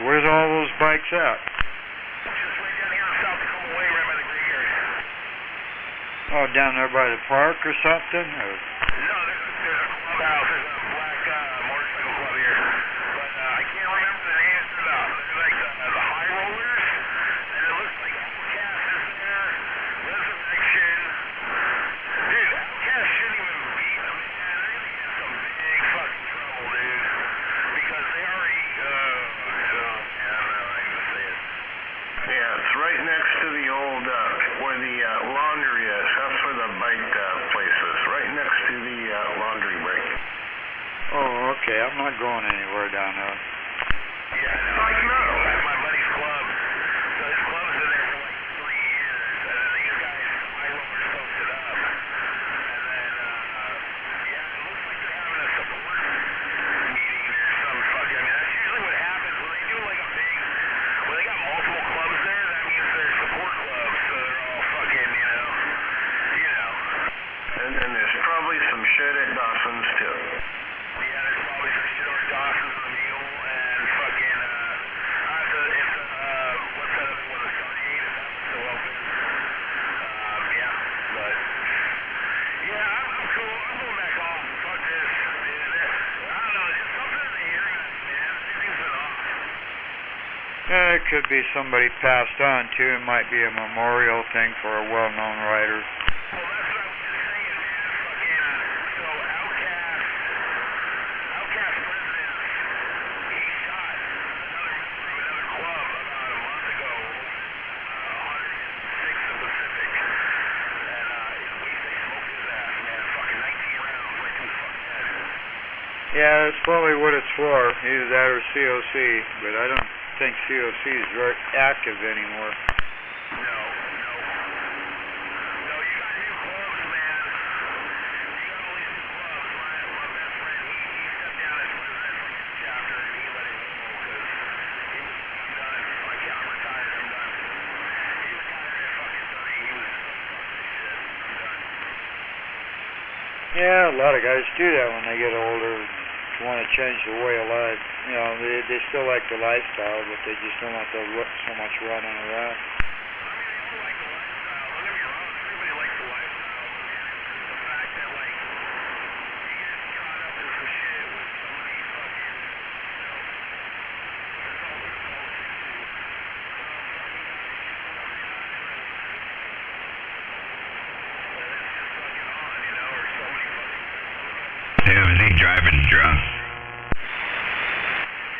Speaker 20: Where's all those bikes at?
Speaker 14: Just right down here on South Tacoma Way, right by the graveyard.
Speaker 20: Oh, down there by the park or something? Or?
Speaker 14: No, there's a clubhouse. There's a black motorcycle club here. But I can't remember the names. They're like the High Rollers. And it looks like Outcast is there. Resurrection. Dude, Outcast shouldn't even be them. Man, they're going to get in some big fucking trouble, dude. Because they already, I don't know how to say it.
Speaker 13: Yeah, it's right next to the old, where the laundry is. That's where the bike place is. Right next to the laundry break.
Speaker 20: Oh, okay. I'm not going anywhere down there.
Speaker 14: Yeah, no.
Speaker 13: Fuck no.
Speaker 14: That's my buddy's club. So his club's been there for like 3 years. And then these guys, High Rollers, folks it up. And then, yeah, it looks like they're having a support meeting or some fucking, I mean, that's usually what happens when they do like a big, when they got multiple clubs there, that means they're support clubs. So they're all fucking, you know.
Speaker 13: And then there's probably some shit at Dawson's too.
Speaker 14: Yeah, there's probably some shit over Dawson's and the Mule and fucking, what's that other one, the Stargate, if that one's still open. Yeah, but, yeah, I'm cool. I'm going back off. Fuck this, dude. I don't know, just something in the area, man. Everything's been off.
Speaker 20: Yeah, it could be somebody passed on too. It might be a memorial thing for a well-known rider.
Speaker 14: Well, that's what I was just saying, man. Fucking, so Outcast president, he shot another member of another club about a month ago, 106th and Pacific. And they smoked his ass, man. Fucking 19 rounds right through his fucking head.
Speaker 20: Yeah, that's probably what it's for. Either that or COC, but I don't think COC is very active anymore.
Speaker 14: No.
Speaker 20: Yeah, a lot of guys do that when they get older, want to change their way of life. You know, they still like the lifestyle, but they just don't want so much running around.
Speaker 16: Is he driving drunk?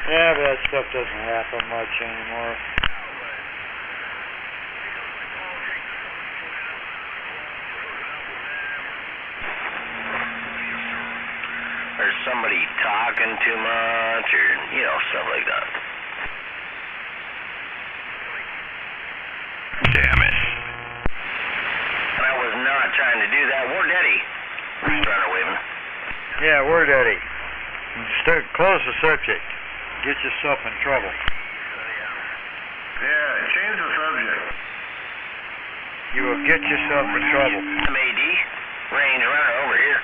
Speaker 20: Yeah, but that stuff doesn't happen much anymore.
Speaker 9: Or somebody talking too much, or, you know, stuff like that.
Speaker 16: Damn it.
Speaker 9: I was not trying to do that. Ward Eddie. Runner waving.
Speaker 20: Yeah, word Eddie. Close the subject. Get yourself in trouble.
Speaker 13: Yeah, change the subject.
Speaker 20: You will get yourself in trouble.
Speaker 9: MAD. Range runner over here.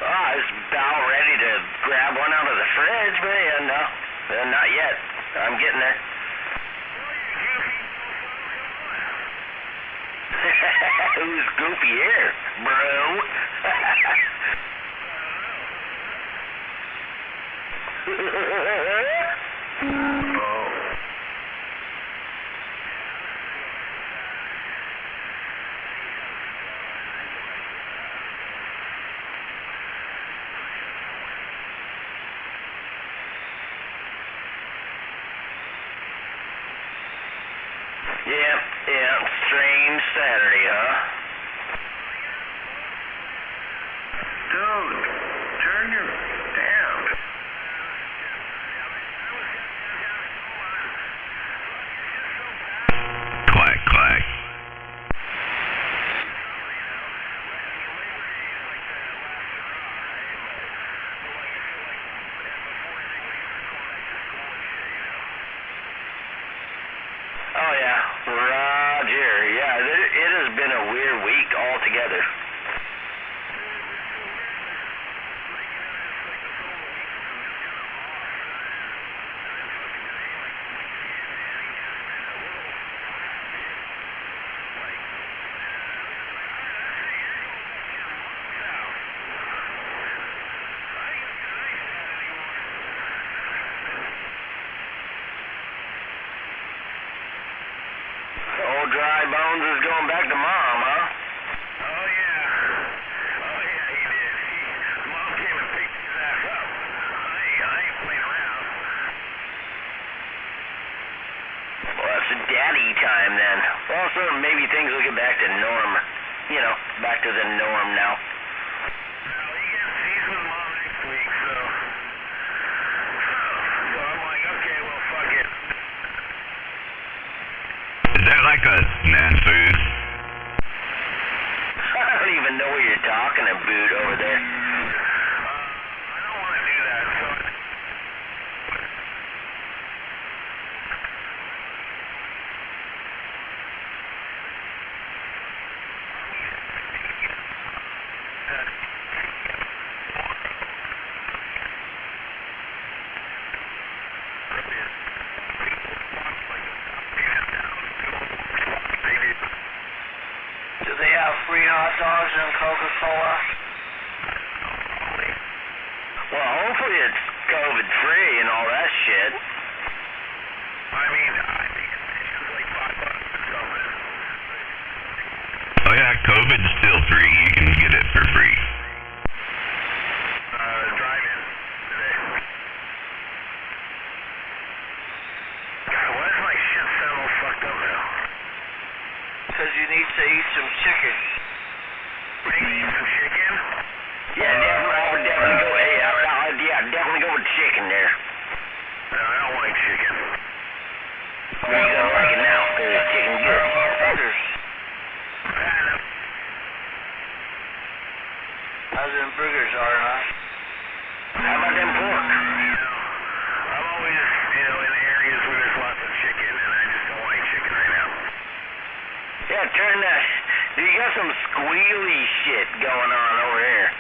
Speaker 9: I was about ready to grab one out of the fridge, but yeah, no. Not yet. I'm getting there. Who's goofy here, bro? Yeah, strange Saturday, huh?
Speaker 13: Dude, turn your... Damn.
Speaker 16: Clack, clack.
Speaker 9: Oh, yeah. Roger. Yeah, it has been a weird week altogether. Old Dry Bones is going back to Mom, huh?
Speaker 13: Oh, yeah. Oh, yeah, he did. Mom came and picked his ass up. I ain't playing around.
Speaker 9: Well, it's a daddy time then. Also, maybe things will get back to norm. You know, back to the norm now.
Speaker 13: He's with Mom next week, so I'm like, okay, well, fuck it.
Speaker 16: Is that like a snafu?
Speaker 9: I don't even know what you're talking about over there.
Speaker 13: I don't want to do that, so...
Speaker 14: Do they have free hot dogs and Coca-Cola?
Speaker 9: Well, hopefully it's COVID-free and all that shit.
Speaker 13: I mean, I think it's like $5 or something.
Speaker 16: Oh yeah, COVID's still free. You can get it for free.
Speaker 13: Drive-in today. Why does my shit sound all fucked up now?
Speaker 14: Because you need to eat some chicken.
Speaker 13: Eat some chicken?
Speaker 9: Yeah, I would definitely go. Hey, yeah, definitely go with chicken there.
Speaker 13: No, I don't like chicken.
Speaker 9: Well, you don't like it now because chicken's good.
Speaker 14: Burgers. How's them burgers are, huh?
Speaker 9: How about them pork?
Speaker 13: I'm always, in areas where there's lots of chicken, and I just don't like chicken right now.
Speaker 9: Yeah, turn that. You got some squealy shit going on over here.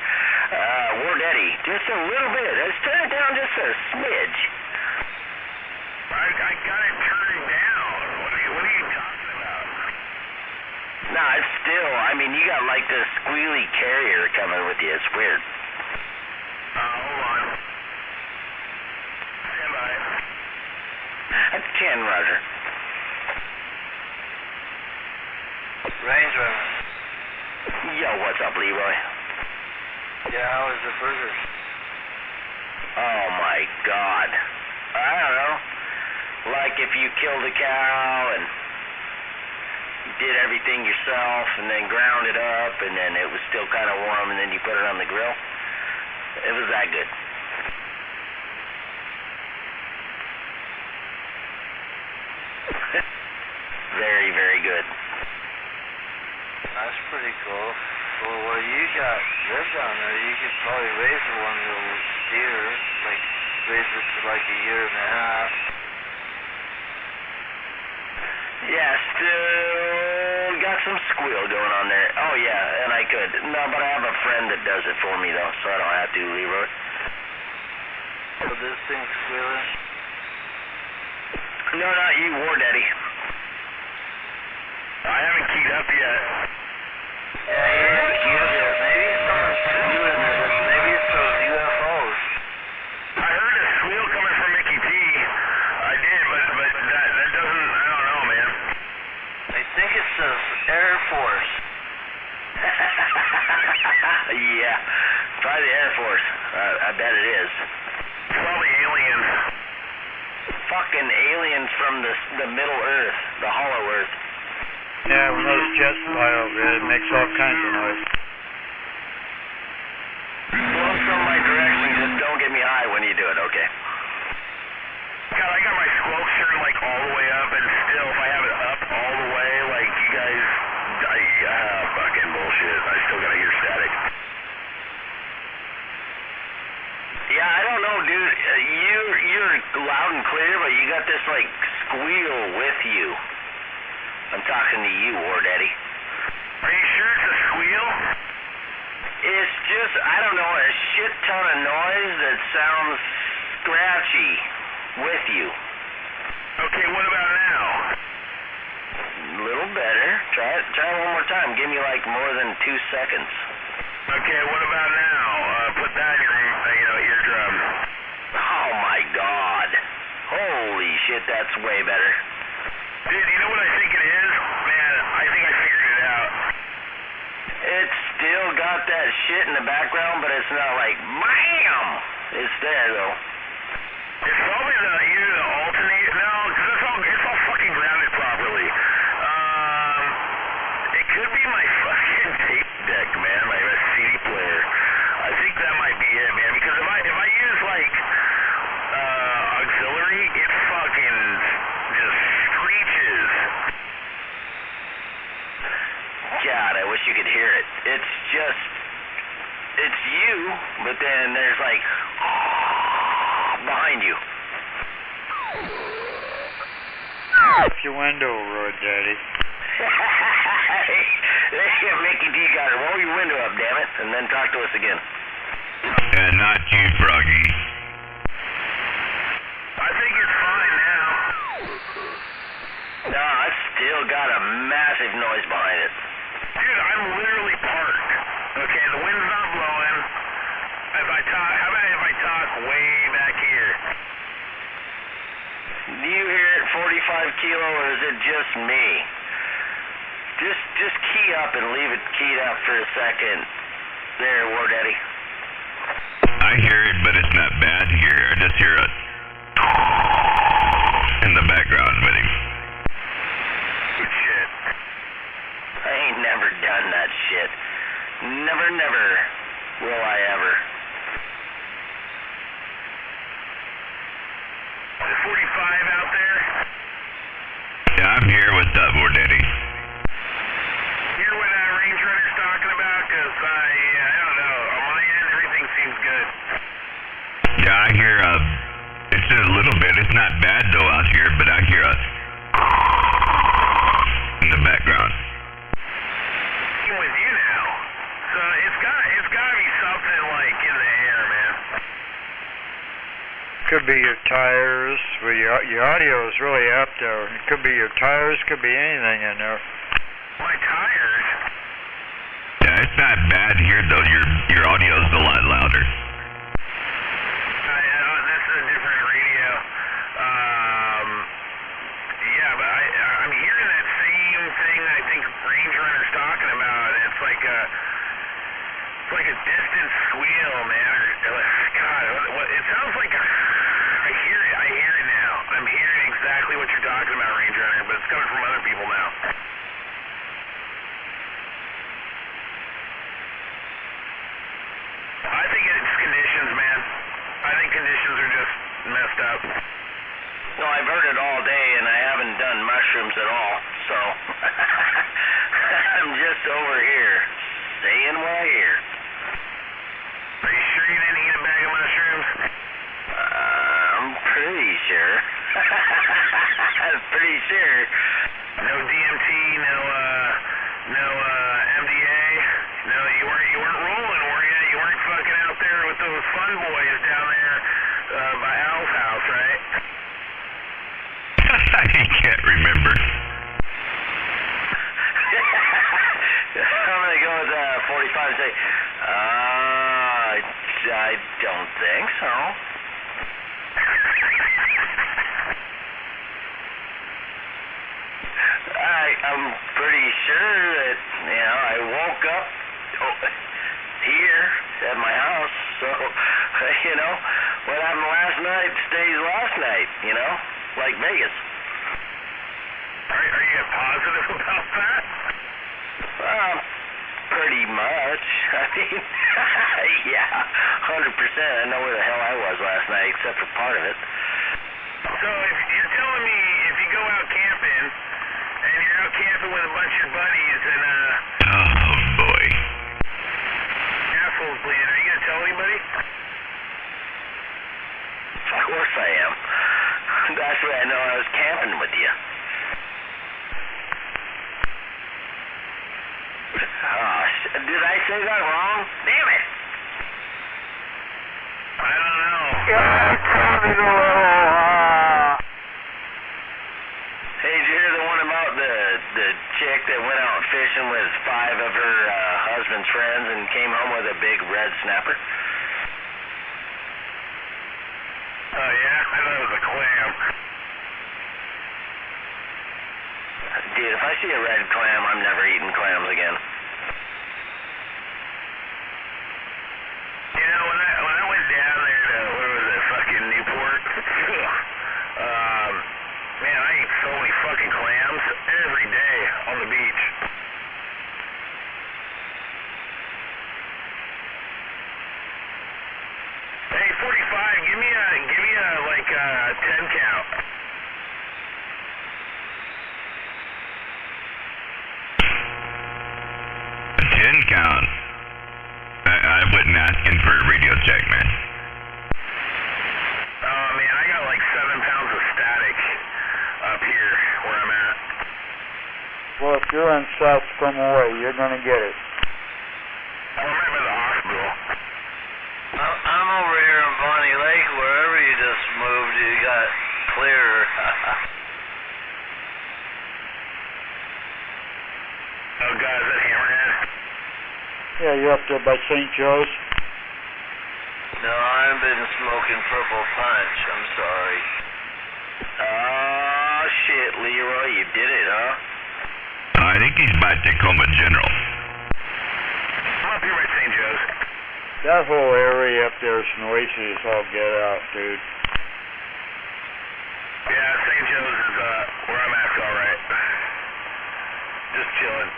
Speaker 9: Ward Eddie, just a little bit. Let's turn it down just a smidge.
Speaker 13: I got it turned down. What are you talking about?
Speaker 9: Nah, it's still, you got like this squealy carrier coming with you. It's weird.
Speaker 13: Hold on. Stand by.
Speaker 9: That's 10, Roger.
Speaker 14: Range Rover.
Speaker 9: Yo, what's up, Leroy?
Speaker 14: Yeah, how was the burgers?
Speaker 9: Oh my God. I don't know. Like if you killed a cow and did everything yourself and then ground it up and then it was still kind of warm and then you put it on the grill. It was that good. Very, very good.
Speaker 14: That's pretty cool. Well, you live down there, you could probably raise one of those deer, like raise it to like a year and a half.
Speaker 9: Yeah, still got some squeal going on there. Oh yeah, and I could. No, but I have a friend that does it for me though, so I don't have to, Leroy.
Speaker 14: So this thing's squealing? No, not you, War Daddy.
Speaker 15: I haven't keyed up yet.
Speaker 14: Yeah, you haven't keyed up yet. Maybe it's something to do with it. Maybe it's those UFOs.
Speaker 15: I heard a squeal coming from Mickey T. I did, but that doesn't, I don't know, man.
Speaker 14: I think it's the Air Force. Yeah, probably the Air Force. I bet it is.
Speaker 15: Probably aliens.
Speaker 14: Fucking aliens from the Middle Earth, the Hollow Earth.
Speaker 20: Yeah, when those jets fly over, it makes all kinds of noise.
Speaker 14: Blow from my direction, just don't get me high when you do it, okay?
Speaker 15: God, I got my squawks turned like all the way up, and still, if I have it up all the way, like you guys, fucking bullshit. I still gotta hear static.
Speaker 14: Yeah, I don't know, dude. You're loud and clear, but you got this like squeal with you. I'm talking to you, War Daddy.
Speaker 15: Are you sure it's a squeal?
Speaker 14: It's just, I don't know, a shit ton of noise that sounds scratchy with you.
Speaker 15: Okay, what about now?
Speaker 14: A little better. Try it one more time. Give me like more than 2 seconds.
Speaker 15: Okay, what about now? Put that in your eardrum.
Speaker 14: Oh my God. Holy shit, that's way better.
Speaker 15: Dude, you know what I think it is? Man, I think I figured it out.
Speaker 14: It's still got that shit in the background, but it's not like BAM! It's there though.
Speaker 15: It's probably either the alternator. No, because it's all fucking grounded properly. It could be my fucking tape deck, man, my CD player. I think that might be it, man. Because if I use like auxiliary, it fucking just screeches.
Speaker 14: God, I wish you could hear it. It's just, it's you, but then there's like behind you.
Speaker 20: Up your window, Road Daddy.
Speaker 14: Mickey D got it. Roll your window up, damn it, and then talk to us again.
Speaker 16: And not you, Froggy.
Speaker 15: I think it's fine now.
Speaker 14: No, it's still got a massive noise behind it.
Speaker 15: Dude, I'm literally parked. Okay, the wind's not blowing. How about if I talk way back here?
Speaker 14: Do you hear it 45 kilo, or is it just me? Just key up and leave it keyed up for a second. There, War Daddy.
Speaker 16: I hear it, but it's not bad here. I just hear it in the background with him.
Speaker 15: Good shit.
Speaker 14: I ain't never done that shit. Never will I ever.
Speaker 15: Is 45 out there?
Speaker 16: Yeah, I'm here. What's up, War Daddy?
Speaker 15: Hear what Range Runner's talking about? Because I don't know. On my end, everything seems good.
Speaker 16: Yeah, I hear it's a little bit. It's not bad though out here, but I hear in the background.
Speaker 15: I'm with you now. So it's gotta be something like in the air, man.
Speaker 20: Could be your tires. Well, your audio is really up there. It could be your tires. Could be anything in there.
Speaker 15: My tires?
Speaker 16: Yeah, it's not bad here though. Your audio is a lot louder.
Speaker 15: This is a different radio. Yeah, but I'm hearing that same thing I think Range Runner's talking about. It's like a distant squeal, man. God, it sounds like I hear it now. I'm hearing exactly what you're talking about, Range Runner, but it's coming from other people now. I think it's conditions, man. I think conditions are just messed up.
Speaker 14: No, I've heard it all day, and I haven't done mushrooms at all, so I'm just over here saying what I hear.
Speaker 15: Are you sure you didn't eat a bag of mushrooms?
Speaker 14: I'm pretty sure. I'm pretty sure.
Speaker 15: No DMT, no MDA. No, you weren't rolling, were you? You weren't fucking out there with those fun boys down there by Al's house, right?
Speaker 9: I don't think so. I'm pretty sure that, I woke up here at my house, so, what happened last night stays last night, like Vegas.
Speaker 13: Are you positive about that?
Speaker 9: Pretty much. I mean, yeah, 100%. I know where the hell I was last night, except for part of it.
Speaker 13: So if you're telling me if you go out camping, and you're out camping with a bunch of buddies, and
Speaker 16: Oh, boy.
Speaker 13: assholes bleeding, are you gonna tell anybody?
Speaker 9: Of course I am. That's why I know I was camping with you. Oh, did I say that wrong? Damn it!
Speaker 13: I don't know.
Speaker 9: Hey, did you hear the one about the chick that went out fishing with 5 of her husband's friends and came home with a big red snapper?
Speaker 13: Oh, yeah? I thought it was a clam.
Speaker 9: Dude, if I see a red clam, I'm never eating clams again.
Speaker 13: When I went down there to, where was it, fucking Newport, man, I ate so many fucking clams every day on the beach. Hey, 45, give me a like 10 count.
Speaker 16: A 10 count. I wasn't asking for a radio check, man.
Speaker 13: Oh, man, I got like 7 pounds of static up here where I'm at.
Speaker 20: Well, if you're in South Squimaway, you're going to get it.
Speaker 13: I'm right by the hospital.
Speaker 14: I'm over here in Bonnie Lake, wherever you just moved, you got clear.
Speaker 13: Oh, God, is that Hammerhead?
Speaker 20: Yeah, you're up there by St. Joe's.
Speaker 14: No, I've been smoking Purple Punch. I'm sorry.
Speaker 9: Oh, shit, Leroy, you did it, huh?
Speaker 16: I think he's by Tacoma General.
Speaker 13: I'm up here by St. Joe's.
Speaker 20: That whole area up there is noisy as all get out, dude.
Speaker 13: Yeah, St. Joe's is where I'm at, all right. Just chilling.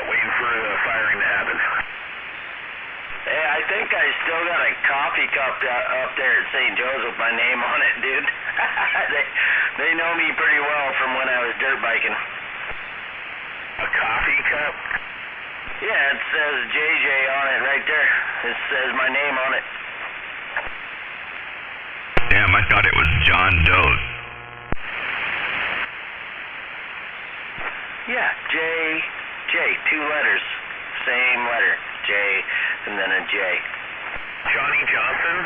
Speaker 13: Waiting for the firing to happen.
Speaker 9: Hey, I think I still got a coffee cup up there at St. Joe's with my name on it, dude. they know me pretty well from when I was dirt biking.
Speaker 13: A coffee cup?
Speaker 9: Yeah, it says JJ on it right there. It says my name on it.
Speaker 16: Damn, I thought it was John Doe.
Speaker 9: Yeah, J, 2 letters. Same letter. J, and then a J.
Speaker 13: Johnny Johnson?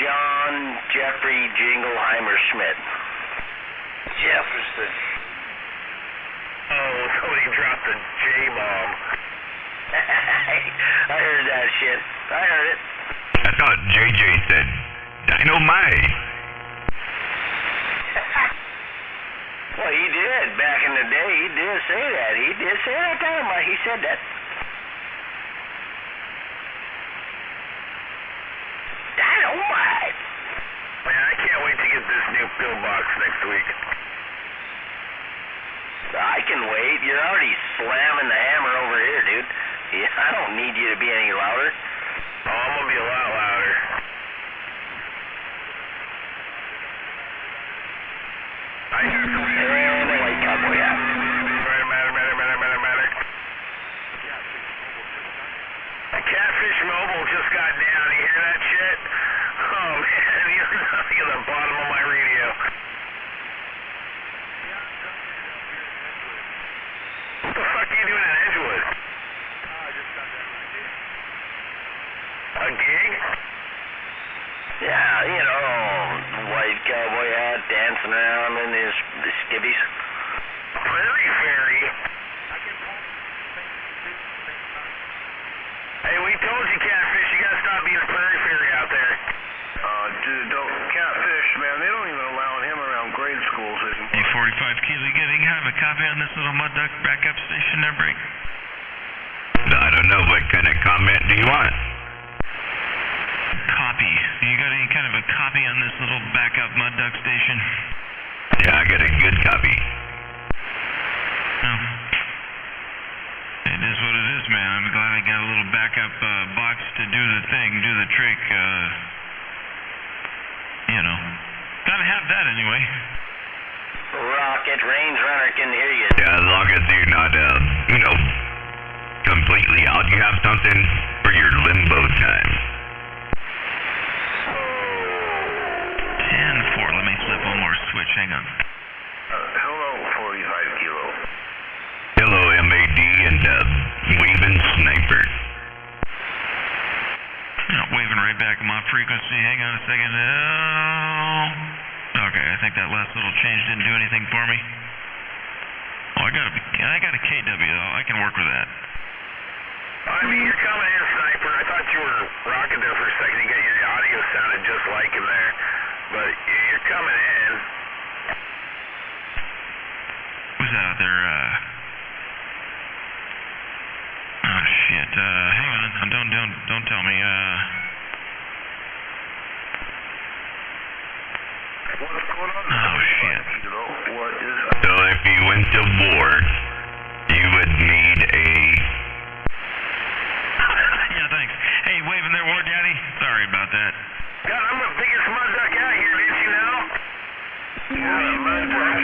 Speaker 9: John Jeffrey Jingleheimer Schmidt.
Speaker 14: Jefferson.
Speaker 13: Oh, somebody dropped a J-bomb.
Speaker 9: I heard that shit. I heard it.
Speaker 16: I thought JJ said dynamite.
Speaker 9: Well, he did. Back in the day, he did say that. He did say that dynamite. He said that. Dynamite.
Speaker 13: Man, I can't wait to get this new pillbox next week.
Speaker 9: I can wait. You're already slamming the hammer over here, dude. Yeah, I don't need you to be any louder.
Speaker 13: Oh, I'm gonna be a lot louder. I hear somebody.
Speaker 9: White cowboy hat.
Speaker 13: Matter. Catfish Mobile just got down. You hear that shit? Oh, man, you're nothing at the bottom of my radio. What the fuck are you doing in Edgewood? A gig?
Speaker 9: Yeah, white cowboy hat, dancing around in his skivvies.
Speaker 13: Prairie Fairy?
Speaker 2: Keely, can you have a copy on this little mud duck backup station there, Break?
Speaker 16: I don't know. What kind of comment do you want?
Speaker 2: Copy. You got any kind of a copy on this little backup mud duck station?
Speaker 16: Yeah, I got a good copy.
Speaker 2: Oh. It is what it is, man. I'm glad I got a little backup box to do the thing, do the trick. You know. Gotta have that anyway.
Speaker 9: Rocket, Range Runner can hear you.
Speaker 16: Yeah, as long as you're not, completely out. You have something for your limbo time.
Speaker 2: 10-4. Let me flip one more switch. Hang on.
Speaker 13: Hello, 45 Kilo.
Speaker 16: Hello, MAD and, Waving Sniper.
Speaker 2: Waving right back. I'm off frequency. Hang on a second. Okay, I think that last little change didn't do anything for me. Oh, I got a KW though. I can work with that.
Speaker 13: I mean, you're coming in, Sniper. I thought you were rocking there for a second. Your audio sounded just like him there. But you're coming in.
Speaker 2: Who's that out there? Oh, shit. Hang on. Don't tell me.
Speaker 13: What's going on?
Speaker 2: Oh, shit.
Speaker 13: What is...
Speaker 16: So if you went to war, you would need a...
Speaker 2: Yeah, thanks. Hey, waving there, War Daddy. Sorry about that.
Speaker 13: God, I'm the biggest mud duck out here, didn't you know? Yeah, mud duck.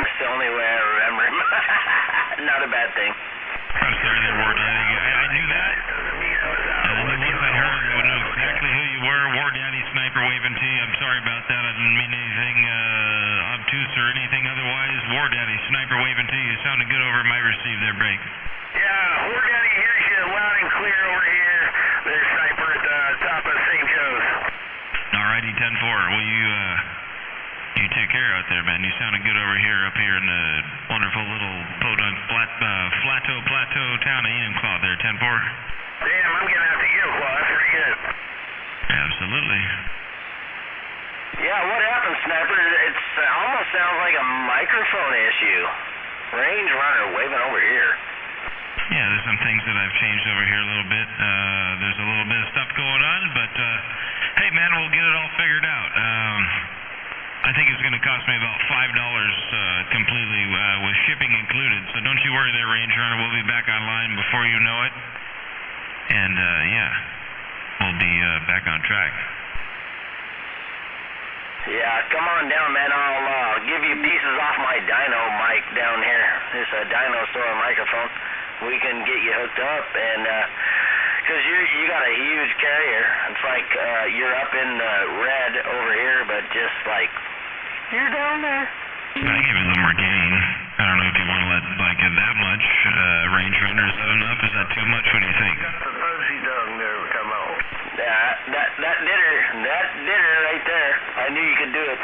Speaker 9: It's the only way I remember him. Not a bad thing.
Speaker 2: I'm sorry there, War Daddy. I knew that. And once I heard it, I would know exactly who you were. War Daddy, Sniper, waving to you. I'm sorry about that. I didn't mean anything obtuse or anything otherwise. War Daddy, Sniper, waving to you. Sounded good over my receive there, Break.
Speaker 13: Yeah, War Daddy hears you loud and clear over here. There's Sniper at the top of St. Joe's.
Speaker 2: Alrighty, 10-4. Well, you take care out there, man. You sounded good over here, up here in the wonderful little podunk plateau town of Enumclaw there, 10-4.
Speaker 13: Damn, I'm getting out to Enumclaw. That's pretty good.
Speaker 2: Absolutely.
Speaker 9: Yeah, what happened, Sniper? It almost sounds like a microphone issue. Range Runner waving over here.
Speaker 2: Yeah, there's some things that I've changed over here a little bit. There's a little bit of stuff going on, but hey, man, we'll get it all figured out. I think it's going to cost me about $5 completely with shipping included. So don't you worry there, Range Runner. We'll be back online before you know it. And yeah, we'll be back on track.
Speaker 9: Yeah, come on down, man. I'll give you pieces off my dyno mic down here. This dinosaur microphone. We can get you hooked up, and because you got a huge carrier. It's like you're up in the red over here, but just like you're down there.
Speaker 2: I give it a little more gain. I don't know if you want to let like it that much. Range Runner, is that enough? Is that too much? What do you think?
Speaker 13: Got the fuzzy dung there come out.
Speaker 9: That did her right there. I knew you could do it.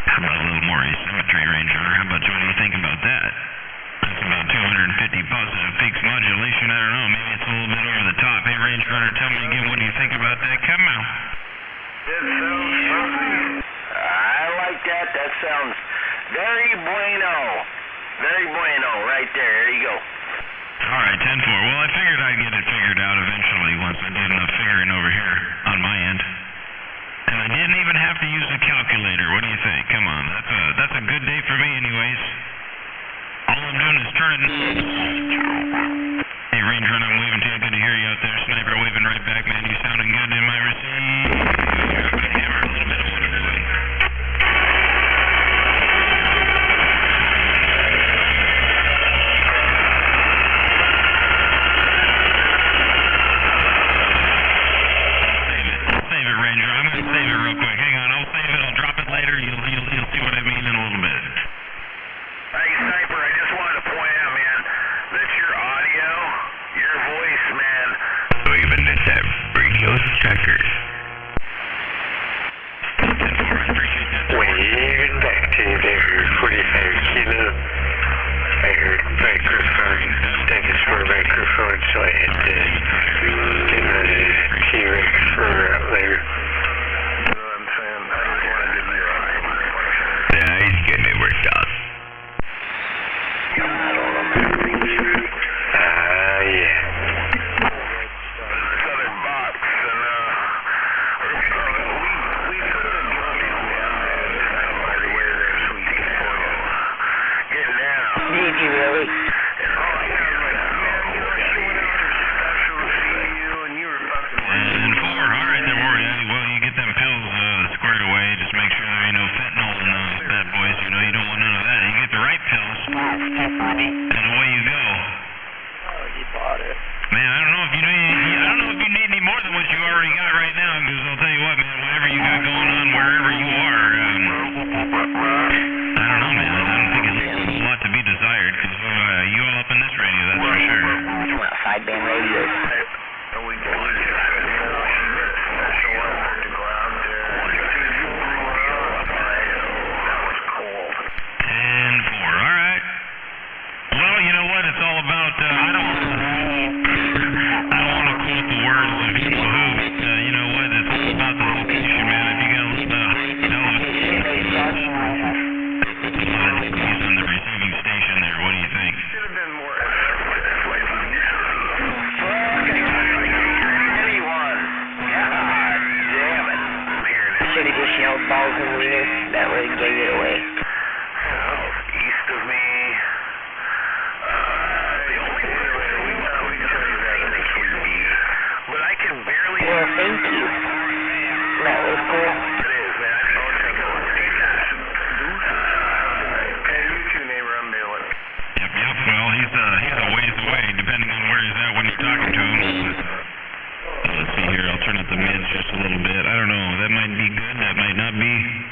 Speaker 2: How about a little more asymmetry, Range Runner? What do you think about that? That's about 250 positive peaks modulation. I don't know. Maybe it's a little bit over the top. Hey, Range Runner, tell me again, what do you think about that? Come on.
Speaker 13: It sounds fuzzy.
Speaker 9: I like that. That sounds very bueno. Very bueno right there. There you go.
Speaker 2: All right, 10-4. Well, I figured I'd get it figured out eventually once I did enough figuring over here on my end. And I didn't even have to use a calculator. What do you think? Come on. That's a good day for me anyways. All I'm doing is turning... Hey, Range Runner, I'm waving to you. Good to hear you out there. Sniper waving right back, man. You sounding good in my receive. Hammer a little bit of water away. Save it, Ranger. I'm going to save it real quick. Hang on. I'll save it. I'll drop it later. You'll see what I mean in a little bit.
Speaker 13: Hey, Sniper, I just wanted to point out, man, that your audio, your
Speaker 7: this.
Speaker 13: And we just, you know, she did a special effort to go out there. That was cold.
Speaker 2: 10-4. All right. Well, you know what? It's all about. I don't want to quote the words of people who. You know what? It's all about the location, man. If you got he's on the receiving station there. What do you think?
Speaker 13: Should have been more assertive.
Speaker 9: Anyone? God damn it. I'm hearing it.
Speaker 7: Should have just yelled balls and wieners. That would have gave it away.
Speaker 13: East of me. The only thing we can tell you that is this would be. But I can barely.
Speaker 7: Well, thank you. That was cool.
Speaker 13: It is, man. I'll take a look. Hey, you too, neighbor. I'm bailing.
Speaker 2: Yep. Well, he's a ways away, depending on where he's at when you're talking to him. Let's see here. I'll turn up the mids just a little bit. I don't know. That might be good. That might not be.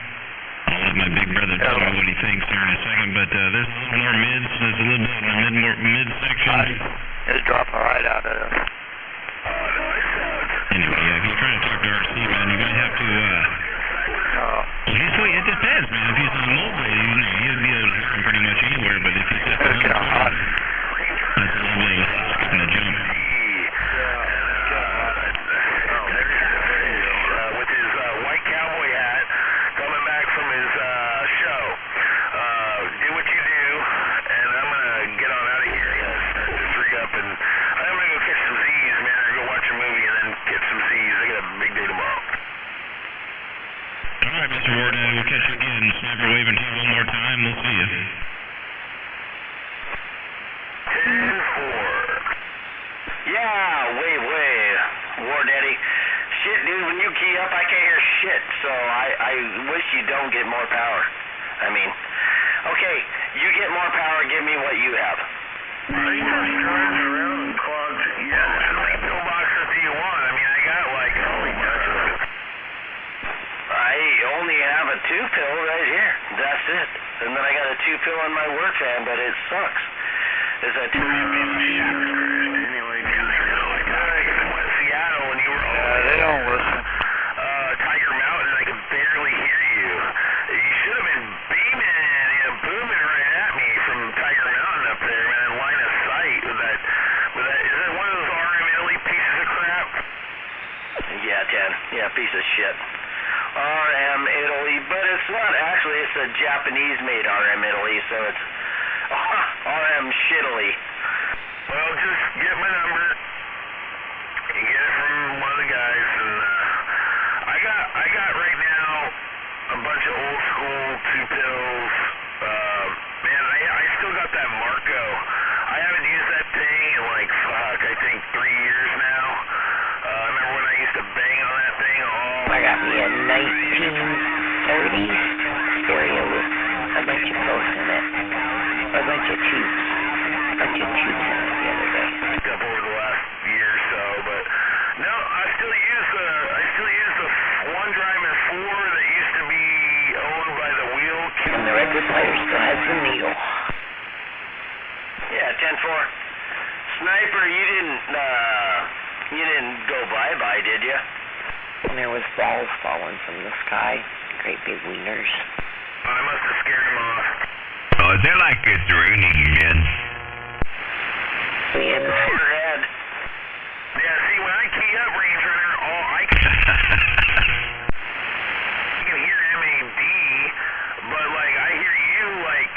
Speaker 2: I'll let my big brother tell me what he thinks here in a second. But there's a little more mids. There's a little bit in the mid section.
Speaker 20: It's dropping right out of it.
Speaker 2: Anyway, if you're trying to talk to RC, man, you're gonna have to. It depends, man. If he's on mobile, you'd be able to hear him pretty much anywhere. But if he's at the home, that's a little bit of a jump.
Speaker 13: With his white cowboy hat, coming back from his show. Do what you do, and I'm gonna get on out of here. Just rig up, and I'm gonna go catch some Z's, man. Or go watch a movie and then get some Z's. I got a big day tomorrow.
Speaker 2: All right, Mr. Ward, we'll catch you again. Sniper waving to you one more time. We'll see you.
Speaker 13: 10-4.
Speaker 9: Yeah, way. War Daddy. Shit, dude, when you key up, I can't hear shit, so I wish you don't get more power. I mean, okay, you get more power, give me what you have.
Speaker 13: Are you just driving around and clogged? Yeah, how many pillboxes do you want? I mean, I got like, holy God.
Speaker 9: I only have a 2-pill right here. That's it. And then I got a 2-pill in my work van, but it sucks. Is that 2
Speaker 13: Anyway, West Seattle, and you were all
Speaker 20: they don't listen.
Speaker 13: Tiger Mountain, and I could barely hear you. You should have been booming right at me from Tiger Mountain up there, man. Line of sight with that. Is it one of those RM Italy pieces of crap?
Speaker 9: Yeah, 10. Yeah, piece of shit. RM Italy, but it's not actually. It's a Japanese-made RM Italy, so it's RM Shittily.
Speaker 13: Well, just get my number and get it from one of the guys. And I got right now a bunch of old school 2-pills. Man, I still got that Marco. I haven't used that thing in like I think 3 years now. I remember when I used to bang on that thing.
Speaker 7: I got me a 1930s stereo with a bunch of pills in it. A bunch of tubes. A bunch of tubes in it the other day.
Speaker 13: Picked up over the last year or so, but no, I still use the one Dryman 4 that used to be owned by the Wheel.
Speaker 7: And the record player still has the needle.
Speaker 9: Yeah, 10-4. Sniper, you didn't go bye-bye, did you?
Speaker 7: And there was balls falling from the sky. Great big wieners.
Speaker 13: I must have scared him off.
Speaker 16: Oh, they're like it's raining, man.
Speaker 9: Overhead.
Speaker 13: Yeah, see, when I key up Range Runner, I can hear MAD, but like I hear you like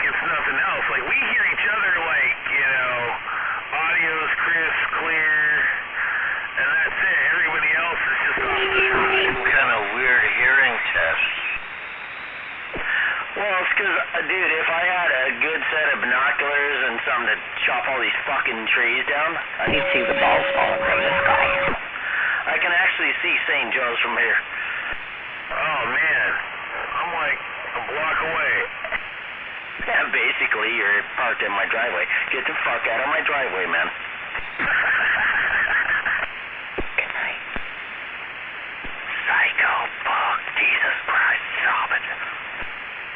Speaker 13: it's nothing else. Like we hear each other like, you know, audio's crisp, clear, and that's it. Everybody else is just off the side.
Speaker 9: Some kind of weird hearing test. Well, it's because, dude, if I had a good set of binoculars and something to chop all these fucking trees down, I
Speaker 7: You'd see the balls falling from the sky.
Speaker 9: I can actually see St. Joe's from here.
Speaker 13: Oh man, I'm like a block away.
Speaker 9: Yeah, basically, you're parked in my driveway. Get the fuck out of my driveway, man.
Speaker 7: Good night.
Speaker 9: Psycho, fuck, Jesus Christ, stop it.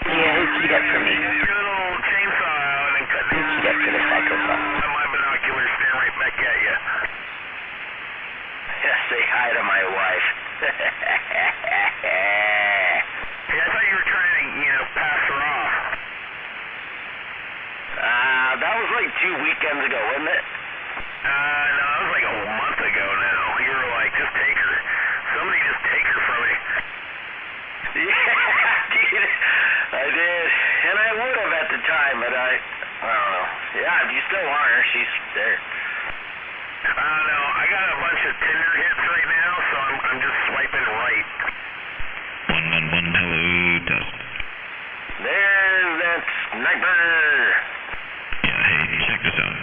Speaker 7: Yeah, who keyed up for me?
Speaker 13: Get a little chainsaw out and cut
Speaker 7: Who keyed up for the psycho fuck?
Speaker 13: my binoculars staring right back at you.
Speaker 9: like 2 weekends ago, wasn't it?
Speaker 13: No, that was like a month ago now. You were like, just take her. Somebody just take her from me.
Speaker 9: Yeah, dude. I did. And I would have at the time, but I don't know. Yeah, if you still want her, she's there.
Speaker 13: No, I got a bunch of Tinder hits right now, so I'm just swiping right.
Speaker 2: 111, hello, test.
Speaker 9: There's that sniper.
Speaker 2: Yeah, hey, check this out.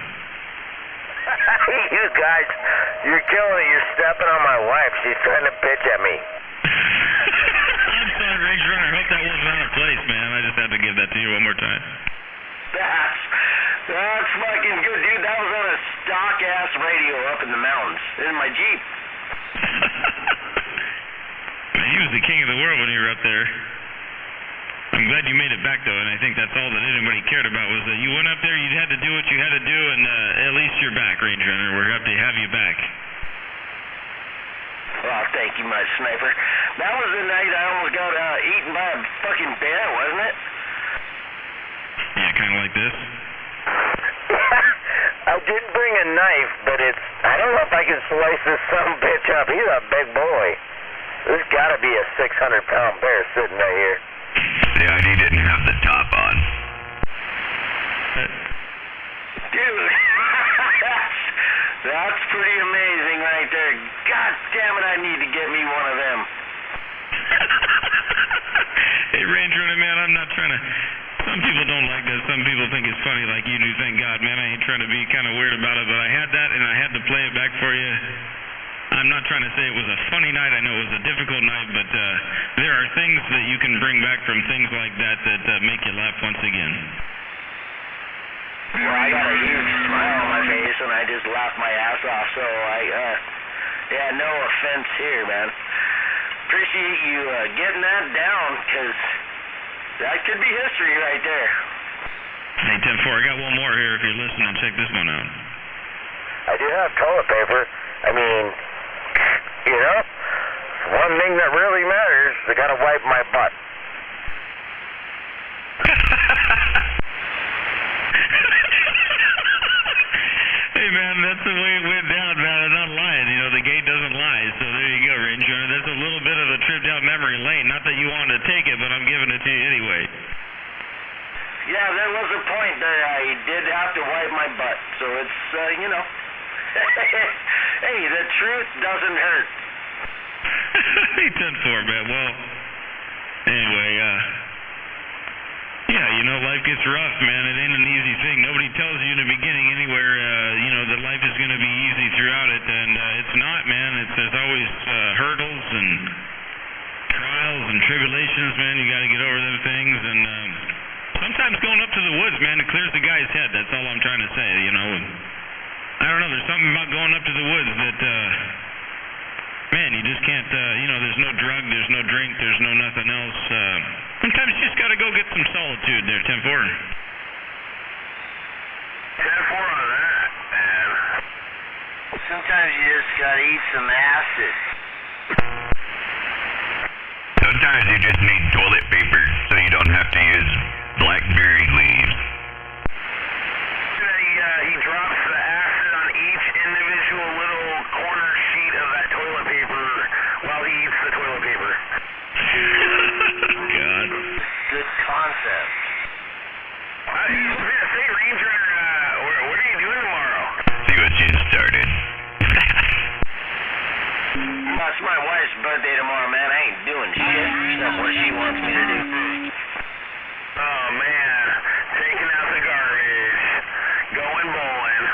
Speaker 14: You guys, you're killing it. You're stepping on my wife. She's trying to bitch at me.
Speaker 2: I'm sorry, Range Runner. I hope that wasn't out of place, man. I just had to give that to you one more time.
Speaker 9: That's fucking good, dude. That was on a stock-ass radio up in the mountains. In my Jeep.
Speaker 2: Man, he was the king of the world when you were up there. I'm glad you made it back, though, and I think that's all that anybody cared about was that you went up there, you had to do what you had to do, and at least you're back, Range Runner. We're happy to have you back.
Speaker 9: Well, thank you, my sniper. That was the night I almost got eaten by a fucking bear, wasn't it?
Speaker 2: Yeah, kind of like this.
Speaker 14: I did bring a knife, but I don't know if I can slice this son of a bitch up. He's a big boy. There's gotta be a 600-pound bear sitting right here.
Speaker 16: Yeah, he didn't have the top on.
Speaker 9: Dude, that's pretty amazing right there. God damn it, I need to get me one of them.
Speaker 2: Hey, Range Runner, man, I'm not trying to... Some people don't like that. Some people think it's funny like you do. Thank God, man. I ain't trying to be kind of weird about it, but I had that, and I had to play it back for you. I'm not trying to say it was a funny night. I know it was a difficult night, but there are things that you can bring back from things like that that make you laugh once again.
Speaker 9: Well, I got a huge smile on my face, and I just laughed my ass off, so yeah, no offense here, man. Appreciate you getting that down, because that could be history right there.
Speaker 2: Hey, 10-4, I got one more here if you're listening. Check this one out.
Speaker 14: I do have toilet paper. I mean, you know, one thing that really matters, I gotta wipe my butt.
Speaker 2: Hey, man, that's the way it went down, man. I'm not lying. You know, the gate doesn't lie. So there you go, Range Runner. That's a little bit of a trip down memory lane. Not that you wanted to take it, but I'm giving it to you anyway.
Speaker 9: Yeah, there was a point there I did have to wipe my butt. So it's, you know. Hey, the truth doesn't hurt.
Speaker 2: Hey, 10-4, man. Well, anyway, yeah, you know, life gets rough, man. It ain't an easy thing. Nobody tells you in the beginning anywhere, you know, that life is going to be easy throughout it, and it's not, man. There's always hurdles and trials and tribulations, man. You got to get over them things, and sometimes going up to the woods, man, it clears the guy's head. That's all I'm trying to say, you know. And I don't know. There's something about going up to the woods that, man, you just can't, you know, there's no drug, there's no drink, there's no nothing else. Sometimes you just got to go get some solitude there, 10-4. 10-4
Speaker 13: on that, man.
Speaker 9: Sometimes you just got to eat some acid.
Speaker 16: Sometimes you just need toilet paper so you don't have to use blackberry leaves.
Speaker 13: He drops the acid on each individual little corner sheet of that toilet paper while he eats the toilet paper.
Speaker 2: God.
Speaker 9: Good concept.
Speaker 13: Say, Ranger, what are you doing tomorrow?
Speaker 16: See what you started.
Speaker 9: It's my wife's birthday tomorrow, man. I ain't doing shit except what she wants me to do.
Speaker 13: Oh, man. Taking out the garbage. Going bowling.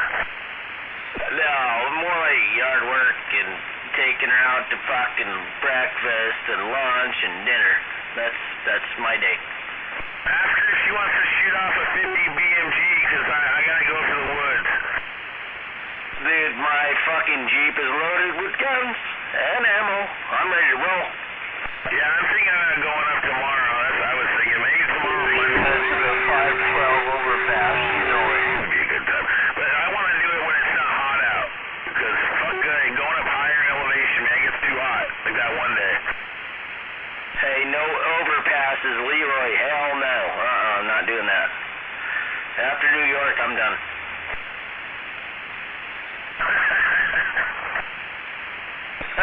Speaker 9: No, more like yard work and taking her out to fucking breakfast and lunch and dinner. That's my day.
Speaker 13: Ask her if she wants to shoot off a 50 BMG, because I gotta go for the woods.
Speaker 9: Dude, my fucking Jeep is loaded with guns and ammo. I'm ready to roll.
Speaker 13: Yeah, I'm thinking of going up tomorrow. I was thinking maybe tomorrow.
Speaker 9: That's the 512 overpass. You know it.
Speaker 13: Would be a good time. But I want to do it when it's not hot out. Because fuck going up higher in elevation, man, it gets too hot. Like that one day.
Speaker 9: Hey, no overpasses, Leroy. Hell no. I'm not doing that. After New York, I'm done.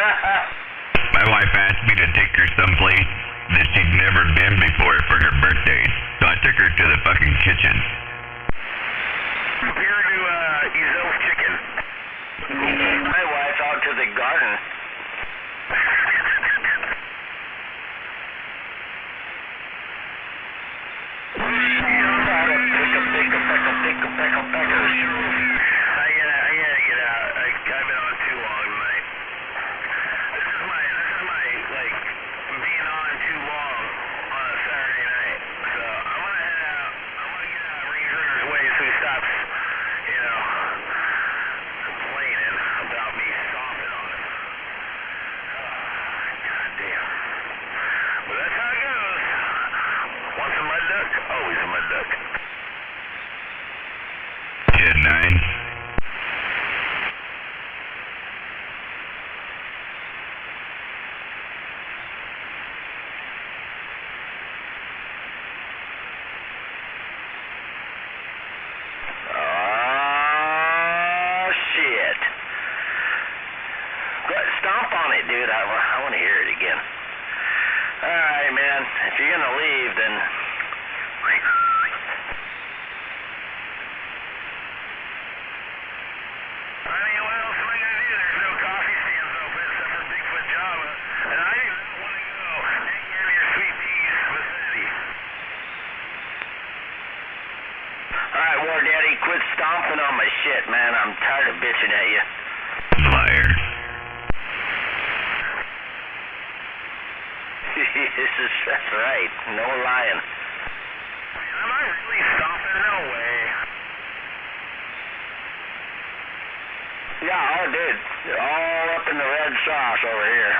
Speaker 16: My wife asked me to take her someplace that she'd never been before for her birthday. So I took her to the fucking kitchen.
Speaker 14: Up here to Ezel's Chicken.
Speaker 9: My wife out to the garden.
Speaker 14: Stomp on it, dude. I want to hear it again. Alright, man. If you're going to leave, then... I mean, what else am I going to do? There's no coffee stands open except for Bigfoot Java. And I do not want to go anywhere near Sweet Pea's vicinity. Alright, War Daddy, quit stomping on my shit, man. I'm tired of bitching at you.
Speaker 16: Liar.
Speaker 14: That's right. No lying. Am I really stomping? No way. Yeah, oh, dude. All up in the red sauce over here.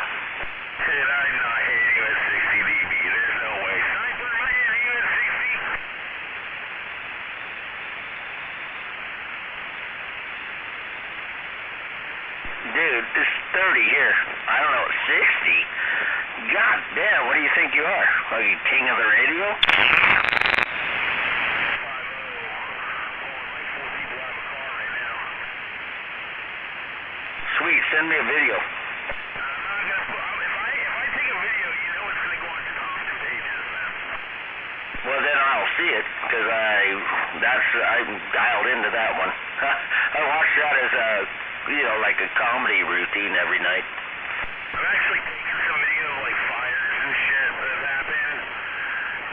Speaker 14: Dude, I'm not hitting with 60 dB. There's no way. Sniper, man, are you at 60? Dude, it's 30 here. I don't know, 60? God damn, what do you think you are? Like a king of the radio? Sweet, send me a video. If I take a video, you know it's going to go on constant pages, man. Well, then I'll see it, because I'm dialed into that one. I watch that as like a comedy routine every night. I'm actually taking some video of like fires and shit that have happened.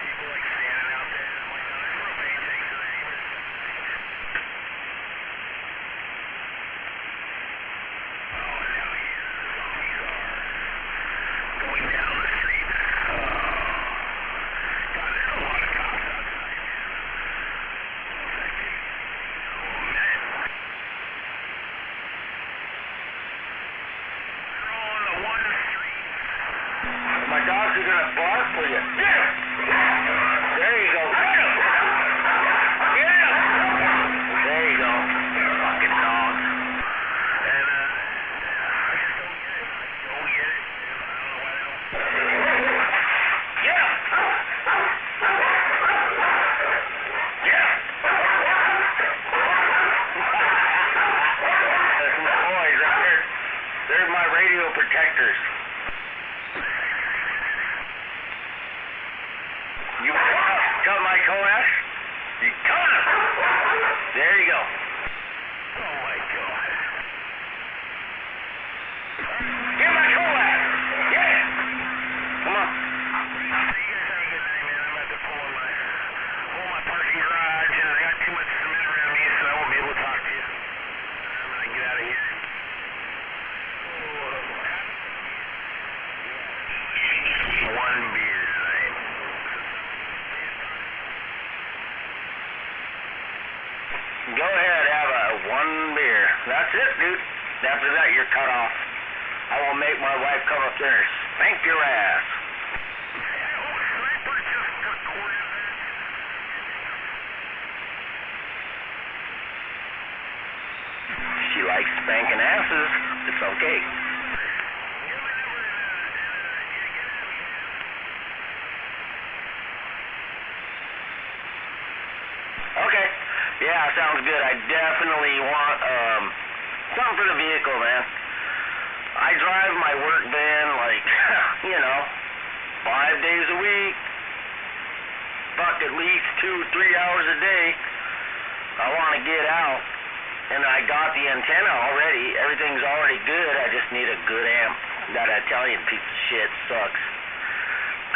Speaker 14: People like standing out there. I'm like, no, there's propane tanks in there. Oh, and out here the zombies are going down the street. God, there's a lot of cops outside, man. Oh, man. My dogs are gonna bark for you. Get him! There you go. Get him! Get him! There you go. Fucking dog. And I just don't get it. I don't get it. I don't know why they don't. Get him! Get him! There's some boys up there. They're my radio protectors. You cut my coax? You cut him! There you go. Oh my God. Get my coax! Get it! Come on. You guys have a good night, man. I'm about to pull my parking garage, and I got too much cement around me, so I won't be able to talk to you. I'm gonna get out of here. One beer tonight. Go ahead, have one beer. That's it, dude. After that, you're cut off. I will make my wife come up there and spank your ass. She likes spanking asses. It's okay. Okay. Yeah, sounds good. I definitely want something for the vehicle, man. I drive my work van like, 5 days a week. Fuck, at least 2-3 hours a day. I want to get out. And I got the antenna already. Everything's already good. I just need a good amp. That Italian piece of shit sucks.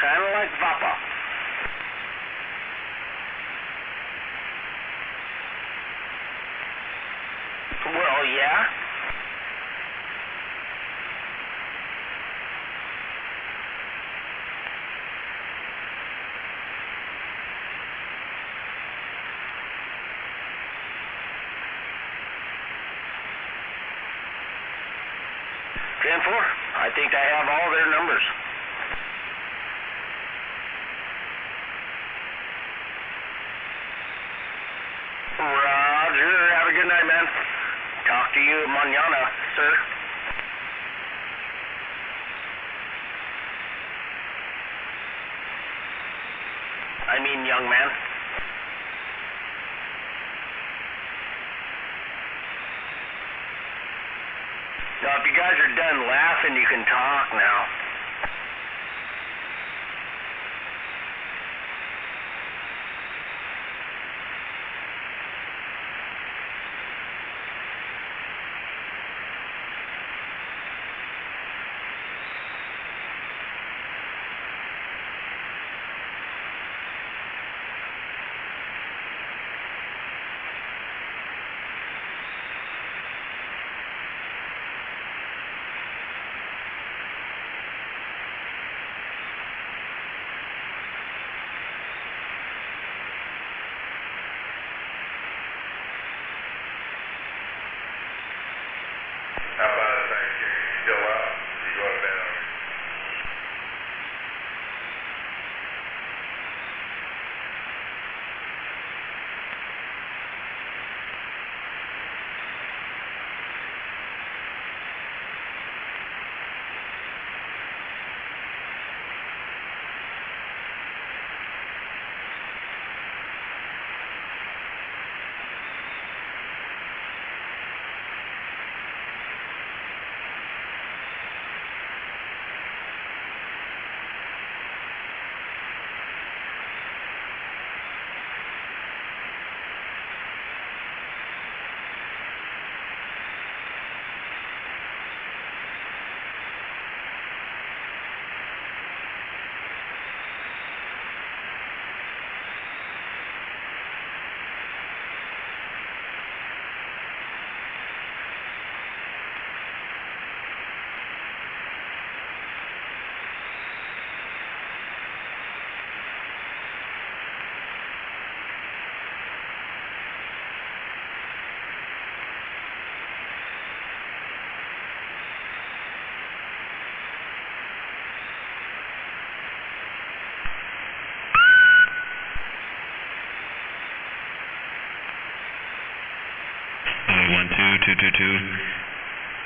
Speaker 14: Kind of like Vapa. Well, yeah. I think I have all their numbers. Roger. Have a good night, man. Talk to you mañana, sir. I mean, young man. Now, if you guys are done laughing, you can talk now.
Speaker 13: How about Thanksgiving? You still out? You go to bed on me?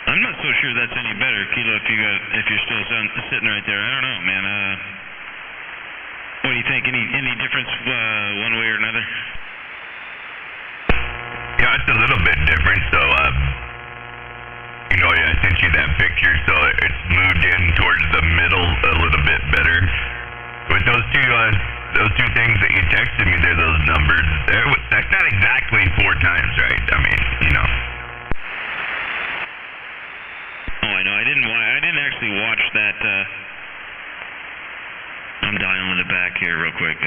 Speaker 2: I'm not so sure that's any better, Kilo. If you're still sitting right there, I don't know, man. What do you think? Any difference one way or another?
Speaker 16: Yeah, it's a little bit different. So, I sent you that picture, so it's moved in towards the middle a little bit better. With those two things that you texted me there, those numbers, that's not exactly 4 times, right? I mean,
Speaker 2: Oh, I know. I didn't actually watch that. I'm dialing it back here real quick.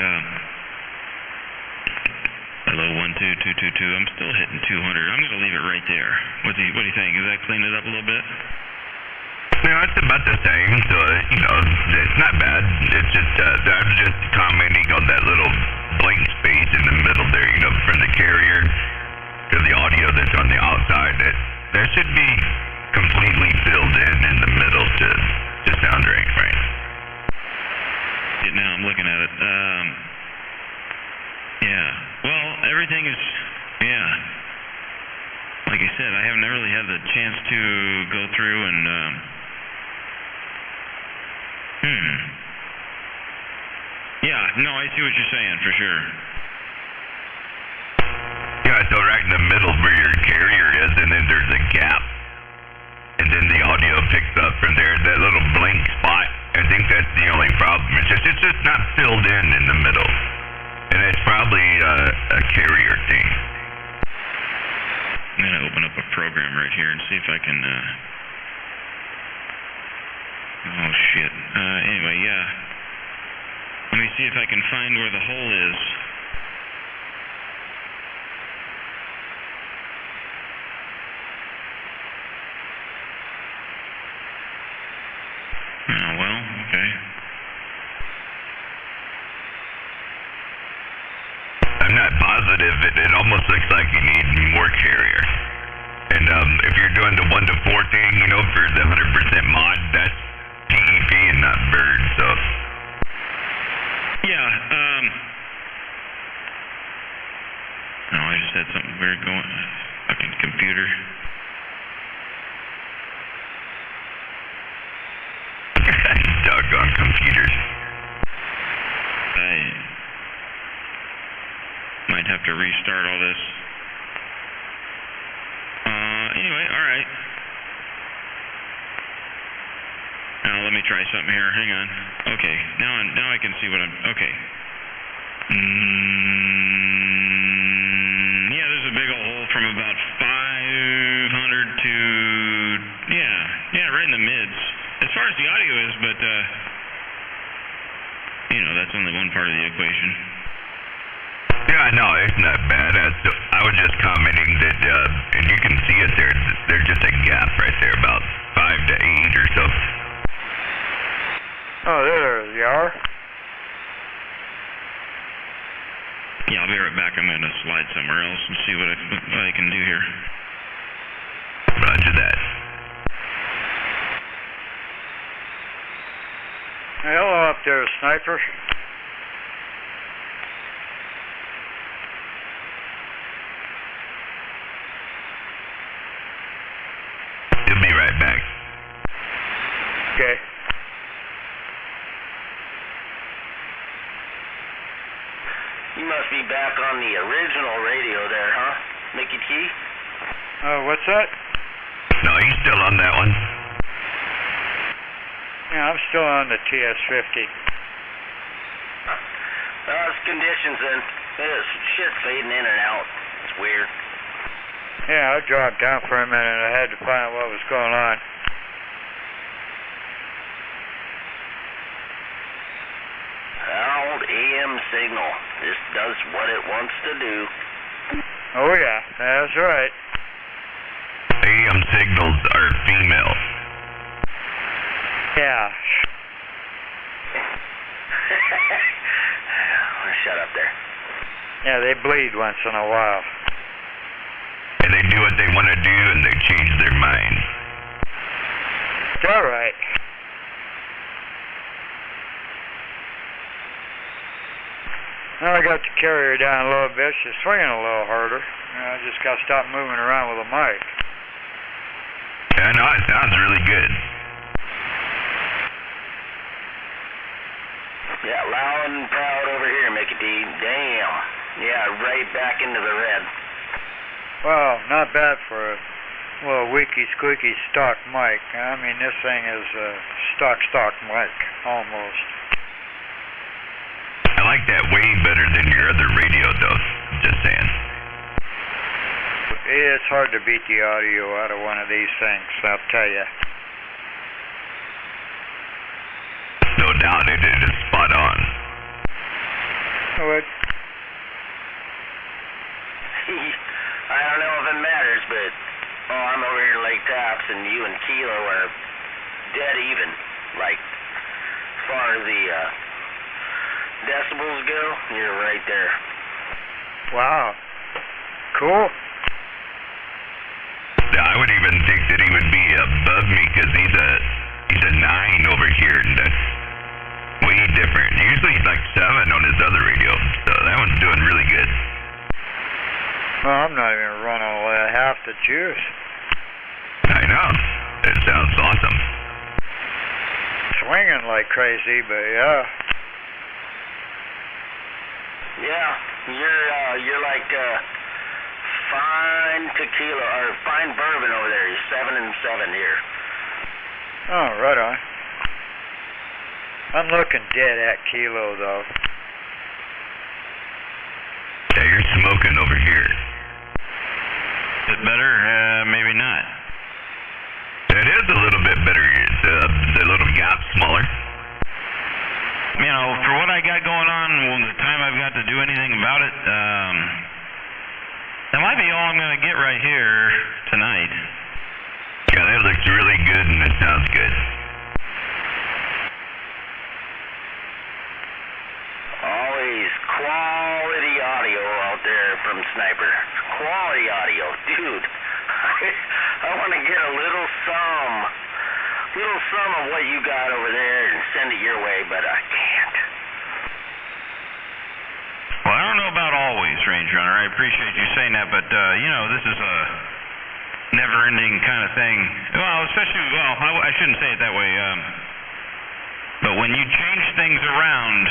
Speaker 2: Hello, 12222. I'm still hitting 200. I'm gonna leave it right there. What do you think? Does that clean it up a little bit?
Speaker 16: No, it's about the same. So it's not bad. It's just I was just commenting on that little blank space in the middle there, from the carrier to the audio that's on the outside. There should be completely filled in the middle to sound right.
Speaker 2: Now I'm looking at it. Yeah. Well, everything is. Yeah. Like I said, I haven't really had the chance to go through and. Yeah. No, I see what you're saying for sure.
Speaker 16: Yeah. So right in the middle where your carrier is, and then there's a gap. And then the audio picks up
Speaker 2: open up a program right here and see if I can, oh shit. Anyway, yeah. Let me see if I can find where the hole is. Oh, well, okay.
Speaker 16: I'm not positive. It almost looks like you need more carrier. And if you're doing the 1 to 4 thing, you know, for the 100% mod, that's TEP and not bird, so.
Speaker 2: Yeah, no, I just had something weird going. Fucking computer.
Speaker 16: Doggone computers.
Speaker 2: I might have to restart all this. Anyway, alright. Now let me try something here. Hang on. Okay, now I can see what I'm... Okay. Yeah, there's a big old hole from about 500 to... Yeah, right in the mids. As far as the audio is, but, you know, that's only one part of the equation.
Speaker 16: Yeah, no, it's not bad. I was just commenting that, and you can see it there. There's just a gap right there, about 5 to 8 or so.
Speaker 20: Oh, there you are.
Speaker 2: Yeah, I'll be right back. I'm going to slide somewhere else and see what I can do here.
Speaker 16: Roger that.
Speaker 20: Hello up there, Sniper.
Speaker 16: He'll be right back.
Speaker 20: Okay.
Speaker 9: You must be back on the original radio there, huh, Mickey T?
Speaker 20: What's that?
Speaker 16: No, he's still on that one.
Speaker 20: Yeah, I'm still on the TS-50.
Speaker 9: It's conditions then. Shit's fading in and out. It's weird.
Speaker 20: Yeah, I dropped down for a minute. I had to find out what was going on.
Speaker 9: Old AM signal. Just does what it wants to do.
Speaker 20: Oh, yeah, that's right.
Speaker 16: AM signals are female.
Speaker 20: Yeah.
Speaker 9: Shut up there.
Speaker 20: Yeah, they bleed once in a while.
Speaker 16: And they do what they want to do, and they change their mind.
Speaker 20: It's all right. Now I got the carrier down a little bit. She's swinging a little harder. I just got to stop moving around with the mic.
Speaker 16: Yeah, no, it sounds really good.
Speaker 9: Yeah, loud and proud over here, Mickey D. Damn. Yeah, right back into the red.
Speaker 20: Well, not bad for a little weaky, squeaky stock mic. I mean, this thing is a stock mic, almost.
Speaker 16: I like that way better than your other radio, though. Just saying.
Speaker 20: It's hard to beat the audio out of one of these things, I'll tell you.
Speaker 16: No doubt, it is spot on.
Speaker 20: What?
Speaker 9: I don't know if it matters, but I'm over here at Lake Taps, and you and Kilo are dead even. Like, as far as the decibels go, you're right there.
Speaker 20: Wow. Cool.
Speaker 16: Yeah, I would even think that he would be above me, because he's a 9 over here, and that's way different. Usually he's like 7 on his other radio, so that one's doing really good.
Speaker 20: Well, I'm not even running half the juice.
Speaker 16: I know. It sounds awesome.
Speaker 20: Swinging like crazy, but yeah.
Speaker 9: Yeah, you're like fine tequila or fine bourbon over there. You're 7 and 7 here.
Speaker 20: Oh, right on. I'm looking dead at Kilo though.
Speaker 16: Yeah, you're smoking over here.
Speaker 2: bit better, maybe not.
Speaker 16: It is a little bit better. The little gap smaller.
Speaker 2: You know, for what I got going on, the time I've got to do anything about it, that might be all I'm going to get right here tonight.
Speaker 16: Yeah, that looks really good and it sounds good.
Speaker 9: Always quality audio out there from Sniper. Quality audio. Dude, I want to get a little sum of what you got over there and send it your way, but I can't.
Speaker 2: Well, I don't know about always, Range Runner. I appreciate you saying that, but, you know, this is a never-ending kind of thing. Well, especially, I shouldn't say it that way, but when you change things around,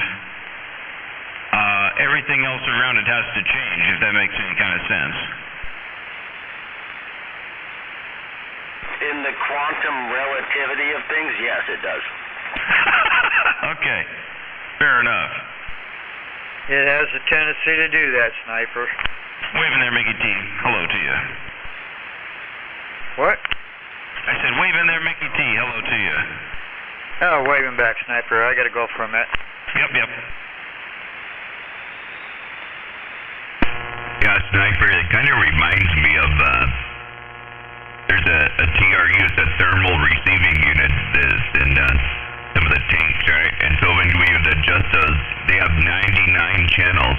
Speaker 2: everything else around it has to change, if that makes any kind of sense.
Speaker 9: In the quantum relativity of things, yes, it does.
Speaker 2: Okay, fair enough.
Speaker 20: It has a tendency to do that, Sniper.
Speaker 2: Waving there, Mickey T. Hello to you.
Speaker 20: What?
Speaker 2: I said, waving there, Mickey T. Hello to you.
Speaker 20: Oh, waving back, Sniper. I gotta go for a minute.
Speaker 2: Yep.
Speaker 16: Yeah, Sniper, it kind of reminds me of, there's a TRU, it's a thermal receiving unit that's in some of the tanks, right? And so when we would adjust those, they have 99 channels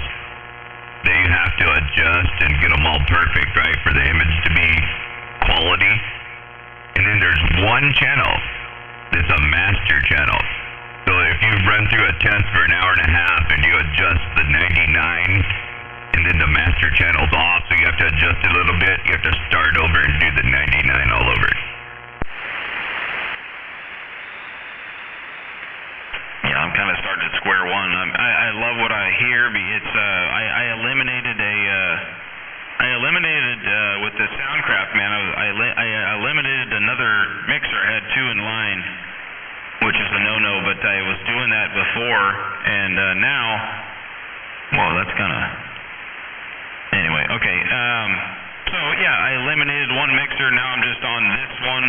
Speaker 16: that you have to adjust and get them all perfect, right, for the image to be quality. And then there's one channel that's a master channel. So if you run through a test for an hour and a half and you adjust the 99, and then the master channel's off, so you have to adjust it a little bit. You have to start over and do the 99 all over.
Speaker 2: Yeah, I'm kind of starting at square one. I love what I hear. It's I eliminated with the Soundcraft, man. I eliminated another mixer. I had two in line, which is a no-no. But I was doing that before, and now, well, that's kind of. Anyway, okay, so yeah, I eliminated one mixer, now I'm just on this one,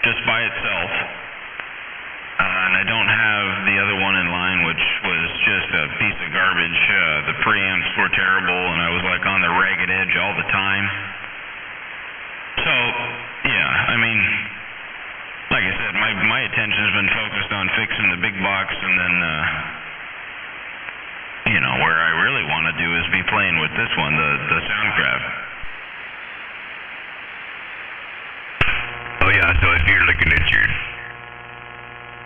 Speaker 2: just by itself, and I don't have the other one in line, which was just a piece of garbage. The preamps were terrible, and I was like on the ragged edge all the time. So, yeah, I mean, like I said, my attention has been focused on fixing the big box, and then, you know, where I really want to do is be playing with this one, the Soundcraft.
Speaker 16: Oh yeah, so if you're looking at your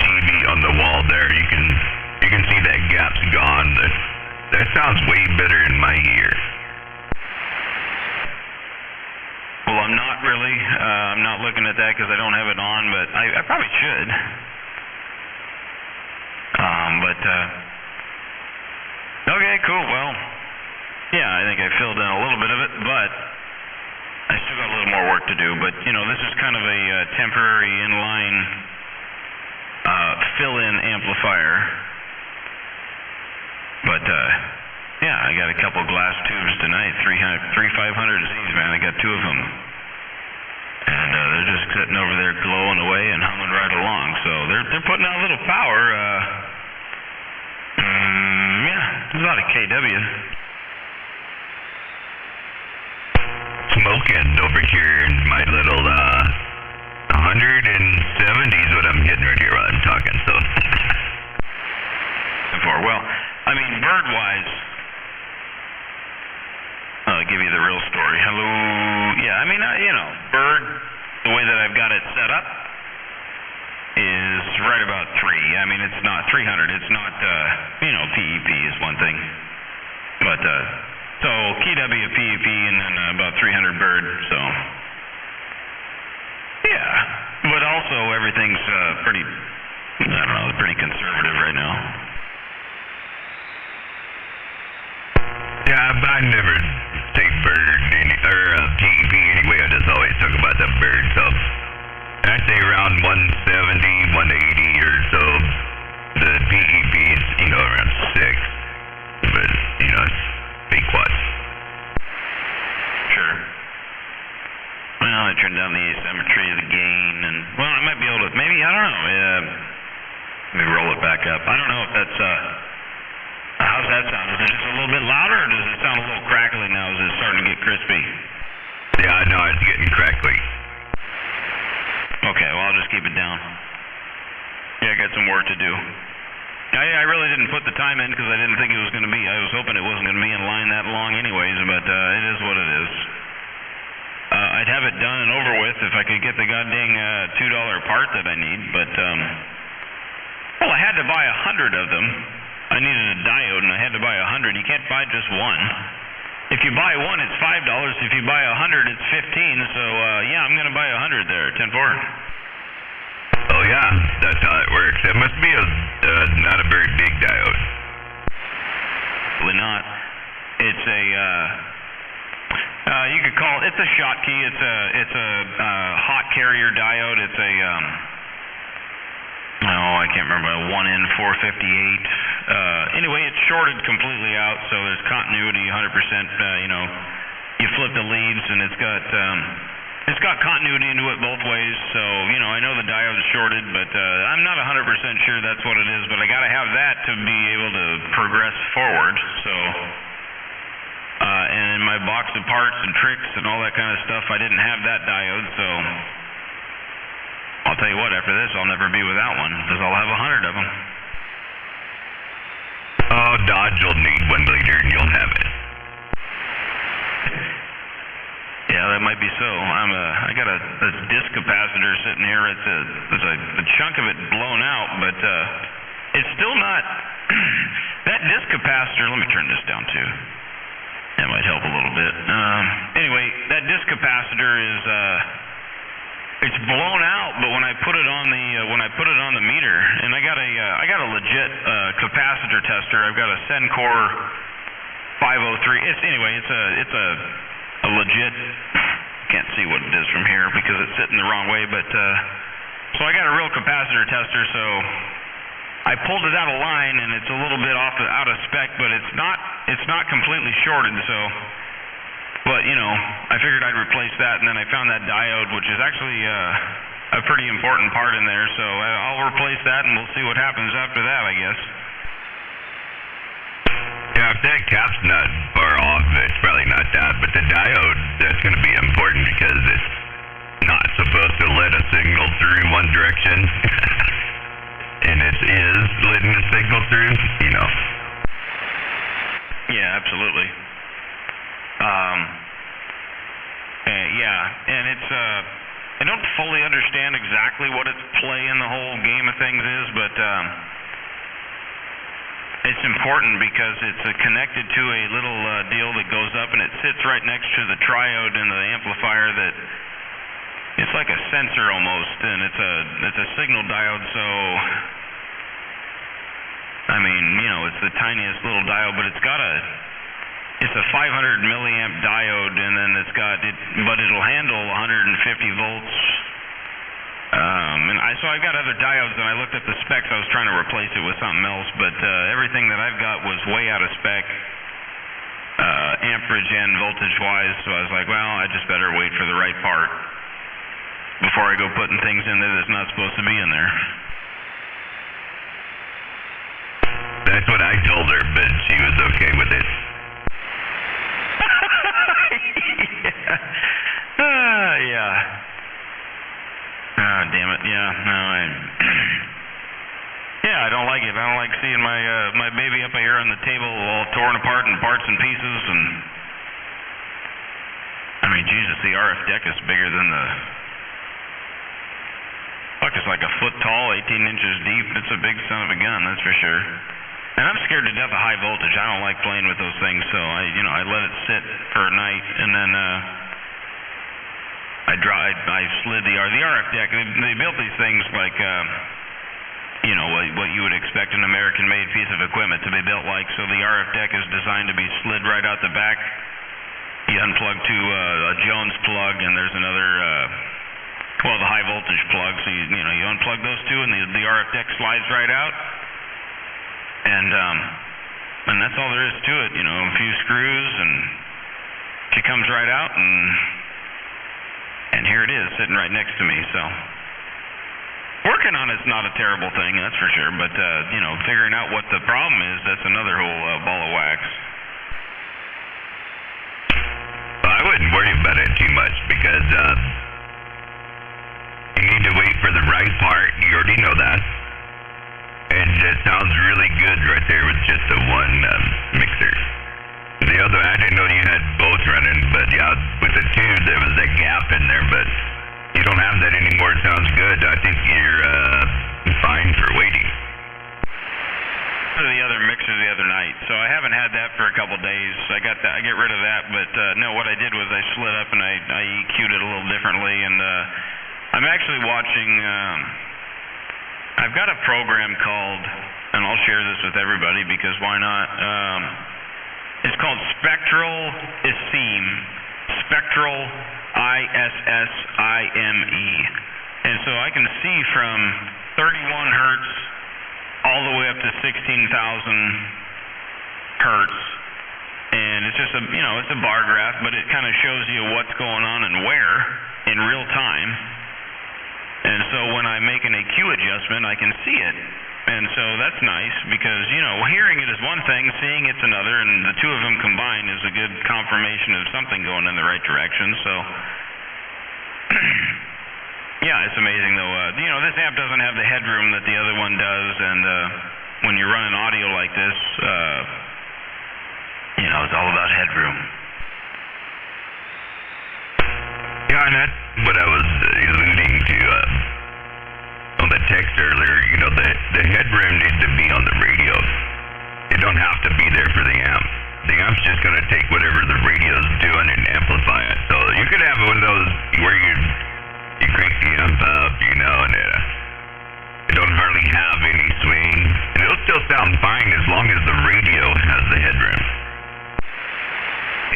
Speaker 16: TV on the wall there, you can see that gap's gone. That sounds way better in my ear.
Speaker 2: Well, I'm not really. I'm not looking at that because I don't have it on, but I probably should. Okay, cool. Well, yeah, I think I filled in a little bit of it, but I still got a little more work to do. But, you know, this is kind of a temporary inline fill-in amplifier. But, yeah, I got a couple glass tubes tonight, three 500Zs, man. I got two of them. And they're just sitting over there glowing away and humming right along. So they're putting out a little power. Yeah, there's a lot of KW.
Speaker 16: Smoking over here in my little 170 is what I'm getting right here while I'm talking, so.
Speaker 2: Well, I mean, bird-wise, I'll give you the real story. Hello, yeah, I mean, you know, bird, the way that I've got it set up is right about 3. I mean, it's not 300. It's not, you know, PEP is one thing. But, so KW PEP and then about 300 bird, so. Yeah, but also everything's pretty, I don't know, pretty conservative right now.
Speaker 16: Yeah, I never say bird or PEP anyway. I just always talk about the bird, so. I say around 170, 180 or so. The PEP is, you know, around 6. But, you know, it's big quads.
Speaker 2: Sure. Well, I turned down the asymmetry of the gain, and well, I might be able to. Maybe I don't know. Let me roll it back up. I don't know if that's. How's that sound? Is it just a little bit louder, or does it sound a little crackly now? Is it starting to get crispy?
Speaker 16: Yeah, no, it's getting crackly.
Speaker 2: Okay, well, I'll just keep it down. Yeah, I got some work to do. I really didn't put the time in because I didn't think it was going to be. I was hoping it wasn't going to be in line that long anyways, but it is what it is. I'd have it done and over with if I could get the goddamn $2 part that I need, but well, I had to buy 100 of them. I needed a diode, and I had to buy 100. You can't buy just one. If you buy one, it's $5. If you buy 100, it's $15. So yeah, I'm going to buy 100 there. 10-4.
Speaker 16: Oh yeah, that's how it works. It must be not a very big diode.
Speaker 2: Probably not. It's a you could call it's a Schottky. It's a hot carrier diode. It's a I can't remember, a 1N458. Anyway, it's shorted completely out, so there's continuity 100%. You flip the leads, and it's got continuity into it both ways. So I know the diode's shorted, but I'm not 100% sure that's what it is. But I got to have that to be able to progress forward. So. And in my box of parts and tricks and all that kind of stuff, I didn't have that diode, so I'll tell you what, after this, I'll never be without one, because I'll have 100 of them.
Speaker 16: Oh, Dodge will need one later, and you'll have it.
Speaker 2: Yeah, that might be so. I got a disc capacitor sitting here. There's a chunk of it blown out, but it's still not. That disc capacitor, let me turn this down too. That might help a little bit. Anyway, that disc capacitor is it's blown out, but when I put it on the meter, and I got a legit capacitor tester. I've got a Sencor 503. It's a legit. Can't see what it is from here because it's sitting the wrong way, but so I got a real capacitor tester, so I pulled it out of line, and it's a little bit out of spec, but it's not completely shorted. So, but I figured I'd replace that, and then I found that diode, which is actually a pretty important part in there. So I'll replace that, and we'll see what happens after that, I guess.
Speaker 16: Yeah, if that cap's not far off, it's probably not that, but the diode, that's going to be important because it's not supposed to let a signal through in one direction. And it is letting the signal through,
Speaker 2: Yeah, absolutely. Yeah, and it's I don't fully understand exactly what its play in the whole game of things is, but it's important because it's connected to a little deal that goes up, and it sits right next to the triode in the amplifier that. It's like a sensor almost, and it's a signal diode, so I mean, it's the tiniest little diode, but it's a 500 milliamp diode, and then but it'll handle 150 volts. So I've got other diodes, and I looked at the specs. I was trying to replace it with something else, but everything that I've got was way out of spec, amperage and voltage-wise. So I was like, well, I just better wait for the right part before I go putting things in there that's not supposed to be in there.
Speaker 16: That's what I told her, but she was okay with it.
Speaker 2: Yeah. Oh, damn it. Yeah, no, yeah, I don't like it. I don't like seeing my baby up here on the table all torn apart in parts and pieces, and I mean, Jesus, the RF deck is bigger than the it's like a foot tall, 18 inches deep. It's a big son of a gun, that's for sure. And I'm scared to death of high voltage. I don't like playing with those things, so I let it sit for a night, and then I slid the RF deck. They built these things like what you would expect an American-made piece of equipment to be built like. So the RF deck is designed to be slid right out the back. You unplug to a Jones plug, and there's another. The high voltage plug, so you unplug those two, and the RF deck slides right out, and that's all there is to it. A few screws, and she comes right out, and here it is sitting right next to me. So working on it's not a terrible thing, that's for sure. But figuring out what the problem is, that's another whole ball of wax.
Speaker 16: I wouldn't worry about it too much because you need to wait for the right part. You already know that. And it sounds really good right there with just the one mixer. The other, I didn't know you had both running, but yeah, with the two, there was that gap in there, but you don't have that anymore. It sounds good. I think you're fine for waiting.
Speaker 2: The other mixer the other night, so I haven't had that for a couple days. I got that. I get rid of that, but no. What I did was I slid up and I EQ'd it a little differently, and I'm actually watching. I've got a program called, and I'll share this with everybody because why not? It's called Spectral ISIME. Spectral ISSIME, and so I can see from 31 hertz. All the way up to 16,000 hertz, and it's just it's a bar graph, but it kind of shows you what's going on and where in real time. And so when I make an EQ adjustment, I can see it, and so that's nice because hearing it is one thing, seeing it's another, and the two of them combined is a good confirmation of something going in the right direction. So. Yeah, it's amazing though. This amp doesn't have the headroom that the other one does, and when you're running audio like this, it's all about headroom.
Speaker 16: Yeah, and that's what I was alluding to on the text earlier. The headroom needs to be on the radio. It don't have to be there for the amp. The amp's just going to take whatever the radio's doing and amplify it. So you could have one of those where you crank the amp up, and it don't hardly have any swing. And it'll still sound fine as long as the radio has the headroom.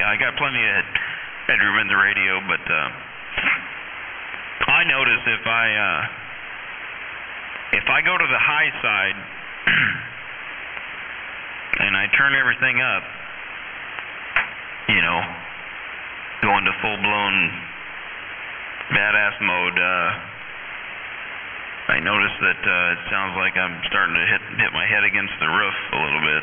Speaker 2: Yeah, I got plenty of headroom in the radio, but I notice if I go to the high side and I turn everything up, go into full-blown badass mode, I notice that it sounds like I'm starting to hit my head against the roof a little bit.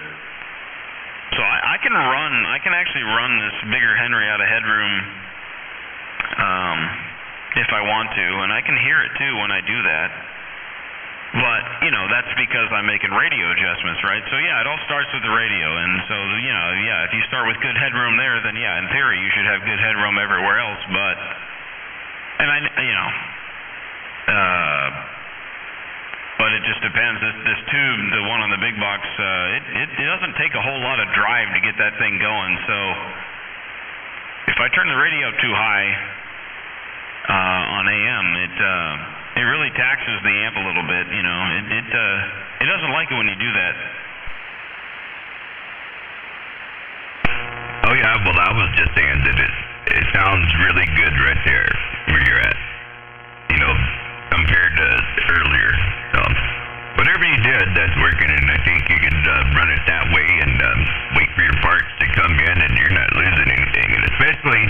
Speaker 2: So I can actually run this bigger Henry out of headroom if I want to, and I can hear it too when I do that. But that's because I'm making radio adjustments, right? So yeah, it all starts with the radio, and so if you start with good headroom there, then yeah, in theory you should have good headroom everywhere else, but. And but it just depends. This tube, the one on the big box, it doesn't take a whole lot of drive to get that thing going. So if I turn the radio too high on AM, it really taxes the amp a little bit. It doesn't like it when you do that.
Speaker 16: Oh yeah, well I was just saying that it sounds really good right there where you're at, compared to earlier. So whatever you did, that's working, and I think you could run it that way and wait for your parts to come in, and you're not losing anything, and especially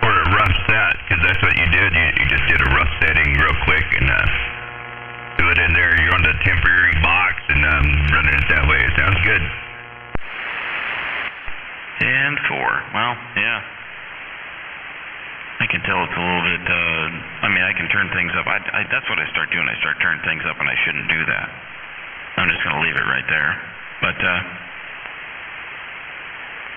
Speaker 16: for a rough set, because that's what you did. You just did a rough setting real quick and do it in there. You're on the temporary box and running it that way. It sounds good.
Speaker 2: And 4. Well, yeah. I can tell it's a little bit, I can turn things up. That's what I start doing. I start turning things up, and I shouldn't do that. I'm just going to leave it right there. But,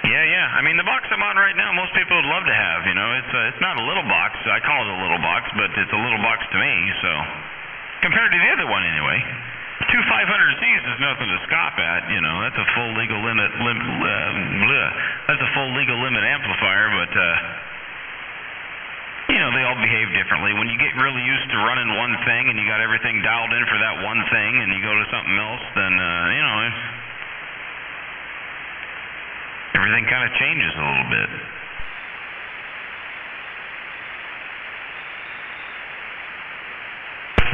Speaker 2: yeah. The box I'm on right now, most people would love to have, It's not a little box. I call it a little box, but it's a little box to me, so. Compared to the other one, anyway. Two 500Cs is nothing to scoff at, That's a full legal limit, that's a full legal limit amplifier, but, they all behave differently. When you get really used to running one thing and you got everything dialed in for that one thing and you go to something else, then, everything kind of changes a little bit.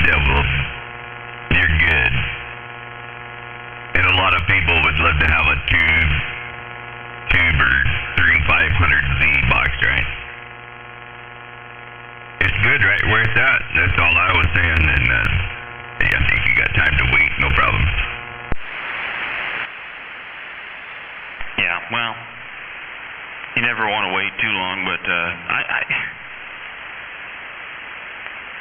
Speaker 16: Yeah, well, you're good. And a lot of people would love to have a tube or 3500Z box, right? It's good good right where it's at. That's all I was saying, and I think you got time to wait, no problem.
Speaker 4: Yeah, well, you never want to wait too long, but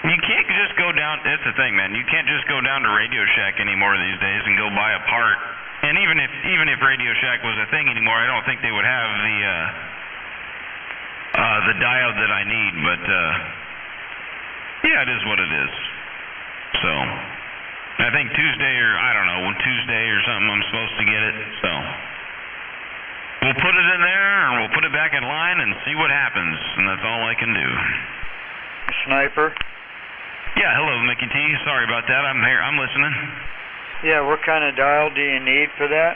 Speaker 4: you can't just go down. That's the thing, man. You can't just go down to Radio Shack anymore these days and go buy a part. And even if Radio Shack was a thing anymore, I don't think they would have the diode that I need. But yeah, it is what it is. So I think Tuesday or something, I'm supposed to get it. So we'll put it in there and we'll put it back in line and see what happens. And that's all I can do.
Speaker 20: Sniper?
Speaker 4: Yeah, hello, Mickey T. Sorry about that. I'm here. I'm listening.
Speaker 20: Yeah, what kind of dial do you need for that?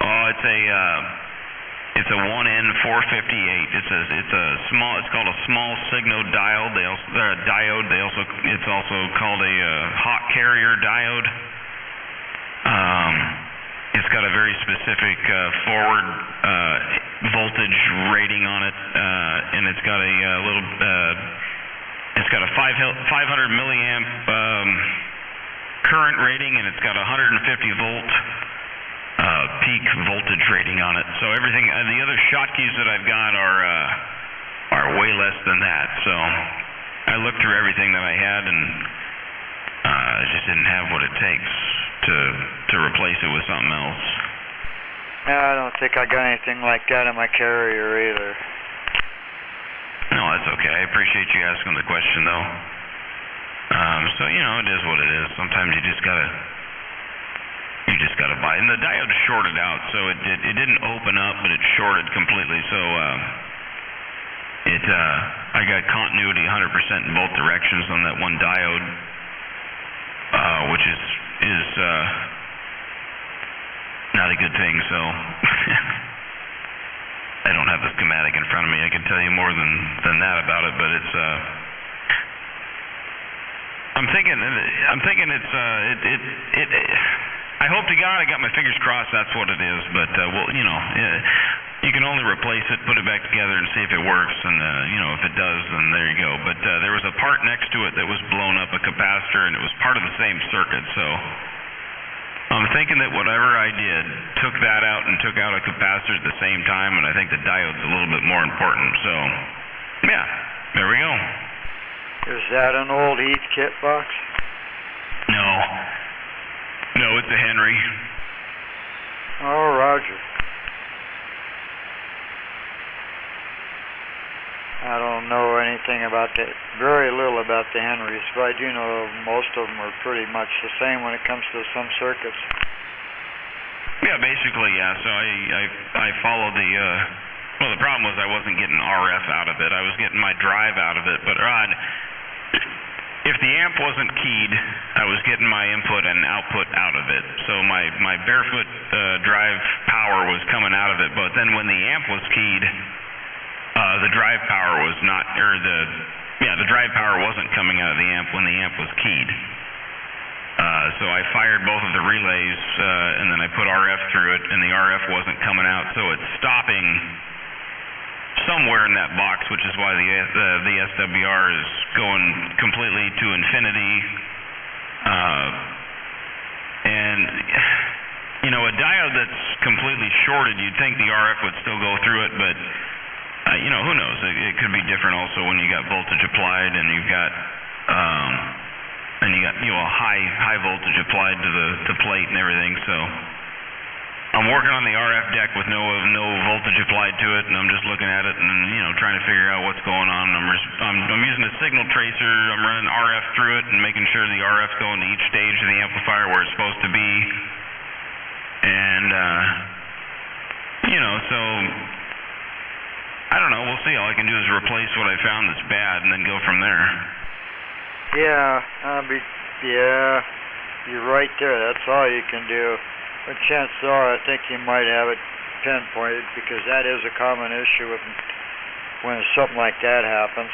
Speaker 4: Oh, it's a 1N458. It's called a small signal diode. It's also called a hot carrier diode. It's got a very specific forward voltage rating on it, and it's got a it's got a 500 milliamp current rating, and it's got a 150 volt peak voltage rating on it. So everything, the other shotkeys that I've got are way less than that. So I looked through everything that I had, and I just didn't have what it takes to replace it with something else.
Speaker 20: No, I don't think I got anything like that in my carrier either.
Speaker 4: No, that's okay. I appreciate you asking the question, though. So it is what it is. Sometimes you just gotta buy. And the diode's shorted out, so it didn't open up, but it shorted completely. So I got continuity 100% in both directions on that one diode, which is not a good thing. So I don't have the schematic in front of me. I can tell you more than that about it, but it's. I'm thinking it's I hope to God I got my fingers crossed that's what it is, but you can only replace it, put it back together, and see if it works, and if it does, then there you go. But there was a part next to it that was blown up, a capacitor, and it was part of the same circuit, so I'm thinking that whatever I did took that out and took out a capacitor at the same time, and I think the diode's a little bit more important. So yeah, there we go.
Speaker 20: Is that an old Heathkit box?
Speaker 4: No, it's a Henry.
Speaker 20: Oh, Roger. I don't know anything about that, very little about the Henrys, but I do know most of them are pretty much the same when it comes to some circuits.
Speaker 4: Yeah, basically, yeah. So I followed the problem was I wasn't getting RF out of it. I was getting my drive out of it, but if the amp wasn't keyed, I was getting my input and output out of it. So my barefoot drive power was coming out of it, but then when the amp was keyed, the drive power was not, the drive power wasn't coming out of the amp when the amp was keyed. So I fired both of the relays, and then I put RF through it, and the RF wasn't coming out, so it's stopping somewhere in that box, which is why the SWR is going completely to infinity. And a diode that's completely shorted, you'd think the RF would still go through it, but who knows? It could be different also when you got voltage applied and you've got high voltage applied to the plate and everything. So I'm working on the RF deck with no voltage applied to it, and I'm just looking at it and trying to figure out what's going on. I'm using a signal tracer. I'm running RF through it and making sure the RF's going to each stage of the amplifier where it's supposed to be. And so I don't know. We'll see. All I can do is replace what I found that's bad and then go from there.
Speaker 20: Yeah, you're right there. That's all you can do. But chances are, I think you might have it pinpointed, because that is a common issue when something like that happens.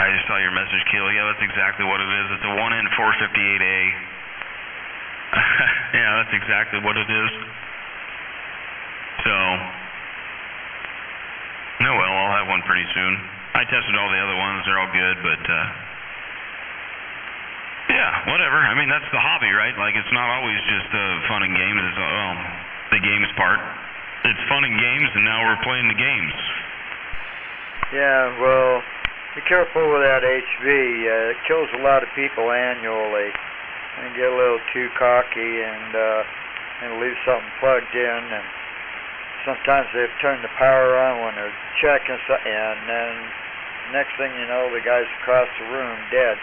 Speaker 4: I just saw your message, Keel. Yeah, that's exactly what it is. It's a 1N458A. Yeah, that's exactly what it is. So, well, I'll have one pretty soon. I tested all the other ones; they're all good. But yeah, whatever. I mean, that's the hobby, right? Like, it's not always just fun and games. It's the games part. It's fun and games, and now we're playing the games.
Speaker 20: Yeah, well, be careful with that HV. It kills a lot of people annually. And get a little too cocky and leave something plugged in, and sometimes they've turned the power on when they're checking, and then next thing you know, the guy's across the room dead.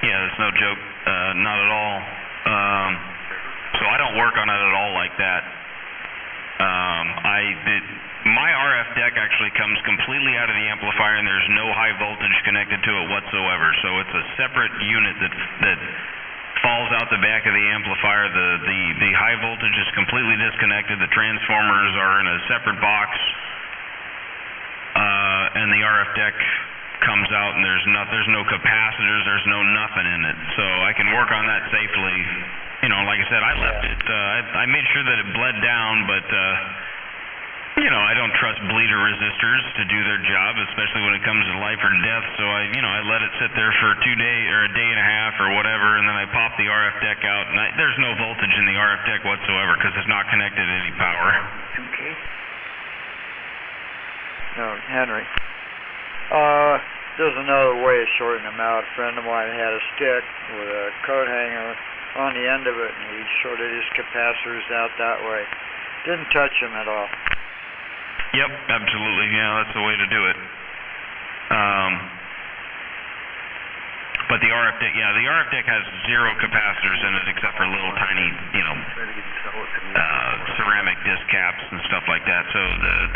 Speaker 4: Yeah, that's no joke. Not at all. So I don't work on it at all like that. My RF deck actually comes completely out of the amplifier, and there's no high voltage connected to it whatsoever. So it's a separate unit that falls out the back of the amplifier. The high voltage is completely disconnected. The transformers are in a separate box, and the RF deck comes out, and there's no capacitors, there's no nothing in it. So I can work on that safely. You know, like I said, I left it. I made sure that it bled down, but you know, I don't trust bleeder resistors to do their job, especially when it comes to life or death. So I let it sit there for 2 days or a day and a half or whatever, and then I pop the RF deck out, and there's no voltage in the RF deck whatsoever because it's not connected to any power.
Speaker 20: No, Henry. There's another way of shorting them out. A friend of mine had a stick with a coat hanger on the end of it, and he shorted his capacitors out that way. Didn't touch them at all.
Speaker 4: Yep, absolutely. Yeah, that's the way to do it. But the RF deck, the RF deck has zero capacitors in it except for little tiny, ceramic disc caps and stuff like that. So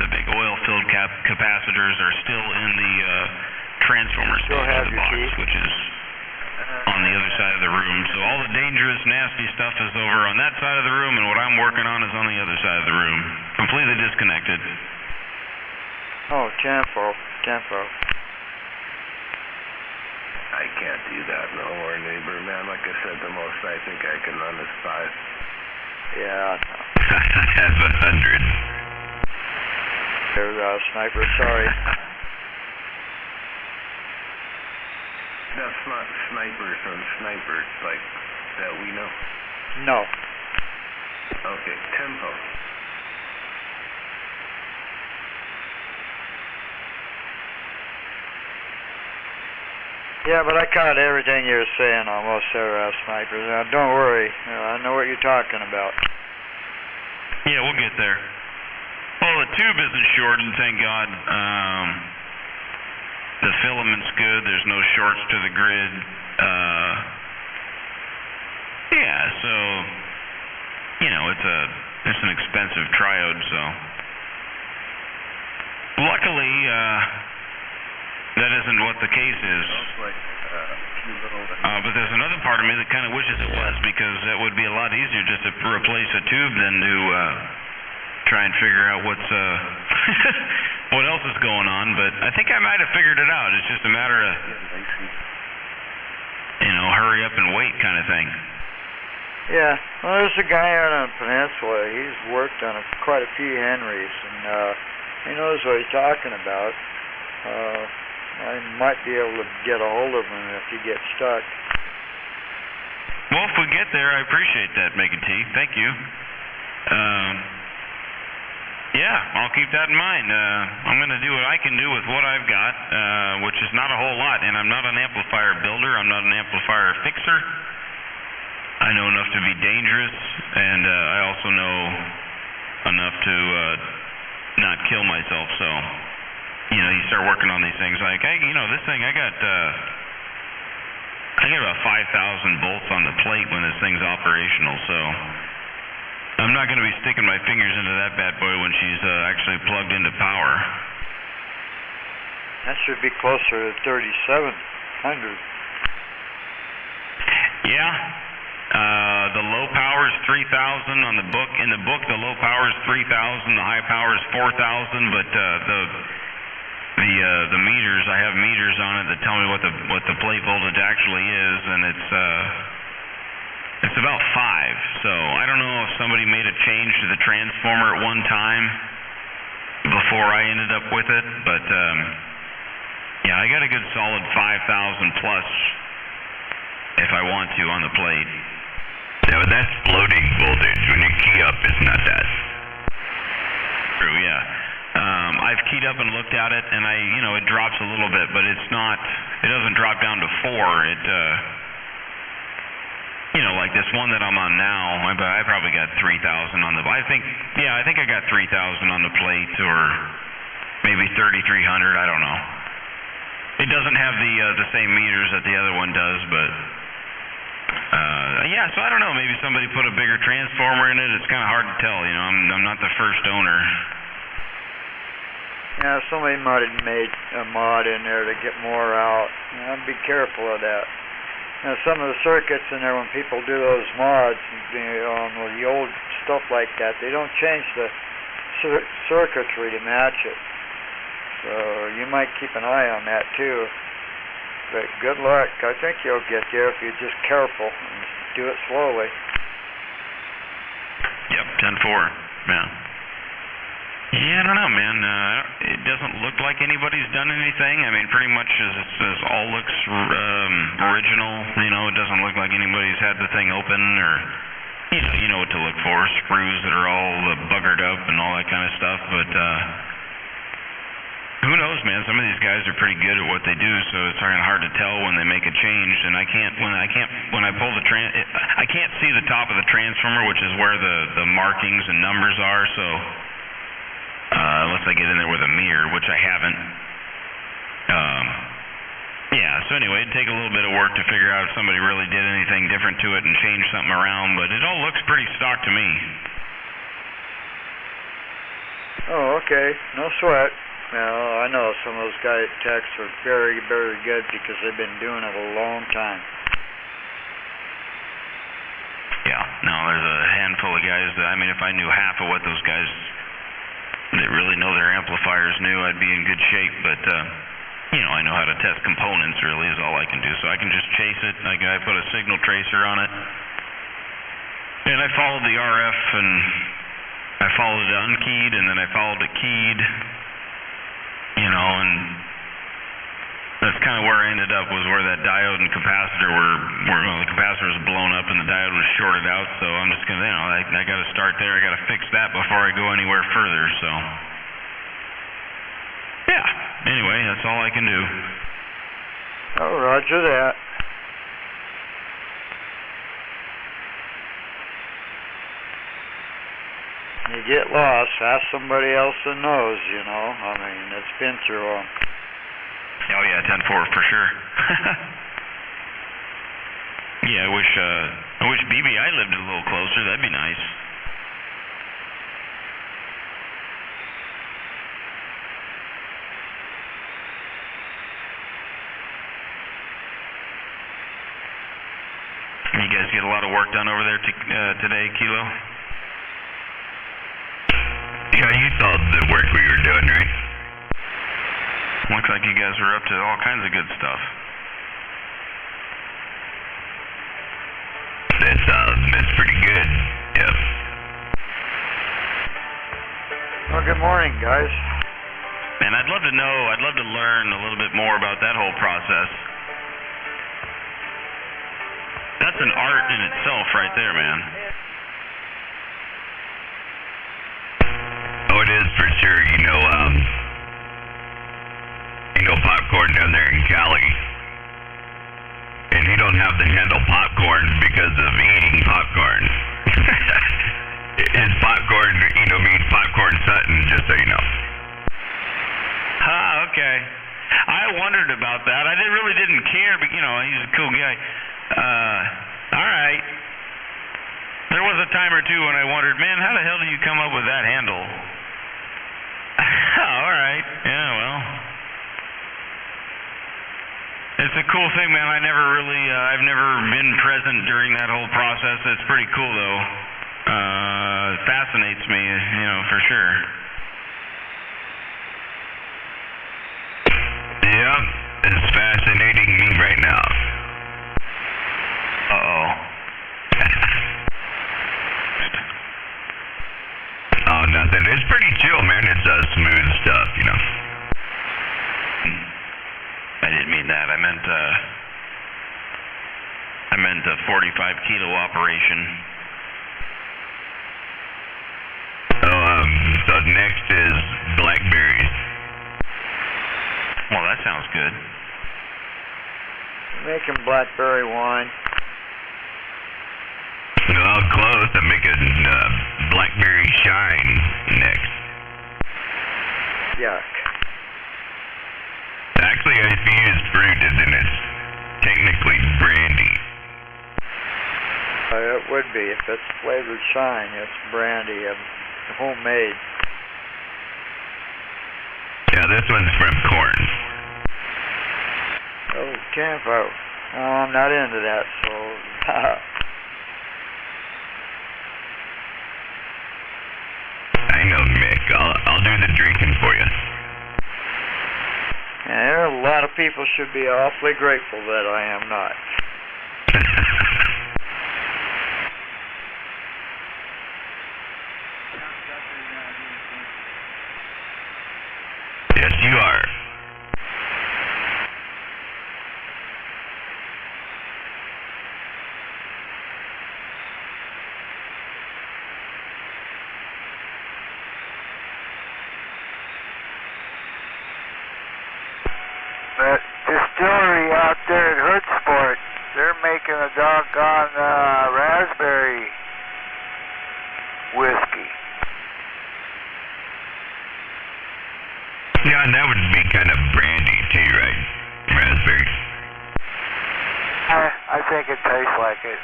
Speaker 4: the big oil-filled capacitors are still in the transformer stage of the box, which is on the other side of the room. So all the dangerous, nasty stuff is over on that side of the room, and what I'm working on is on the other side of the room, completely disconnected.
Speaker 20: Oh, tempo.
Speaker 21: I can't do that no more, neighbor, man. Like I said, the most I think I can run is 5.
Speaker 20: Yeah.
Speaker 16: I have 100.
Speaker 20: There's Sniper, sorry.
Speaker 21: That's not snipers on snipers like that we know.
Speaker 20: No.
Speaker 21: Okay, tempo.
Speaker 20: Yeah, but I caught everything you were saying almost there, Snipers. Now, don't worry. I know what you're talking about.
Speaker 4: Yeah, we'll get there. Well, the tube isn't shorted, thank God. The filament's good. There's no shorts to the grid. Yeah, so it's an expensive triode. So luckily, that isn't what the case is. But there's another part of me that kind of wishes it was, because that would be a lot easier just to replace a tube than to try and figure out what's what else is going on. But I think I might have figured it out. It's just a matter of hurry up and wait kind of thing.
Speaker 20: Yeah, well, there's a guy out on the peninsula. He's worked on quite a few Henrys, and he knows what he's talking about. I might be able to get a hold of him if you get stuck.
Speaker 4: Well, if we get there, I appreciate that, Megan T. Thank you. Yeah, I'll keep that in mind. I'm going to do what I can do with what I've got, which is not a whole lot. And I'm not an amplifier builder. I'm not an amplifier fixer. I know enough to be dangerous, and I also know enough to not kill myself. So, you start working on these things like, hey, this thing, I got about 5,000 volts on the plate when this thing's operational. So I'm not going to be sticking my fingers into that bad boy when she's actually plugged into power.
Speaker 20: That should be closer to 3,700.
Speaker 4: Yeah. The low power is 3,000 on the book. In the book, the low power is 3,000. The high power is 4,000. But the meters, I have meters on it that tell me what the plate voltage actually is, and it's about 5. So I don't know if somebody made a change to the transformer at one time before I ended up with it, but yeah, I got a good solid 5,000 plus if I want to on the plate.
Speaker 16: Yeah, but that's floating voltage. When you key up, it's not that.
Speaker 4: True, yeah. I've keyed up and looked at it, and it drops a little bit, but it doesn't drop down to 4. It, like this one that I'm on now, I probably got 3,000 on the, I think I got 3,000 on the plate, or maybe 3,300, I don't know. It doesn't have the same meters that the other one does, but, yeah, so I don't know, maybe somebody put a bigger transformer in it. It's kind of hard to tell, I'm not the first owner.
Speaker 20: Yeah, somebody might have made a mod in there to get more out. Be careful of that. Now, some of the circuits in there, when people do those mods on the old stuff like that, they don't change the circuitry to match it. So you might keep an eye on that too. But good luck. I think you'll get there if you're just careful and do it slowly.
Speaker 4: Yep, 10-4. Yeah. Yeah, I don't know, man. It doesn't look like anybody's done anything. I mean, pretty much as all looks original. It doesn't look like anybody's had the thing open, or you know what to look for. Screws that are all buggered up and all that kind of stuff. But who knows, man? Some of these guys are pretty good at what they do, so it's kind of hard to tell when they make a change. And when I pull the I can't see the top of the transformer, which is where the markings and numbers are. So. Unless I get in there with a mirror, which I haven't. Yeah, so anyway, it'd take a little bit of work to figure out if somebody really did anything different to it and changed something around, but it all looks pretty stock to me.
Speaker 20: Oh, okay. No sweat. Well, I know some of those guys techs are very, very good because they've been doing it a long time.
Speaker 4: Yeah, no, there's a handful of guys that, if I knew half of what those guys that really know their amplifiers knew, I'd be in good shape, but I know how to test components, really, is all I can do. So I can just chase it. I put a signal tracer on it, and I followed the RF, and I followed it unkeyed, and then I followed it keyed, and that's kind of where I ended up, was where that diode and capacitor the capacitor was blown up and the diode was shorted out. So I'm just gonna, I got to start there. I got to fix that before I go anywhere further. So yeah. Anyway, that's all I can do.
Speaker 20: Oh, roger that. You get lost, ask somebody else that knows. It's been through them.
Speaker 4: Oh yeah, 10-4 for sure. Yeah, I wish BBI lived a little closer. That'd be nice. You guys get a lot of work done over there today, Kilo?
Speaker 16: Yeah, you saw the work we were doing, right?
Speaker 4: Looks like you guys were up to all kinds of good stuff.
Speaker 16: That's pretty good. Yep.
Speaker 20: Well, good morning, guys.
Speaker 4: Man, I'd love to learn a little bit more about that whole process. That's an art in itself right there, man.
Speaker 16: Oh, it is for sure. Popcorn down there in Cali, and he don't have to handle popcorn because of eating popcorn. His popcorn, means Popcorn Sutton, just so you know.
Speaker 4: Okay. I wondered about that. I really didn't care, but he's a cool guy. All right. There was a time or two when I wondered, man, how the hell do you come up with that handle? All right. Yeah, well. It's a cool thing, man. I've never been present during that whole process. It's pretty cool, though. It fascinates me, for sure.
Speaker 16: Yep, it's fascinating me right now.
Speaker 4: Uh-oh.
Speaker 16: Oh, nothing. It's pretty chill, man. It's smooth stuff.
Speaker 4: I didn't mean that. I meant a 45 kilo operation.
Speaker 16: So next is blackberries.
Speaker 4: Well, that sounds good.
Speaker 20: Making blackberry wine.
Speaker 16: Well, close. I'm making blackberry shine next.
Speaker 20: Yuck.
Speaker 16: Actually, if you use fruit, then it's technically brandy.
Speaker 20: It would be if it's flavored shine. It's brandy, homemade.
Speaker 16: Yeah, this one's from corn.
Speaker 20: Oh, Campo. Oh, I'm not into that, so.
Speaker 16: I know, Mick. I'll do the drinking for you.
Speaker 20: Yeah, a lot of people should be awfully grateful that I am not.
Speaker 16: Yes, you are.
Speaker 12: That distillery out there at Hoodsport, they're making a doggone raspberry whiskey.
Speaker 16: Yeah, and that would be kind of brandy too, right? Raspberry.
Speaker 12: I think it tastes like it.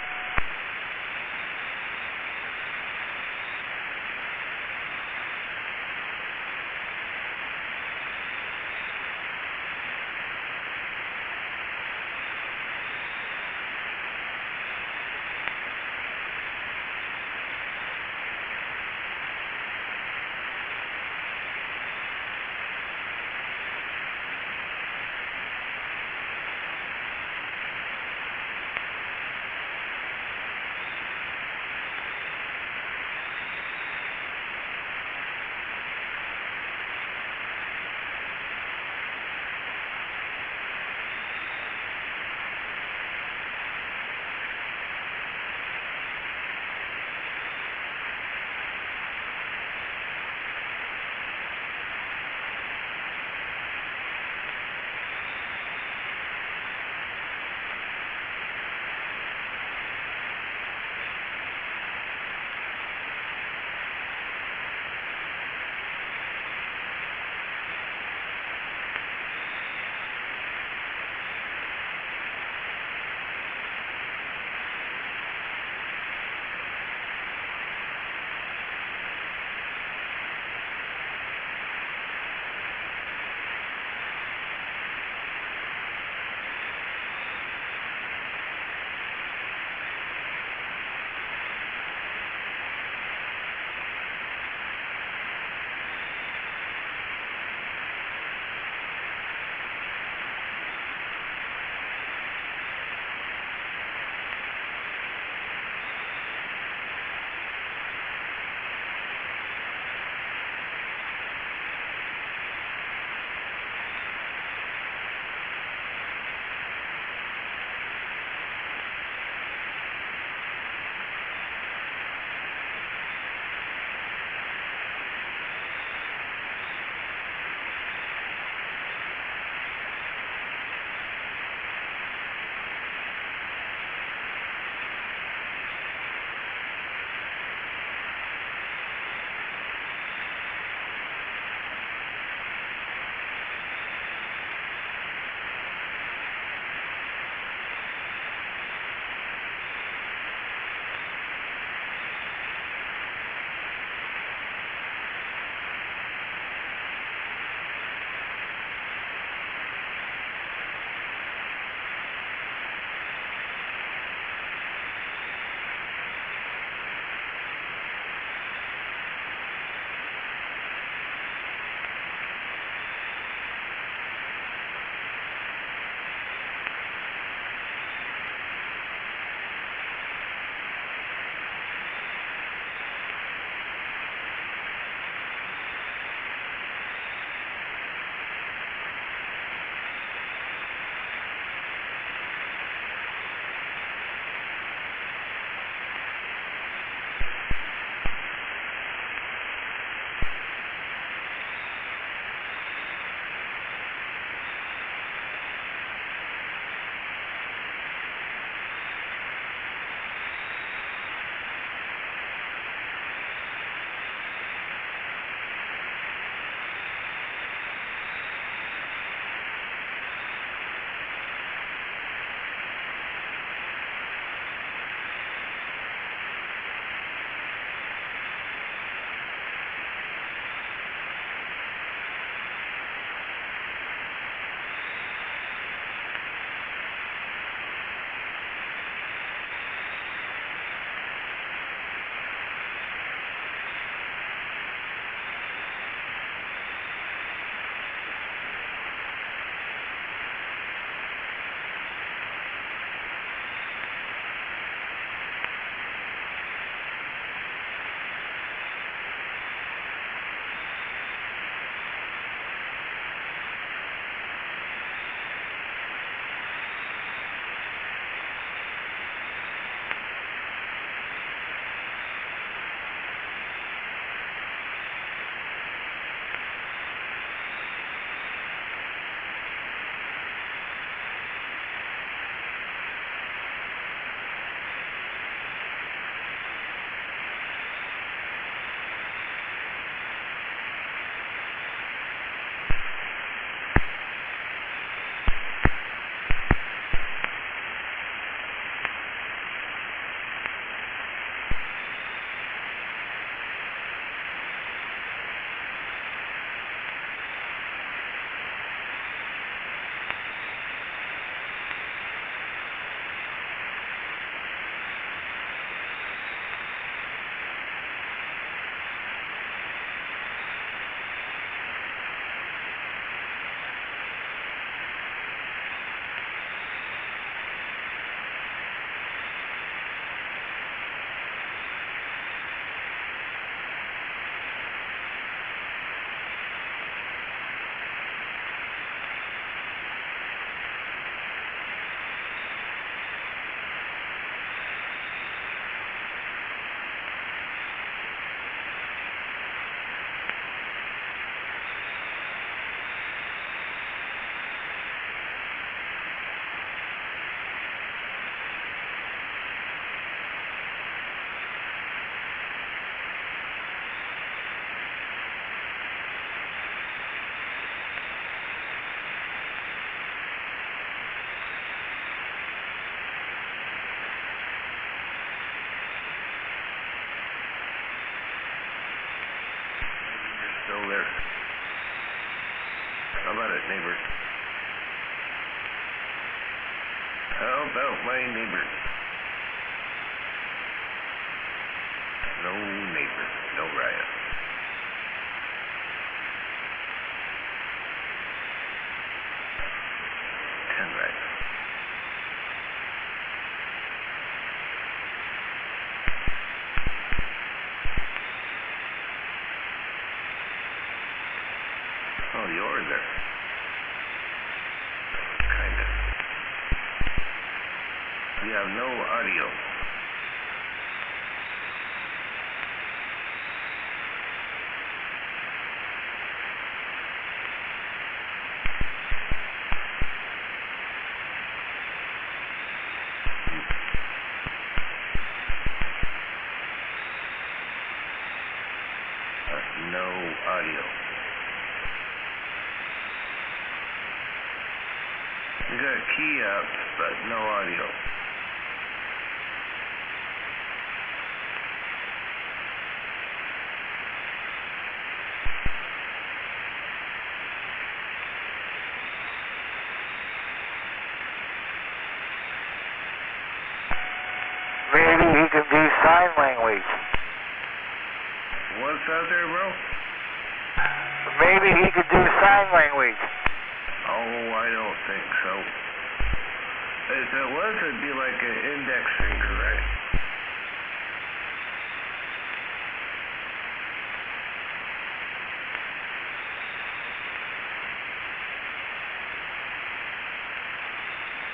Speaker 21: How about my neighbor? No neighbor, no riot. Right. Oh, you're there. Kinda. We have no audio. No audio. We got key up, but no audio.
Speaker 12: Maybe he can do sign language.
Speaker 21: What's out there, bro?
Speaker 12: Maybe he could do sign language.
Speaker 21: Oh, I don't think so. If it was, it'd be like an index finger, right?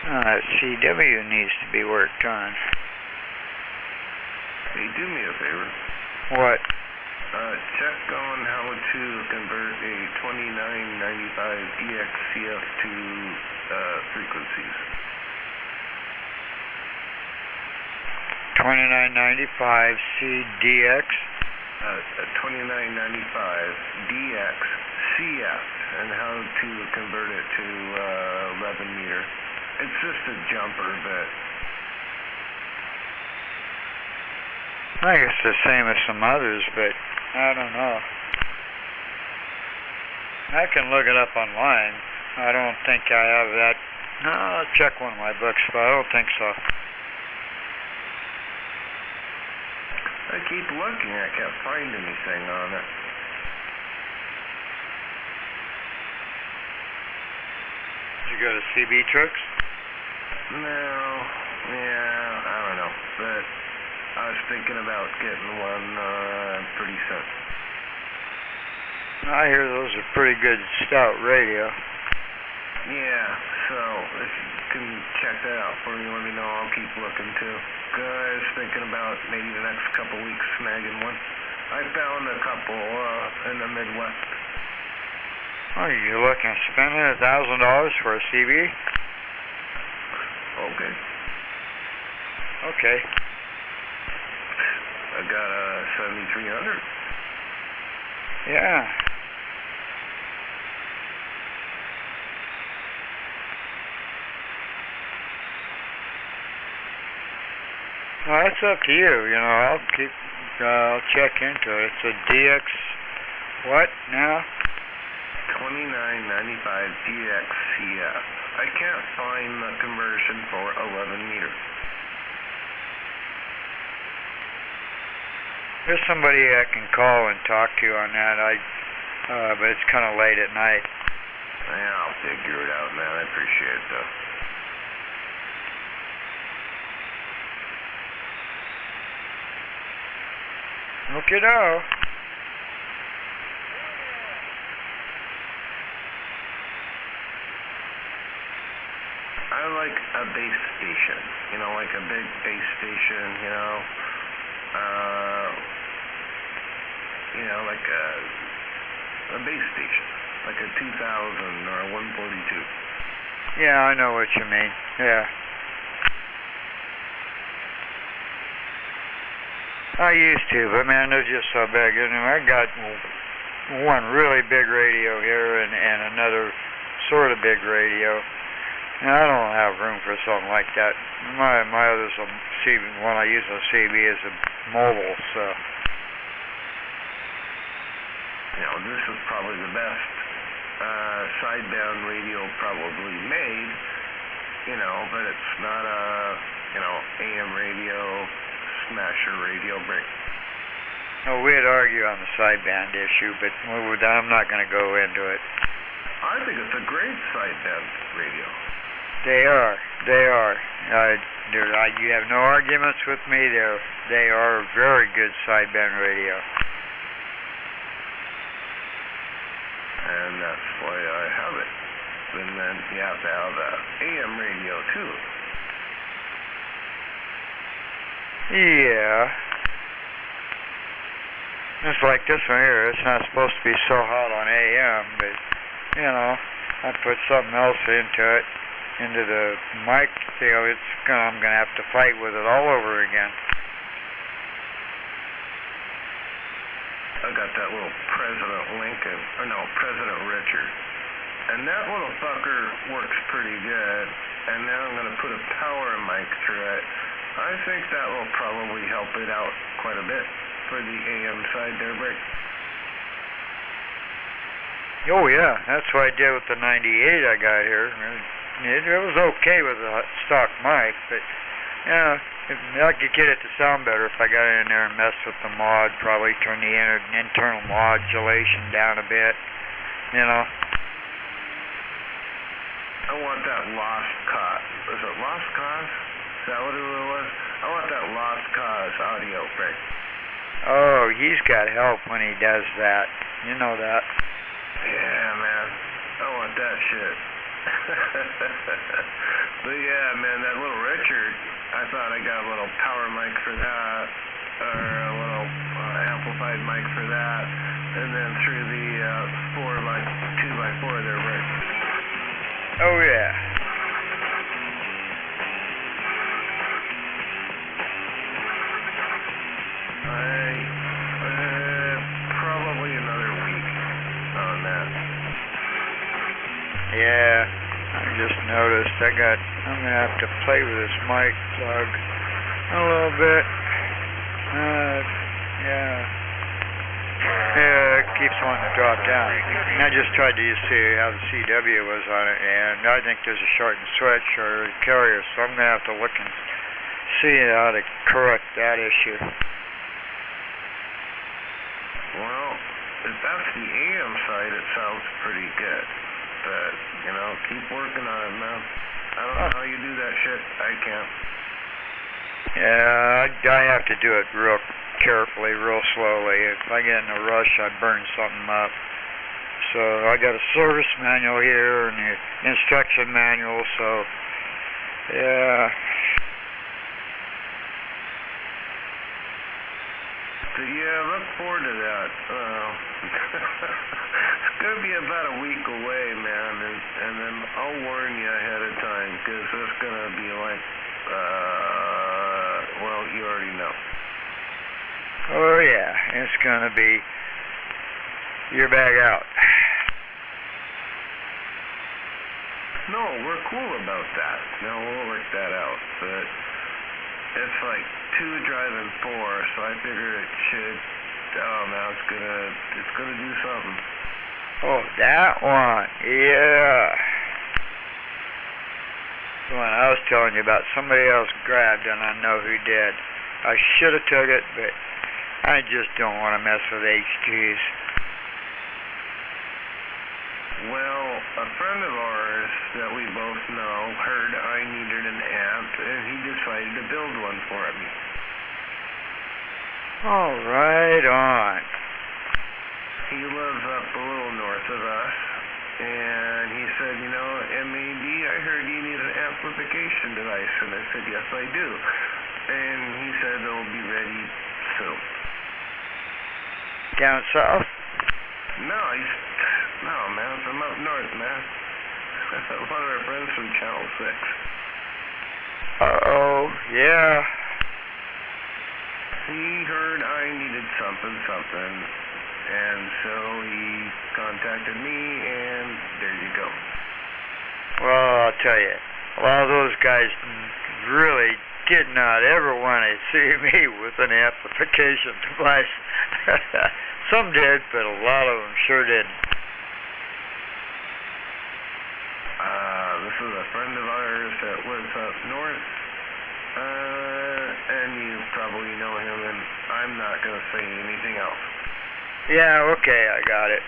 Speaker 20: That CW needs to be worked on.
Speaker 21: Hey, do me a favor.
Speaker 20: What?
Speaker 21: Check on how to convert a 2995 DXCF to frequencies.
Speaker 20: 2995 CDX?
Speaker 21: 2995 DXCF, and how to convert it to 11 meter. It's just a jumper, but
Speaker 20: I think it's the same as some others, but I don't know. I can look it up online. I don't think I have that. I'll check one of my books, but I don't think so.
Speaker 21: I keep looking. I can't find anything on it.
Speaker 20: Did you go to CB Trucks?
Speaker 21: No. Yeah, I don't know. But I was thinking about getting one pretty soon.
Speaker 20: I hear those are pretty good stout radio.
Speaker 21: Yeah, so if you can check that out for me, let me know. I'll keep looking too. Guys, thinking about maybe the next couple weeks snagging one. I found a couple in the Midwest.
Speaker 20: Oh, you're looking at spending $1,000 for a CB?
Speaker 21: Okay.
Speaker 20: Okay.
Speaker 21: I got a 7300.
Speaker 20: Yeah. Well, that's up to you. You know, I'll check into it. It's a DX, what now?
Speaker 21: 2995 DXCF. I can't find the conversion for 11 meter.
Speaker 20: There's somebody I can call and talk to on that. But it's kind of late at night.
Speaker 21: Yeah, I'll figure it out, man. I appreciate it, though.
Speaker 20: Okay, no.
Speaker 21: I like a base station, you know, like a big base station, you know, like a base station, like a 2000 or a 142.
Speaker 20: Yeah, I know what you mean. Yeah. I used to, but man, they're just so big. And I got one really big radio here and another sort of big radio. And I don't have room for something like that. My other's a CB, one I use on CB is a mobile, so.
Speaker 21: You know, this is probably the best sideband radio probably made. You you know, but it's not a, you know, AM radio, smasher radio break.
Speaker 20: No, we'd argue on the sideband issue, but I'm not going to go into it.
Speaker 21: I think it's a great sideband radio.
Speaker 20: They are. You have no arguments with me. They are a very good sideband radio.
Speaker 21: And that's why I have it. And then you have to have the AM radio too.
Speaker 20: Yeah. It's like this one here. It's not supposed to be so hot on AM, but, you know, I put something else into the mic deal. I'm going to have to fight with it all over again.
Speaker 21: I got that little President Lincoln, or no, President Richard. And that little fucker works pretty good. And now I'm going to put a power mic through it. I think that will probably help it out quite a bit for the AM side there, break.
Speaker 20: Oh, yeah. That's what I did with the 98 I got here. It was okay with the stock mic, but, yeah, I could get it to sound better if I got in there and messed with the mod, probably turn the internal modulation down a bit, you know.
Speaker 21: I want that Lost Cause. Is it Lost Cause? Is that what it was? I want that Lost Cause audio break.
Speaker 20: Oh, he's got help when he does that. You know that.
Speaker 21: Yeah, man. I want that shit. But yeah, man, that little Richard, I thought I got a little power mic for that, or a little amplified mic for that, and then through the 2x4 there, right?
Speaker 20: Oh, yeah.
Speaker 21: Probably another week on that.
Speaker 20: Yeah, I just noticed I'm going to have to play with this mic plug a little bit. Yeah, it keeps wanting to drop down. And I just tried to see how the CW was on it, and I think there's a short and switch or a carrier, so I'm going to have to look and see how to correct that issue.
Speaker 21: Well, if that's the AM side, it sounds pretty good. But, you know, keep working on it, man. I don't know how you do that shit. I can't.
Speaker 20: Yeah, I have to do it real carefully, real slowly. If I get in a rush, I burn something up. So I got a service manual here and the instruction manual, so yeah.
Speaker 21: Yeah, look forward to that. It's going to be about a week away, man, and then I'll warn you ahead of time, because it's going to be like, well, you already know.
Speaker 20: Oh, yeah, it's going to be your bag out.
Speaker 21: No, we're cool about that. No, we'll work that out, but it's like 2 driving 4, so I figure it should, now it's gonna do something.
Speaker 20: Oh, that one, yeah. The one I was telling you about, somebody else grabbed and I know who did. I should have took it, but I just don't want to mess with HGs.
Speaker 21: Well, a friend of ours that we both know heard I needed an amp, and he decided to build one for me.
Speaker 20: Oh, right on.
Speaker 21: He lives up a little north of us, and he said, you know, MAB, I heard you need an amplification device, and I said, yes, I do. And he said it'll be ready soon.
Speaker 20: Down south?
Speaker 21: No, man, from up north, man. One of our friends from Channel 6.
Speaker 20: Uh-oh, yeah.
Speaker 21: He heard I needed something, and so he contacted me, and there you go.
Speaker 20: Well, I'll tell you, a lot of those guys really did not ever want to see me with an amplification device. Some did, but a lot of them sure didn't.
Speaker 21: This with a friend of ours that lives up north. And you probably know him, and I'm not going to say anything else.
Speaker 20: Yeah, okay, I got it.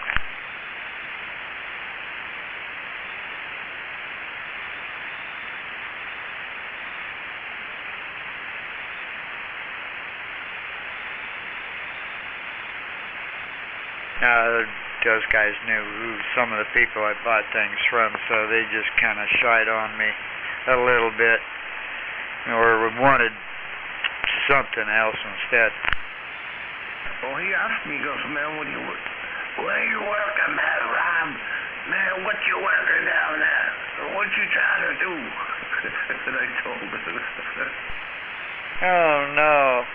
Speaker 20: Those guys knew who some of the people I bought things from, so they just kind of shied on me a little bit, or wanted something else instead.
Speaker 21: Well, he asked me, he goes, man, what do you work?
Speaker 14: Where you working, man, Rob? Man, what you working down there? What you trying to do?
Speaker 21: And I told him.
Speaker 20: Oh, no.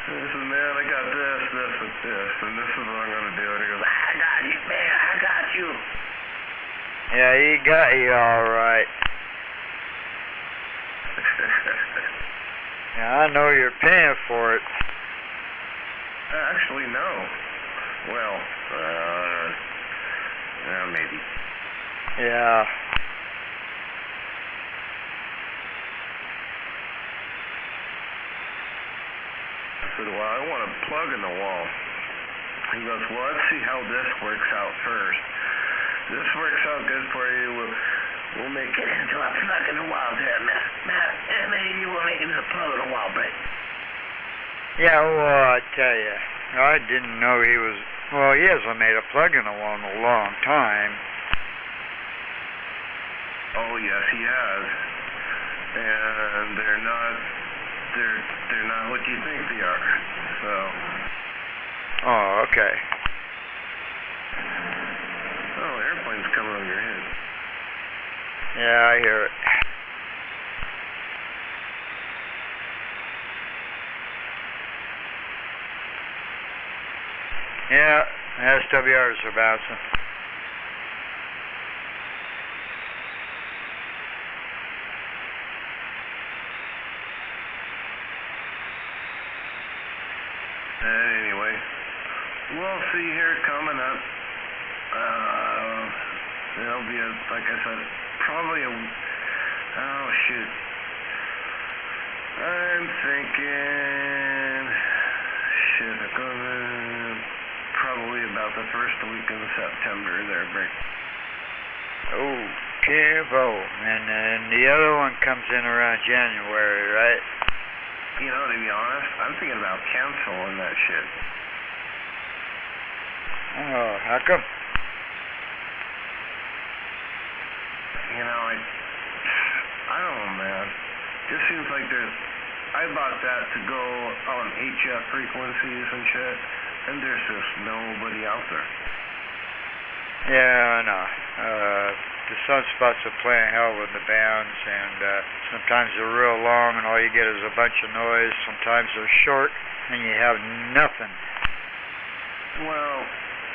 Speaker 21: I said, man, I got this, and this is what I'm going to do. And he goes,
Speaker 14: I got you, man, I got you.
Speaker 20: Yeah, he got you all right. Yeah, I know you're paying for it.
Speaker 21: Actually, no. Well, maybe.
Speaker 20: Yeah.
Speaker 21: I said, well, I want a plug in the wall. He goes, well, let's see how this works out first. This works out good for you. We'll make
Speaker 14: it into a plug in the wall there, man. Maybe you will make it into a plug in the wall, but...
Speaker 20: Yeah, well, I tell you, I didn't know he was... Well, he hasn't made a plug in the wall in a long time.
Speaker 21: Oh, yes, he has. And they're not what you think they are. So.
Speaker 20: Oh, okay.
Speaker 21: Oh, airplane's coming over your head.
Speaker 20: Yeah, I hear it. Yeah, SWRs are bouncing.
Speaker 21: Anyway, we'll see here coming up. There'll be like I said, probably oh shoot. I'm thinking, probably about the first week of September there, Brick.
Speaker 20: Oh, Kevo. And the other one comes in around January, right?
Speaker 21: You know, to be honest, I'm thinking about canceling that shit.
Speaker 20: Oh, how come?
Speaker 21: You know, I don't know, man. Just seems like I bought that to go on HF frequencies and shit, and there's just nobody out there.
Speaker 20: Yeah, I know. The sunspots are playing hell with the bands, and sometimes they're real long and all you get is a bunch of noise. Sometimes they're short and you have nothing.
Speaker 21: Well,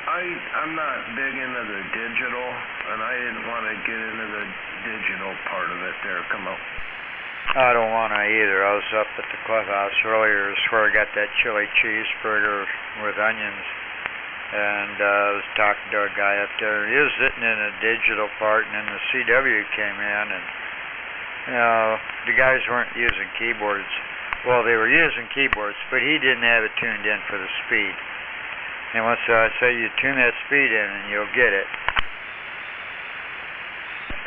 Speaker 21: I'm not big into the digital, and I didn't want to get into the digital part of it there. Come on.
Speaker 20: I don't want to either. I was up at the clubhouse earlier. It's where I got that chili cheeseburger with onions. And I was talking to a guy up there. He was sitting in a digital part, and then the CW came in, and you know, the guys weren't using keyboards. Well, they were using keyboards, but he didn't have it tuned in for the speed. And once I say you tune that speed in, and you'll get it.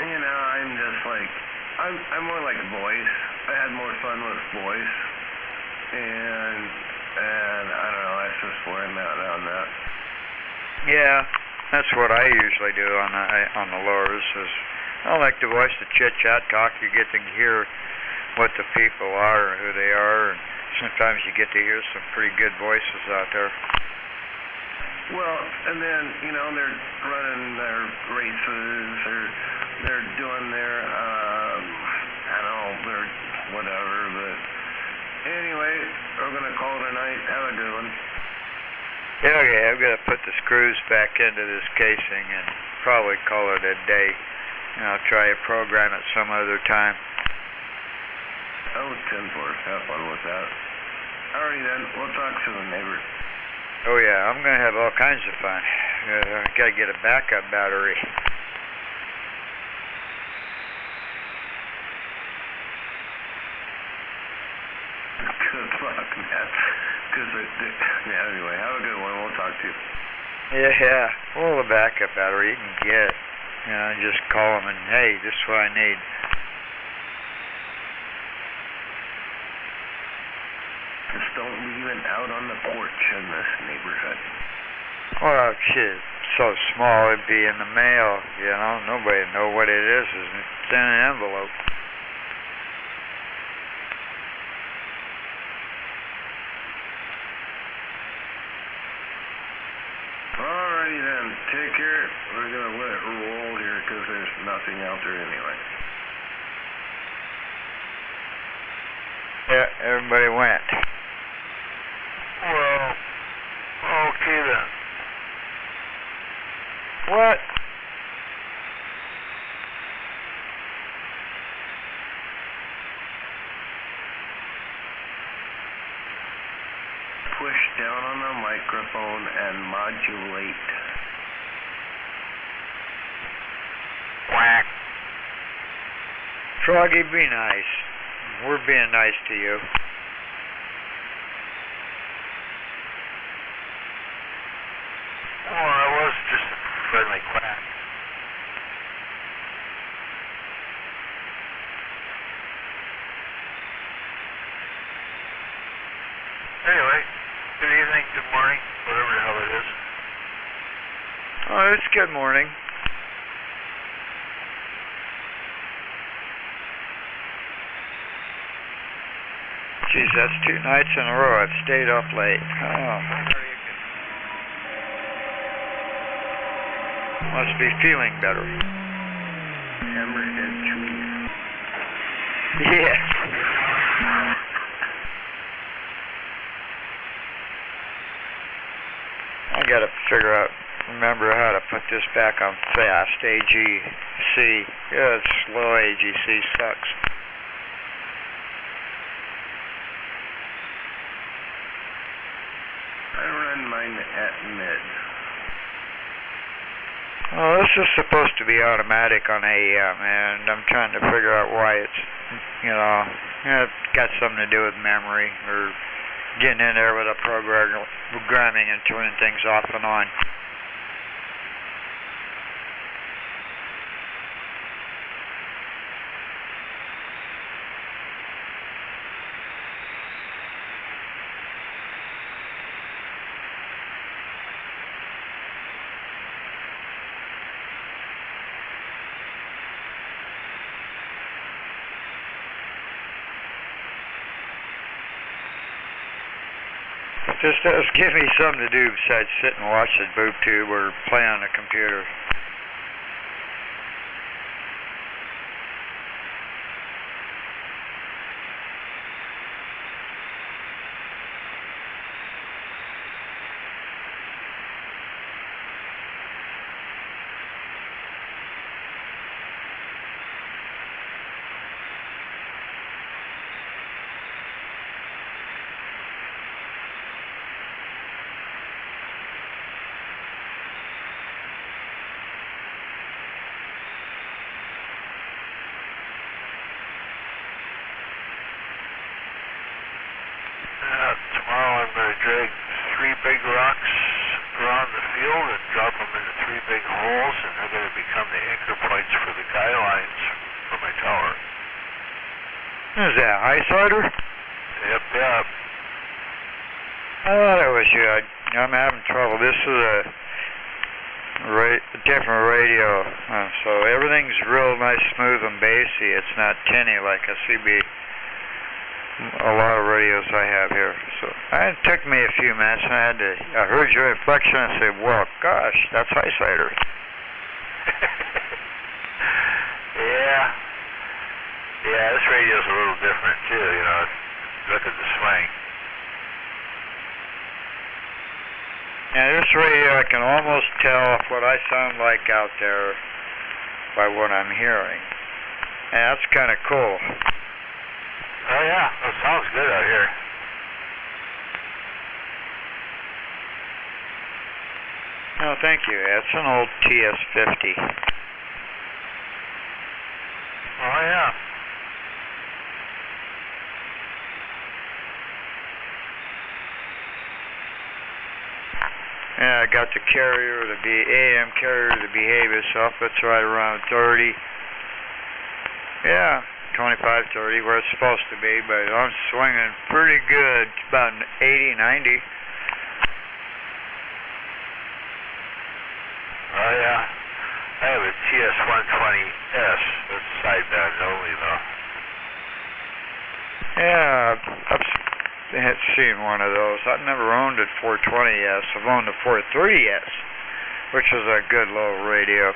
Speaker 21: You know, I'm just like, I'm more like voice. I had more fun with voice, and I don't know. That's just where I'm at on that.
Speaker 20: Yeah, that's what I usually do on the lures. Is I like the voice, the chit chat, talk. You get to hear what the people are and who they are, and sometimes you get to hear some pretty good voices out there.
Speaker 21: Well, and then you know they're running their races, they're doing their I don't know, their whatever. But anyway, we're gonna call it a night. Have a good one.
Speaker 20: Yeah, okay, I'm going to put the screws back into this casing and probably call it a day. And I'll try to program it some other time.
Speaker 21: Oh, 10-4. Have fun with that. Alrighty then, we'll talk soon, neighbor.
Speaker 20: Oh yeah, I'm going to have all kinds of fun. I got to get a backup battery.
Speaker 21: Good luck, man. Yeah, anyway, have a good one. We'll talk to you.
Speaker 20: Yeah. Well, the backup battery you can get. You know, just call them and, hey, this is what I need.
Speaker 21: Just don't leave it out on the porch in this neighborhood.
Speaker 20: Well, shit, it's so small it'd be in the mail, you know. Nobody would know what it is. It's in an envelope.
Speaker 21: Alrighty then, take care. We're gonna let it roll here because there's nothing out there anyway.
Speaker 20: Yeah, everybody went.
Speaker 13: Well, okay then.
Speaker 20: What?
Speaker 21: Push down on the microphone and modulate.
Speaker 20: Quack. Froggy, be nice. We're being nice to you.
Speaker 13: Well, I was just a friendly quack. Anyway, good evening, good morning, whatever the hell it is.
Speaker 20: Oh, it's good morning. Geez, that's 2 nights in a row I've stayed up late. Oh. Must be feeling better.
Speaker 21: Hammerhead trees.
Speaker 20: Yeah. I gotta remember how to put this back on fast. AGC. Yeah, it's slow. AGC sucks.
Speaker 21: I run mine at mid.
Speaker 20: Well, this is supposed to be automatic on AEM, and I'm trying to figure out why it's, it's got something to do with memory or getting in there with a programming and turning things off and on. This does give me something to do besides sit and watch the boob tube or play on the computer.
Speaker 13: Tomorrow I'm going to drag 3 big rocks around the field and drop them into 3 big holes, and they're going to become the anchor points for the guy lines for my tower.
Speaker 20: Is that Highsider?
Speaker 13: Yep.
Speaker 20: I thought it was you. I'm having trouble. This is a different radio, so everything's real nice, smooth, and bassy. It's not tinny like a CB. A lot of radios I have here. So it took me a few minutes, and I heard your inflection and said, well, gosh, that's Highsider.
Speaker 13: Yeah, this radio's a little different too, look at the swing.
Speaker 20: Now this radio, I can almost tell what I sound like out there by what I'm hearing. And that's kind of cool.
Speaker 13: Oh yeah, it sounds good out here.
Speaker 20: Oh, thank you. It's an old TS-50.
Speaker 13: Oh yeah.
Speaker 20: Yeah, I got the carrier, AM carrier to behave itself. That's right around 30. Yeah, 25, 30, where it's supposed to be, but I'm swinging pretty good. It's about 80, 90.
Speaker 13: Oh, yeah. I have a TS-120S. That's sideband only, though.
Speaker 20: Yeah, I've seen one of those. I've never owned a 420S. I've owned a 430S, which is a good little radio.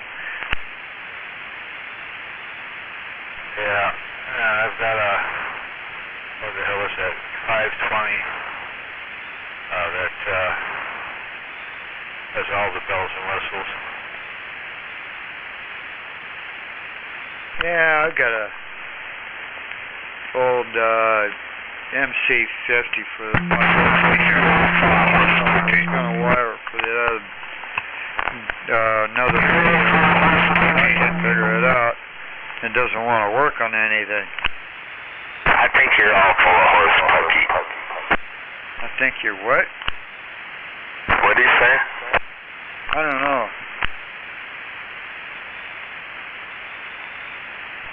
Speaker 13: Yeah, I've got a, what the hell is that, 520, that has all the bells and whistles.
Speaker 20: Yeah, I've got a old MC50 for the he's gonna wire it for the other another I can't figure it out. It doesn't want to work on anything.
Speaker 13: I think you're all full of horse pokey.
Speaker 20: I think you're what?
Speaker 13: What do you say?
Speaker 20: I don't know.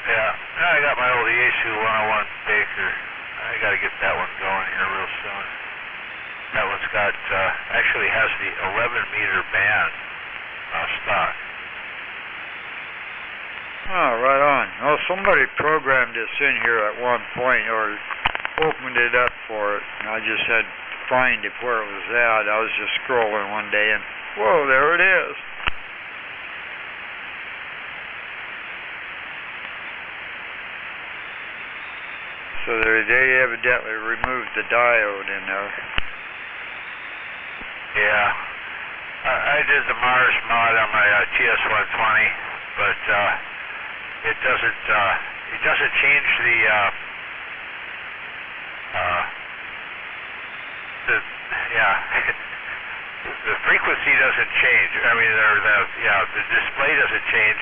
Speaker 13: Yeah, I got my old Yaesu 101 Baker. I got to get that one going here real soon. That one's got, actually has the 11-meter band stock.
Speaker 20: Oh, right on. Oh, somebody programmed this in here at one point, or opened it up for it, and I just had to find it where it was at. I was just scrolling one day, and whoa, there it is. So they evidently removed the diode in there.
Speaker 13: Yeah. I did the Mars mod on my TS-120, but it doesn't change the the frequency doesn't change. I mean, the display doesn't change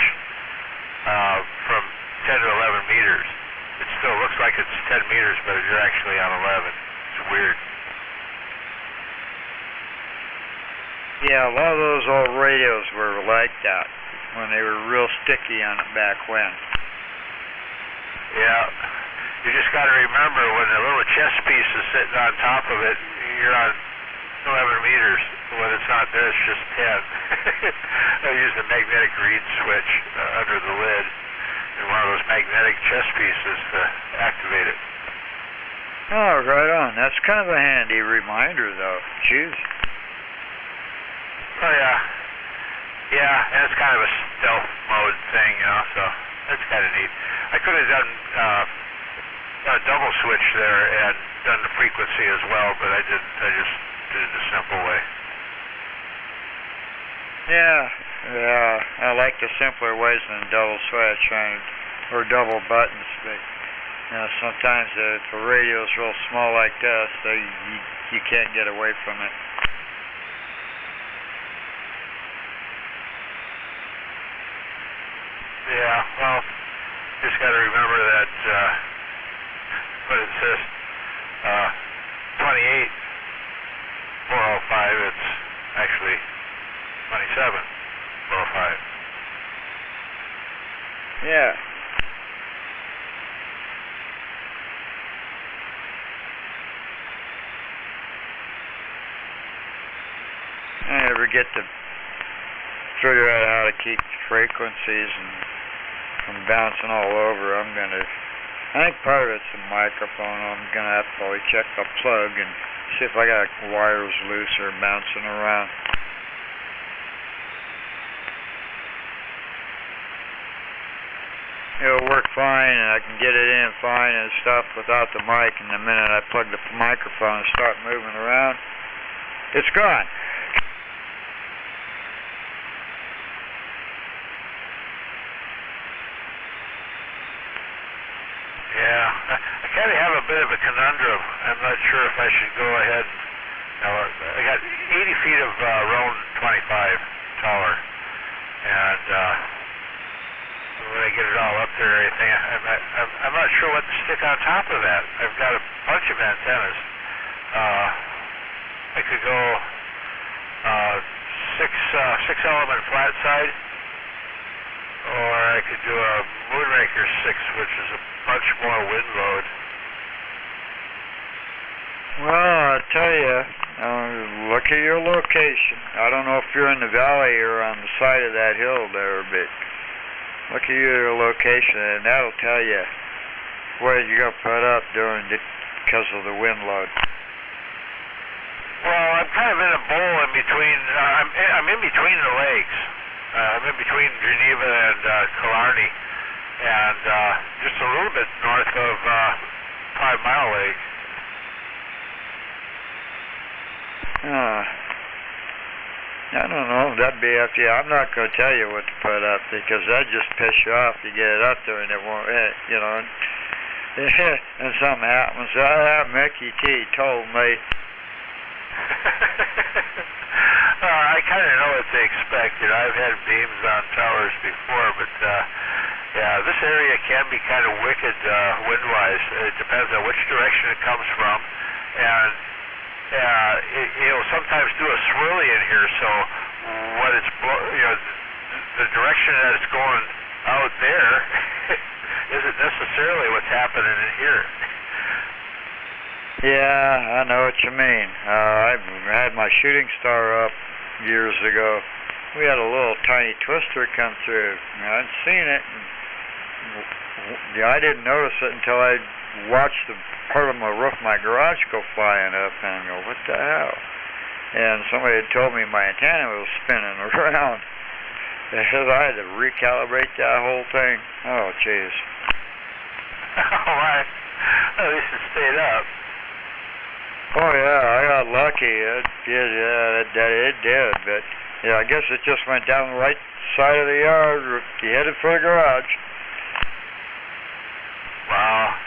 Speaker 13: from 10 to 11 meters. It still looks like it's 10 meters, but you're actually on 11. It's weird.
Speaker 20: Yeah, a lot of those old radios were like that when they were real sticky on it back when.
Speaker 13: Yeah. You just got to remember when the little chess piece is sitting on top of it, you're on 11 meters. When it's not there, it's just 10. I use the magnetic reed switch under the lid and one of those magnetic chess pieces to activate it.
Speaker 20: Oh, right on. That's kind of a handy reminder, though. Jeez.
Speaker 13: Oh, yeah. Yeah, and it's kind of a stealth mode thing, you know, so that's kind of neat. I could have done a double switch there and done the frequency as well, but I didn't. I just did it the simple way.
Speaker 20: Yeah, I like the simpler ways than double switch or double buttons, but you know, sometimes if a radio's real small like this, you can't get away from it.
Speaker 13: Yeah, well, just got to remember that when it says 28 405, it's actually 27 405.
Speaker 20: Yeah. I never get to figure out how to keep frequencies and from bouncing all over. I think part of it's the microphone. I'm gonna have to probably check the plug and see if I got wires loose or bouncing around. It'll work fine, and I can get it in fine and stuff without the mic, and the minute I plug the microphone and start moving around, it's gone.
Speaker 13: Yeah, I kind of have a bit of a conundrum. I'm not sure if I should go ahead. I got 80 feet of Roan 25 tower, and when I get it all up there, and everything, I'm not sure what to stick on top of that. I've got a bunch of antennas. I could go six element flat side, or I could do a Moonraker 6, which is a bunch more wind load.
Speaker 20: Well, I tell you, look at your location. I don't know if you're in the valley or on the side of that hill there, but look at your location, and that'll tell you where you're going to put up because of the wind load.
Speaker 13: Well, I'm kind of in a bowl in between. I'm in between the lakes. I'm in between Geneva and Killarney, and just a little bit north of 5 Mile Lake.
Speaker 20: I don't know. That'd be up to you. I'm not going to tell you what to put up because that'd just piss you off. You get it up there and it won't, and something happens. Mickey T told me.
Speaker 13: I kind of know what to expect. I've had beams on towers before, but yeah, this area can be kind of wicked wind-wise. It depends on which direction it comes from, and it'll sometimes do a swirly in here. So what it's the direction that it's going out there isn't necessarily what's happening in here.
Speaker 20: Yeah, I know what you mean. I had my shooting star up years ago. We had a little tiny twister come through. I'd seen it. And I didn't notice it until I watched the part of my roof of my garage go flying up, and I go, what the hell? And somebody had told me my antenna was spinning around. I had to recalibrate that whole thing. Oh, jeez.
Speaker 13: All right. At least it stayed up.
Speaker 20: Oh yeah, I got lucky. It did, but yeah, I guess it just went down the right side of the yard. You headed for the garage.
Speaker 13: Wow.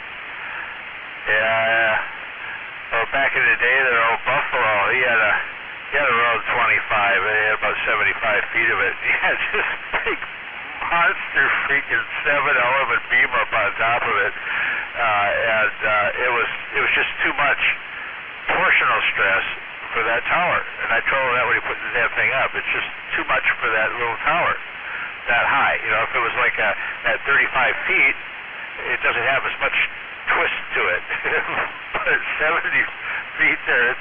Speaker 13: Yeah. Well, back in the day, there, old Buffalo, he had a road 25. He had about 75 feet of it. He had this big monster freaking 7-element beam up on top of it, and it was just too much torsional stress for that tower. And I told him that when he put the damn thing up, it's just too much for that little tower, that high. If it was like at 35 feet, it doesn't have as much twist to it. But at 70 feet there, it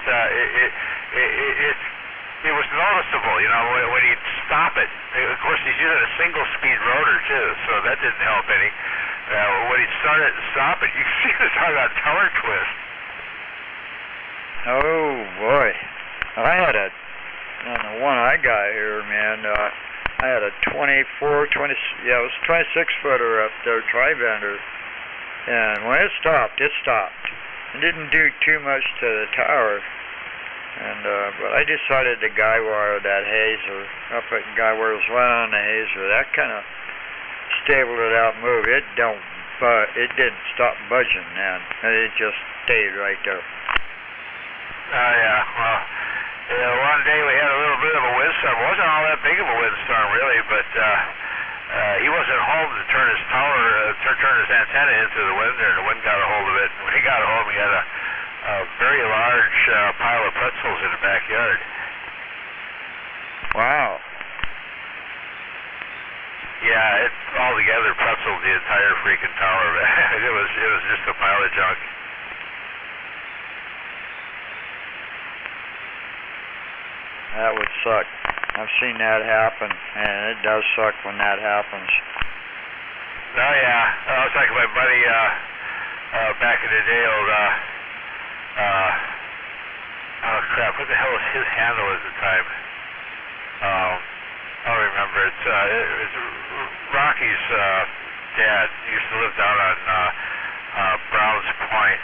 Speaker 13: was noticeable, when he'd stop it. Of course, he's using a single-speed rotor, too, so that didn't help any. When he'd start it and stop it, you can see the tower twist.
Speaker 20: Oh boy, I had on the one I got here, man, I had a 26 footer up there, tri-bender, and when it stopped. It didn't do too much to the tower, and but I decided to guy wire that hazer, up at guy wire was right on the hazer. That kind of stabled it out, moved. It didn't stop budging, man, and it just stayed right there.
Speaker 13: Oh, yeah. Well, one day we had a little bit of a windstorm. It wasn't all that big of a windstorm, really, but he wasn't home to turn his turn his antenna into the wind there, and the wind got a hold of it. And when he got home, he had a very large pile of pretzels in the backyard.
Speaker 20: Wow.
Speaker 13: Yeah, it altogether pretzeled the entire freaking tower. It was just a pile of junk.
Speaker 20: That would suck. I've seen that happen, and it does suck when that happens.
Speaker 13: Oh yeah, I was like my buddy back in the day, old oh crap, what the hell was his handle at the time? I don't remember. It's Rocky's dad used to live down on Browns Point,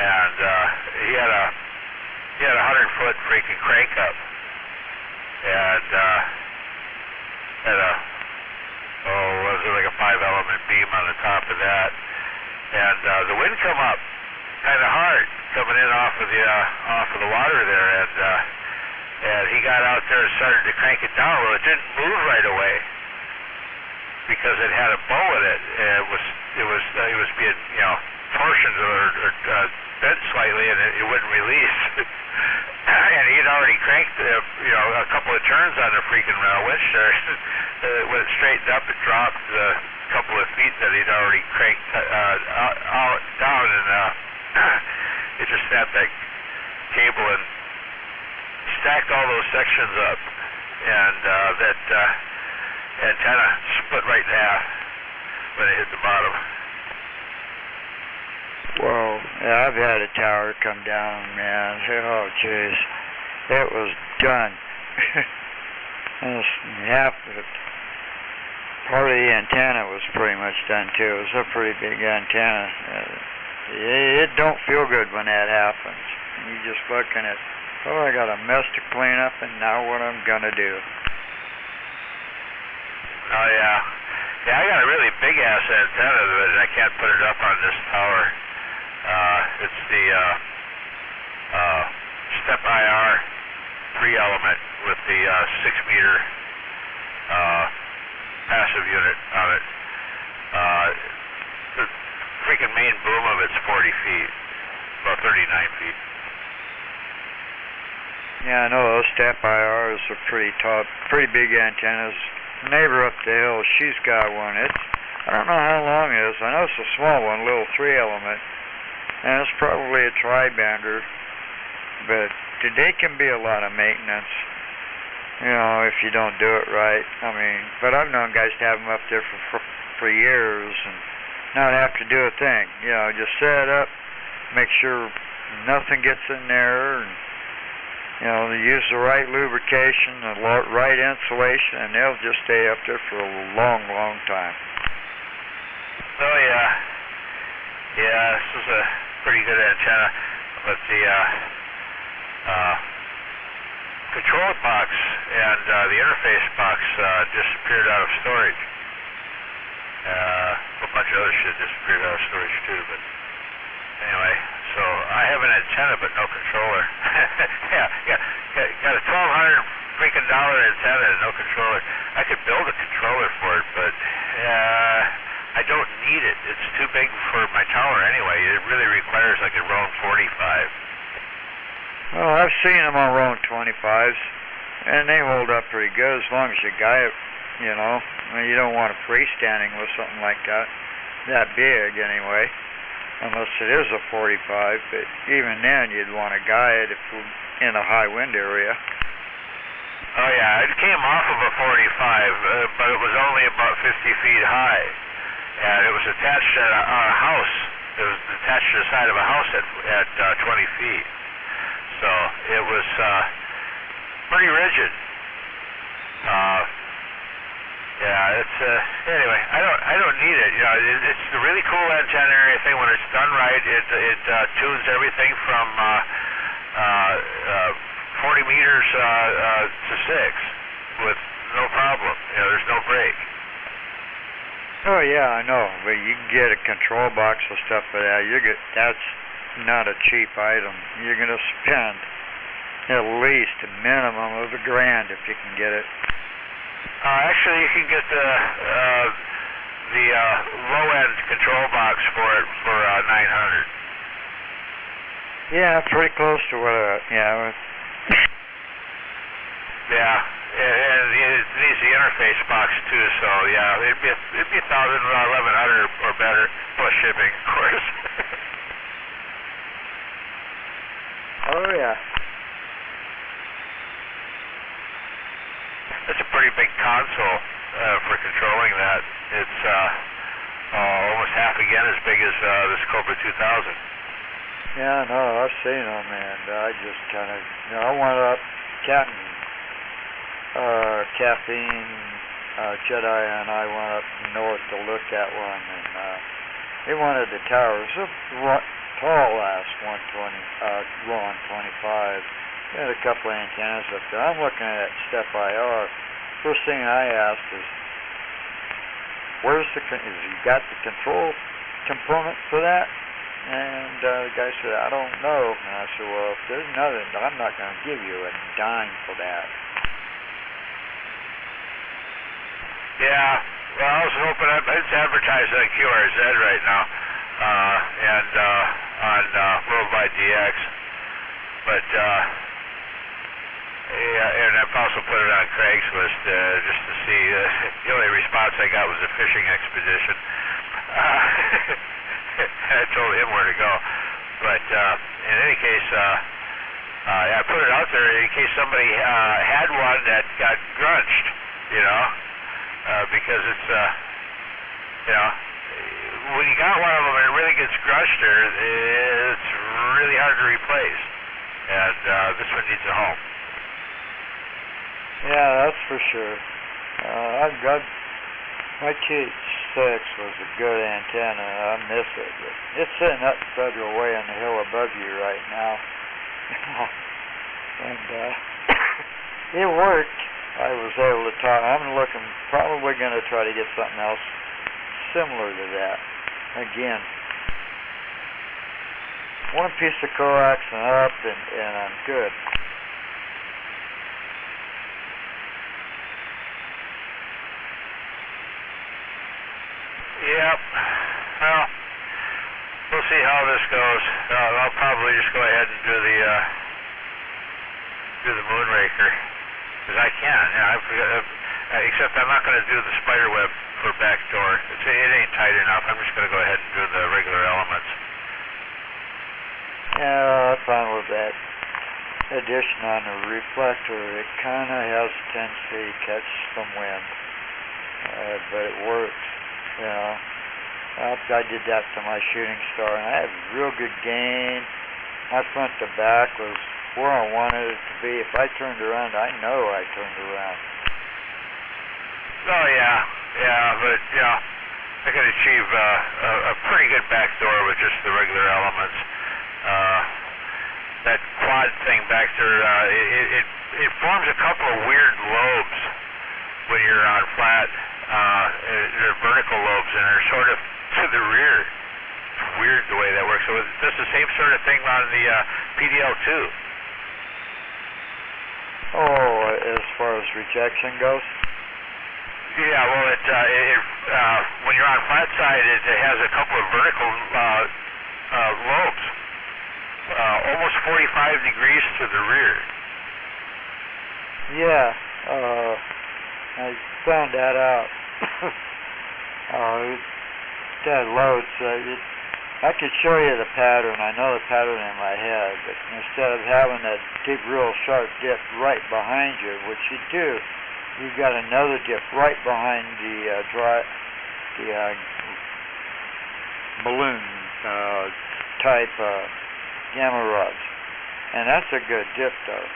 Speaker 13: and he had a 100-foot freaking crank up, and had was it like a 5-element beam on the top of that, and the wind come up kind of hard coming in off of the water there, and he got out there and started to crank it down. Well, it didn't move right away because it had a bow in it, and it was being torsioned or bent slightly, and it wouldn't release. And he'd already cranked a a couple of turns on the freaking winch there. When it straightened up, it dropped a couple of feet that he'd already cranked down, and it just snapped that cable and stacked all those sections up, and that antenna split right in half when it hit the bottom.
Speaker 20: Well, yeah, I've had a tower come down, man. Oh, jeez. It was done. Half of it. Part of the antenna was pretty much done, too. It was a pretty big antenna. It don't feel good when that happens. You're just looking at, oh, I got a mess to clean up, and now what I'm going to do.
Speaker 13: Oh, yeah. Yeah, I got a really big-ass antenna, but I can't put it up on this tower. It's the Step IR 3-element with the 6-meter passive unit on it. The freaking main boom of it's 40 feet, about 39 feet.
Speaker 20: Yeah, I know those Step IRs are pretty big antennas. Neighbor up the hill, she's got one. I don't know how long it is. I know it's a small one, little 3-element, and it's probably a tri-bander, but they can be a lot of maintenance, you know, if you don't do it right. I mean, but I've known guys to have them up there for years and not have to do a thing. You know, just set it up, make sure nothing gets in there, and you know, they use the right lubrication, the right insulation, and they'll just stay up there for a long, long time.
Speaker 13: Oh, yeah. Yeah, this is a pretty good antenna, but the control box and the interface box disappeared out of storage. A bunch of other shit disappeared out of storage, too, but anyway, so I have an antenna but no controller. yeah, got a $1,200 freaking antenna and no controller. I could build a controller for it, but I don't need it. It's too big for my tower anyway. It really requires like a Roan 45.
Speaker 20: Well, I've seen them on Roan 25s, and they hold up pretty good as long as you guide it, you know. I mean, you don't want it freestanding with something like that big anyway. Unless it is a 45, but even then you'd want to guide if in a high wind area.
Speaker 13: Oh yeah, it came off of a 45, but it was only about 50 feet high, and it was attached to a house. It was attached to the side of a house at 20 feet, so it was pretty rigid. Yeah, it's anyway. I don't need it. You know, it's a really cool antenna and everything. When it's done right, it tunes everything from 40 meters to 6 with no problem. You know, there's no break.
Speaker 20: Oh yeah, I know. But you can get a control box and stuff for that. That's not a cheap item. You're gonna spend at least a minimum of $1,000 if you can get it.
Speaker 13: Actually, you can get the low-end control box for it for $900.
Speaker 20: Yeah, pretty close to what. Yeah.
Speaker 13: Yeah, and it needs the interface box too. So yeah, it'd be $1,000, $1,100 or better plus shipping, of course.
Speaker 20: Oh yeah.
Speaker 13: It's a pretty big console for controlling that. It's almost half again as big as this Cobra 2000.
Speaker 20: Yeah, no, I've seen them, and I just kind of, you know, I went up, Caffeine, Jedi, and I went up north to look at one, and they wanted the towers, a tall-ass 120, Roan 25. They had a couple of antennas up there. I'm looking at that Step IR. First thing I asked is, is you got the control component for that? And the guy said, I don't know. And I said, well, if there's nothing, I'm not going to give you a dime for that.
Speaker 13: Yeah, well, I was hoping it's advertised on QRZ right now, and on Worldwide DX, but Yeah, and I've also put it on Craigslist just to see. The only response I got was a fishing expedition. I told him where to go. But in any case, I put it out there in case somebody had one that got grunched, because it's, when you got one of them and it really gets grunched there, it's really hard to replace. And this one needs a home.
Speaker 20: Yeah, that's for sure. My T6 was a good antenna. I miss it. But it's sitting up Federal Way on the hill above you right now. And it worked. I was able to talk. I'm probably going to try to get something else similar to that. Again, one piece of coax and up, and I'm good.
Speaker 13: Yep. Well, we'll see how this goes. I'll probably just go ahead and do the Moonraker, because I can. Yeah, I forgot. Except I'm not going to do the spider web for backdoor. It ain't tight enough. I'm just going to go ahead and do the regular elements.
Speaker 20: Yeah, I found with that addition on the reflector, it kind of has a tendency to catch some wind, but it works. I did that to my shooting star, and I had real good gain. My front to back was where I wanted it to be. If I turned around, I know I turned around.
Speaker 13: Oh yeah, but I could achieve a pretty good backdoor with just the regular elements. That quad thing back there, it forms a couple of weird lobes when you're on flat. They're vertical lobes, and they're sort of to the rear. It's weird the way that works. So it's just the same sort of thing on the PDL-2.
Speaker 20: Oh, as far as rejection goes?
Speaker 13: Yeah, well, when you're on flat side, it has a couple of vertical lobes, almost 45 degrees to the rear.
Speaker 20: Yeah, I found that out. That loads. I could show you the pattern. I know the pattern in my head, but instead of having that deep, real sharp dip right behind you, which you do, you've got another dip right behind the balloon type gamma rods, and that's a good dip, though.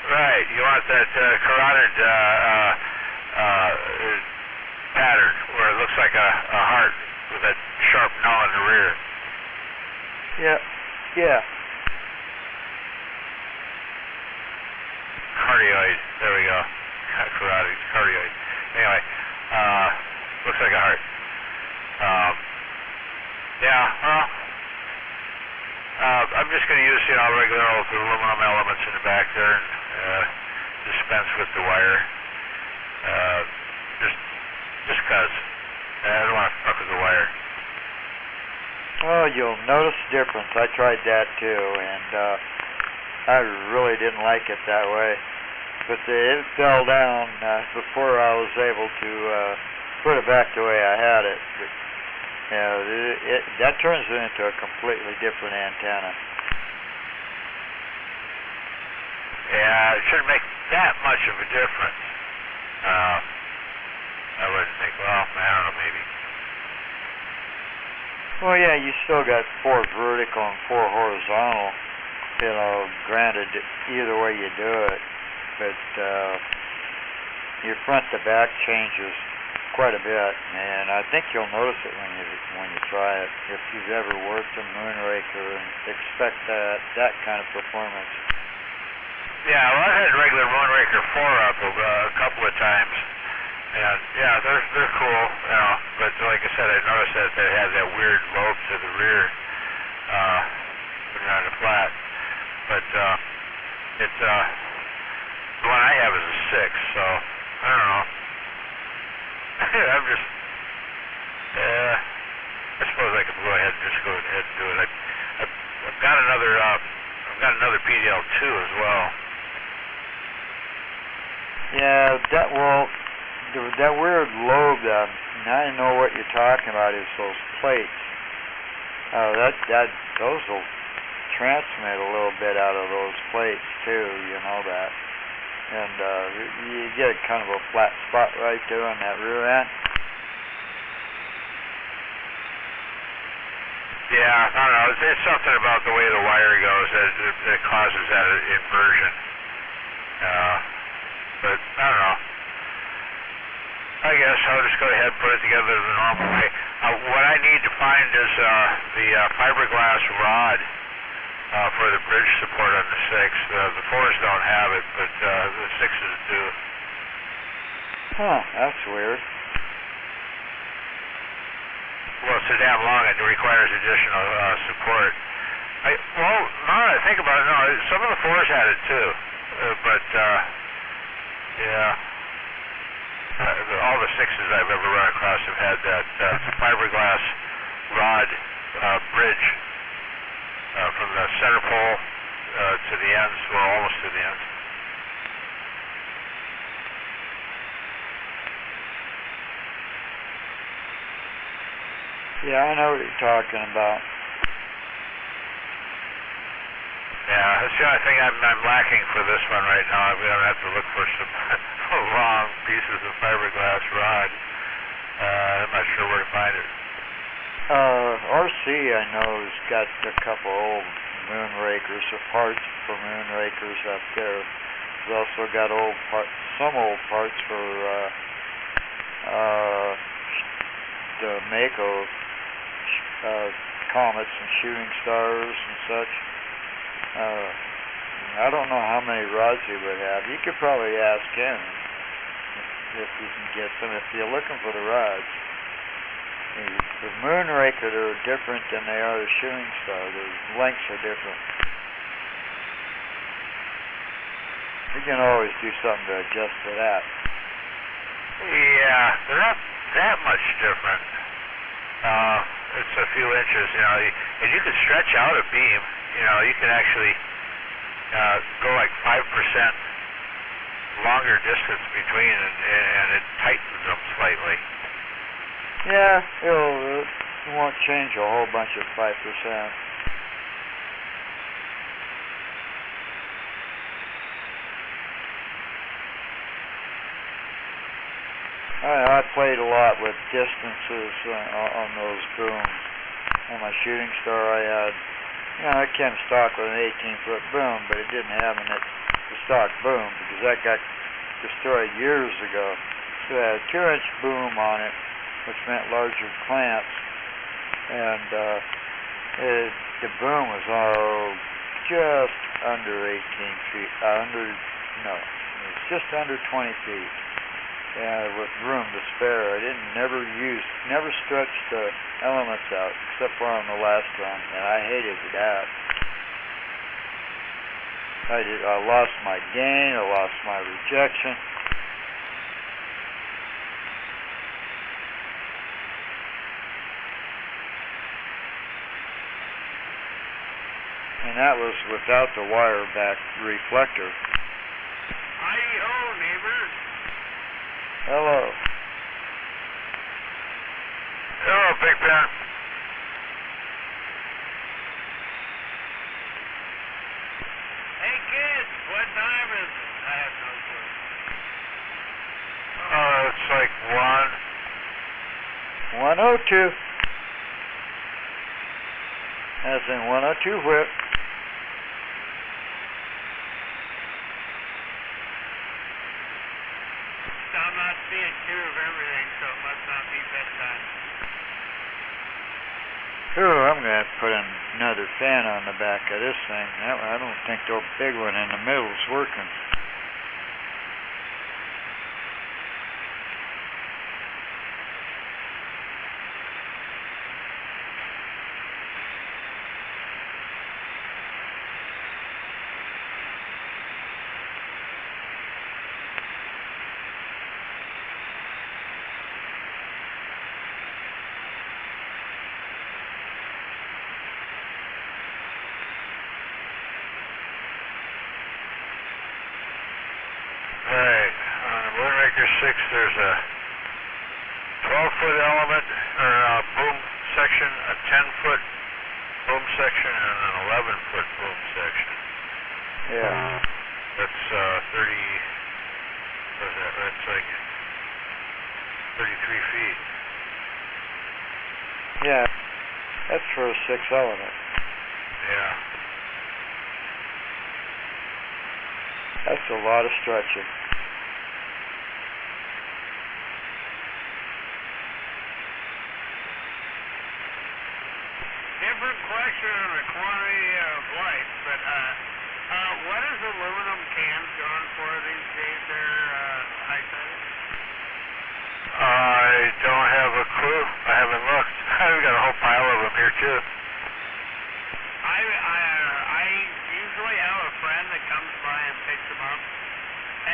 Speaker 13: Right. You want that carotid pattern where it looks like a heart with that sharp gnaw in the rear.
Speaker 20: Yeah.
Speaker 13: Cardioid. There we go. Carotid. Cardioid. Anyway, looks like a heart. I'm just going to use, regular old aluminum elements in the back there and dispense with the wire. Just 'cause. I don't want to fuck with the wire.
Speaker 20: Oh, you'll notice the difference. I tried that too, and I really didn't like it that way. But it fell down before I was able to put it back the way I had it. But, that turns it into a completely different antenna.
Speaker 13: Yeah, it shouldn't make that much of a difference. I wouldn't think, I don't know, maybe.
Speaker 20: Well, yeah, you still got 4 vertical and 4 horizontal. Granted, either way you do it, but your front to back changes quite a bit, and I think you'll notice it when you try it. If you've ever worked a Moonraker and expect that kind of performance.
Speaker 13: Yeah, well, I had regular Moonraker 4 up a couple of times. And yeah, they're cool, but like I said, I noticed that it has that weird lobe to the rear when you're on the flat. But it's the one I have is a 6, so I don't know. I'm just I suppose I could go ahead and just go ahead and do it. I've got another PDL-2 as well.
Speaker 20: Yeah, that weird lobe, I know what you're talking about, is those plates. Those will transmit a little bit out of those plates too, you know that. And you get kind of a flat spot right there on that rear end.
Speaker 13: Yeah, I don't know. It's something about the way the wire goes that causes that inversion. But I don't know. I guess I'll just go ahead and put it together the normal way. What I need to find is the fiberglass rod for the bridge support on the 6. The 4s don't have it, but the 6s do.
Speaker 20: Huh, that's weird.
Speaker 13: Well, it's so damn long, it requires additional support. Well, now that I think about it, no, some of the 4s had it too. But, yeah. All the 6s I've ever run across have had that fiberglass rod bridge from the center pole to the ends, or almost to the ends.
Speaker 20: Yeah, I know what you're talking about.
Speaker 13: Yeah, that's the only thing I'm lacking for this one right now. I'm going to have to look for some long pieces of fiberglass rod. I'm not sure where to find it.
Speaker 20: RC, I know, has got a couple old moon rakers, or parts for moon rakers up there. He's also got some old parts for the Mako comets and shooting stars and such. I don't know how many rods he would have. You could probably ask him if you can get them, if you're looking for the rods. The Moonraker are different than they are the shooting star. The lengths are different. You can always do something to adjust for that.
Speaker 13: Yeah, they're not that much different. It's a few inches, you know, and you can stretch out a beam. You know, you can actually go like 5% longer distance between, and it tightens them slightly.
Speaker 20: Yeah, it won't change a whole bunch of 5%. I played a lot with distances on those booms. On my shooting star I had, I came stock with an 18-foot boom, but it didn't have the stock boom because that got destroyed years ago. So it had a 2-inch boom on it, which meant larger clamps, and the boom was just under 18 feet, it was just under 20 feet. With room to spare. I never stretched the elements out except for on the last run, and I hated that. I lost my gain, I lost my rejection. And that was without the wire back reflector.
Speaker 18: Hi-ho, neighbors.
Speaker 20: Hello.
Speaker 13: Hello, Big Ben.
Speaker 18: Hey, kids, what time is it? I have no clue.
Speaker 13: It's like
Speaker 20: 1:02. That's in 102 whip.
Speaker 18: I'm not seeing two of everything, so it must not be bedtime.
Speaker 20: Ooh, I'm going to have to put another fan on the back of this thing. I don't think the big one in the middle is working.
Speaker 6: Sector 6, there's a 12-foot element, or boom section, a 10-foot boom section, and an 11-foot boom section.
Speaker 20: Yeah.
Speaker 6: That's 30, what is that? That's like 33 feet.
Speaker 20: Yeah. That's for a 6 element.
Speaker 6: Yeah.
Speaker 20: That's a lot of stretching.
Speaker 17: Different question on the quantity of light, but what is aluminum cans going for these days there, high side?
Speaker 6: I don't have a clue. I haven't looked. I've got a whole pile of them here too.
Speaker 17: I usually have a friend that comes by and picks them up.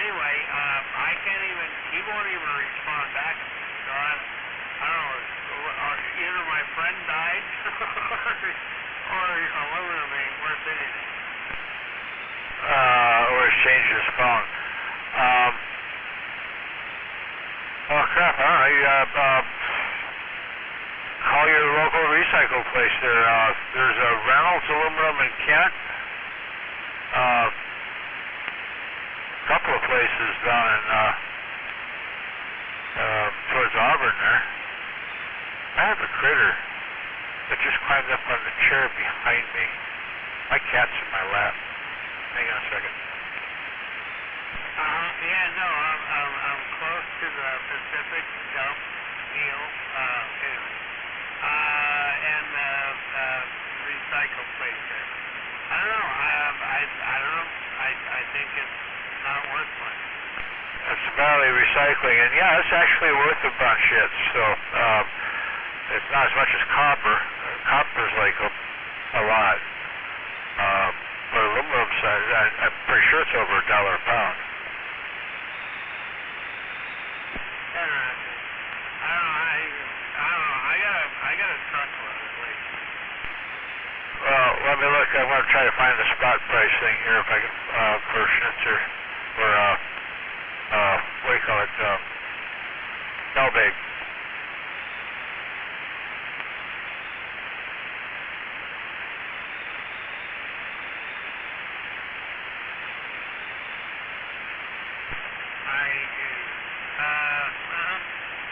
Speaker 17: Anyway, I can't even, he won't even respond back to me. So I don't know, either my friend died or aluminum ain't worth anything.
Speaker 6: Or he's changed his phone. Oh crap, I don't know. Call your local recycle place there. There's a Reynolds Aluminum in Kent. A couple of places down in towards Auburn there. I have a critter that just climbed up on the chair behind me. My cat's in my lap. Hang on a second.
Speaker 17: Yeah, no, I'm close to the Pacific dump deal. Anyway. And recycle place there. I don't know. I don't know. I think it's not worth much.
Speaker 6: It's Valley Recycling, and yeah, it's actually worth a bunch yet. So it's not as much as copper. Copper's like a lot. But aluminum side, I'm pretty sure it's over $1 a pound.
Speaker 17: Interesting. I don't know. I got a truckload at least.
Speaker 6: Well, let me look. I'm going to try to find the spot price thing here if I can, for Schnitzer, or, what do you call it, Melbag.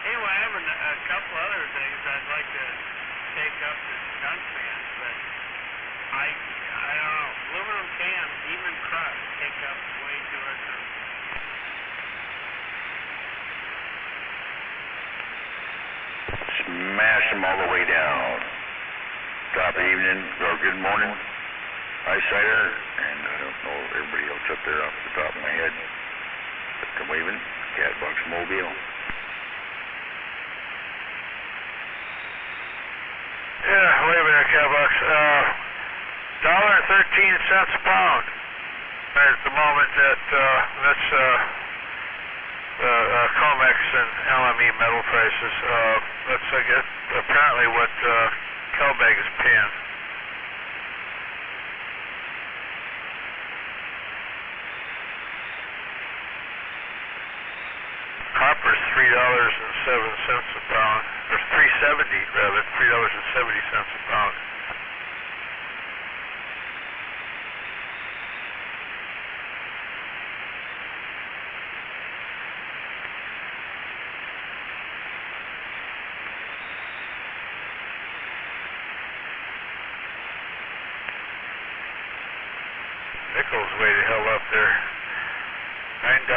Speaker 17: Anyway, I have a couple other things I'd like to take up to Stuntman, but I don't know. Aluminum cans, even crushed, take up way too much room.
Speaker 1: Smash them all the way down. Top evening, or good morning, Eyesighter, and I don't know everybody else up there off the top of my head. I'm waving, Catbox Mobile.
Speaker 6: Yeah, waving there, Catbox. $1.13 a pound at the moment. That's COMEX and LME metal prices. That's, I guess, apparently what Kelbag is paying. Copper's $3.07 a pound, or $3.70 rather, $3.70 a pound. Nickel's way the hell up there. $9.77.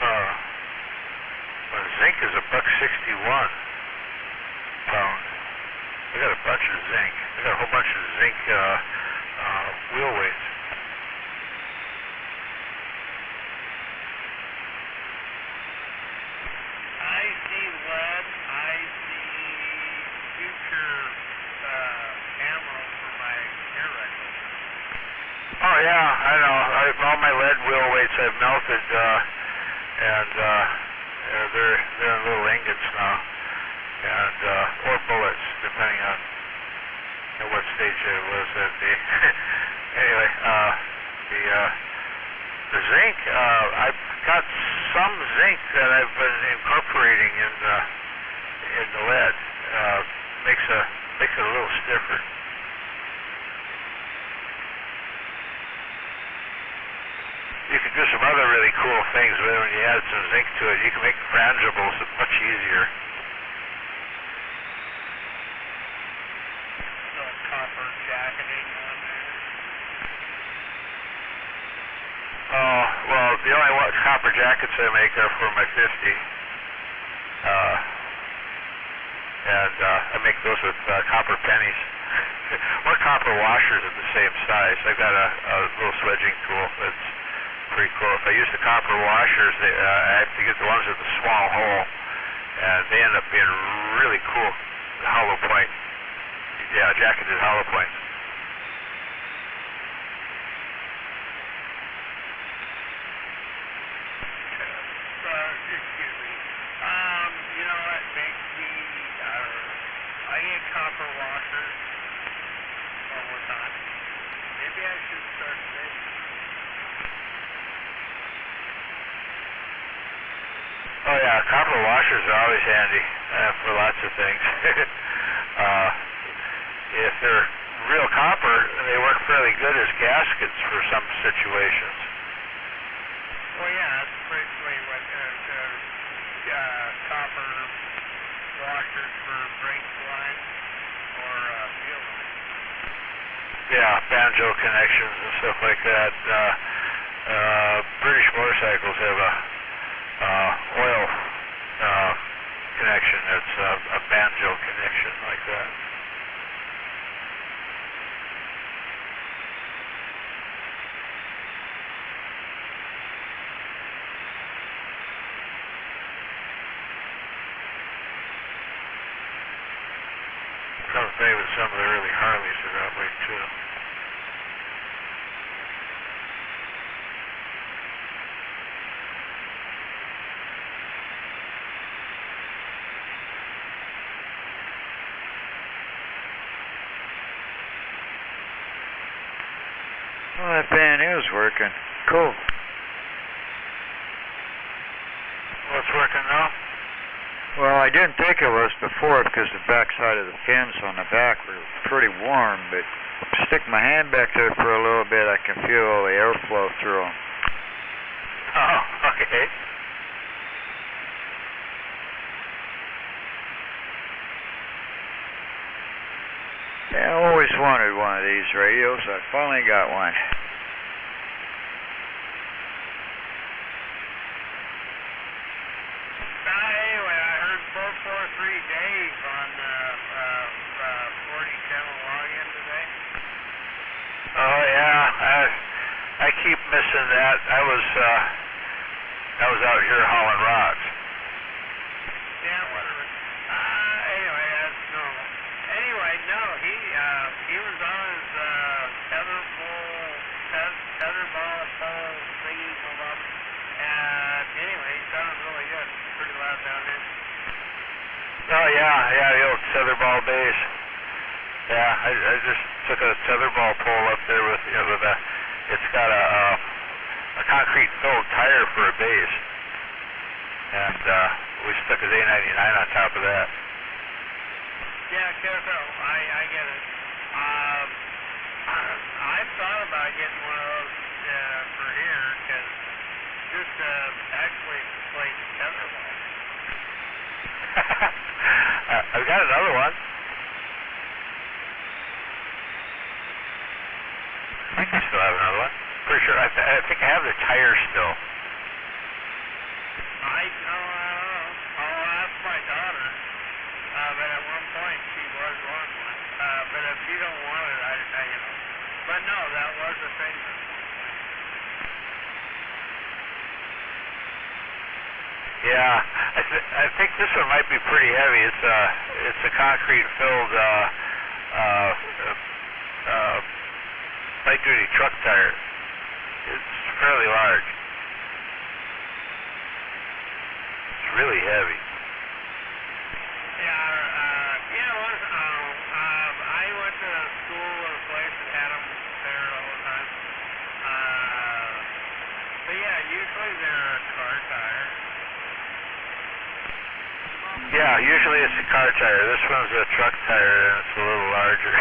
Speaker 6: Well, zinc is $1.61 pound. I got a bunch of zinc. I got a whole bunch of zinc wheel weights.
Speaker 17: I see lead. I see future ammo for my air rifle.
Speaker 6: Oh yeah, I know. All my lead wheel weights I've melted, and they're in little ingots now, and or bullets, depending on what stage I was at. Anyway, The zinc, I've got some zinc that I've been incorporating in the lead. Makes it a little stiffer. You can do some other really cool things with it when you add some zinc to it. You can make frangibles much easier.
Speaker 17: So copper jacketing on there.
Speaker 6: Oh, well, the only copper jackets I make are for my 50. And I make those with copper pennies. Or copper washers of the same size. I've got a little swedging tool that's pretty cool. If I use the copper washers, I have to get the ones with the small hole. And they end up being really cool. Hollow point. Yeah, jacketed hollow points.
Speaker 17: Excuse me. You know what makes me, I need copper washers one more time. Maybe I should start making.
Speaker 6: Oh yeah, copper washers are always handy for lots of things. If they're real copper, they work fairly good as gaskets for some situations.
Speaker 17: Well, yeah, that's basically what copper washers for brake lines or field lines.
Speaker 6: Yeah, banjo connections and stuff like that. British motorcycles have a oil connection that's a banjo connection like that. Some thing with some of the early Harleys are that way too.
Speaker 20: Well, that fan is working. Cool.
Speaker 6: Well, it's working now?
Speaker 20: Well, I didn't think it was before because the backside of the fins on the back were pretty warm, but stick my hand back there for a little bit, I can feel all the airflow through them.
Speaker 6: Oh, okay.
Speaker 20: Yeah, I always wanted one of these radios. I finally got one.
Speaker 17: Anyway, I heard 443 Dave on 40 channel login today.
Speaker 6: Oh yeah, I keep missing that. I was out here hauling rocks.
Speaker 17: Yeah, whatever. Anyway, that's normal. Anyway, no, he was on his tetherball pole thingy from up. And anyway, he sounded really good. Pretty loud down there.
Speaker 6: Oh yeah, the old tetherball base. Yeah, I just took a tetherball pole up there with it's got a concrete filled tire for a base, and we stuck his A99 on top of that.
Speaker 17: Yeah, carousel. I get it. I've thought about getting one of those for here because just actually play tetherball.
Speaker 6: I've got another one. I think I still have another one. Pretty sure. I think I have the tire still.
Speaker 17: I don't know. I'll ask my daughter. But at one point she was wanting one. But if you don't want it, I But no, that was a thing.
Speaker 6: Yeah, I think this one might be pretty heavy. It's a concrete filled light duty truck tire. It's fairly large. It's really heavy.
Speaker 17: I went to school at a place that had them there all the time.
Speaker 6: Usually it's a car tire. This one's a truck tire, and it's a little larger.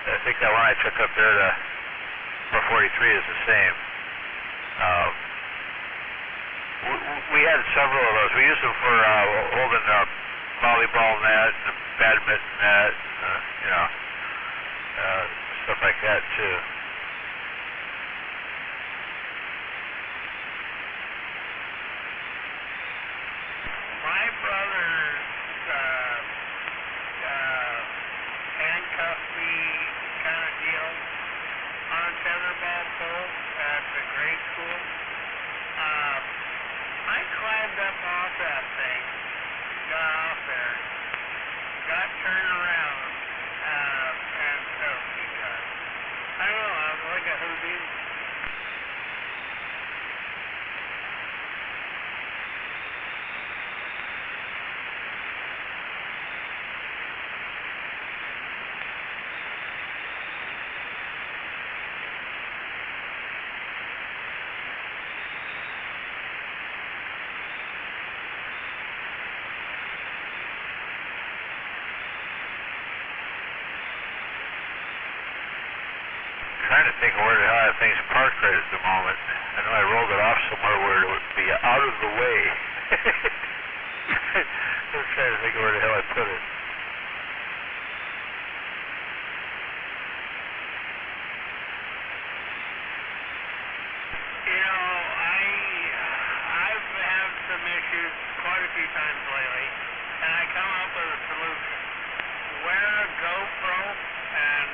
Speaker 6: I think that one I took up there, the 443, is the same. We had several of those. We used them for holding a volleyball net, and a badminton net, stuff like that too.
Speaker 17: My brother handcuffed me kind of deal on a tetherball pole at the grade school. I climbed up off that thing, got off there, got turned around, and oh my God. I don't know, I was like a Houdini.
Speaker 6: Trying to think of where the hell that thing's parked right at the moment. I know I rolled it off somewhere where it would be out of the way. I'm trying to think of where the hell I put it.
Speaker 17: You know, I've had some issues quite a few times lately, and I come up with a solution. Wear a GoPro, and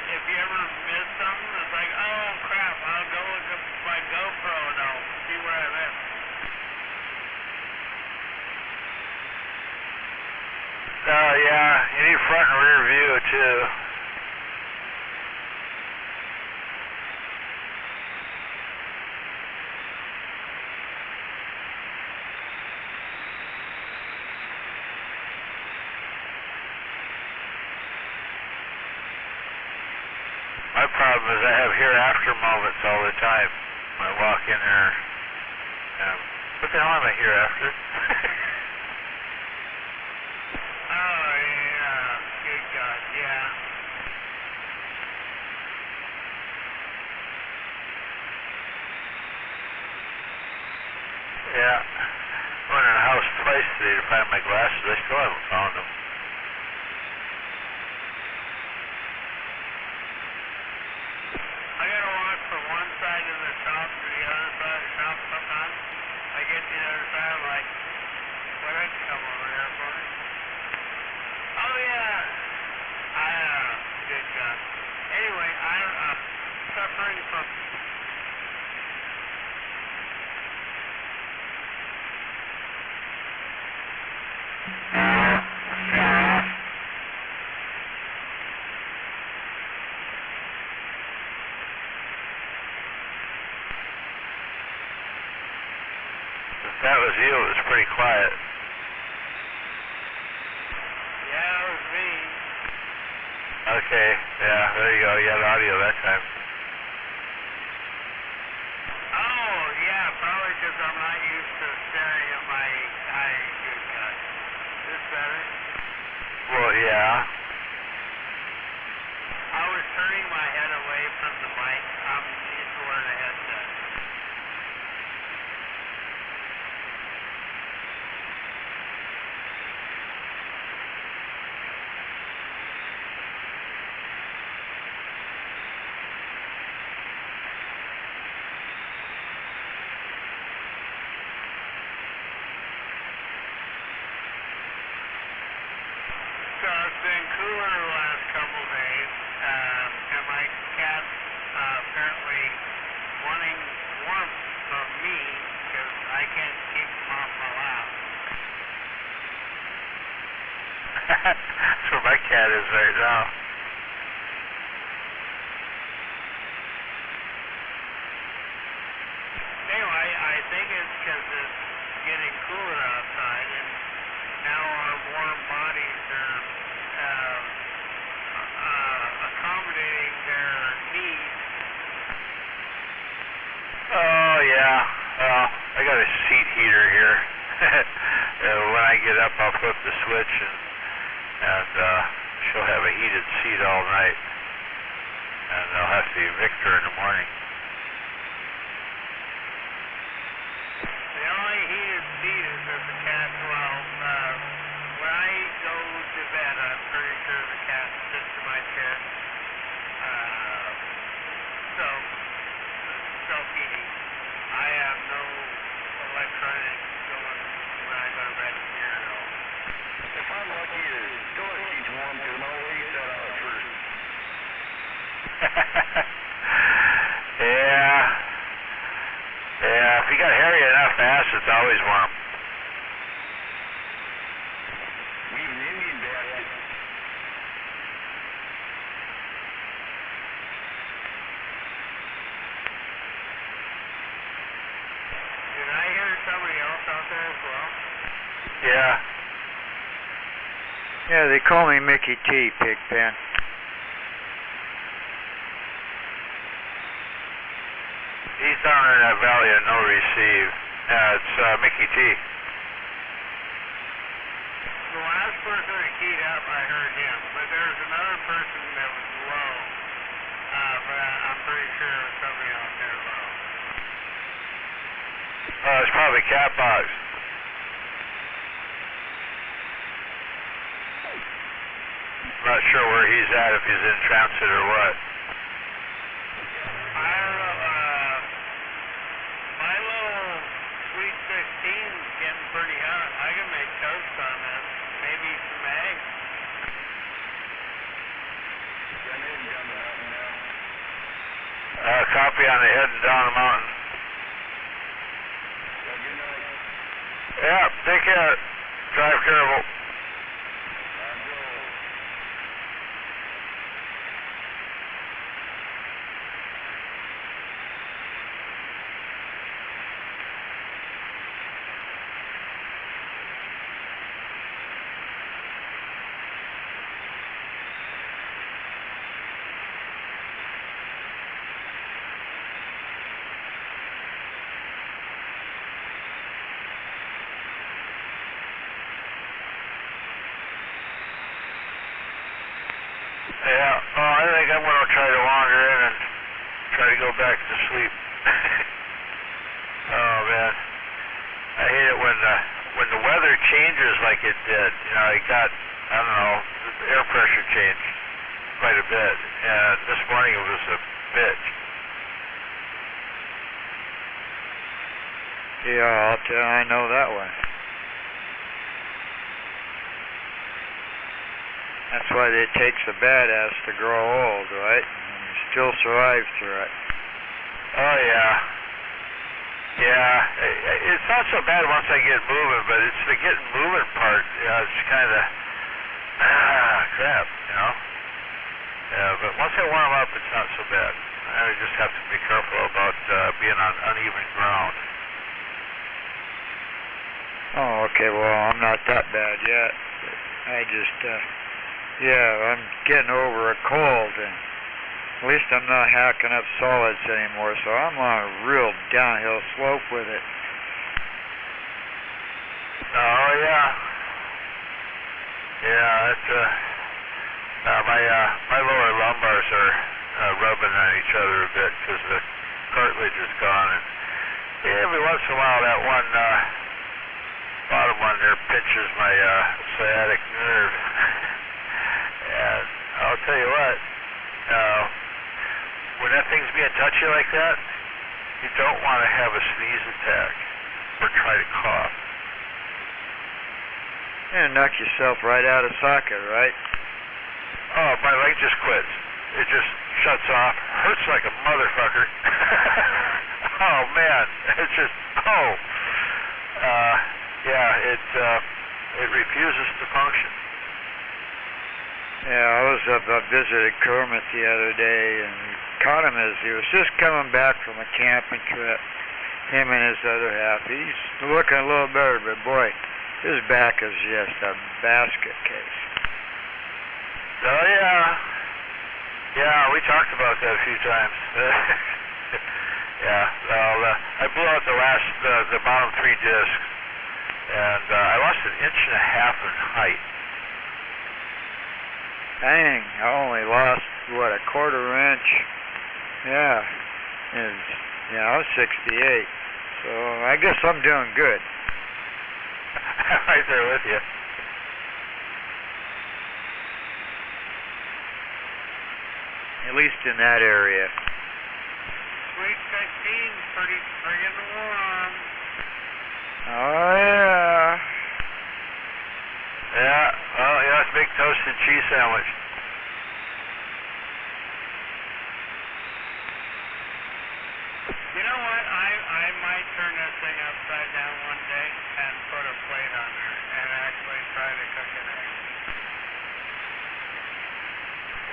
Speaker 17: if you ever miss something, it's like, oh crap, I'll go look at my GoPro now, see where I live.
Speaker 6: Yeah, you need front and rear view too. My problem is I have hereafter moments all the time. I walk in there, what the hell am I hereafter?
Speaker 17: Oh yeah, good God, yeah.
Speaker 6: Yeah. I went in a house twice today to find my glasses. I still haven't found them.
Speaker 17: I gotta walk from one side of the shop to the other side of the shop sometimes. I get to the other side, I'm like, why don't you come over there for me? Oh yeah. Good God. Anyway, I'm suffering from...
Speaker 6: If that was you, it was pretty quiet.
Speaker 17: Yeah, it was me.
Speaker 6: Okay, yeah, there you go. You had audio that time.
Speaker 17: Oh, yeah, probably because I'm not used to staring at my... Good God. Is this better?
Speaker 6: Well, yeah.
Speaker 17: I was turning my head away from the mic. I'm used to wearing a headset. So it's been cooler the last couple of days, and my cat's apparently wanting warmth from me because I can't keep him off my lap.
Speaker 6: That's where my cat is right now.
Speaker 17: Anyway, I think it's because it's getting cooler outside, and now our warm bodies are accommodating their needs.
Speaker 6: Oh, yeah. Well, I got a seat get up, I'll flip the switch, and she'll have a heated seat all night, and I'll have to evict her in the morning.
Speaker 10: The only heated seat is if the cat, well, when I go to bed, I'm pretty sure the cat sits in my chair. Self-heating. I have no electronics going when I go to bed here at all.
Speaker 1: If I'm lucky, the toilet seat's warm because my old lady sat on it first.
Speaker 6: Yeah, if you got hairy enough ass, it's always warm.
Speaker 1: We have an Indian basket.
Speaker 10: Did I hear somebody else out there as well?
Speaker 6: Yeah.
Speaker 20: Yeah, they call me Mickey T, Pigpen.
Speaker 6: He's down in that valley of no receive. It's Mickey T.
Speaker 10: The last person that keyed up, I heard him, but there was another person that was low. But I'm pretty sure there was somebody out there low.
Speaker 6: It's probably Catbox. I'm not sure where he's at, if he's in transit or what.
Speaker 10: I don't know, my little Sweet 16's getting pretty hot. I can make toast on this. Maybe some eggs.
Speaker 6: Copy on the heading down the mountain. Yeah, take care. Drive careful. Yeah, well, I think I'm going to try to wander in and try to go back to sleep. Oh, man. I hate it when the weather changes like it did. You know, it got, I don't know, the air pressure changed quite a bit. And this morning it was a bitch.
Speaker 20: Yeah, I know that one. That's why it takes a badass to grow old, right? And still survive through it.
Speaker 6: Oh, yeah. Yeah, it's not so bad once I get moving, but it's the getting moving part, you know, it's kind of, crap, you know? Yeah, but once I warm up, it's not so bad. I just have to be careful about being on uneven ground.
Speaker 20: Oh, okay, well, I'm not that bad yet. I just, yeah, I'm getting over a cold, and at least I'm not hacking up solids anymore, so I'm on a real downhill slope with it.
Speaker 6: Oh, yeah. Yeah, it's, my lower lumbars are rubbing on each other a bit because the cartilage is gone, and every once in a while that one, bottom one there pinches my sciatic nerve. And I'll tell you what, when that thing's being touchy like that, you don't want to have a sneeze attack or try to cough.
Speaker 20: You knock yourself right out of socket, right?
Speaker 6: Oh, my leg just quits. It just shuts off. Hurts like a motherfucker. Oh, man. It's just, yeah, it refuses to function.
Speaker 20: Yeah, I visited Kermit the other day and caught him as he was just coming back from a camping trip. Him and his other half. He's looking a little better, but boy, his back is just a basket case.
Speaker 6: Oh, yeah. Yeah, we talked about that a few times. Yeah, well, I blew out the bottom 3 discs, and I lost an inch and a half in height.
Speaker 20: Dang, I only lost, what, a quarter inch? Yeah. And, yeah, I was 68. So I guess I'm doing good.
Speaker 6: Right there with you.
Speaker 20: At least in that area.
Speaker 17: Sweet 16's pretty friggin' warm.
Speaker 20: Oh, yeah.
Speaker 6: Yeah, well, yeah, it's a big toasted cheese sandwich.
Speaker 17: You know what? I might turn this thing upside down one day and put a plate on there and actually try to cook an egg.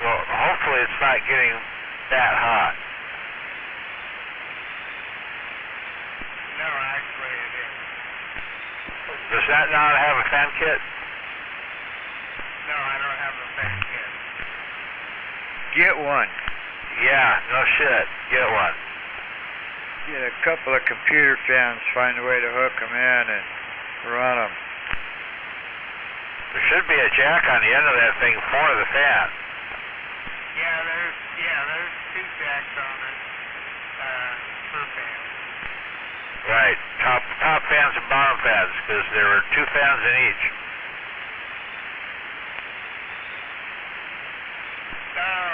Speaker 6: Well, hopefully it's not getting that hot.
Speaker 17: No, actually it is.
Speaker 6: Does that not have a fan kit?
Speaker 17: No, I don't have a fan kit.
Speaker 20: Get one.
Speaker 6: Yeah, no shit. Get one.
Speaker 20: Get a couple of computer fans, find a way to hook them in and run them.
Speaker 6: There should be a jack on the end of that thing for the fan.
Speaker 17: Yeah, there's two jacks on it per fan.
Speaker 6: Right, top fans and bottom fans, because there were two fans in each.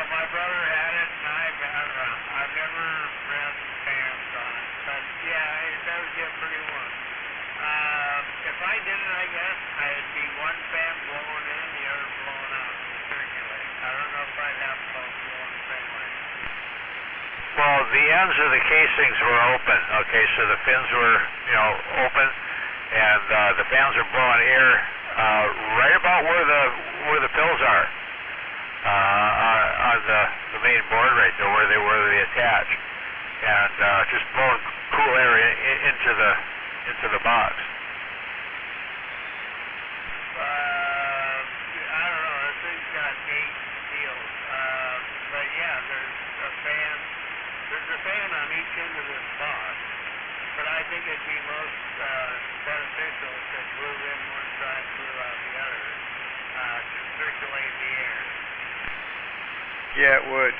Speaker 17: My brother had it, and I've never ran fans on it, but yeah, it does get pretty warm. If I did it, I guess I'd be one fan blowing in, the other blowing out, circulate. I don't know if I'd have both blowing the same way.
Speaker 6: Well, the ends of the casings were open. Okay, so the fins were, open, and the fans are blowing air right about where the pills are on the main board right there, where they attach, and just blowing cool air into the box.
Speaker 17: I don't know. This thing's got 8 seals, but yeah, there's a fan. There's a fan on each end of this box, but I think it'd be most beneficial if it blew in one side, blew out the other, to circulate the air.
Speaker 20: Yeah, it would.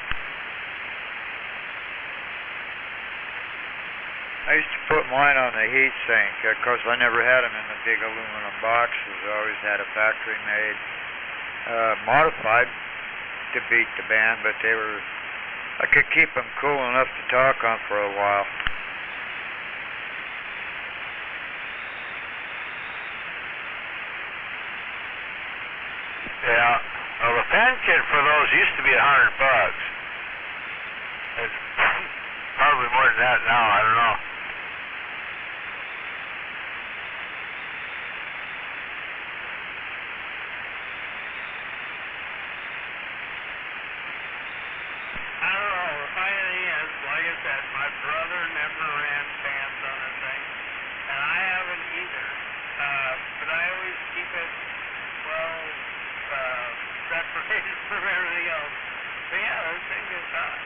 Speaker 20: I used to put mine on the heat sink. Of course, I never had them in the big aluminum boxes. I always had a factory-made, modified to beat the band, but I could keep them cool enough to talk on for a while.
Speaker 6: Yeah. Well, the fan kit for those used to be $100. It's probably more than that now. I don't know.
Speaker 17: I don't know. The funny thing is, like I said, my brother never ran fans on a thing, and I haven't either. But I always keep it separated from everything else. But yeah, this thing gets hot.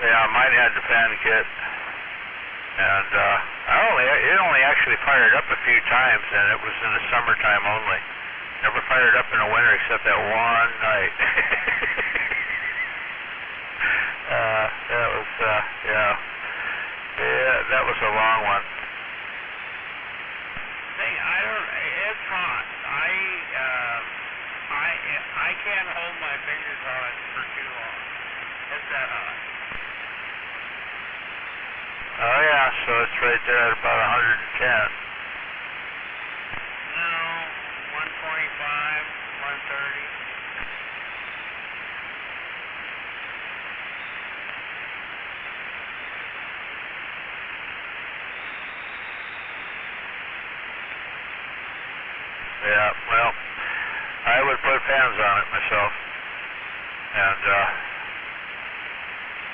Speaker 6: Yeah, mine had the fan kit, and it only actually fired up a few times, and it was in the summertime only. Never fired up in the winter except that one night. That was a long one.
Speaker 17: It's hot. I can't hold my fingers on it for too long. It's that hot.
Speaker 6: Oh yeah, so it's right there at about 110.
Speaker 17: No, 125, 130.
Speaker 6: Yeah, well, I would put fans on it myself. And,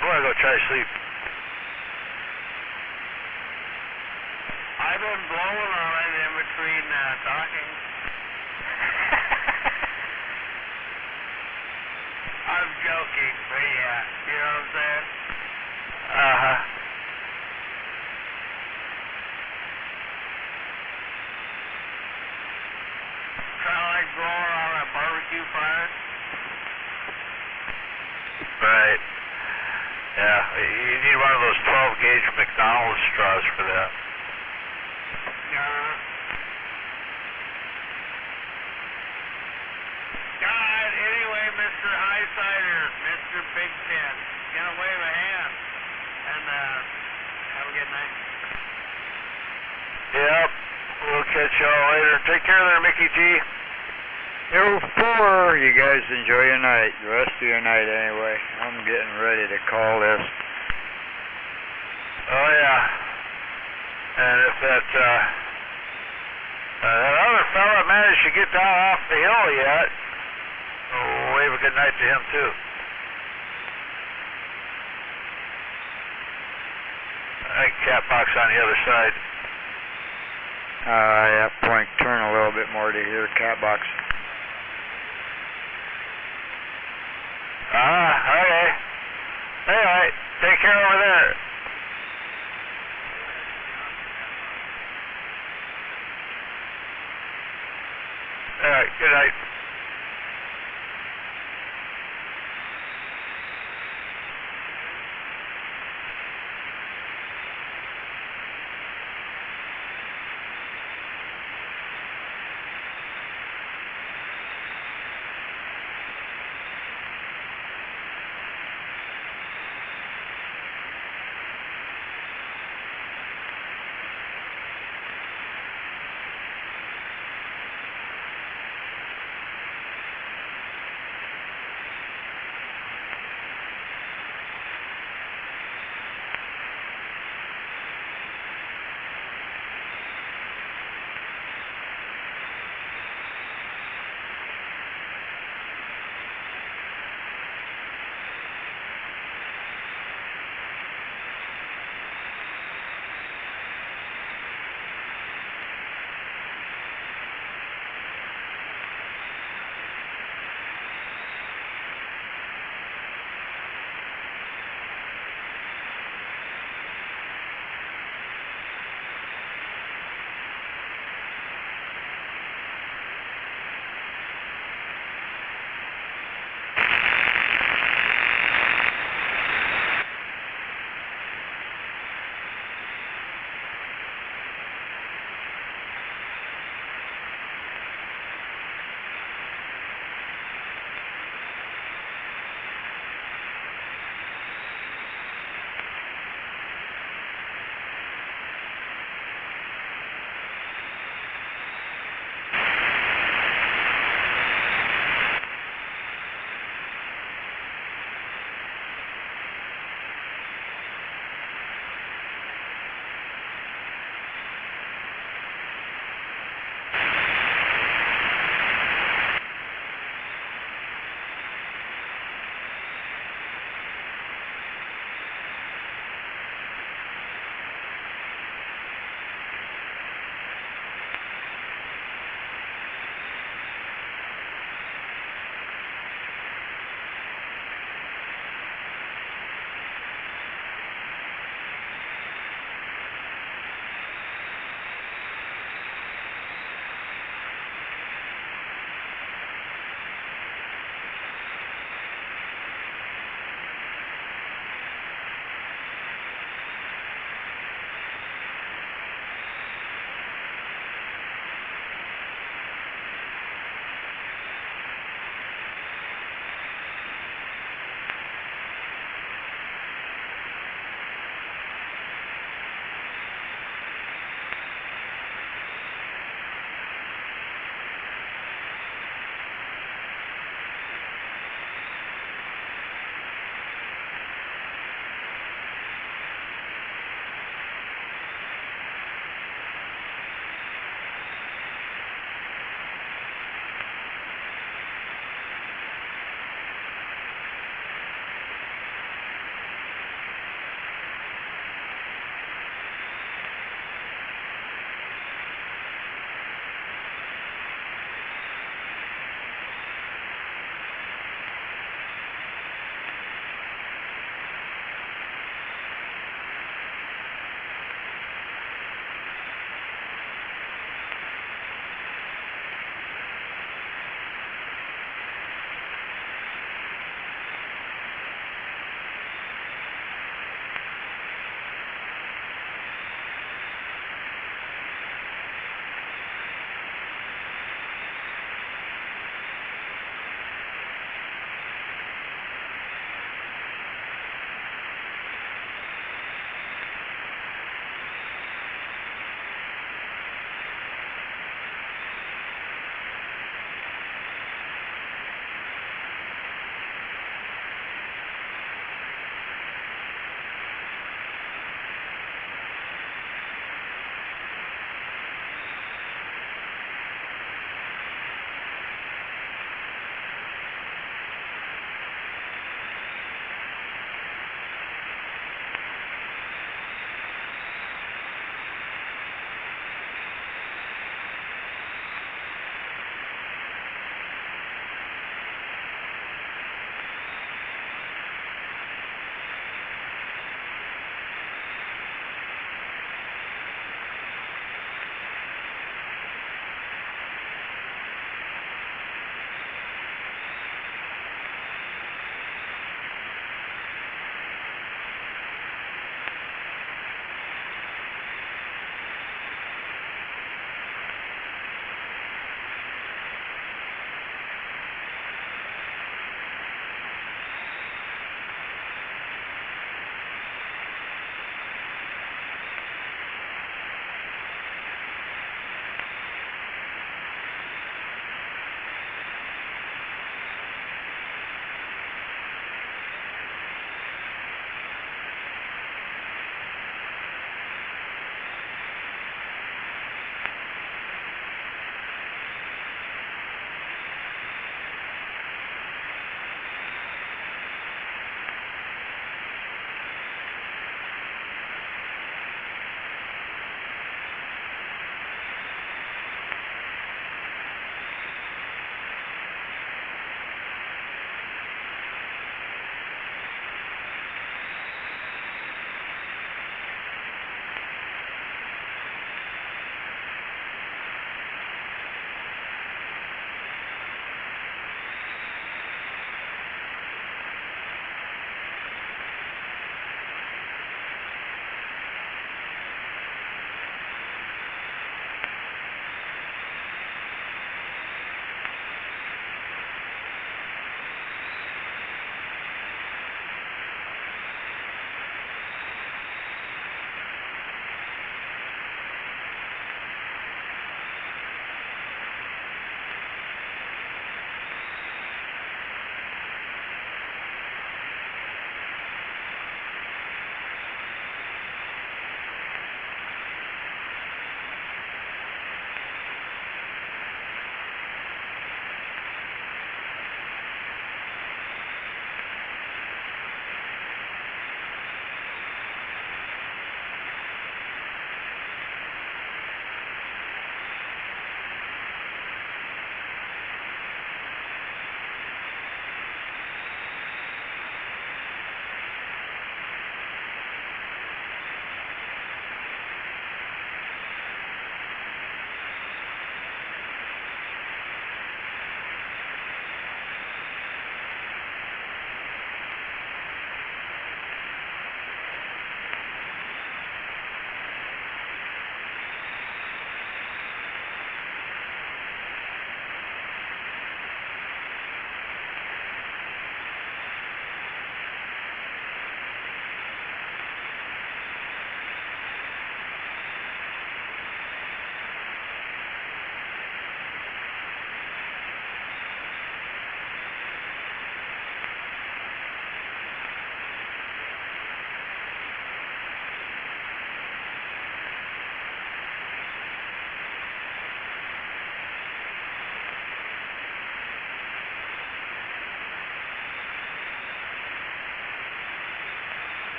Speaker 6: I'm gonna go try to sleep.
Speaker 17: I've been blowing on it in between talking. I'm joking, but yeah, you know what I'm saying?
Speaker 6: Uh-huh. Yep. We'll catch y'all later. Take care there, Mickey G.
Speaker 20: Yo, 4, you guys enjoy your night, the rest of your night anyway. I'm getting ready to call this.
Speaker 6: Oh, yeah. And if that other fella managed to get down off the hill yet, wave a good night to him, too. I think Catbox on the other side.
Speaker 20: Yeah, point, turn a little bit more to hear Catbox.
Speaker 6: Okay. Alright, take care over there. Alright, good night.